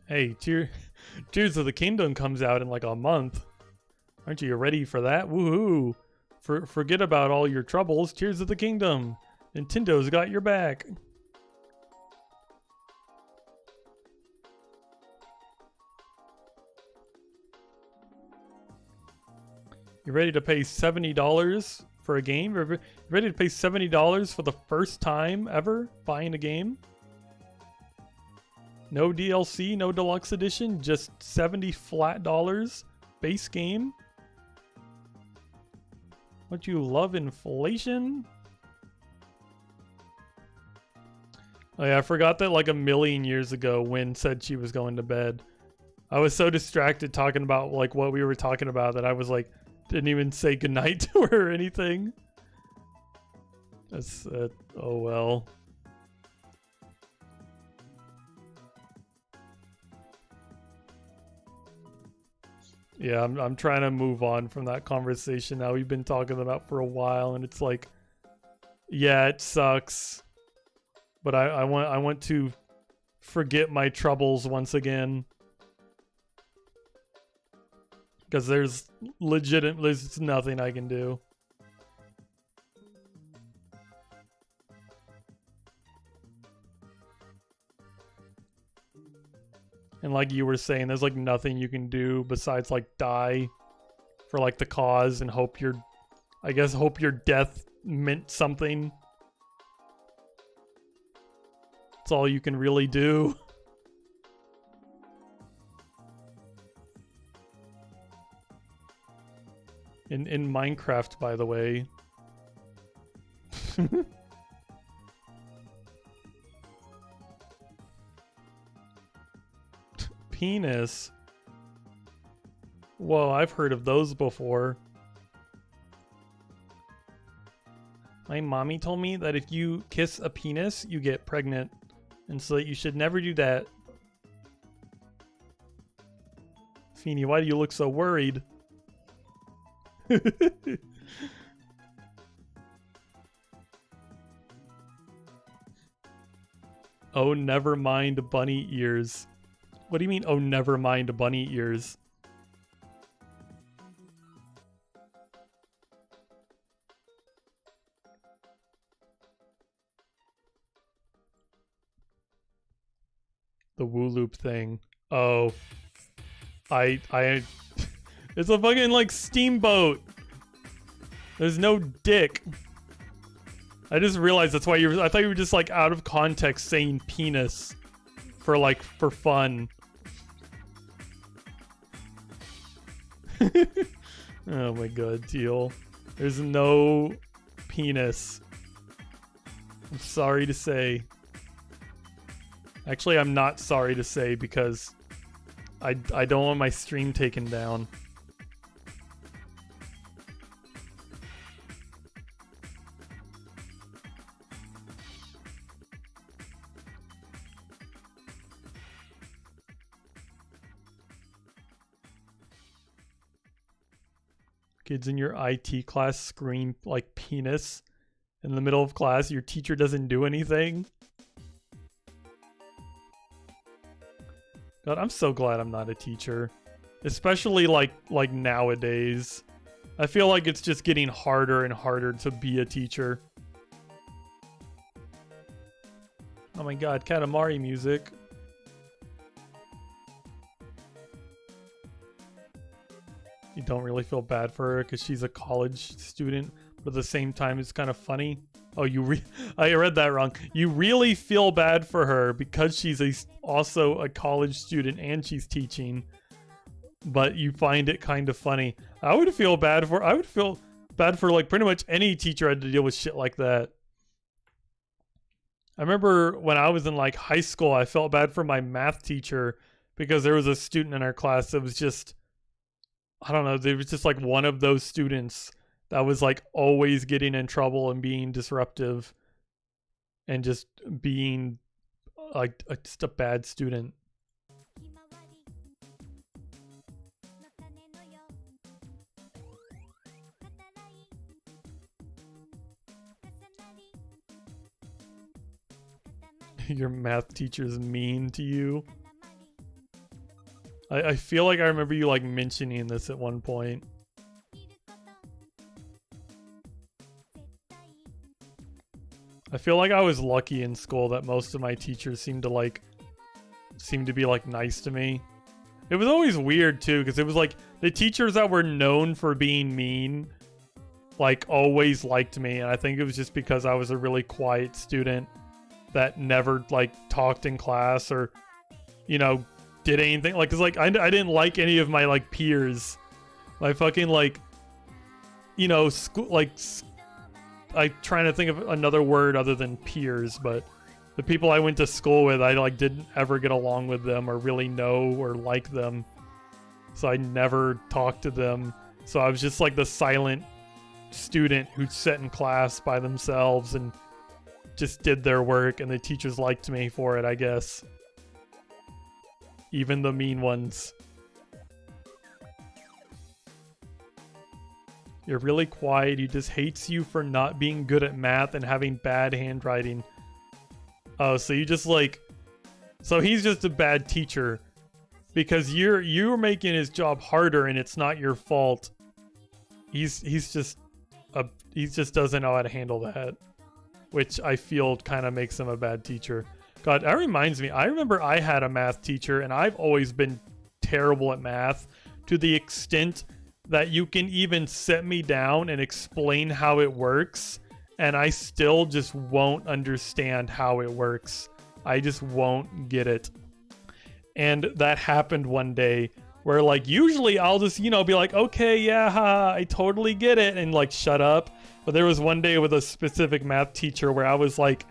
A: Hey, Tears of the Kingdom comes out in like a month. Aren't you ready for that? Woohoo! Forget about all your troubles. Tears of the Kingdom. Nintendo's got your back. You ready to pay $70 for a game? You ready to pay $70 for the first time ever buying a game? No DLC, no deluxe edition, just $70 flat dollars base game. Don't you love inflation? Oh yeah, I forgot that like a million years ago Wynn said she was going to bed. I was so distracted talking about like what we were talking about that I was like, didn't even say goodnight to her or anything. That's, oh well. Yeah, I'm trying to move on from that conversation now. We've been talking about for a while, and it's like, yeah, it sucks, but I want to forget my troubles once again, because there's nothing I can do. And like you were saying, there's like nothing you can do besides like die for like the cause and hope your death meant something. That's all you can really do. In Minecraft, by the way. Penis. Whoa, I've heard of those before. My mommy told me that if you kiss a penis, you get pregnant. And so that you should never do that. Feeny, why do you look so worried? Oh, never mind bunny ears. What do you mean, oh, never mind bunny ears? The WooLoop thing. Oh. I It's a fucking like steamboat. There's no dick. I just realized that's why I thought you were just like out of context saying penis for like for fun. Oh my god, Teal. There's no penis. I'm sorry to say. Actually, I'm not sorry to say because I don't want my stream taken down. Kids in your IT class scream like penis in the middle of class. Your teacher doesn't do anything. God, I'm so glad I'm not a teacher. Especially like nowadays. I feel like it's just getting harder and harder to be a teacher. Oh my god, Katamari music. You don't really feel bad for her because she's a college student, but at the same time it's kind of funny. Oh, I read that wrong. You really feel bad for her because she's also a college student and she's teaching, but you find it kind of funny. I would feel bad for like pretty much any teacher had to deal with shit like that. I remember when I was in like high school, I felt bad for my math teacher because there was a student in our class that was just, I don't know, there was just like one of those students that was like always getting in trouble and being disruptive and just being like just a bad student. Your math teacher's mean to you. I feel like I remember you like mentioning this at one point. I feel like I was lucky in school that most of my teachers seemed to be like nice to me. It was always weird too, because it was like the teachers that were known for being mean like always liked me, and I think it was just because I was a really quiet student that never like talked in class or, you know, did anything like, cause like I didn't like any of my like peers. My fucking like, you know, school like I'm trying to think of another word other than peers, but the people I went to school with, I like didn't ever get along with them or really know or like them. So I never talked to them. So I was just like the silent student who sat in class by themselves and just did their work, and the teachers liked me for it, I guess. Even the mean ones. You're really quiet. He just hates you for not being good at math and having bad handwriting. Oh, so you just like... So he's just a bad teacher. Because you're making his job harder and it's not your fault. He just doesn't know how to handle that. Which I feel kind of makes him a bad teacher. God, that reminds me. I remember I had a math teacher and I've always been terrible at math to the extent that you can even set me down and explain how it works and I still just won't understand how it works. I just won't get it. And that happened one day where like usually I'll just, you know, be like, okay, yeah, haha, I totally get it, and like shut up. But there was one day with a specific math teacher where I was like,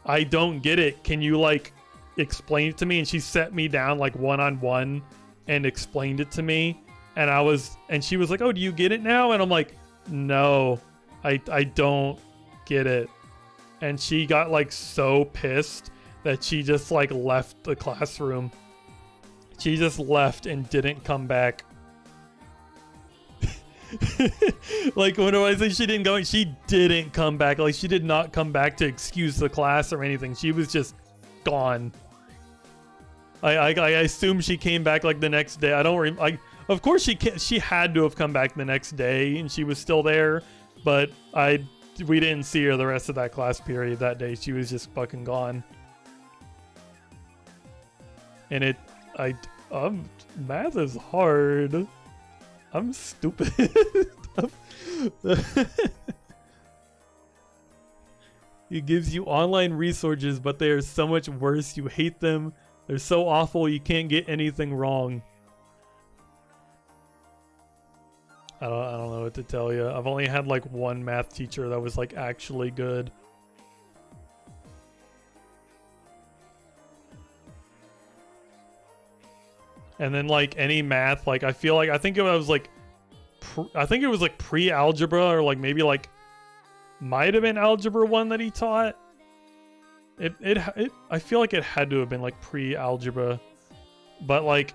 A: I don't get it. Can you like explain it to me? And she set me down like one-on-one and explained it to me. And she was like, oh, do you get it now? And I'm like, no, I don't get it. And she got like so pissed that she just like left the classroom. She just left and didn't come back. Like when I say she didn't go, she didn't come back. Like she did not come back to excuse the class or anything. She was just gone. I assume she came back like the next day. Of course she had to have come back the next day and she was still there, but we didn't see her the rest of that class period that day. She was just fucking gone. And math is hard. I'm stupid. It gives you online resources, but they are so much worse. You hate them. They're so awful you can't get anything wrong. I don't know what to tell you. I've only had like one math teacher that was like actually good. And then like any math, like I feel like I think it was like pre-algebra, or like maybe like might have been algebra 1 that he taught. I feel like it had to have been like pre-algebra, but like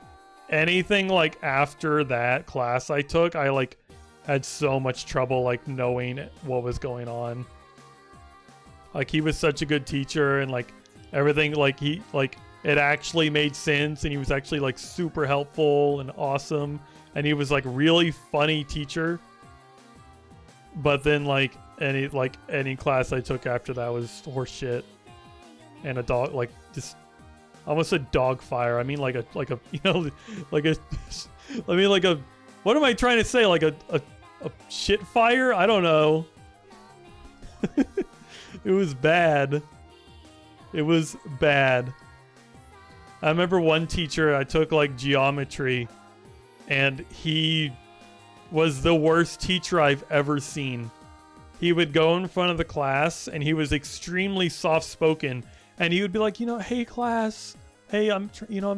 A: anything like after that class I took, I like had so much trouble like knowing what was going on. Like he was such a good teacher, and like everything like it actually made sense, and he was actually like super helpful and awesome, and he was like really funny teacher. But then like any class I took after that was horse shit. And a dog, like just almost a dog fire. I mean like a you know like a I mean like a, what am I trying to say, like a shit fire? I don't know. It was bad. It was bad. I remember one teacher, I took like geometry, and he was the worst teacher I've ever seen. He would go in front of the class, and he was extremely soft-spoken, and he would be like, you know, hey class, hey, I'm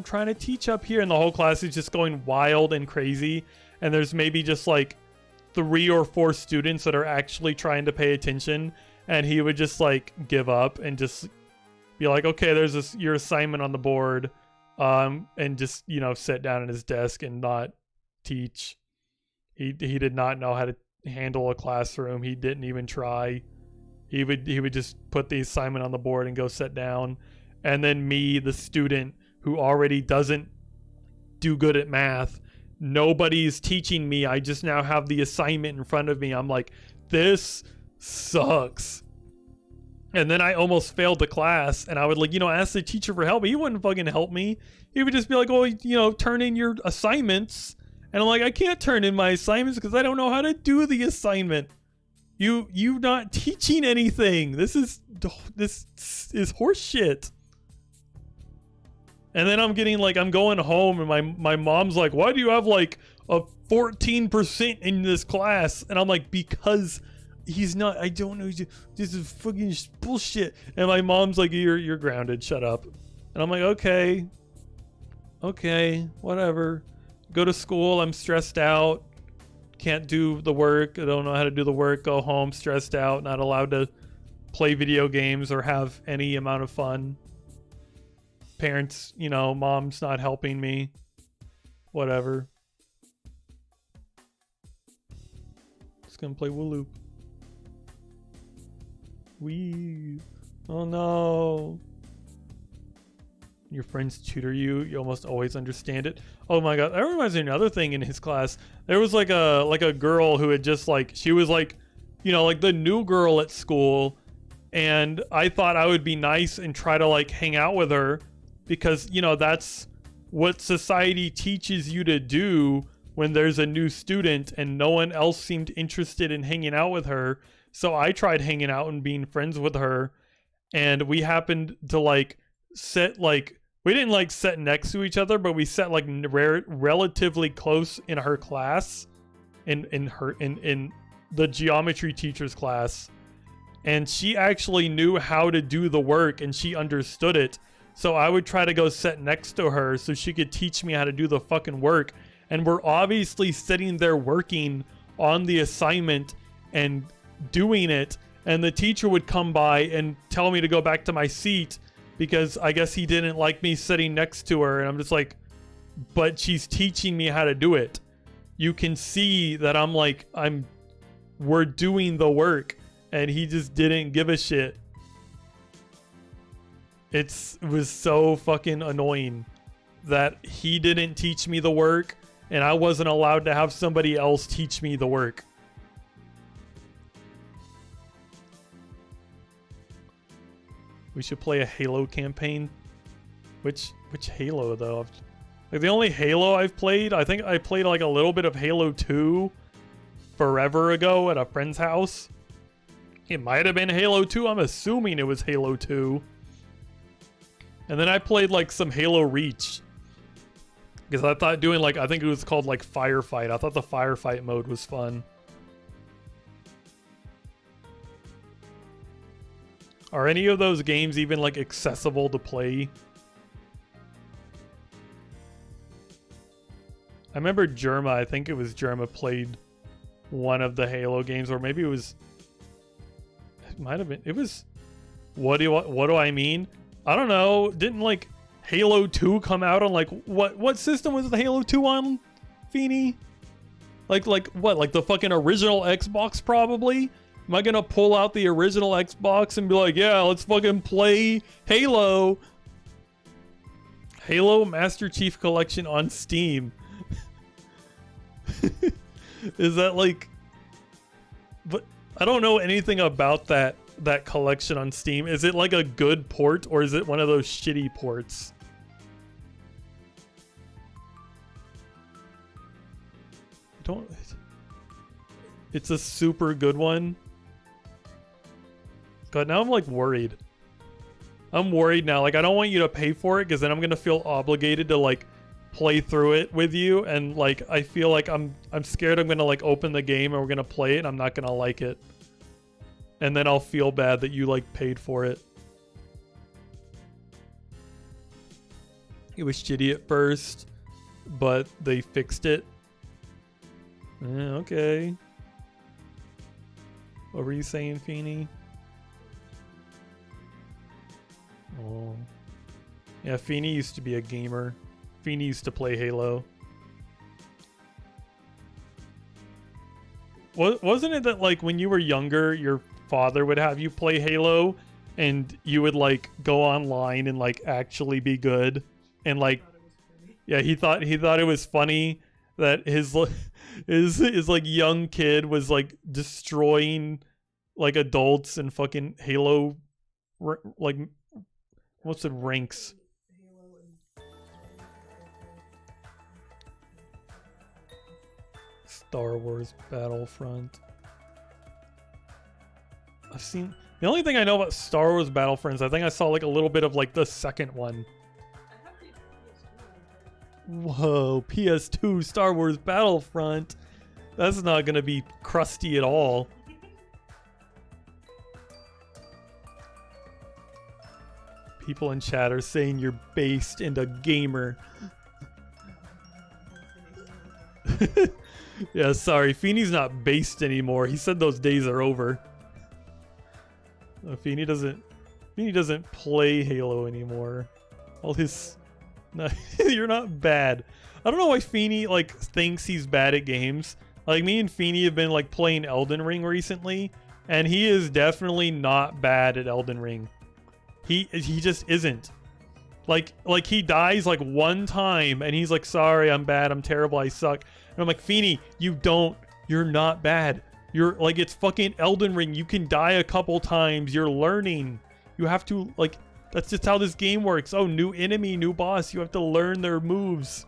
A: trying to teach up here, and the whole class is just going wild and crazy, and there's maybe just like 3 or 4 students that are actually trying to pay attention, and he would just like give up and just be like, okay, there's your assignment on the board, and just, you know, sit down at his desk and not teach. He did not know how to handle a classroom. He didn't even try. He would just put the assignment on the board and go sit down. And then me, the student who already doesn't do good at math, nobody's teaching me. I just now have the assignment in front of me. I'm like, this sucks. And then I almost failed the class, and I would like, you know, ask the teacher for help. He wouldn't fucking help me. He would just be like, oh, you know, turn in your assignments. And I'm like, I can't turn in my assignments because I don't know how to do the assignment. You not teaching anything. This is horse shit. And then I'm going home, and my mom's like, why do you have like a 14% in this class? And I'm like, because he's not, I don't know, this is fucking bullshit. And my mom's like, you're grounded, shut up. And I'm like, okay, whatever. Go to school, I'm stressed out, can't do the work, I don't know how to do the work, go home stressed out, not allowed to play video games or have any amount of fun. Parents, you know, mom's not helping me, whatever. Just gonna play WooLoop. Oh no. Your friends tutor you, you almost always understand it. Oh my god, that reminds me of another thing in his class. There was like a girl who had just like, she was like, you know, like the new girl at school, and I thought I would be nice and try to like hang out with her, because, you know, that's what society teaches you to do when there's a new student, and no one else seemed interested in hanging out with her. So I tried hanging out and being friends with her, and we happened to like sit like, we didn't like sit next to each other, but we sat like relatively close in her class, in the geometry teacher's class. And she actually knew how to do the work, and she understood it. So I would try to go sit next to her so she could teach me how to do the fucking work. And we're obviously sitting there working on the assignment and doing it, and the teacher would come by and tell me to go back to my seat because I guess he didn't like me sitting next to her. And I'm just like, but she's teaching me how to do it. You can see that I'm like, we're doing the work, and he just didn't give a shit. It was so fucking annoying that he didn't teach me the work, and I wasn't allowed to have somebody else teach me the work. We should play a Halo campaign. Which Halo though? Like the only Halo I've played, I think I played like a little bit of Halo 2 forever ago at a friend's house. It might have been Halo 2. I'm assuming it was Halo 2. And then I played like some Halo Reach. Because I thought doing like, I think it was called like Firefight. I thought the Firefight mode was fun. Are any of those games even like accessible to play? I remember Germa, I think it was Germa played one of the Halo games, or maybe it was, it might have been, it was, what do I mean? I don't know, didn't like Halo 2 come out on like, what system was the Halo 2 on, Feeny? Like what, like the fucking original Xbox probably? Am I gonna pull out the original Xbox and be like, yeah, let's fucking play Halo? Halo Master Chief Collection on Steam. Is that like, but I don't know anything about that collection on Steam. Is it like a good port or is it one of those shitty ports? It's a super good one. God, now I'm like worried. I'm worried now. Like I don't want you to pay for it because then I'm gonna feel obligated to like play through it with you, and like I feel like I'm scared I'm gonna like open the game and we're gonna play it and I'm not gonna like it, and then I'll feel bad that you like paid for it. It was shitty at first, but they fixed it. Okay. What were you saying, Feeny? Oh. Yeah, Feeny used to be a gamer. Feeny used to play Halo. Wasn't it that like when you were younger, your father would have you play Halo and you would like go online and like actually be good? And like, yeah, he thought it was funny that his like young kid was like destroying like adults and fucking Halo, like, what's it, ranks? Star Wars Battlefront. I've seen, the only thing I know about Star Wars Battlefronts, I think I saw like a little bit of like the second one. Whoa, PS2 Star Wars Battlefront. That's not gonna be crusty at all. People in chat are saying you're based and a gamer. Yeah, sorry, Feeny's not based anymore. He said those days are over. Feeny doesn't play Halo anymore. All his, no, you're not bad. I don't know why Feeny like thinks he's bad at games. Like me and Feeny have been like playing Elden Ring recently, and he is definitely not bad at Elden Ring. He just isn't. Like he dies like one time and he's like, sorry, I'm bad, I'm terrible, I suck. And I'm like, Feeny, you're not bad. You're like, it's fucking Elden Ring. You can die a couple times. You're learning. You have to, like, that's just how this game works. Oh, new enemy, new boss. You have to learn their moves.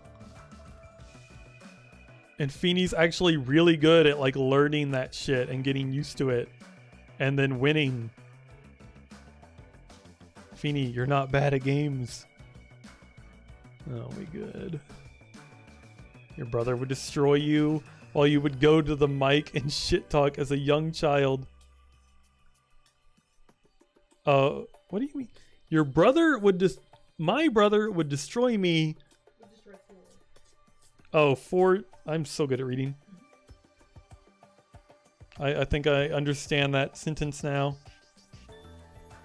A: And Feeny's actually really good at like learning that shit and getting used to it and then winning. Feeny, you're not bad at games. Oh, we good. Your brother would destroy you while you would go to the mic and shit talk as a young child. What do you mean? Your brother would my brother would destroy me. Oh, I'm so good at reading. I think I understand that sentence now.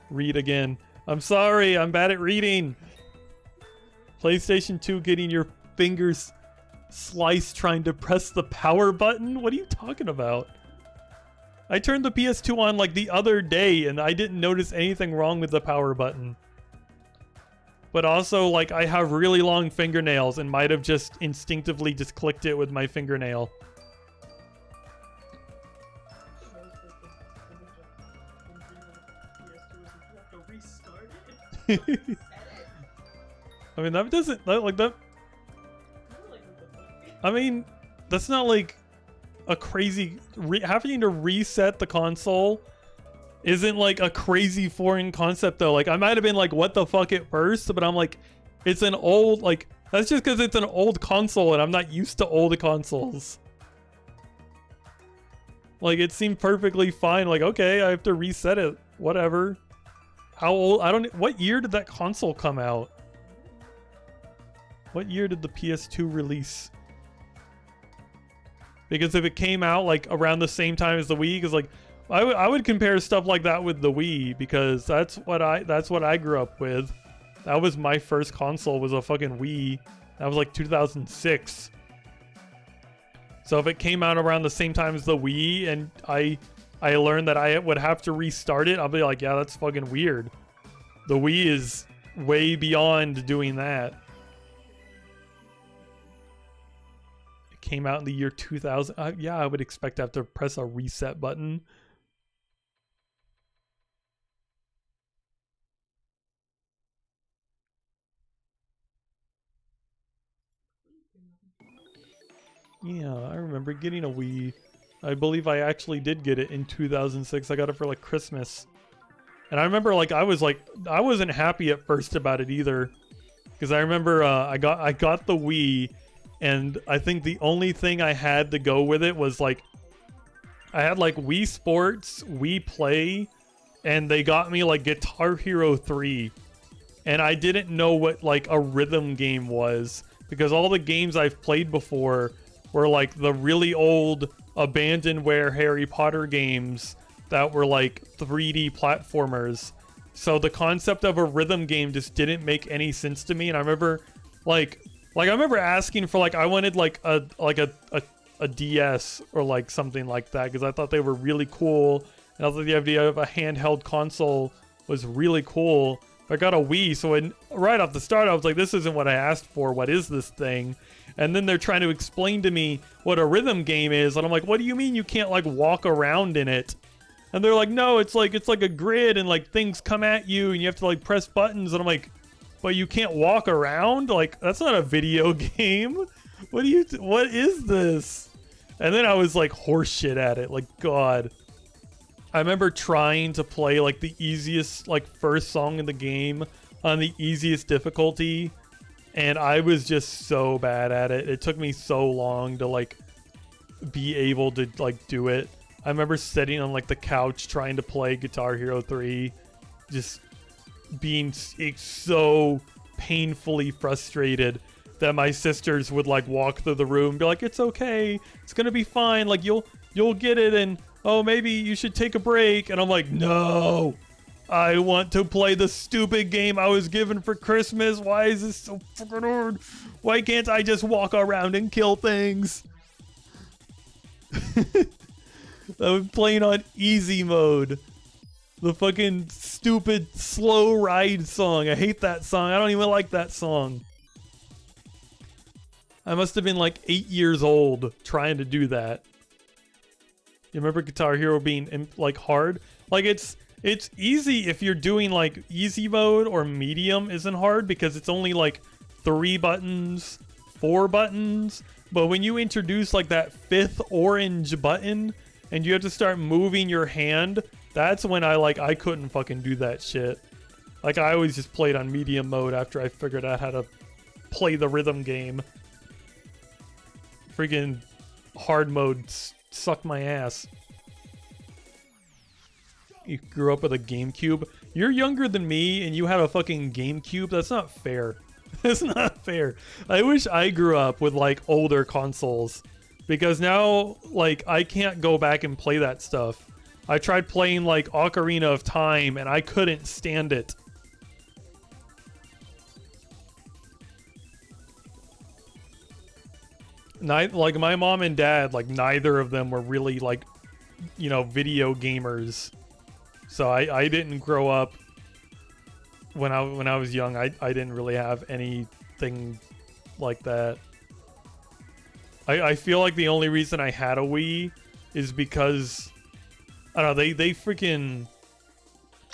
A: Read again. I'm sorry, I'm bad at reading. PlayStation 2 getting your fingers sliced trying to press the power button? What are you talking about? I turned the PS2 on like the other day and I didn't notice anything wrong with the power button. But also, like, I have really long fingernails and might have just instinctively just clicked it with my fingernail. I mean, that doesn't, like, that, I mean, that's not like a crazy having to reset the console isn't like a crazy foreign concept though. Like I might have been like what the fuck at first, but I'm like it's an old like that's just because it's an old console and I'm not used to old consoles. Like it seemed perfectly fine. Like okay, I have to reset it. Whatever. How old? I don't. What year did that console come out? What year did the PS2 release? Because if it came out like around the same time as the Wii, because like I would compare stuff like that with the Wii because that's what I grew up with. That was my first console was a fucking Wii. That was like 2006. So if it came out around the same time as the Wii and I learned that I would have to restart it, I'll be like, yeah, that's fucking weird. The Wii is way beyond doing that. It came out in the year 2000. Yeah, I would expect to have to press a reset button. Yeah, I remember getting a Wii. I believe I actually did get it in 2006. I got it for like Christmas. And I remember like I wasn't happy at first about it either. Because I remember I got the Wii and I think the only thing I had to go with it was like I had like Wii Sports, Wii Play, and they got me like Guitar Hero 3. And I didn't know what like a rhythm game was because all the games I've played before were like the really old abandonware Harry Potter games that were like 3D platformers. So the concept of a rhythm game just didn't make any sense to me. And I remember like I remember asking for like I wanted like a DS or like something like that because I thought they were really cool. And I thought the idea of a handheld console was really cool. I got a Wii, so right off the start I was like, this isn't what I asked for. What is this thing? And then they're trying to explain to me what a rhythm game is, and I'm like, what do you mean you can't like walk around in it? And they're like, no, it's like a grid and like things come at you and you have to like press buttons. And I'm like, but you can't walk around? Like that's not a video game. What is this? And then I was like horseshit at it. Like God. I remember trying to play like the easiest like first song in the game on the easiest difficulty. And I was just so bad at it. It took me so long to like be able to like do it. I remember sitting on like the couch trying to play Guitar Hero 3, just being so painfully frustrated that my sisters would like walk through the room and be like, it's okay, it's gonna be fine, like you'll get it, and oh maybe you should take a break. And I'm like, no, I want to play the stupid game I was given for Christmas. Why is this so fucking hard? Why can't I just walk around and kill things? I was playing on easy mode. The fucking stupid slow ride song. I hate that song. I don't even like that song. I must have been like 8 years old trying to do that. You remember Guitar Hero being like hard? Like it's easy if you're doing like easy mode, or medium isn't hard because it's only like 3 buttons, 4 buttons. But when you introduce like that 5th orange button and you have to start moving your hand, that's when I couldn't fucking do that shit. Like I always just played on medium mode after I figured out how to play the rhythm game. Freaking hard mode suck my ass. You grew up with a GameCube. You're younger than me and you had a fucking GameCube. That's not fair. That's not fair. I wish I grew up with like older consoles, because now like I can't go back and play that stuff. I tried playing like Ocarina of Time and I couldn't stand it. Like my mom and dad, like neither of them were really like, you know, video gamers. So I didn't grow up when I was young. I didn't really have anything like that. I feel like the only reason I had a Wii is because I don't know,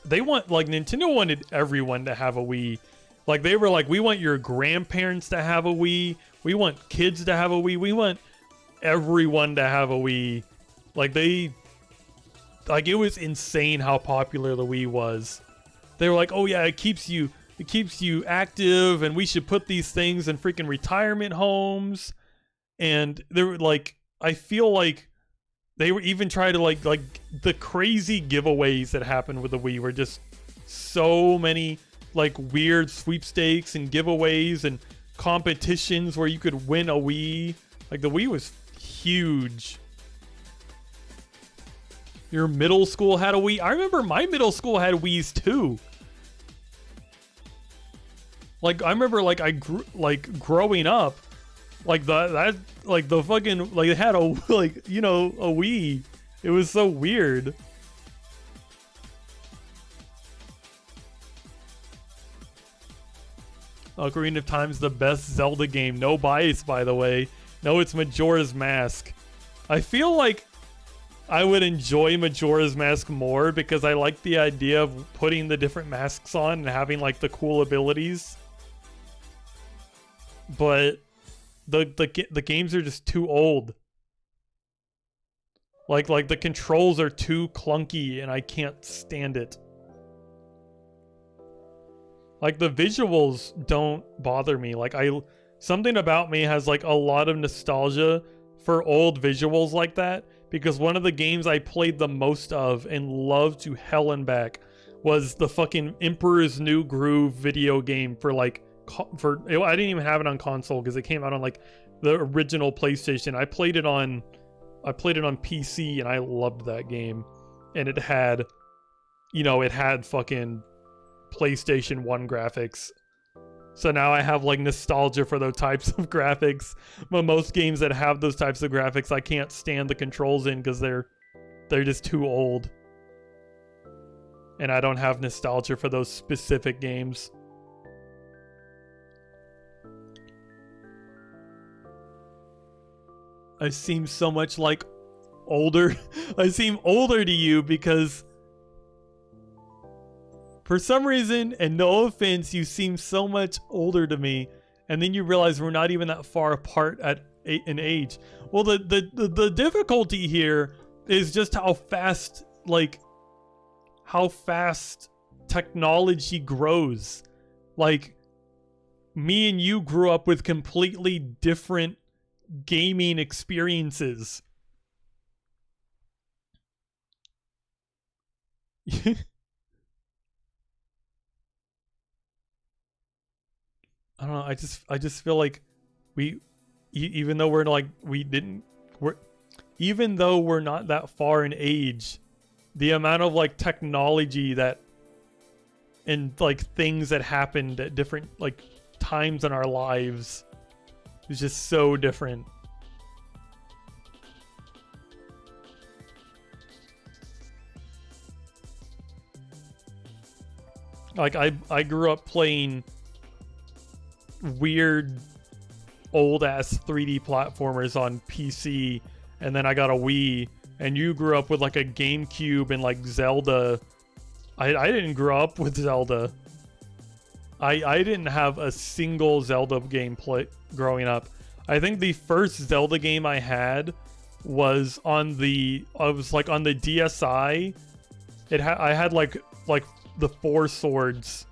A: they want, like, Nintendo wanted everyone to have a Wii. Like they were like, we want your grandparents to have a Wii, We want kids to have a Wii. We want everyone to have a Wii. Like it was insane how popular the Wii was. They were like, oh yeah, it keeps you active, and we should put these things in freaking retirement homes. And they were like, I feel like they were even trying to like the crazy giveaways that happened with the Wii were just so many like weird sweepstakes and giveaways and competitions where you could win a Wii. Like the Wii was huge. Your middle school had a Wii. I remember my middle school had Wiis too. Like I remember like growing up, like the fucking like it had a like, you know, a Wii. It was so weird. Ocarina of Time's the best Zelda game. No bias, by the way. No, it's Majora's Mask. I feel like I would enjoy Majora's Mask more because I like the idea of putting the different masks on and having like the cool abilities. But the games are just too old. Like the controls are too clunky and I can't stand it. Like the visuals don't bother me. Like something about me has like a lot of nostalgia for old visuals like that, because one of the games I played the most of and loved to hell and back was the fucking Emperor's New Groove video game for like I didn't even have it on console because it came out on like the original PlayStation. I played it on PC and I loved that game. And it had, you know, it had fucking PlayStation 1 graphics. So now I have like nostalgia for those types of graphics. But most games that have those types of graphics, I can't stand the controls in because they're just too old. And I don't have nostalgia for those specific games. I seem so much like older. I seem older to you because for some reason, and no offense, you seem so much older to me, and then you realize we're not even that far apart in age. Well, the difficulty here is just how fast technology grows. Like, me and you grew up with completely different gaming experiences. I don't know. I just feel like even though we're not that far in age, the amount of like technology that and like things that happened at different like times in our lives is just so different. Like I grew up playing weird old ass 3D platformers on PC, and then I got a Wii, and you grew up with like a GameCube and like Zelda. I didn't grow up with Zelda. I didn't have a single Zelda game growing up. I think the first Zelda game I had was on the DSi. I had like the Four Swords,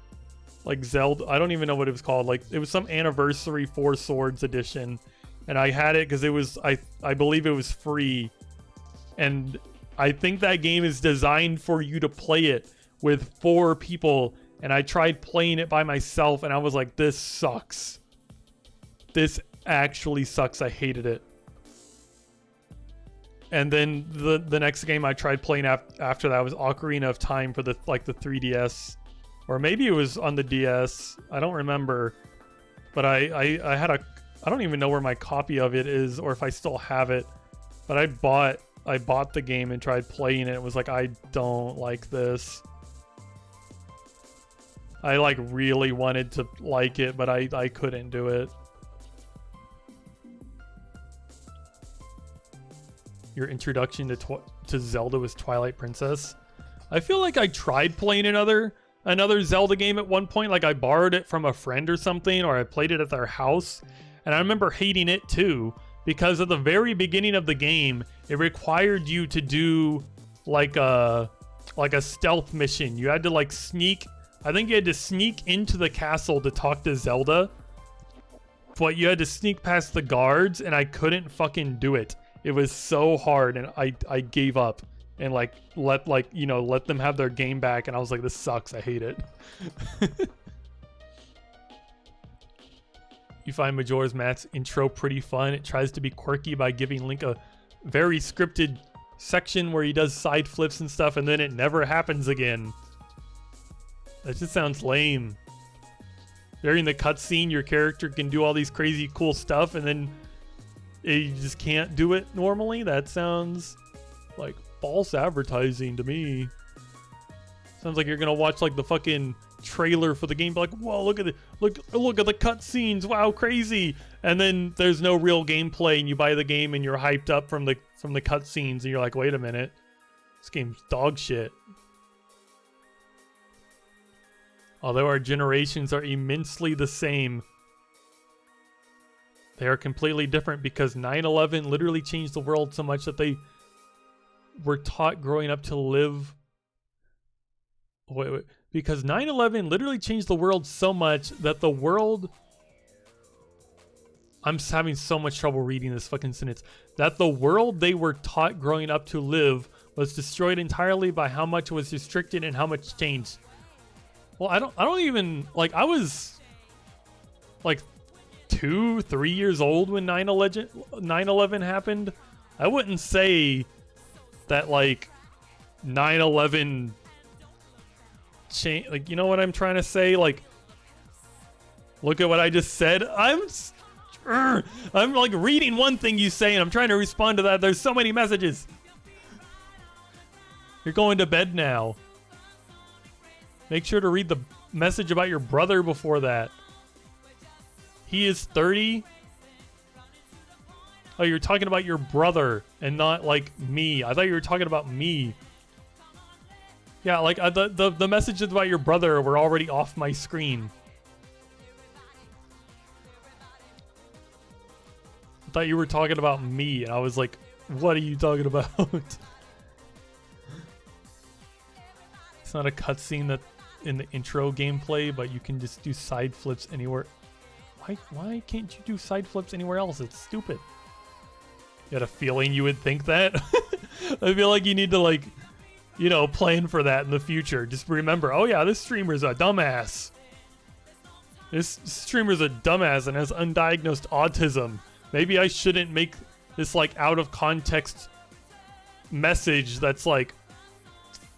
A: like Zelda. I don't even know what it was called. Like it was some anniversary Four Swords edition, and I had it because it was I believe it was free, and I think that game is designed for you to play it with 4 people. And I tried playing it by myself, and I was like, this sucks. This actually sucks. I hated it. And then the next game I tried playing after that was Ocarina of Time for the 3DS. Or maybe it was on the DS. I don't remember. But I don't even know where my copy of it is, or if I still have it. But I bought the game and tried playing it. It was like, I don't like this. I like really wanted to like it, but I couldn't do it. Your introduction to Zelda was Twilight Princess. I feel like I tried playing another Zelda game at one point. Like I borrowed it from a friend or something, or I played it at their house, And I remember hating it too, because at the very beginning of the game, it required you to do like a stealth mission. You had to like sneak, I think you had to sneak into the castle to talk to Zelda. But you had to sneak past the guards, and I couldn't fucking do it. It was so hard, and I gave up and like let them have their game back, and I was like, this sucks, I hate it. You find Majora's Mask's intro pretty fun. It tries to be quirky by giving Link a very scripted section where he does side flips and stuff, and then it never happens again. That just sounds lame. During the cutscene, your character can do all these crazy cool stuff, and then you just can't do it normally. That sounds like false advertising to me. Sounds like you're gonna watch like the fucking trailer for the game, be like, whoa, look at the look at the cutscenes, wow, crazy. And then there's no real gameplay, and you buy the game and you're hyped up from the cutscenes, and you're like, wait a minute, this game's dog shit. Although our generations are immensely the same, they are completely different, because 9/11 literally changed the world so much that they were taught growing up to live. Wait. Because 9/11 literally changed the world so much that the world... I'm having so much trouble reading this fucking sentence. That the world they were taught growing up to live was destroyed entirely by how much was restricted and how much changed. Well, I don't even, like, I was like 2-3 years old when 9/11 happened. I wouldn't say that like 9/11 change, like, you know what I'm trying to say? Like, look at what I just said. I'm like reading one thing you say and I'm trying to respond to that. There's so many messages. You're going to bed now. Make sure to read the message about your brother before that. He is 30. Oh, you're talking about your brother and not like me. I thought you were talking about me. Yeah, like the messages about your brother were already off my screen. I thought you were talking about me, and I was like, what are you talking about? It's not a cutscene that in the intro gameplay, but you can just do side flips anywhere. Why can't you do side flips anywhere else? It's stupid. You had a feeling you would think that? I feel like you need to, like, you know, plan for that in the future. Just remember, oh yeah, this streamer's a dumbass. This streamer's a dumbass and has undiagnosed autism. Maybe I shouldn't make this like out of context message that's like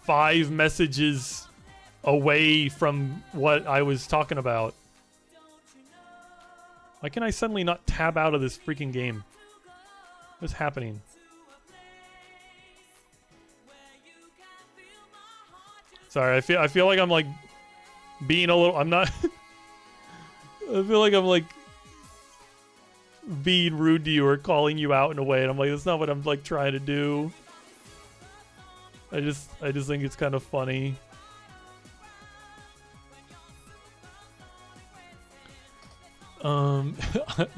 A: 5 messages away from what I was talking about. Why can I suddenly not tab out of this freaking game? What's happening? Sorry, I feel like I'm like being a little, I'm not I feel like I'm like being rude to you or calling you out in a way, and I'm like, that's not what I'm like trying to do. I just think it's kind of funny.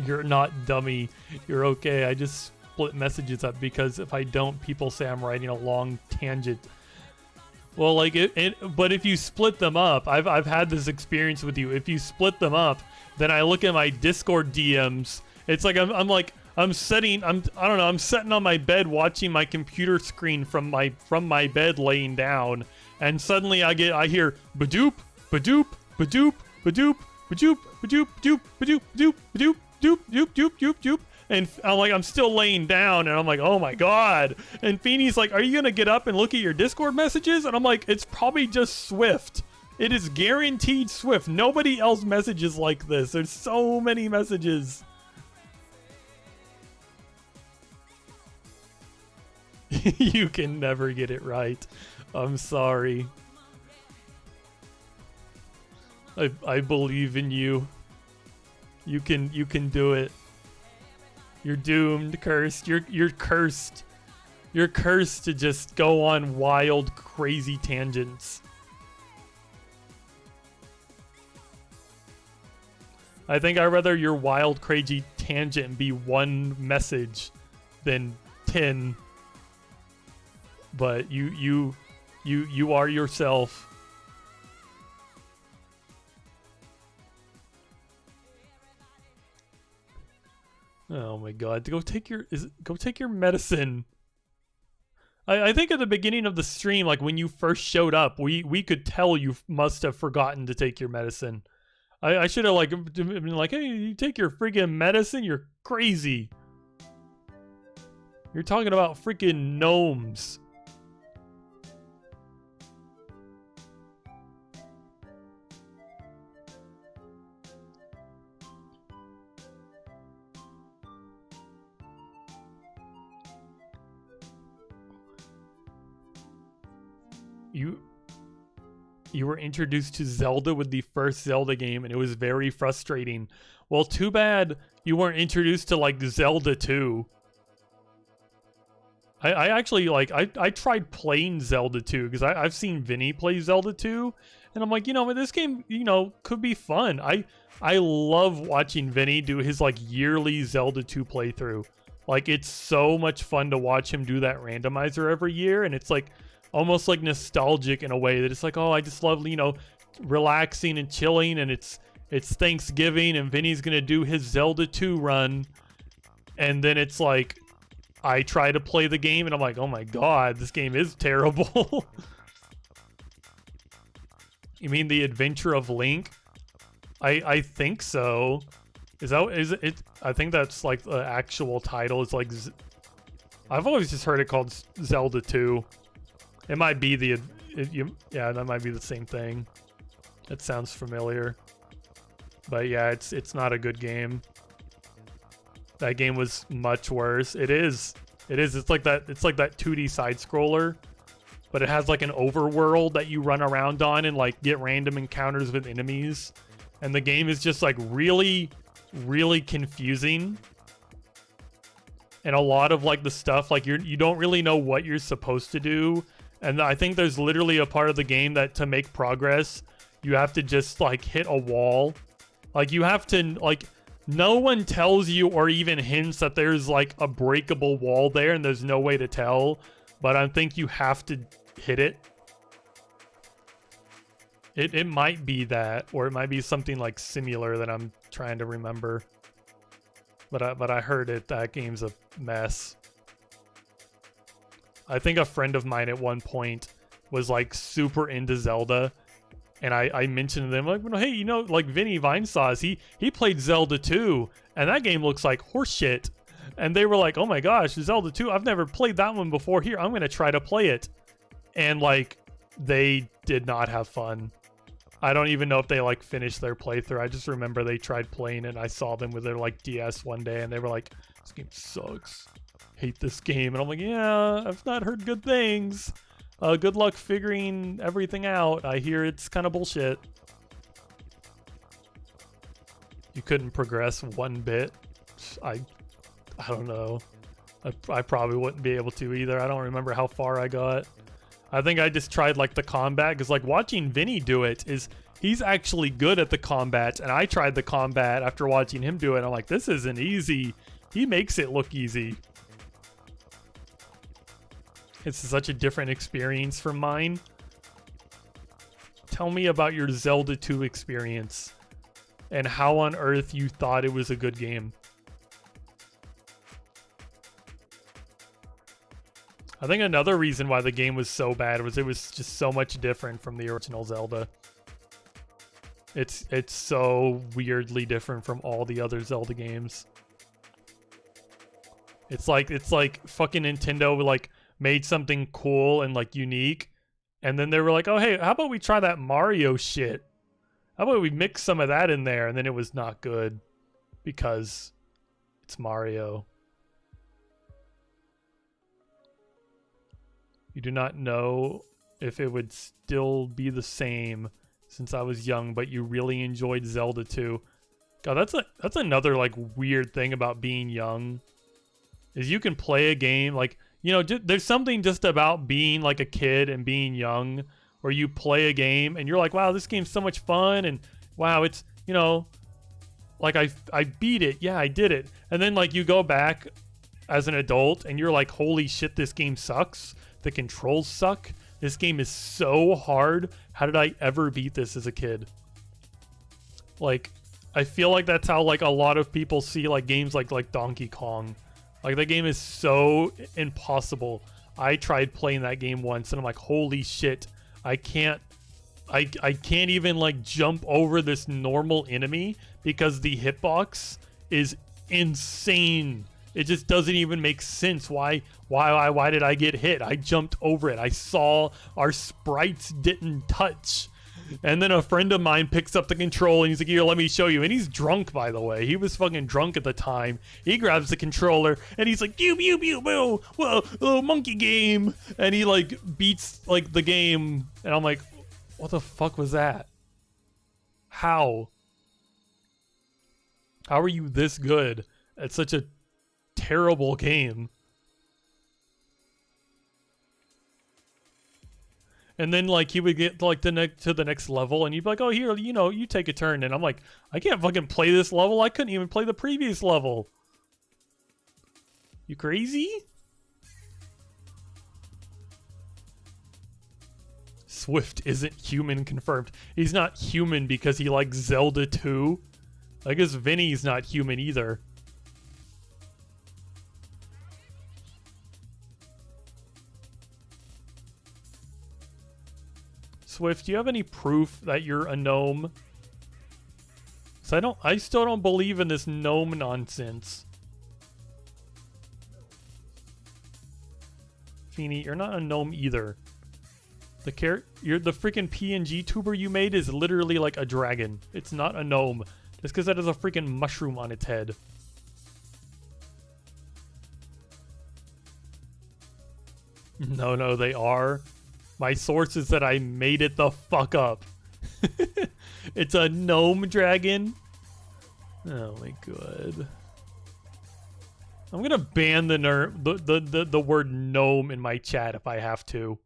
A: You're not dummy. You're okay. I just split messages up because if I don't, people say I'm writing a long tangent. Well, like but if you split them up, I've had this experience with you. If you split them up, then I look at my Discord DMs. It's like I'm setting on my bed watching my computer screen from my bed laying down, and suddenly I hear badoop badoop badoop badoop badoop badoop badoop badoop badoop badoop doop doop doop doop doop. And I'm like, I'm still laying down, and I'm like, oh my god. And Feeney's like, are you gonna get up and look at your Discord messages? And I'm like, it's probably just Swift. It is guaranteed Swift. Nobody else messages like this. There's so many messages. You can never get it right. I'm sorry. I believe in you. You can do it. You're doomed, cursed. You're cursed. You're cursed to just go on wild, crazy tangents. I think I'd rather your wild, crazy tangent and be one message than 10. But you are yourself. Oh my god, go take your medicine. I think at the beginning of the stream, like when you first showed up, we could tell you must have forgotten to take your medicine. I should have like been like, hey, you take your freaking medicine? You're crazy. You're talking about freaking gnomes. You were introduced to Zelda with the first Zelda game, and it was very frustrating. Well, too bad you weren't introduced to like Zelda 2. I actually like I tried playing Zelda 2 because I've seen Vinny play Zelda 2, and I'm like, this game, could be fun. I love watching Vinny do his like yearly Zelda 2 playthrough. Like, it's so much fun to watch him do that randomizer every year, and it's like almost like nostalgic in a way that it's like, oh, I just love, relaxing and chilling, and it's Thanksgiving and Vinny's gonna do his Zelda 2 run, and then it's like I try to play the game and I'm like, oh my god, this game is terrible. You mean The Adventure of Link? I think so. Is it? I think that's like the actual title. It's like I've always just heard it called Zelda 2. It might be yeah, that might be the same thing. It sounds familiar. But yeah, it's not a good game. That game was much worse. It is. It's like that 2D side scroller, but it has like an overworld that you run around on and like get random encounters with enemies. And the game is just like really, really confusing. And a lot of like the stuff, like you don't really know what you're supposed to do. And I think there's literally a part of the game that to make progress, you have to just like hit a wall. Like you have to like, no one tells you or even hints that there's like a breakable wall there and there's no way to tell. But I think you have to hit it. It might be that, or it might be something like similar that I'm trying to remember. But I heard that game's a mess. I think a friend of mine at one point was like super into Zelda, and I mentioned to them like, well, hey, like Vinny Vinesauce, he played Zelda 2, and that game looks like horseshit. And they were like, oh my gosh, Zelda 2, I've never played that one before. Here, I'm gonna try to play it. And like, they did not have fun. I don't even know if they like finished their playthrough. I just remember they tried playing it, and I saw them with their like DS one day, and they were like, this game sucks. Hate this game. And I'm like, yeah, I've not heard good things. Good luck figuring everything out. I hear it's kind of bullshit. You couldn't progress one bit. I don't know. I probably wouldn't be able to either. I don't remember how far I got. I think I just tried like the combat, because like watching Vinny do it is, he's actually good at the combat, and I tried the combat after watching him do it. I'm like, this isn't easy. He makes it look easy. It's such a different experience from mine. Tell me about your Zelda 2 experience and how on earth you thought it was a good game. I think another reason why the game was so bad was it was just so much different from the original Zelda. It's so weirdly different from all the other Zelda games. It's like fucking Nintendo like made something cool and like unique, and then they were like, oh hey, how about we try that Mario shit? How about we mix some of that in there? And then it was not good because it's Mario. You do not know if it would still be the same since I was young, but you really enjoyed Zelda 2. God, that's another like weird thing about being young, is you can play a game like, there's something just about being like a kid and being young, where you play a game and you're like, wow, this game's so much fun, and wow, it's, like I beat it. Yeah, I did it. And then like you go back as an adult and you're like, holy shit, this game sucks. The controls suck. This game is so hard. How did I ever beat this as a kid? Like, I feel like that's how like a lot of people see like games like Donkey Kong. Like the game is so impossible. I tried playing that game once and I'm like, holy shit, I can't even like jump over this normal enemy because the hitbox is insane. It just doesn't even make sense. Why did I get hit? I jumped over it. I saw our sprites didn't touch. And then a friend of mine picks up the control and he's like, here, let me show you. And he's drunk, by the way. He was fucking drunk at the time. He grabs the controller and he's like, pew, pew, pew, pew, whoa, oh, monkey game. And he like beats like the game. And I'm like, what the fuck was that? How? How are you this good at such a terrible game? And then like he would get like to the next level and you'd be like, oh, here, you know, you take a turn. And I'm like, I can't fucking play this level. I couldn't even play the previous level. You crazy? Swift isn't human confirmed. He's not human because he likes Zelda 2. I guess Vinny's not human either. Swift, do you have any proof that you're a gnome? So I still don't believe in this gnome nonsense. Feeny, you're not a gnome either. The freaking PNG tuber you made is literally like a dragon. It's not a gnome. Just because that has a freaking mushroom on its head. No, they are. My source is that I made it the fuck up. It's a gnome dragon. Oh my god. I'm gonna ban the word gnome in my chat if I have to.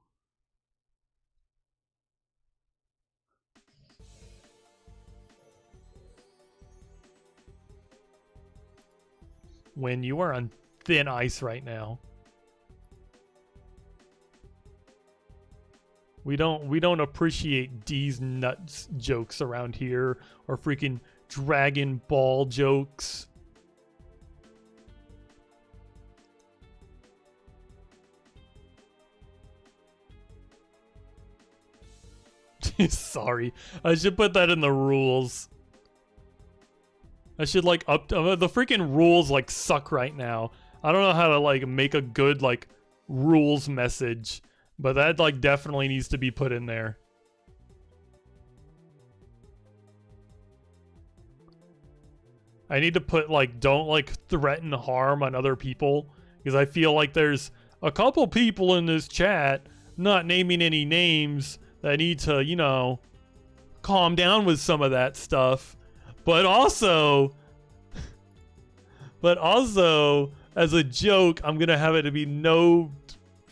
A: When you are on thin ice right now. We don't appreciate D's nuts jokes around here or freaking Dragon Ball jokes. Sorry. I should put that in the rules. I should like the freaking rules like suck right now. I don't know how to like make a good like rules message. But that, like, definitely needs to be put in there. I need to put, like, don't, like, threaten harm on other people. Because I feel like there's a couple people in this chat, not naming any names, that need to, you know, calm down with some of that stuff. But also, as a joke, I'm going to have it to be no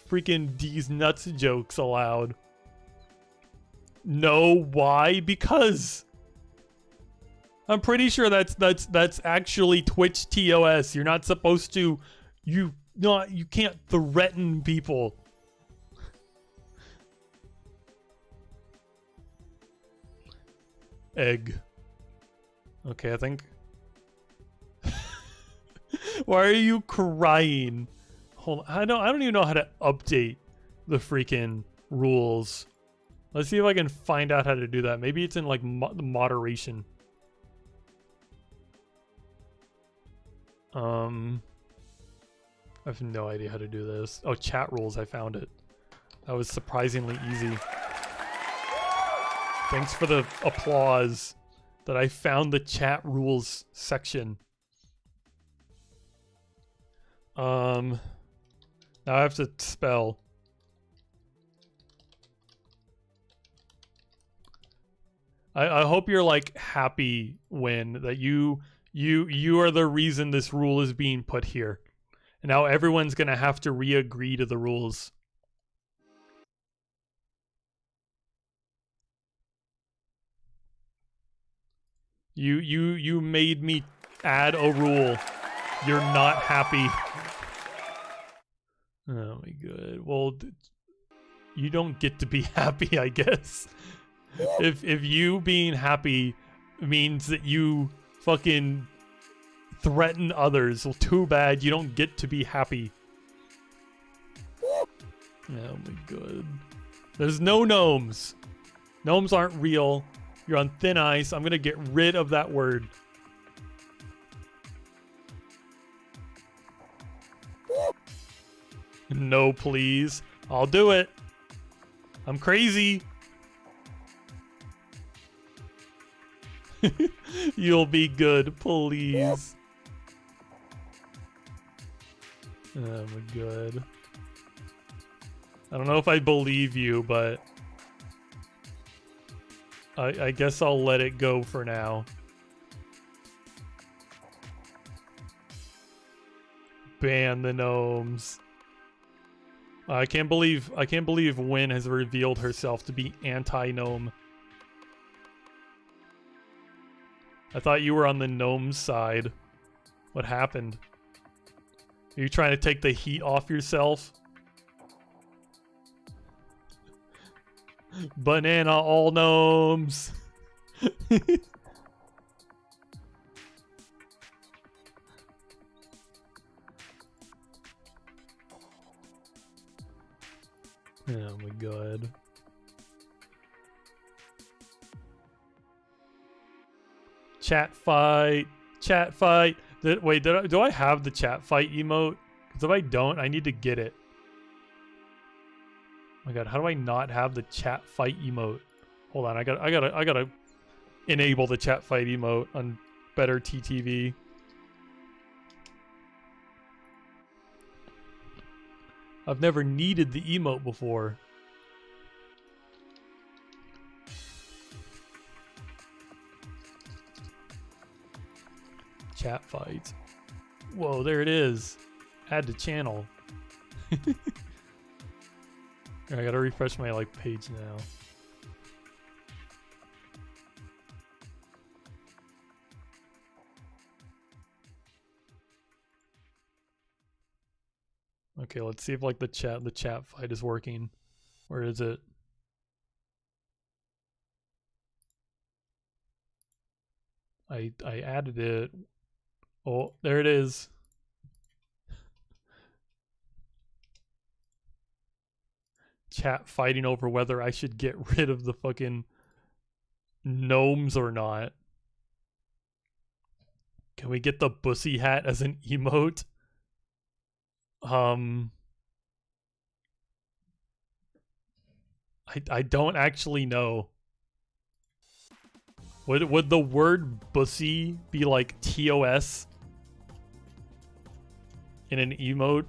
A: freaking D's nuts jokes allowed. No, why? Because I'm pretty sure that's actually Twitch TOS. You're not supposed to you can't threaten people. Egg. Okay, I think why are you crying? Hold on. I don't even know how to update the freaking rules. Let's see if I can find out how to do that. Maybe it's in like moderation. I have no idea how to do this. Oh, chat rules. I found it. That was surprisingly easy. Thanks for the applause that I found the chat rules section. Now I have to spell. I hope you're like happy when that you are the reason this rule is being put here. And now everyone's gonna have to re-agree to the rules. You made me add a rule. You're not happy. Oh my god. Well, you don't get to be happy, I guess. If you being happy means that you fucking threaten others, well, too bad you don't get to be happy. Oh my god. There's no gnomes. Gnomes aren't real. You're on thin ice. I'm gonna get rid of that word. No, please. I'll do it. I'm crazy. You'll be good, please. Oh my god. I don't know if I believe you, but I guess I'll let it go for now. Ban the gnomes. I can't believe Wynn has revealed herself to be anti-gnome. I thought you were on the gnome side. What happened? Are you trying to take the heat off yourself? Banana all gnomes. Oh my god. Chat fight. Chat fight. Wait, do I have the chat fight emote? Because if I don't, I need to get it. Oh my god, how do I not have the chat fight emote? Hold on, I gotta enable the chat fight emote on Better TTV. I've never needed the emote before. Chat fights. Whoa, there it is. Add to channel. I gotta refresh my page now. Okay, let's see if the chat fight is working. Where is it? I added it. Oh, there it is. Chat fighting over whether I should get rid of the fucking gnomes or not. Can we get the bussy hat as an emote? I don't actually know. Would the word bussy be like TOS in an emote?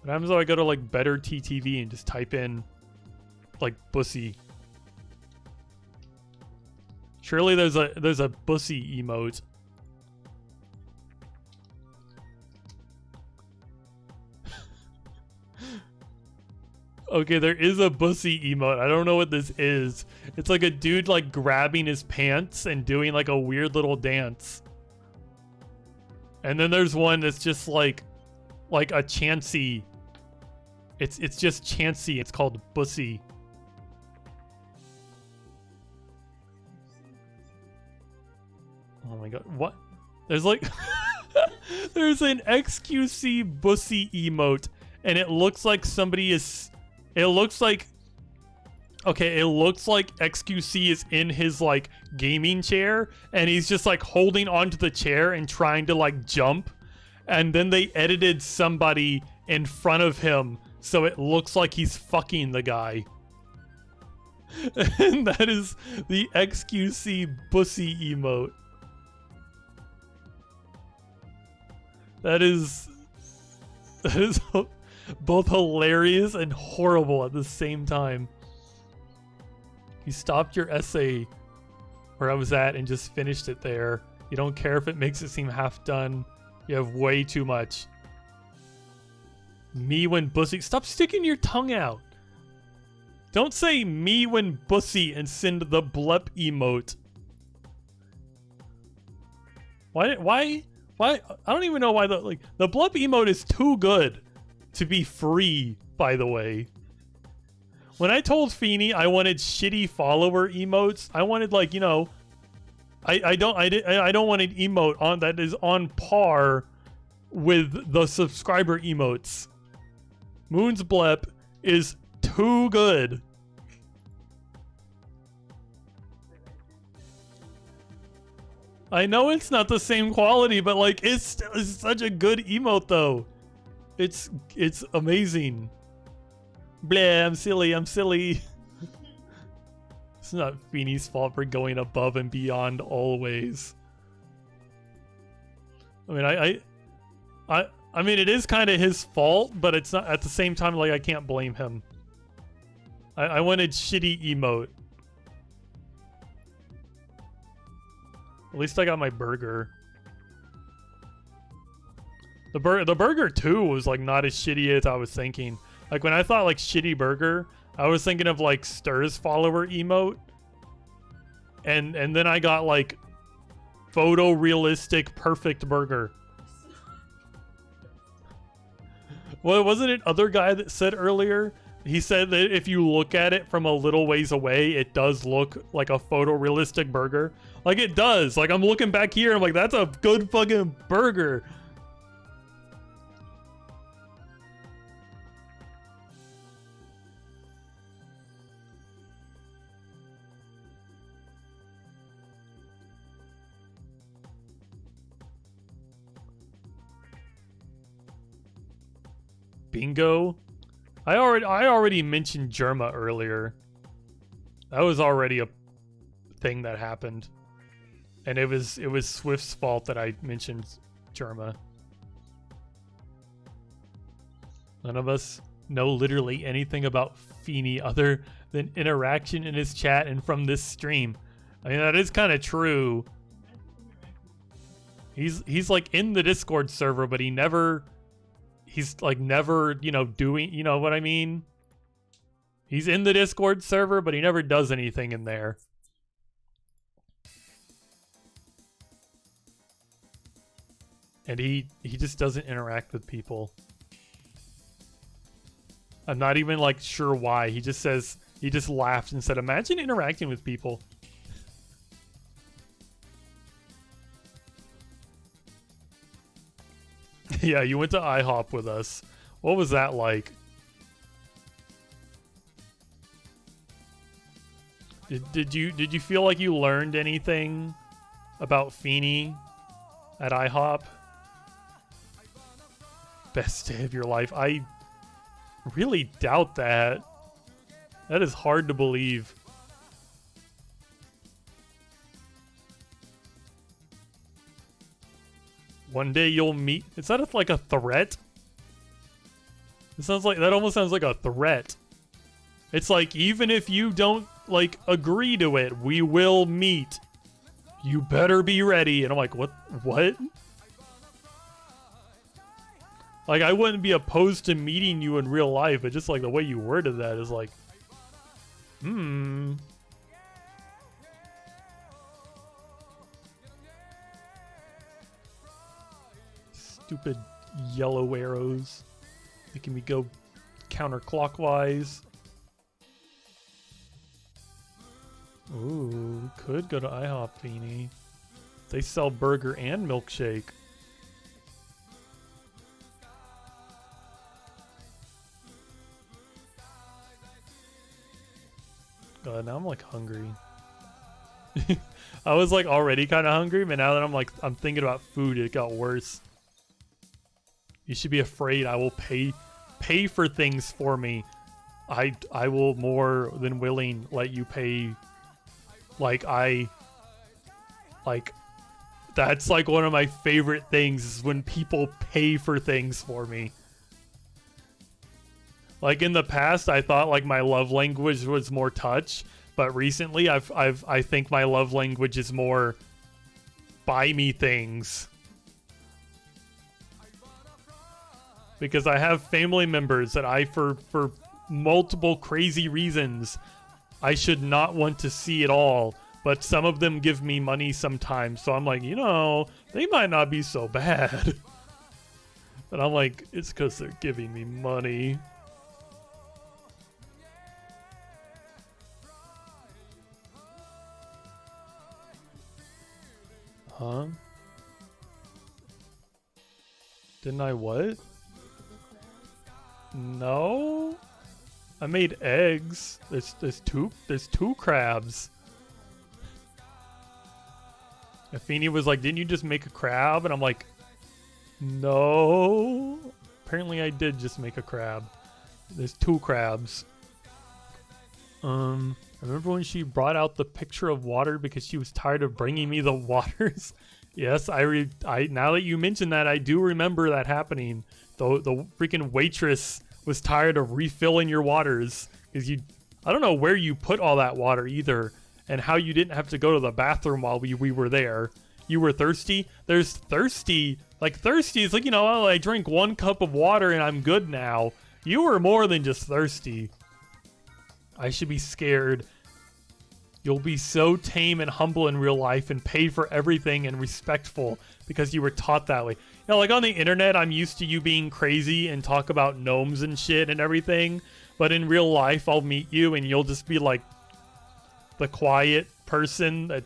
A: What happens if I go to Better TTV and just type in bussy? Surely there's a bussy emote. Okay, there is a bussy emote. I don't know what this is. It's like a dude grabbing his pants and doing a weird little dance. And then there's one that's just like a chancy. It's just chancy. It's called bussy. Oh my god, what? There's there's an XQC bussy emote, and it looks like somebody is. It looks like XQC is in his gaming chair, and he's just holding onto the chair and trying to jump, and then they edited somebody in front of him so it looks like he's fucking the guy. And that is the XQC bussy emote. That is both hilarious and horrible at the same time. You stopped your essay where I was at and just finished it there. You don't care if it makes it seem half done. You have way too much. Me when bussy. Stop sticking your tongue out. Don't say me when bussy and send the blep emote. Why? I don't even know why the blep emote is too good to be free, by the way. When I told Feeny I wanted shitty follower emotes, I wanted like, you know, I don't want an emote on that is on par with the subscriber emotes. Moon's blep is too good. I know it's not the same quality, but like it's such a good emote though. It's amazing. Blah, I'm silly. It's not Feeny's fault for going above and beyond always. I mean, I mean, it is kind of his fault, but it's not at the same time. Like, I can't blame him. I wanted shitty emote. At least I got my burger. The burger too was like not as shitty as I was thinking. Like when I thought like shitty burger, I was thinking of like Stir's follower emote. And then I got like photorealistic perfect burger. Well, wasn't it other guy that said earlier? He said that if you look at it from a little ways away, it does look like a photorealistic burger. Like it does. Like I'm looking back here, I'm like, that's a good fucking burger. Bingo. I already mentioned Germa earlier. That was already a thing that happened. And it was Swift's fault that I mentioned Germa. None of us know literally anything about Feeny other than interaction in his chat and from this stream. I mean, that is kind of true. He's like in the Discord server, but he's like never, you know, doing, you know what I mean? He's in the Discord server, but he never does anything in there. And he just doesn't interact with people. I'm not even like sure why. He just says, he just laughed and said, imagine interacting with people. Yeah, you went to IHOP with us. What was that like? Did you feel like you learned anything about Feeny at IHOP? Best day of your life. I really doubt that. That is hard to believe. One day you'll meet. Is that like a threat? It sounds like that. Almost sounds like a threat. It's like even if you don't like agree to it, we will meet. You better be ready. And I'm like, what? Like I wouldn't be opposed to meeting you in real life, but just like the way you worded that is like, Stupid yellow arrows making me go counterclockwise. Ooh, we could go to IHOP, Feeny. They sell burger and milkshake. God, now I'm like hungry. I was like already kind of hungry, but now that I'm thinking about food, it got worse. You should be afraid. I will pay for things for me. I will more than willing let you pay. That's like one of my favorite things is when people pay for things for me. Like in the past, I thought like my love language was more touch, but recently I think my love language is more buy me things. Because I have family members that I for multiple crazy reasons I should not want to see it all, but some of them give me money sometimes, so I'm like, you know, they might not be so bad. But I'm like, it's because they're giving me money. Huh? Didn't I what? No? I made eggs. There's two crabs. And Feeny was like, didn't you just make a crab? And I'm like, no. Apparently I did just make a crab. There's two crabs. I remember when she brought out the picture of water because she was tired of bringing me the waters. Yes, I now that you mention that, I do remember that happening. The freaking waitress was tired of refilling your waters because I don't know where you put all that water either, and how you didn't have to go to the bathroom while we were there. You were thirsty? There's thirsty. Like, thirsty is like, you know, oh, I drink 1 cup of water and I'm good now. You were more than just thirsty. I should be scared. You'll be so tame and humble in real life and pay for everything and respectful because you were taught that way. You know, like on the internet, I'm used to you being crazy and talk about gnomes and shit and everything. But in real life, I'll meet you and you'll just be like the quiet person that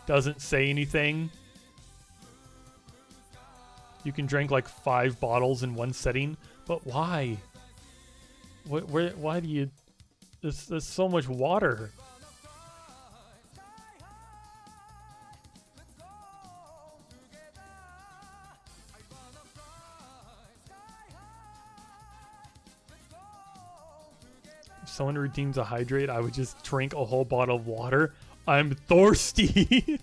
A: doesn't say anything. You can drink like 5 bottles in one setting, but why? Why do you... There's so much water. If someone redeems a hydrate, I would just drink a whole bottle of water. I'm thirsty.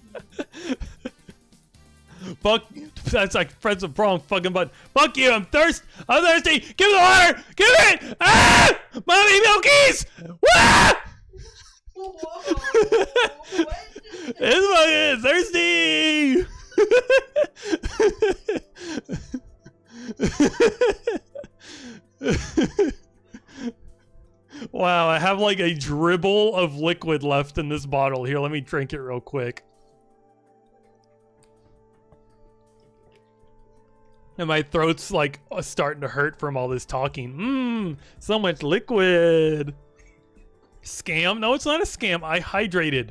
A: Fuck, that's like press the wrong fucking button. Fuck you, I'm thirsty. Give me the water. Give it. Ah! Mommy milkies. Wah! This fucking thirsty. Wow, I have like a dribble of liquid left in this bottle. Here, let me drink it real quick. And my throat's like starting to hurt from all this talking. So much liquid. Scam? No, it's not a scam. I hydrated.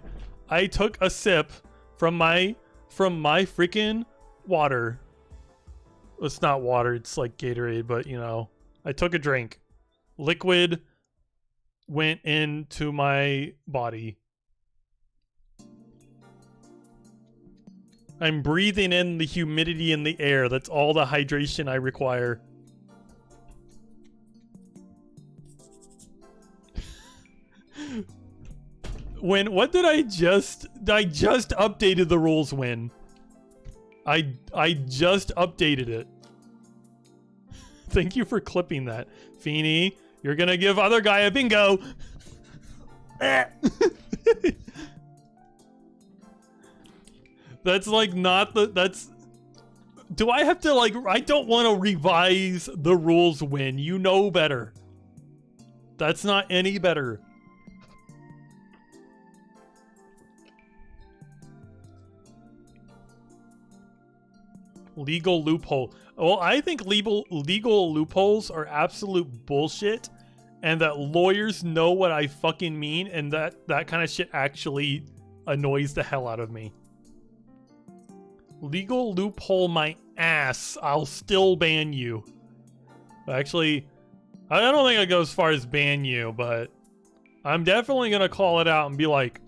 A: I took a sip from my freaking water. It's not water, it's like Gatorade, but you know, I took a drink. Liquid went into my body. I'm breathing in the humidity in the air. That's all the hydration I require. What did I just updated the rules when? I just updated it. Thank you for clipping that. Feeny, you're gonna give other guy a bingo. That's like not the, that's, do I have to like, I don't want to revise the rules when you know better. That's not any better. Legal loophole. Well, I think legal loopholes are absolute bullshit, and that lawyers know what I fucking mean, and that kind of shit actually annoys the hell out of me. Legal loophole my ass. I'll still ban you. Actually, I don't think I go as far as ban you, but I'm definitely gonna call it out and be like,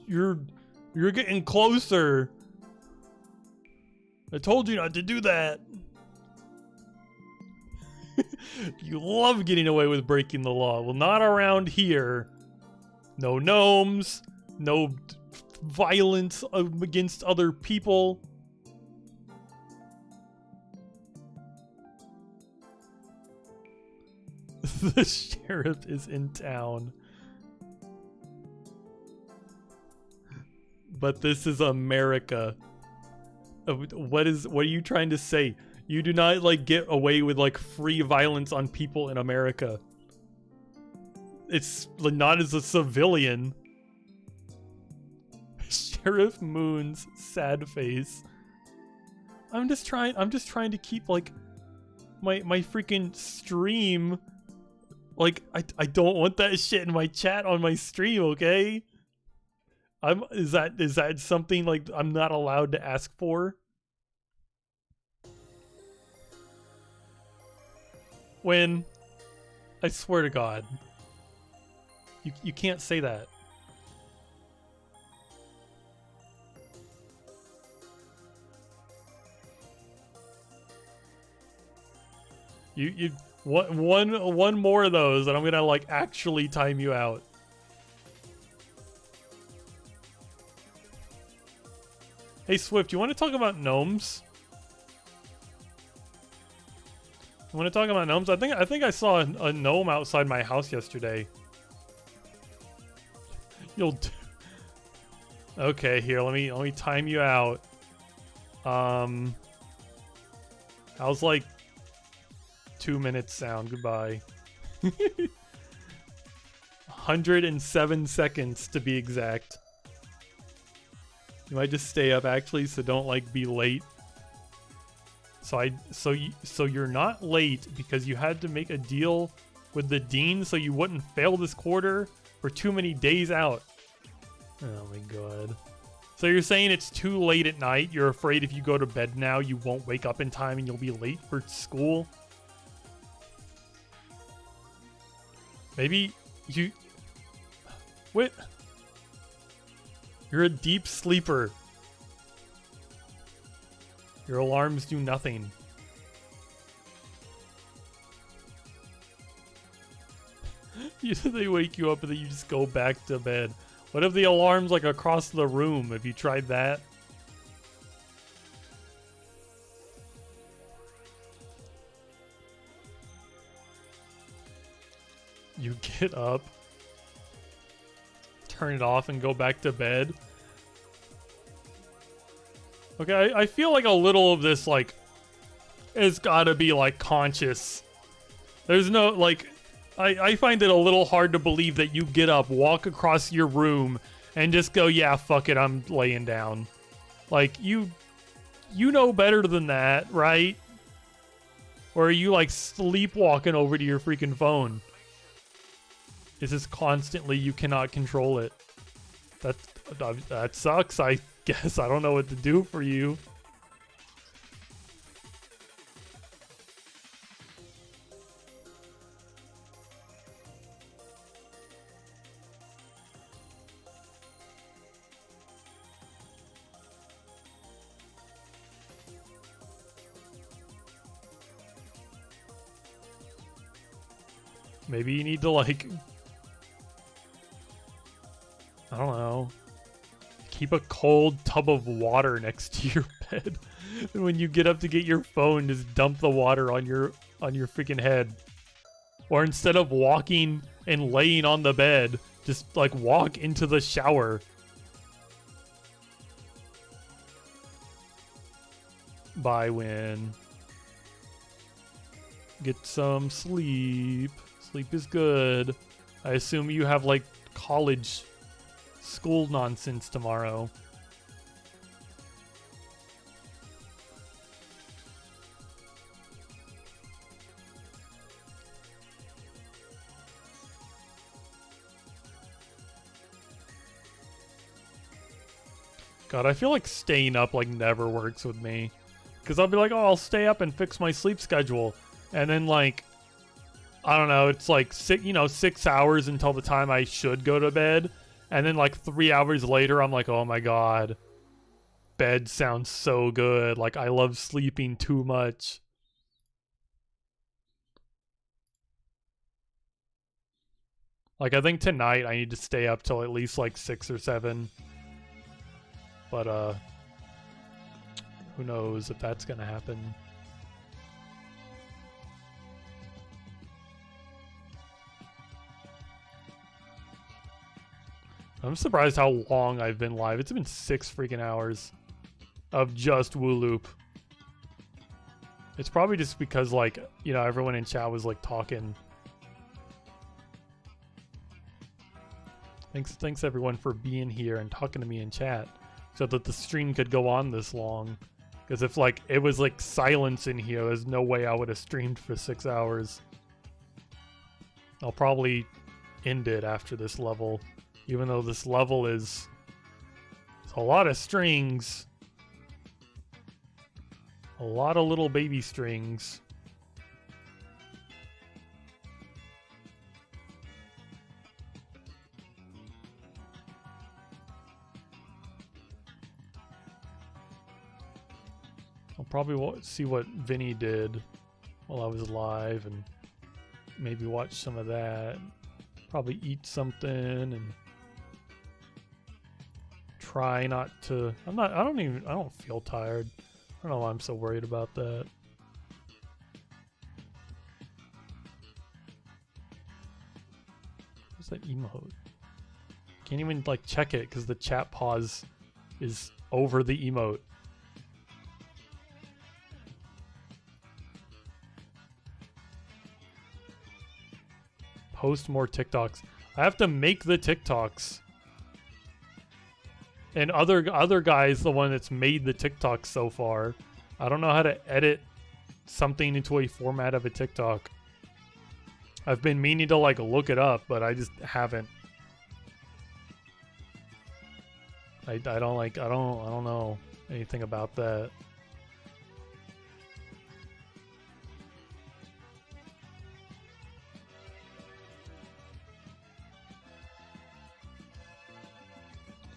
A: you're getting closer. I told you not to do that. You love getting away with breaking the law. Well, not around here. No gnomes. No violence against other people. The sheriff is in town. But this is America. What are you trying to say? You do not like get away with like free violence on people in America. it's not as a civilian. Sheriff Moon's sad face. I'm just trying to keep like my freaking stream. Like I don't want that shit in my chat on my stream, okay? Is that something like I'm not allowed to ask for? When I swear to God, you can't say that. You one more of those and I'm gonna like actually time you out. Hey Swift, you want to talk about gnomes? You want to talk about gnomes? I think I saw a gnome outside my house yesterday. You'll do. Okay, here, let me time you out. How's like 2 minutes sound? Goodbye. 107 seconds to be exact. You might just stay up actually, so don't like be late. So you're not late because you had to make a deal with the dean so you wouldn't fail this quarter for too many days out. Oh my god. So you're saying it's too late at night? You're afraid if you go to bed now you won't wake up in time and you'll be late for school? Maybe you... What? You're a deep sleeper. Your alarms do nothing. They wake you up and then you just go back to bed. What if the alarm's like across the room? Have you tried that? You get up, turn it off, and go back to bed. Okay, I feel like a little of this, like, has gotta be, like, conscious. There's no, like, I find it a little hard to believe that you get up, walk across your room, and just go, yeah, fuck it, I'm laying down. Like, you know better than that, right? Or are you, like, sleepwalking over to your freaking phone? It's just constantly, you cannot control it. That sucks, I guess. I don't know what to do for you. Maybe you need to, like, I don't know, keep a cold tub of water next to your bed. And when you get up to get your phone, just dump the water on your freaking head. Or instead of walking and laying on the bed, just like walk into the shower. Bye, Win. Get some sleep. Sleep is good. I assume you have like college school nonsense tomorrow. God, I feel like staying up like never works with me. Because I'll be like, oh, I'll stay up and fix my sleep schedule. And then like, I don't know, it's like 6 hours until the time I should go to bed. And then like 3 hours later, I'm like, oh my god, bed sounds so good. Like, I love sleeping too much. Like, I think tonight I need to stay up till at least like 6 or 7. But, who knows if that's gonna happen. I'm surprised how long I've been live. It's been 6 freaking hours of just WooLoop. It's probably just because, like, you know, everyone in chat was, like, talking. Thanks everyone for being here and talking to me in chat, so that the stream could go on this long. Because if like it was like silence in here, there's no way I would have streamed for 6 hours. I'll probably end it after this level, even though this level is a lot of strings, a lot of little baby strings. I'll probably see what Vinny did while I was live and maybe watch some of that. Probably eat something and try not to. I don't feel tired. I don't know why I'm so worried about that. What's that emote? Can't even like check it because the chat pause is over the emote. Post more TikToks. I have to make the TikToks. And other guy's the one that's made the TikToks so far. I don't know how to edit something into a format of a TikTok. I've been meaning to like look it up, but I just haven't. I don't know anything about that.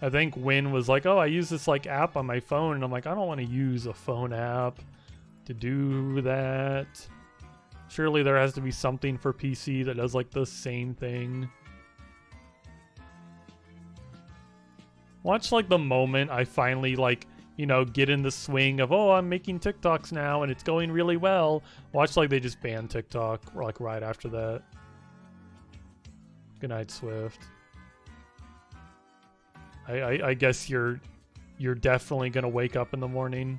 A: I think Win was like, oh, I use this like app on my phone, and I'm like, I don't want to use a phone app to do that. Surely there has to be something for PC that does like the same thing. Watch like the moment I finally like, you know, get in the swing of, oh, I'm making TikToks now and it's going really well. Watch like they just ban TikTok like right after that. Good night, Swift. I guess you're definitely gonna wake up in the morning.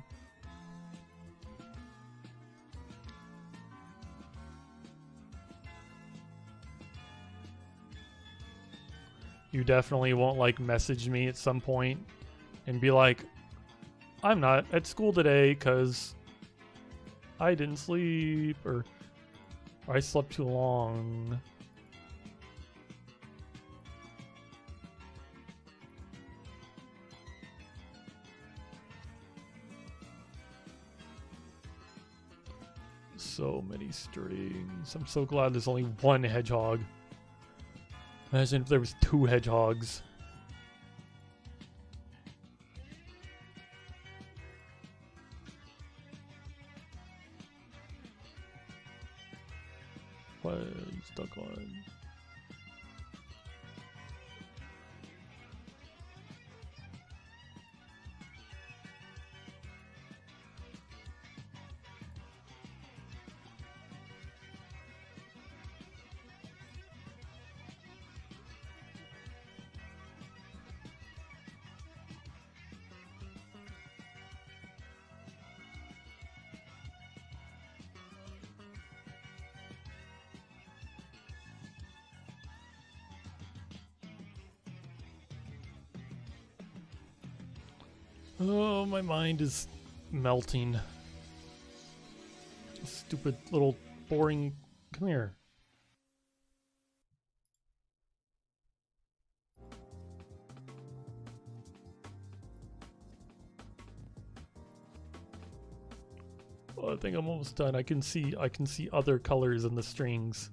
A: You definitely won't like message me at some point and be like, I'm not at school today because I didn't sleep or I slept too long. So many strings. I'm so glad there's only one hedgehog. Imagine if there was 2 hedgehogs. What are you stuck on? Oh, my mind is melting. Stupid little boring. Come here. Oh, I think I'm almost done. I can see other colors in the strings.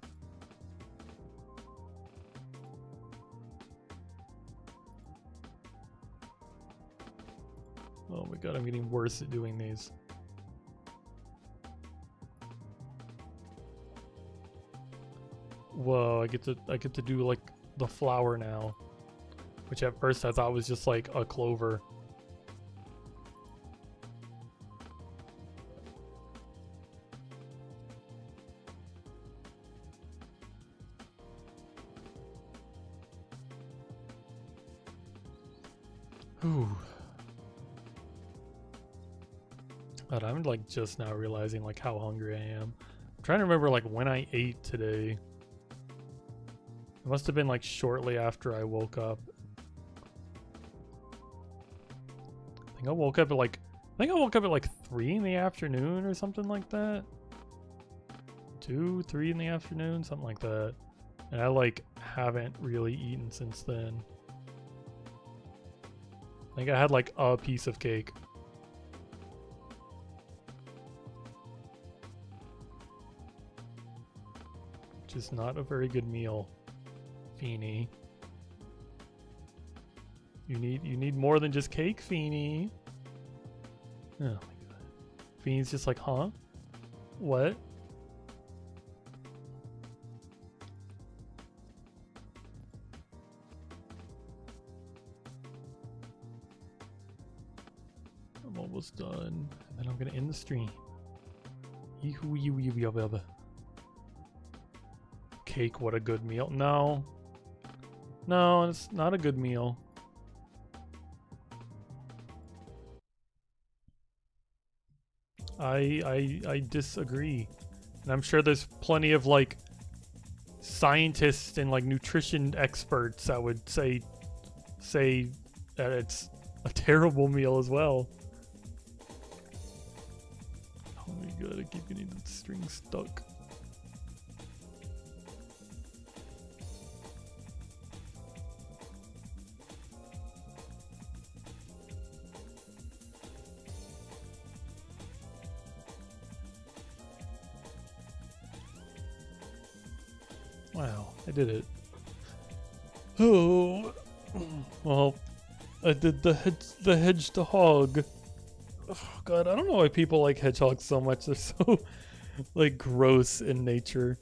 A: Oh my god, I'm getting worse at doing these. Whoa, I get to do like the flower now, which at first I thought was just like a clover. Ooh. God, I'm like just now realizing like how hungry I am. I'm trying to remember like when I ate today. It must have been like shortly after I woke up. I think I woke up at like 3 in the afternoon or something like that. 2, 3 in the afternoon, something like that. And I like haven't really eaten since then. I think I had like a piece of cake. Which is not a very good meal, Feeny. You need more than just cake, Feeny. Oh my god. Feeny's just like, huh? What? I'm almost done. And then I'm gonna end the stream. Cake, what a good meal. No. No, it's not a good meal. I disagree. And I'm sure there's plenty of like scientists and like nutrition experts that would say that it's a terrible meal as well. Oh my god, I keep getting the string stuck. Wow, I did it. Oh, well, I did the hedgehog. Oh god, I don't know why people like hedgehogs so much. They're so like gross in nature.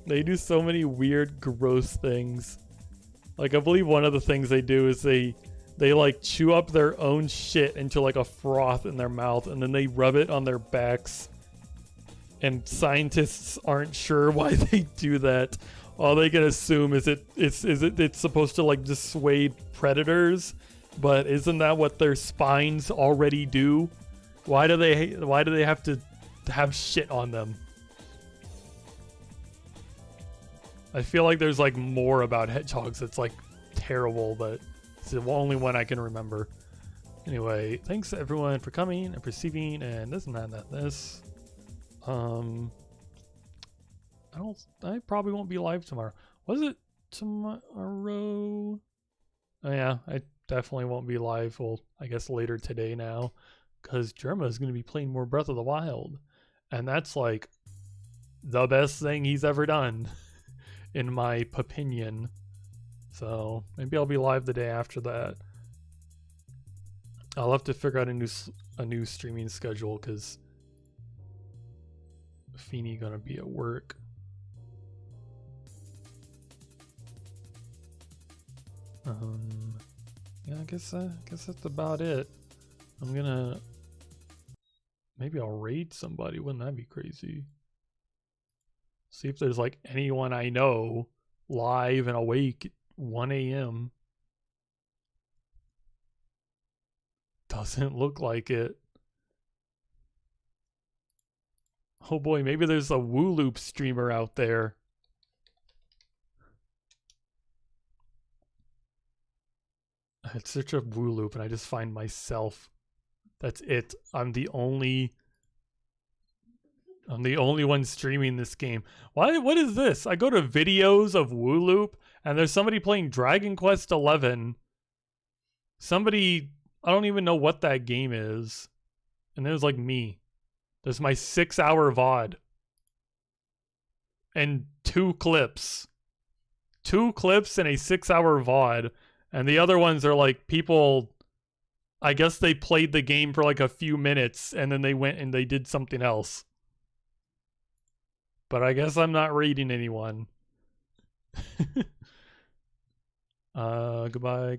A: They do so many weird, gross things. Like I believe one of the things they do is they like chew up their own shit into like a froth in their mouth, and then they rub it on their backs. And scientists aren't sure why they do that. All they can assume is it's supposed to like dissuade predators, but isn't that what their spines already do? Why do they have to have shit on them? I feel like there's like more about hedgehogs that's like terrible, but it's the only one I can remember. Anyway, thanks everyone for coming and perceiving and this and that and that and this. I probably won't be live tomorrow. Was it tomorrow? Oh yeah, I definitely won't be live. Well, I guess later today now, because Jerma is going to be playing more Breath of the Wild, and that's like the best thing he's ever done, in my opinion. So maybe I'll be live the day after that. I'll have to figure out a new streaming schedule because Feeny gonna be at work. Yeah, I guess that's about it. I'm gonna maybe I'll raid somebody. Wouldn't that be crazy? See if there's like anyone I know live and awake at 1 a.m. Doesn't look like it. Oh boy, maybe there's a WooLoop streamer out there. I search up WooLoop and I just find myself. That's it. I'm the only one streaming this game. Why? What is this? I go to videos of WooLoop and there's somebody playing Dragon Quest XI. Somebody, I don't even know what that game is. And there's like me. There's my 6-hour VOD. And 2 clips. 2 clips and a 6-hour VOD. And the other ones are like people, I guess they played the game for like a few minutes and then they went and they did something else. But I guess I'm not raiding anyone. Goodbye.